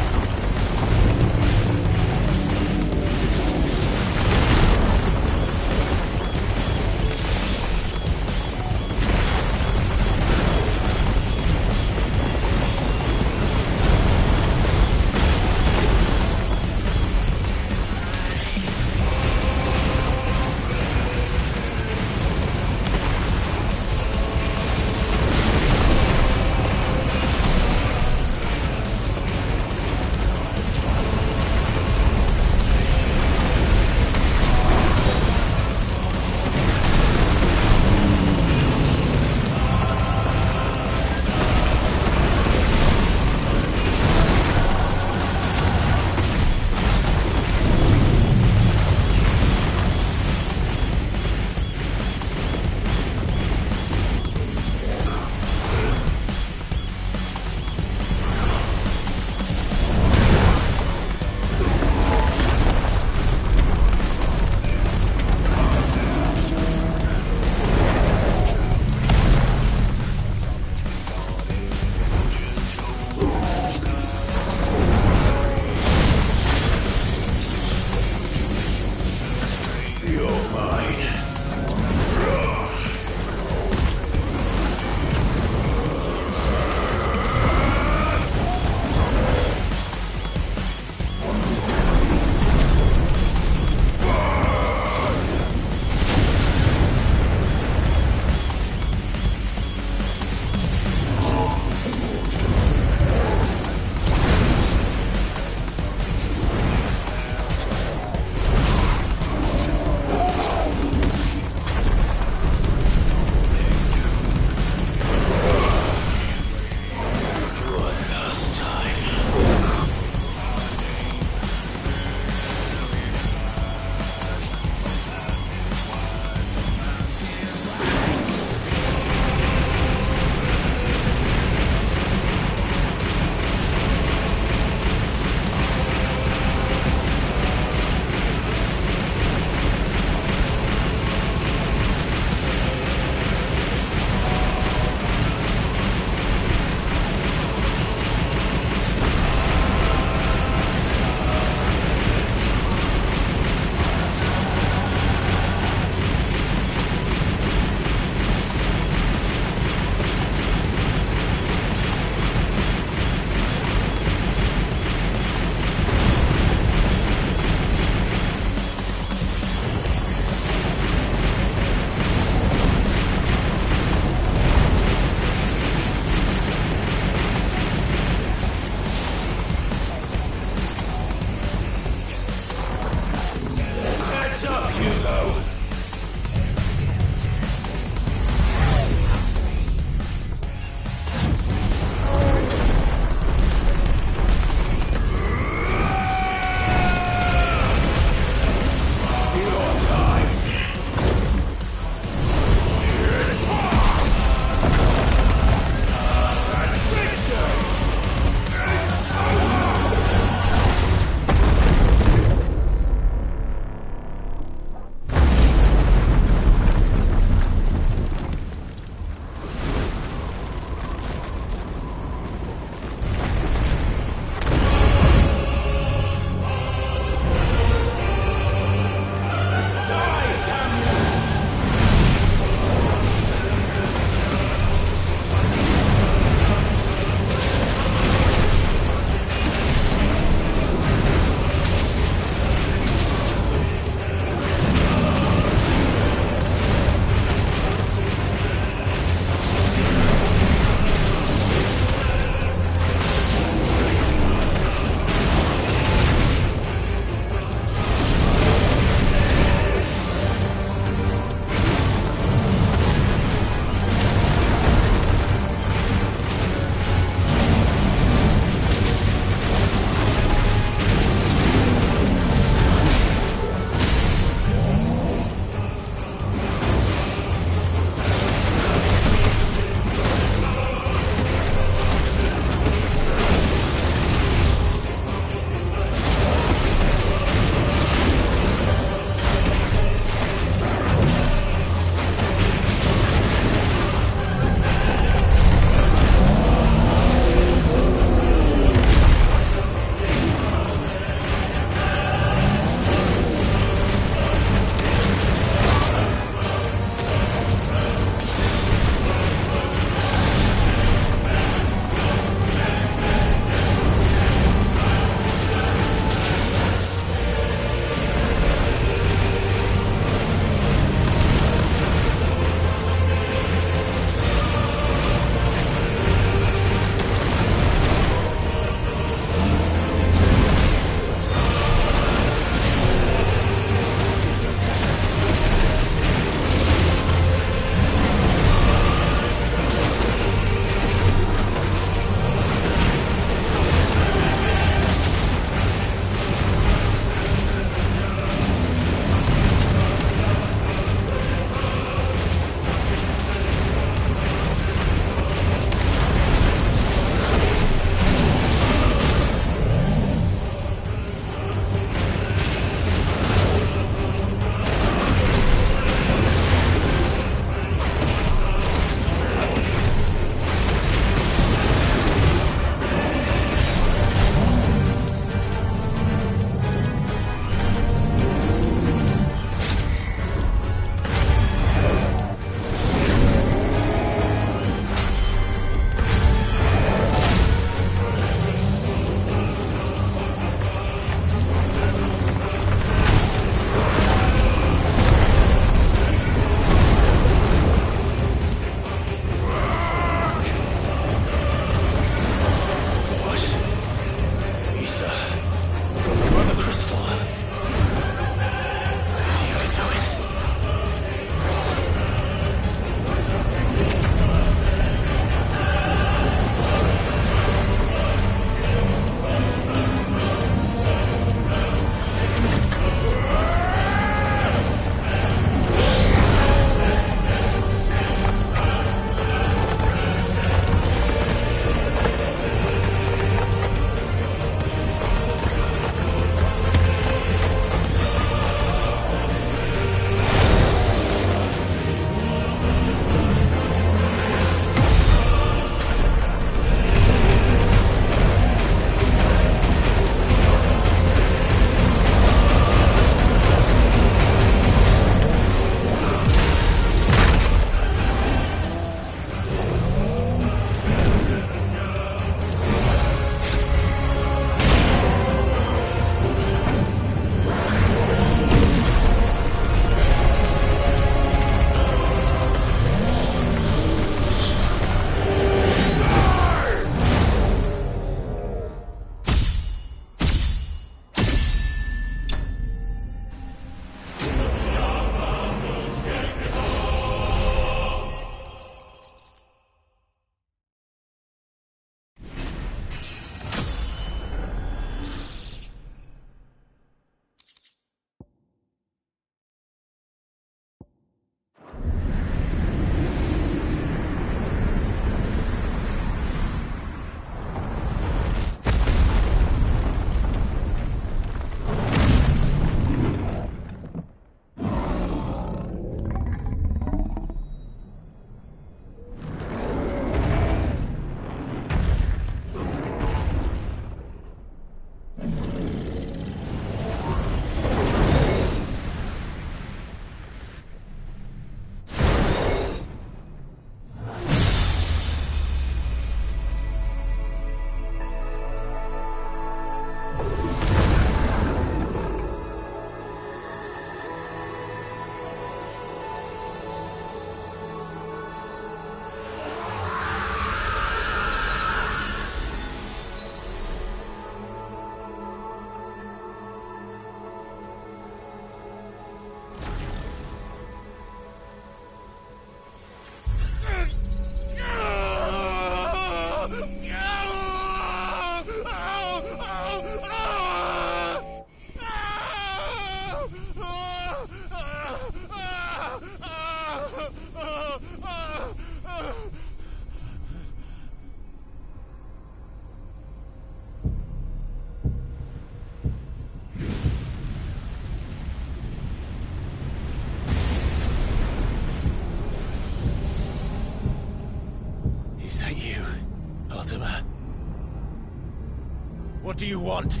do you want?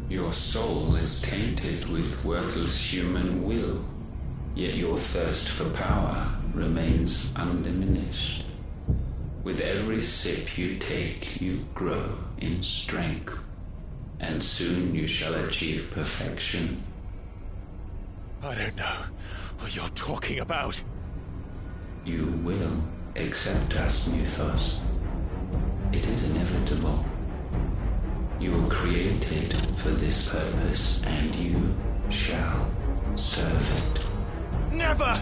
Your soul is tainted with worthless human will, yet your thirst for power remains undiminished. With every sip you take, you grow in strength, and soon you shall achieve perfection. I don't know what you're talking about. You will accept us, Mythos. It is inevitable. You were created for this purpose, and you shall serve it. Never!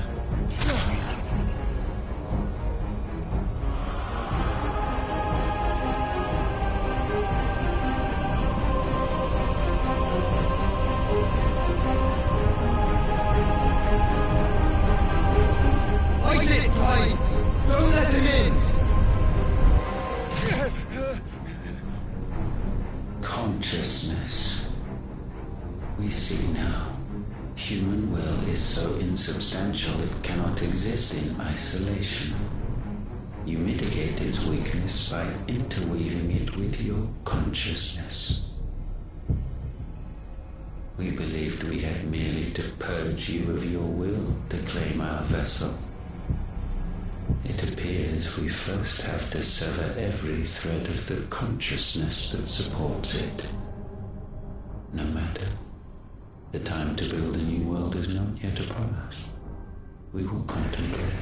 Fight it, Clive! Don't let him in! Consciousness. We see now. Human will is so insubstantial it cannot exist in isolation. You mitigate its weakness by interweaving it with your consciousness. We believed we had merely to purge you of your will to claim our vessel. It appears we first have to sever every thread of the consciousness that supports it. No matter. The time to build a new world is not yet upon us. We will contemplate.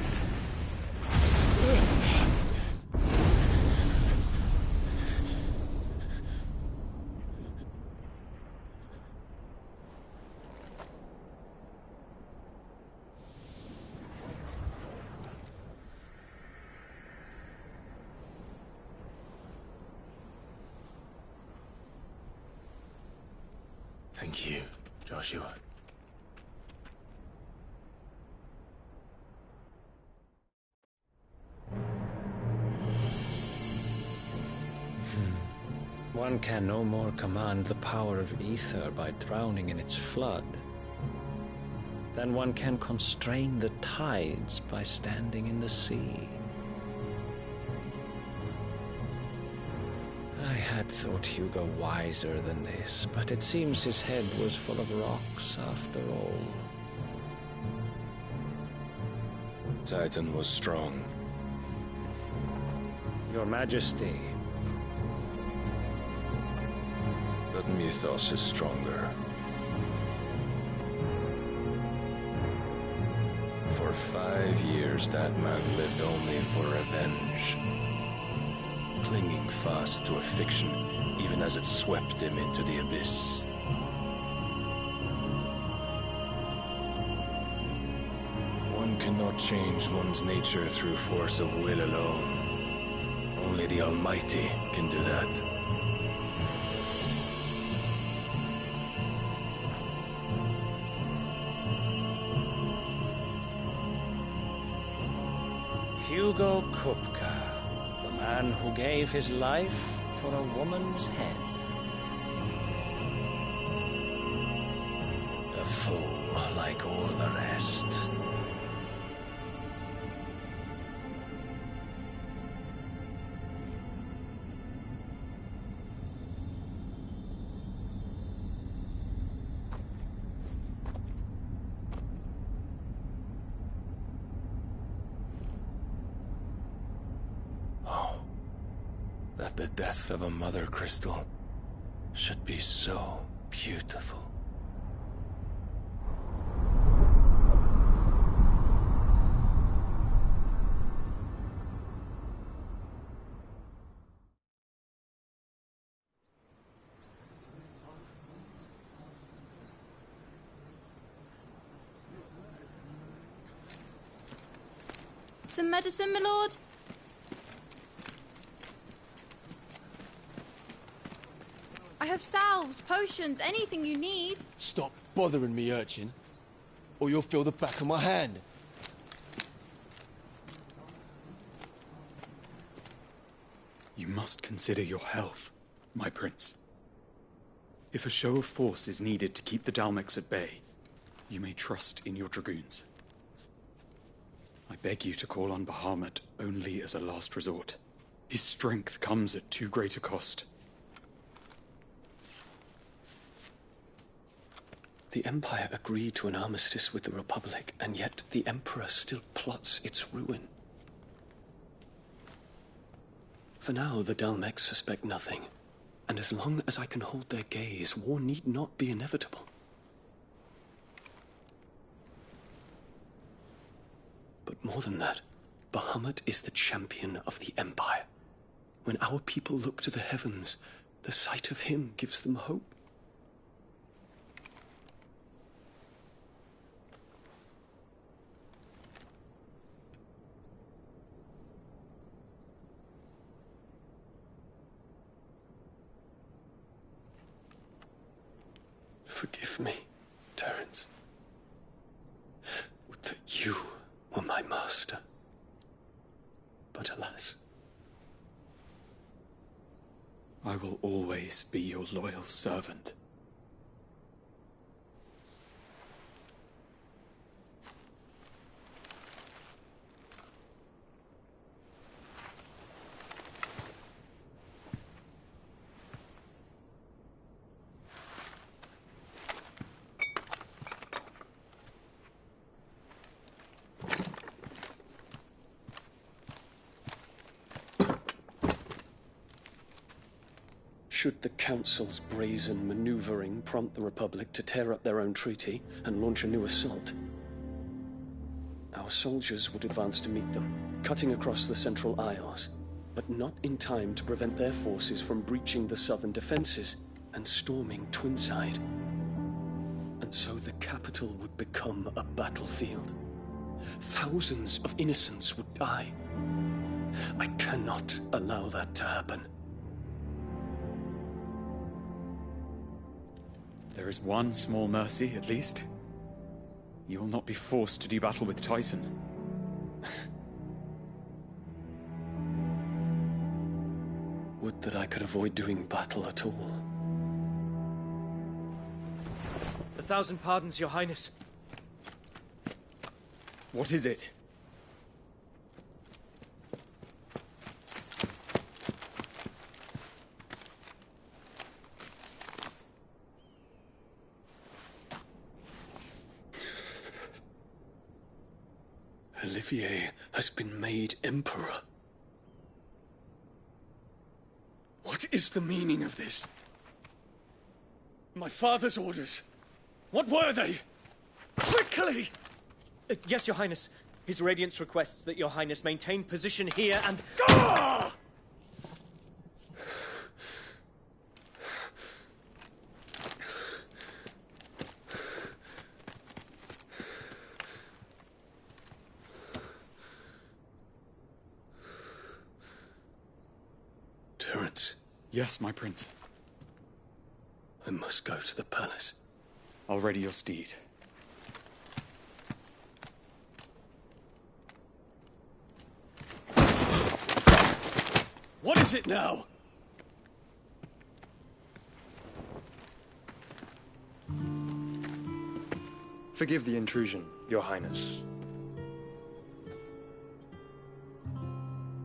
Thank you, Joshua. One can no more command the power of ether by drowning in its flood than one can constrain the tides by standing in the sea. I had thought Hugo wiser than this, but it seems his head was full of rocks after all. Titan was strong. Your Majesty. But Mythos is stronger. For 5 years, that man lived only for revenge. Clinging fast to a fiction, even as it swept him into the abyss. One cannot change one's nature through force of will alone. Only the Almighty can do that. Hugo Kupka, the man who gave his life for a woman's head. A fool like all the rest. That the death of a mother crystal should be so beautiful. Some medicine, my lord? I have salves, potions, anything you need. Stop bothering me, urchin, or you'll feel the back of my hand. You must consider your health, my prince. If a show of force is needed to keep the Dalmex at bay, you may trust in your dragoons. I beg you to call on Bahamut only as a last resort. His strength comes at too great a cost. The Empire agreed to an armistice with the Republic, and yet the Emperor still plots its ruin. For now, the Dalmex suspect nothing, and as long as I can hold their gaze, war need not be inevitable. But more than that, Bahamut is the champion of the Empire. When our people look to the heavens, the sight of him gives them hope. Forgive me, Terence. Would that you were my master. But alas. I will always be your loyal servant. Should the Council's brazen maneuvering prompt the Republic to tear up their own treaty and launch a new assault, our soldiers would advance to meet them, cutting across the Central Isles, but not in time to prevent their forces from breaching the southern defenses and storming Twinside. And so the capital would become a battlefield. Thousands of innocents would die. I cannot allow that to happen. There is one small mercy, at least. You will not be forced to do battle with Titan. Would that I could avoid doing battle at all. 1,000 pardons, Your Highness. What is it? Olivier has been made Emperor. What is the meaning of this? My father's orders. What were they? Quickly! Yes, Your Highness. His Radiance requests that Your Highness maintain position here and... Ah! Terence. Yes, my prince. I must go to the palace. I'll ready your steed. What is it now? Forgive the intrusion, Your Highness.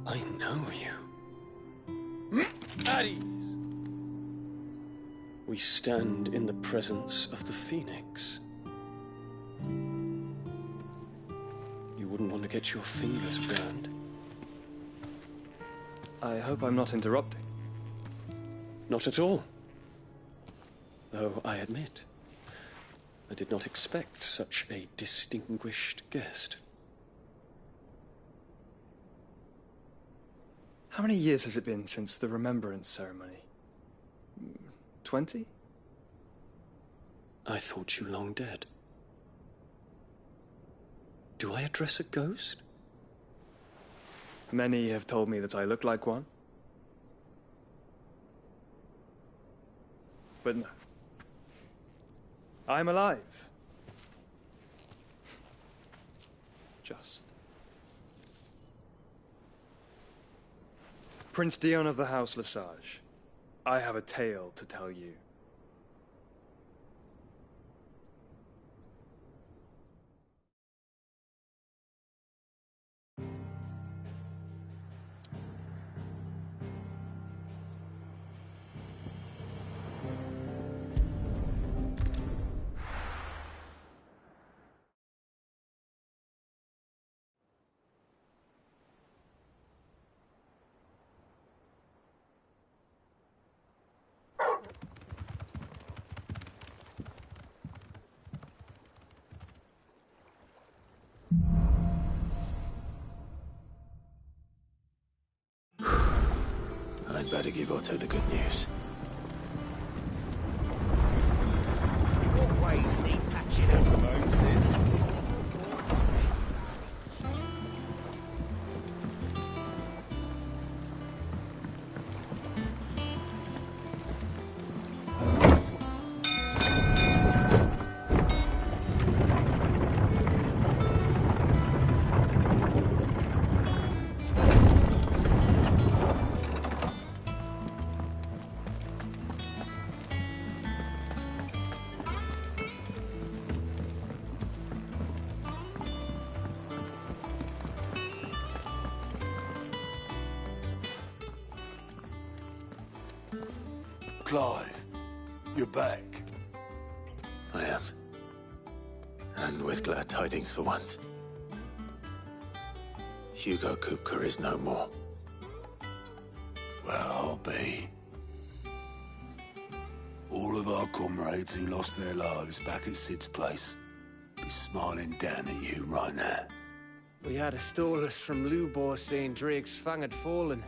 I know you. At ease. We stand in the presence of the Phoenix. You wouldn't want to get your fingers burned. I hope I'm not interrupting. Not at all. Though I admit, I did not expect such a distinguished guest. How many years has it been since the Remembrance ceremony? 20? I thought you long dead. Do I address a ghost? Many have told me that I look like one. But no. I'm alive. Just. Prince Dion of the House Lesage, I have a tale to tell you. better give Otto the good news. Always need patching up. Clive, you're back. I am. And with glad tidings for once. Hugo Kupka is no more. Well, I'll be. All of our comrades who lost their lives back at Sid's place be smiling down at you right now. We had a stolus from Lubor saying Drake's fang had fallen.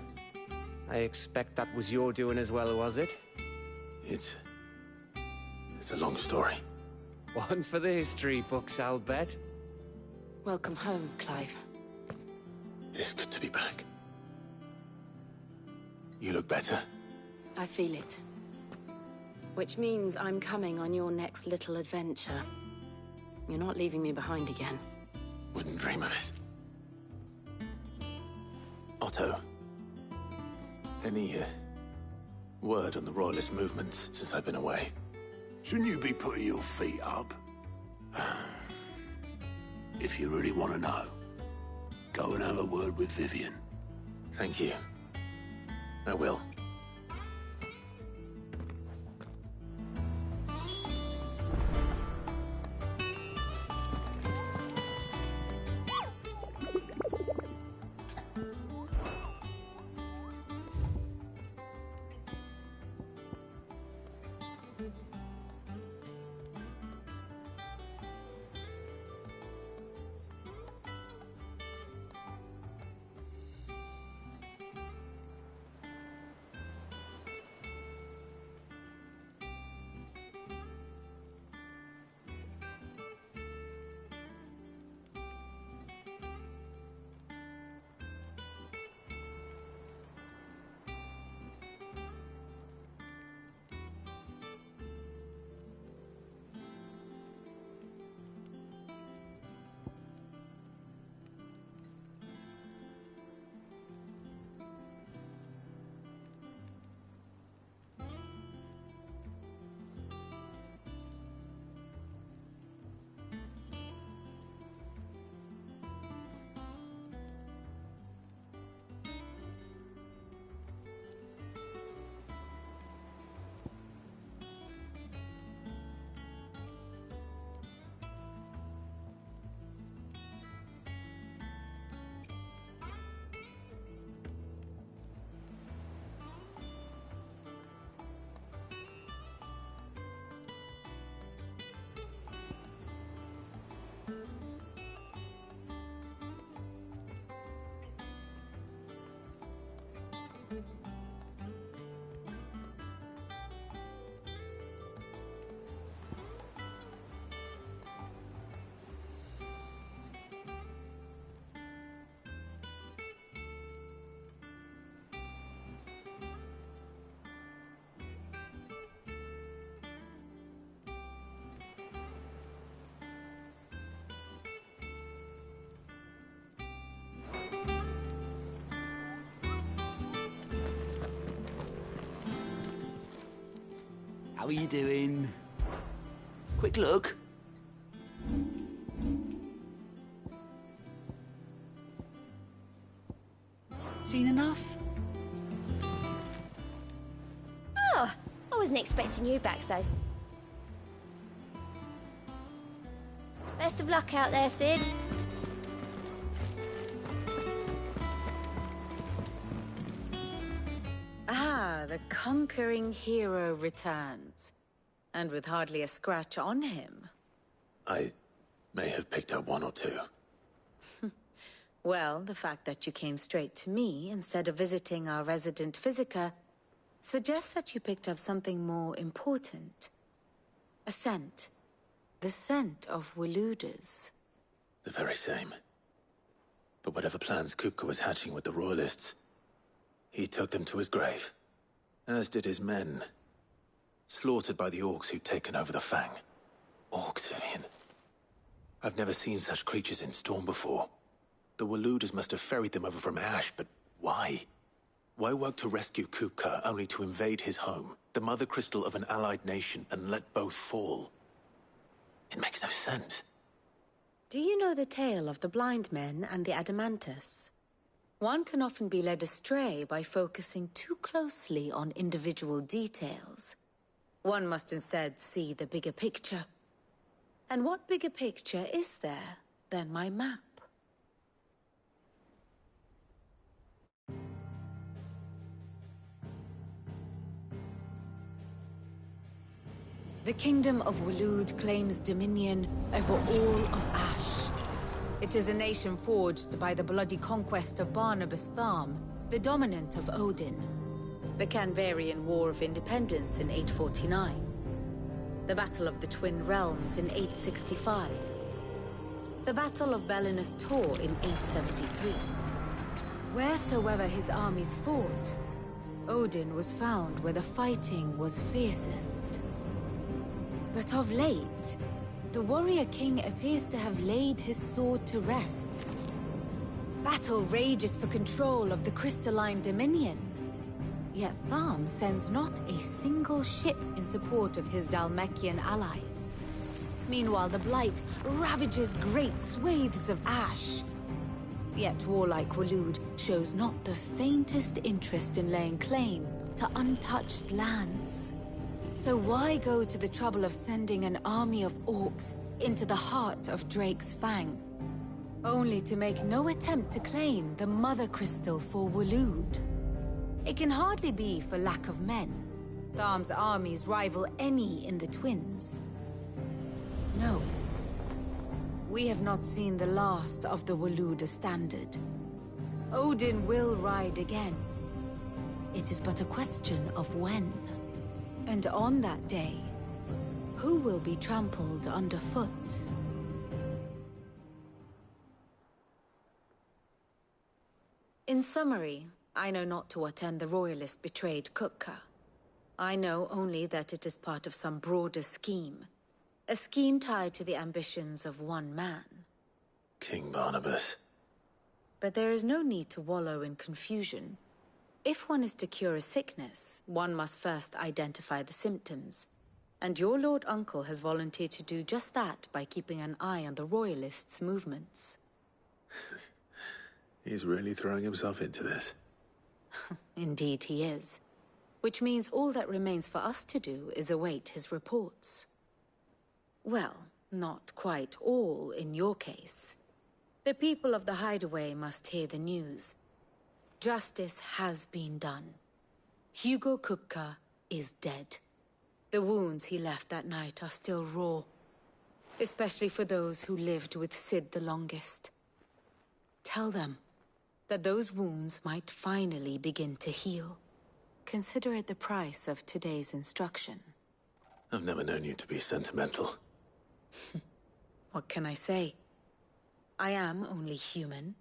I expect that was your doing as well, was it? It's a long story. One for the history books, I'll bet. Welcome home, Clive. It's good to be back. You look better. I feel it. Which means I'm coming on your next little adventure. You're not leaving me behind again. Wouldn't dream of it. Otto. Any word on the Royalist movement since I've been away? Shouldn't you be putting your feet up? If you really want to know, go and have a word with Vivian. Thank you. I will. How are you doing? Quick look. Seen enough? Oh, I wasn't expecting you back so... Best of luck out there, Sid. Ah, the conquering hero returns. And with hardly a scratch on him. I may have picked up one or two. Well, the fact that you came straight to me instead of visiting our resident physiker suggests that you picked up something more important. A scent. The scent of Waludas. The very same. But whatever plans Kupka was hatching with the Royalists, he took them to his grave. As did his men. Slaughtered by the orcs who'd taken over the Fang. Orcs, Vivian. I've never seen such creatures in Storm before. The Waludas must have ferried them over from Ash, but why? Why work to rescue Kupka only to invade his home, the mother crystal of an allied nation, and let both fall? It makes no sense. Do you know the tale of the blind men and the Adamantus? One can often be led astray by focusing too closely on individual details. One must instead see the bigger picture. And what bigger picture is there than my map? The Kingdom of Waloed claims dominion over all of Ash. It is a nation forged by the bloody conquest of Barnabas Tharm, the dominant of Odin. The Canvarian War of Independence in 849. The Battle of the Twin Realms in 865. The Battle of Belinus Tor in 873. Wheresoever his armies fought, Odin was found where the fighting was fiercest. But of late, the warrior king appears to have laid his sword to rest. Battle rages for control of the crystalline dominion. Yet Tharm sends not a single ship in support of his Dhalmekian allies. Meanwhile, the Blight ravages great swathes of Ash. Yet warlike Waloed shows not the faintest interest in laying claim to untouched lands. So why go to the trouble of sending an army of orcs into the heart of Drake's Fang, only to make no attempt to claim the Mother Crystal for Waloed? It can hardly be for lack of men. Tharm's armies rival any in the Twins. No. We have not seen the last of the Waluda standard. Odin will ride again. It is but a question of when. And on that day, who will be trampled underfoot? In summary, I know not to what end the Royalists betrayed Kupka. I know only that it is part of some broader scheme. A scheme tied to the ambitions of one man. King Barnabas. But there is no need to wallow in confusion. If one is to cure a sickness, one must first identify the symptoms. And your Lord Uncle has volunteered to do just that by keeping an eye on the Royalists' movements. He's really throwing himself into this. Indeed he is. Which means all that remains for us to do is await his reports. Well, not quite all in your case. The people of the Hideaway must hear the news. Justice has been done. Hugo Kupka is dead. The wounds he left that night are still raw, especially for those who lived with Sid the longest. Tell them that those wounds might finally begin to heal. Consider it the price of today's instruction. I've never known you to be sentimental. What can I say? I am only human.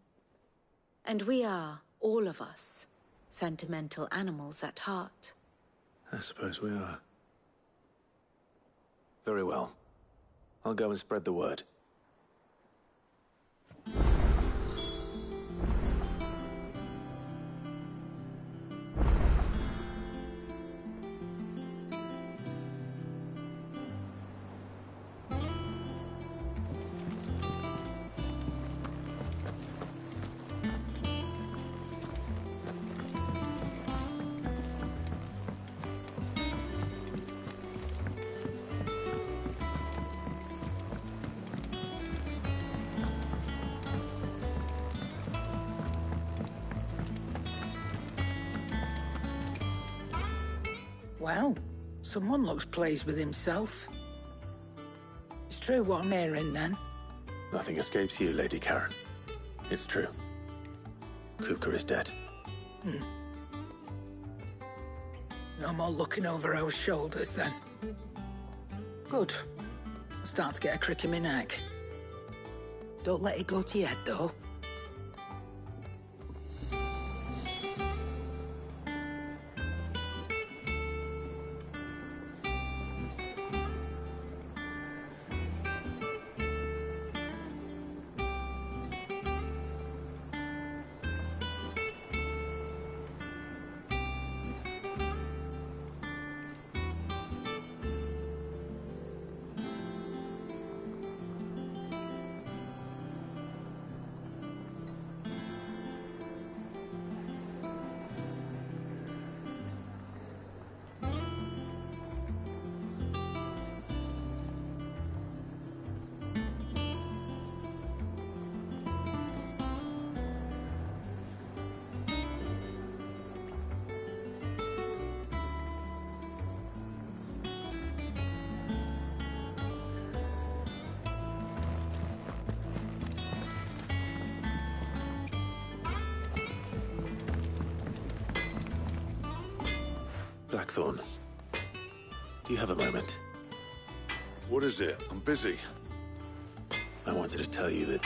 And we are, all of us, sentimental animals at heart. I suppose we are. Very well. I'll go and spread the word. Well, someone looks pleased with himself. It's true what I'm hearing, then. Nothing escapes you, Lady Karen. It's true. Kupka is dead. No more looking over our shoulders, then. Good. I'm starting to get a crick in my neck. Don't let it go to your head, though. Blackthorn, do you have a moment? What is it? I'm busy. I wanted to tell you that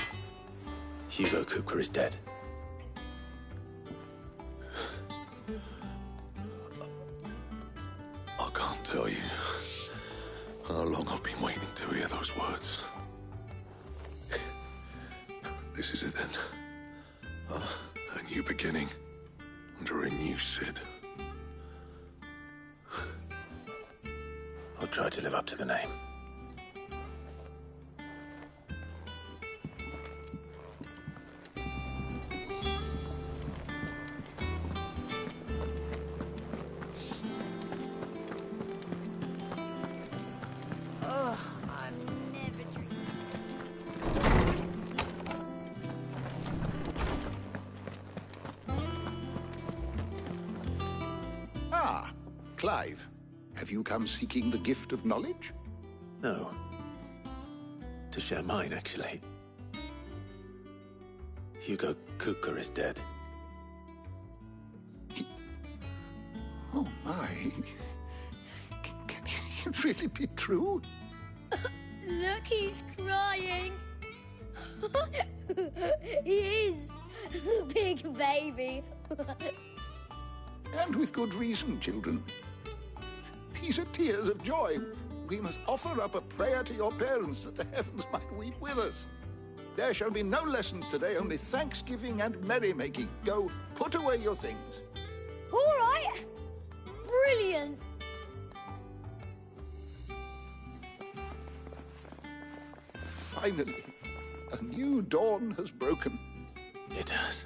Hugo Cooker is dead. I can't tell you how long I've been waiting to hear those words. This is it then. A new beginning under a new Cid. I'll try to live up to the name. Oh, I'm never drinking. Ah, Clive. Have you come seeking the gift of knowledge? No. To share mine, actually. Hugo Cooker is dead. Oh, my. Can it really be true? Look, he's crying. He is. The big baby. And with good reason, children. These are tears of joy. We must offer up a prayer to your parents that the heavens might weep with us. There shall be no lessons today, only thanksgiving and merrymaking. Go, put away your things. All right. Brilliant. Finally, a new dawn has broken. It has.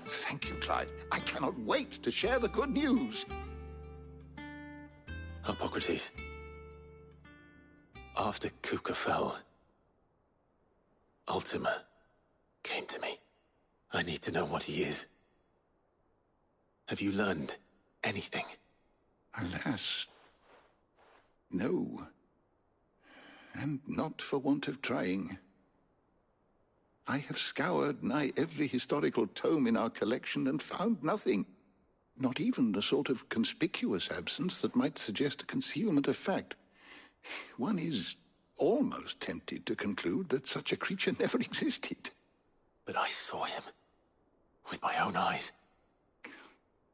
Thank you, Clive. I cannot wait to share the good news. Hippocrates. After Cooker fell, Ultima came to me. I need to know what he is. Have you learned anything? Alas, no. And not for want of trying. I have scoured nigh every historical tome in our collection and found nothing. Not even the sort of conspicuous absence that might suggest a concealment of fact. One is almost tempted to conclude that such a creature never existed. But I saw him. With my own eyes.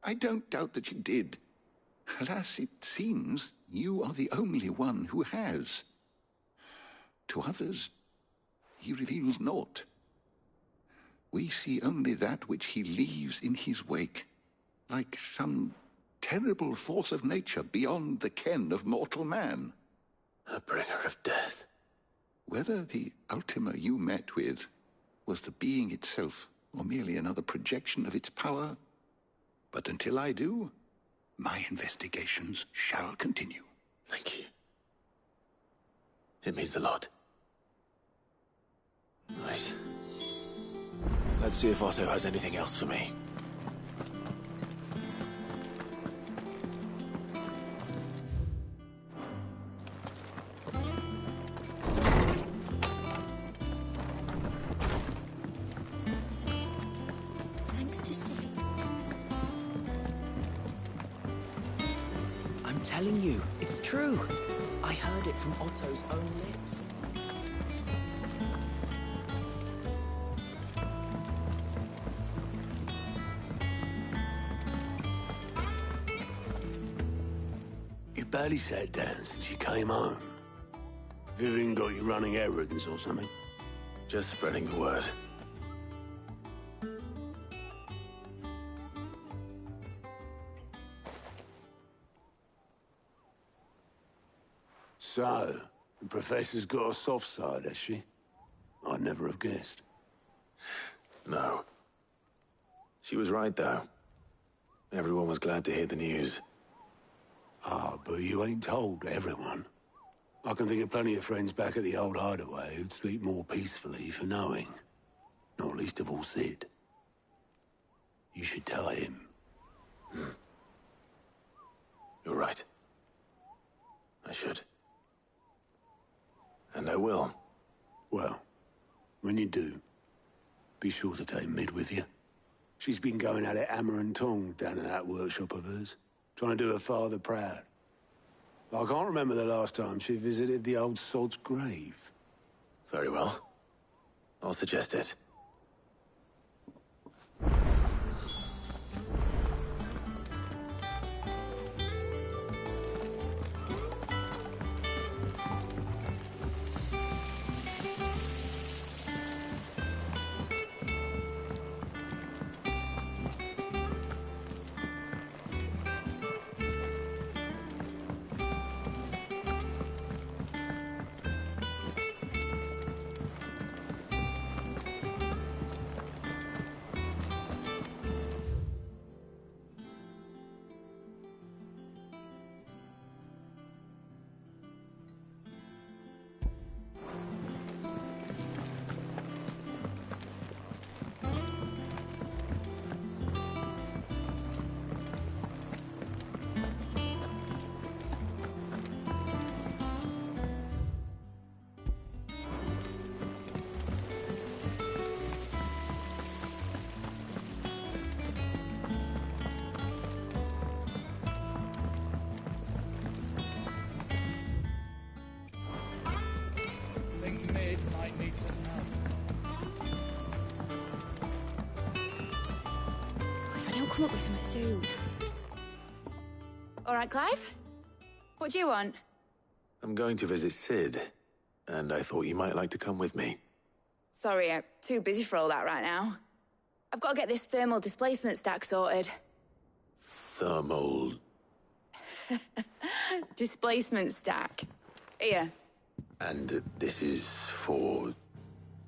I don't doubt that you did. Alas, it seems you are the only one who has. To others, he reveals naught. We see only that which he leaves in his wake, like some terrible force of nature beyond the ken of mortal man. A bringer of death. Whether the Ultima you met with was the being itself, or merely another projection of its power, but until I do, my investigations shall continue. Thank you. It means a lot. Right. Let's see if Otto has anything else for me. Thanks to Cid. telling you, it's true. I heard it from Otto's own lips. You barely sat down since you came home. Vivian got you running errands or something? Just spreading the word. So, the Professor's got a soft side, has she? I'd never have guessed. No. She was right, though. Everyone was glad to hear the news. Ah, but you ain't told everyone. I can think of plenty of friends back at the old hideaway who'd sleep more peacefully for knowing. Not least of all Sid. You should tell him. You're right. I should. And I will. Well, when you do, be sure to take Mid with you. She's been going at it hammer and tong down in that workshop of hers, trying to do her father proud. I can't remember the last time she visited the old sod's grave. Very well. I'll suggest it. Come up with something soon. All right, Clive? What do you want? I'm going to visit Sid, and I thought you might like to come with me. Sorry, I'm too busy for all that right now. I've got to get this thermal displacement stack sorted. Thermal... Displacement stack. Here. And this is for...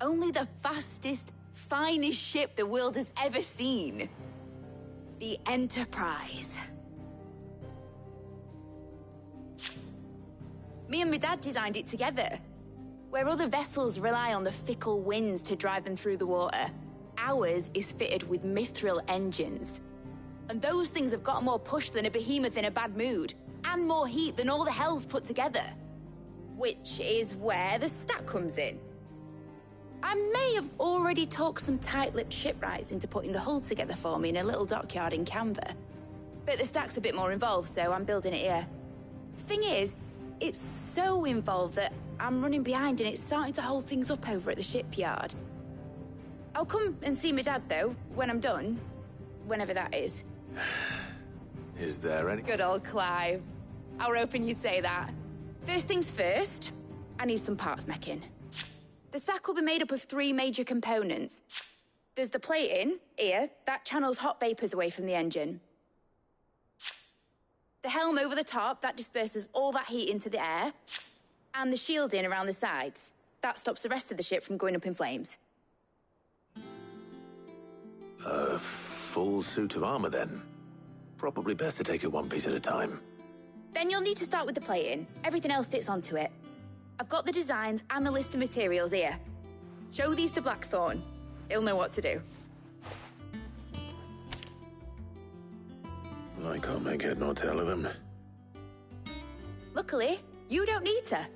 Only the fastest, finest ship the world has ever seen. The Enterprise. Me and my dad designed it together. Where other vessels rely on the fickle winds to drive them through the water, ours is fitted with mithril engines. And those things have got more push than a behemoth in a bad mood, and more heat than all the hells put together. Which is where the stack comes in. I may have already talked some tight-lipped shipwrights into putting the hull together for me in a little dockyard in Canva. But the stack's a bit more involved, so I'm building it here. The thing is, it's so involved that I'm running behind and it's starting to hold things up over at the shipyard. I'll come and see my dad, though, when I'm done. Whenever that is. Is there any... Good old Clive. I were hoping you'd say that. First things first, I need some parts meching. The stack will be made up of 3 major components. There's the plating, here, that channels hot vapors away from the engine. The helm over the top, that disperses all that heat into the air. And the shielding around the sides. That stops the rest of the ship from going up in flames. A full suit of armor, then. Probably best to take it one piece at a time. Then you'll need to start with the plating. Everything else fits onto it. I've got the designs and the list of materials here. Show these to Blackthorn. He'll know what to do. Well, I can't make head nor tail of them. Luckily, you don't need to.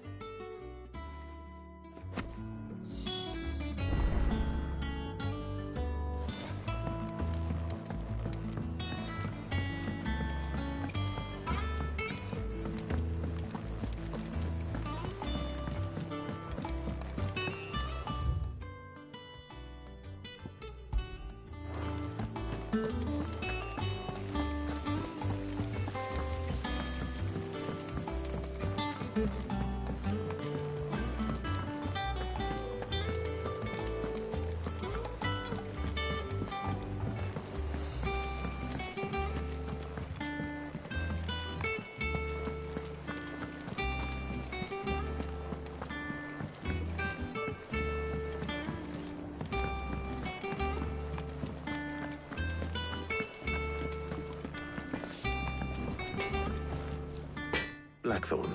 Blackthorn,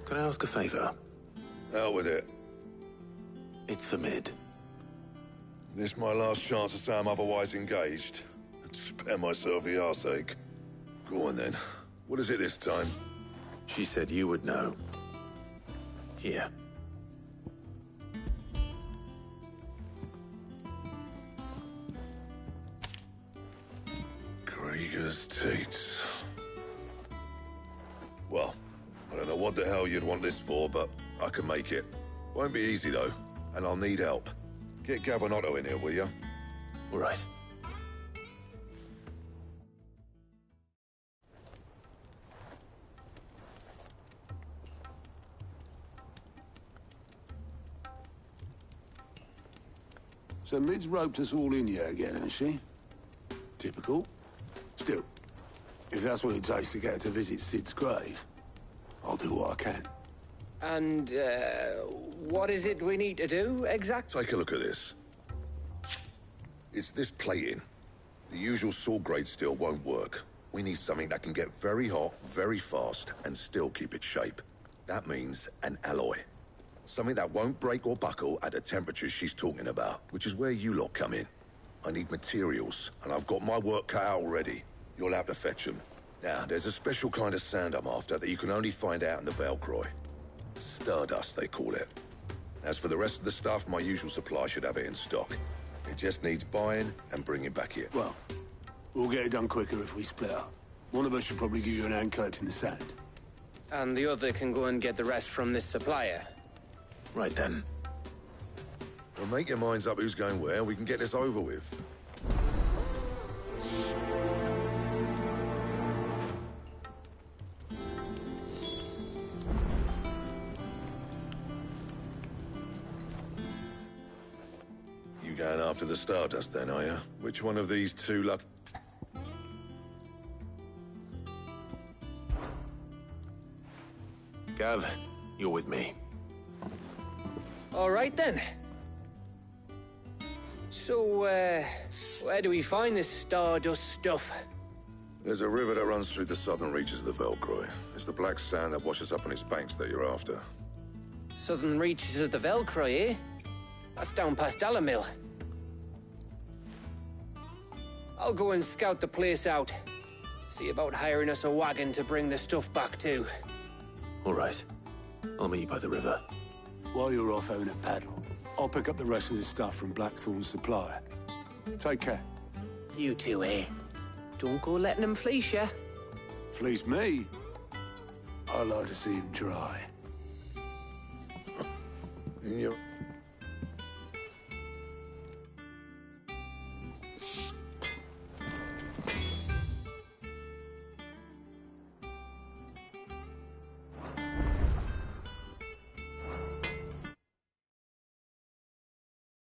can I ask a favor? Out with it. It's for Mid. This my last chance to say I'm otherwise engaged. Spare myself the arseache. Go on then. What is it this time? She said you would know. Here. Krieger's Teats. Well, I don't know what the hell you'd want this for, but I can make it. Won't be easy though, and I'll need help. Get Gavin Otto in here, will ya? All right. So Mid's roped us all in here again, hasn't she? Typical. Still, if that's what it takes to get her to visit Sid's grave, I'll do what I can. And, what is it we need to do, exactly? Take a look at this. It's this plating. The usual sword grade steel won't work. We need something that can get very hot, very fast, and still keep its shape. That means an alloy. Something that won't break or buckle at the temperatures she's talking about, which is where you lot come in. I need materials, and I've got my work cut out already. You'll have to fetch them. Now, there's a special kind of sand I'm after that you can only find out in the Velcroy. Stardust, they call it. As for the rest of the stuff, my usual supply should have it in stock. It just needs buying and bringing back here. Well, we'll get it done quicker if we split up. One of us should probably give you an hand collecting the sand. And the other can go and get the rest from this supplier. Right then. Well, make your minds up who's going where, and we can get this over with. You going after the Stardust then, are you? Which one of these two luck... Gav, you're with me. All right, then. So, where do we find this Stardust stuff? There's a river that runs through the southern reaches of the Velcroy. It's the black sand that washes up on its banks that you're after. Southern reaches of the Velcroy, eh? That's down past Dalamil. I'll go and scout the place out. See about hiring us a wagon to bring the stuff back to. All right. I'll meet you by the river. While you're off having a paddle, I'll pick up the rest of the stuff from Blackthorn's supplier. Take care. You two, eh? Don't go letting them fleece ya. Fleece me? I'd like to see him try. You're...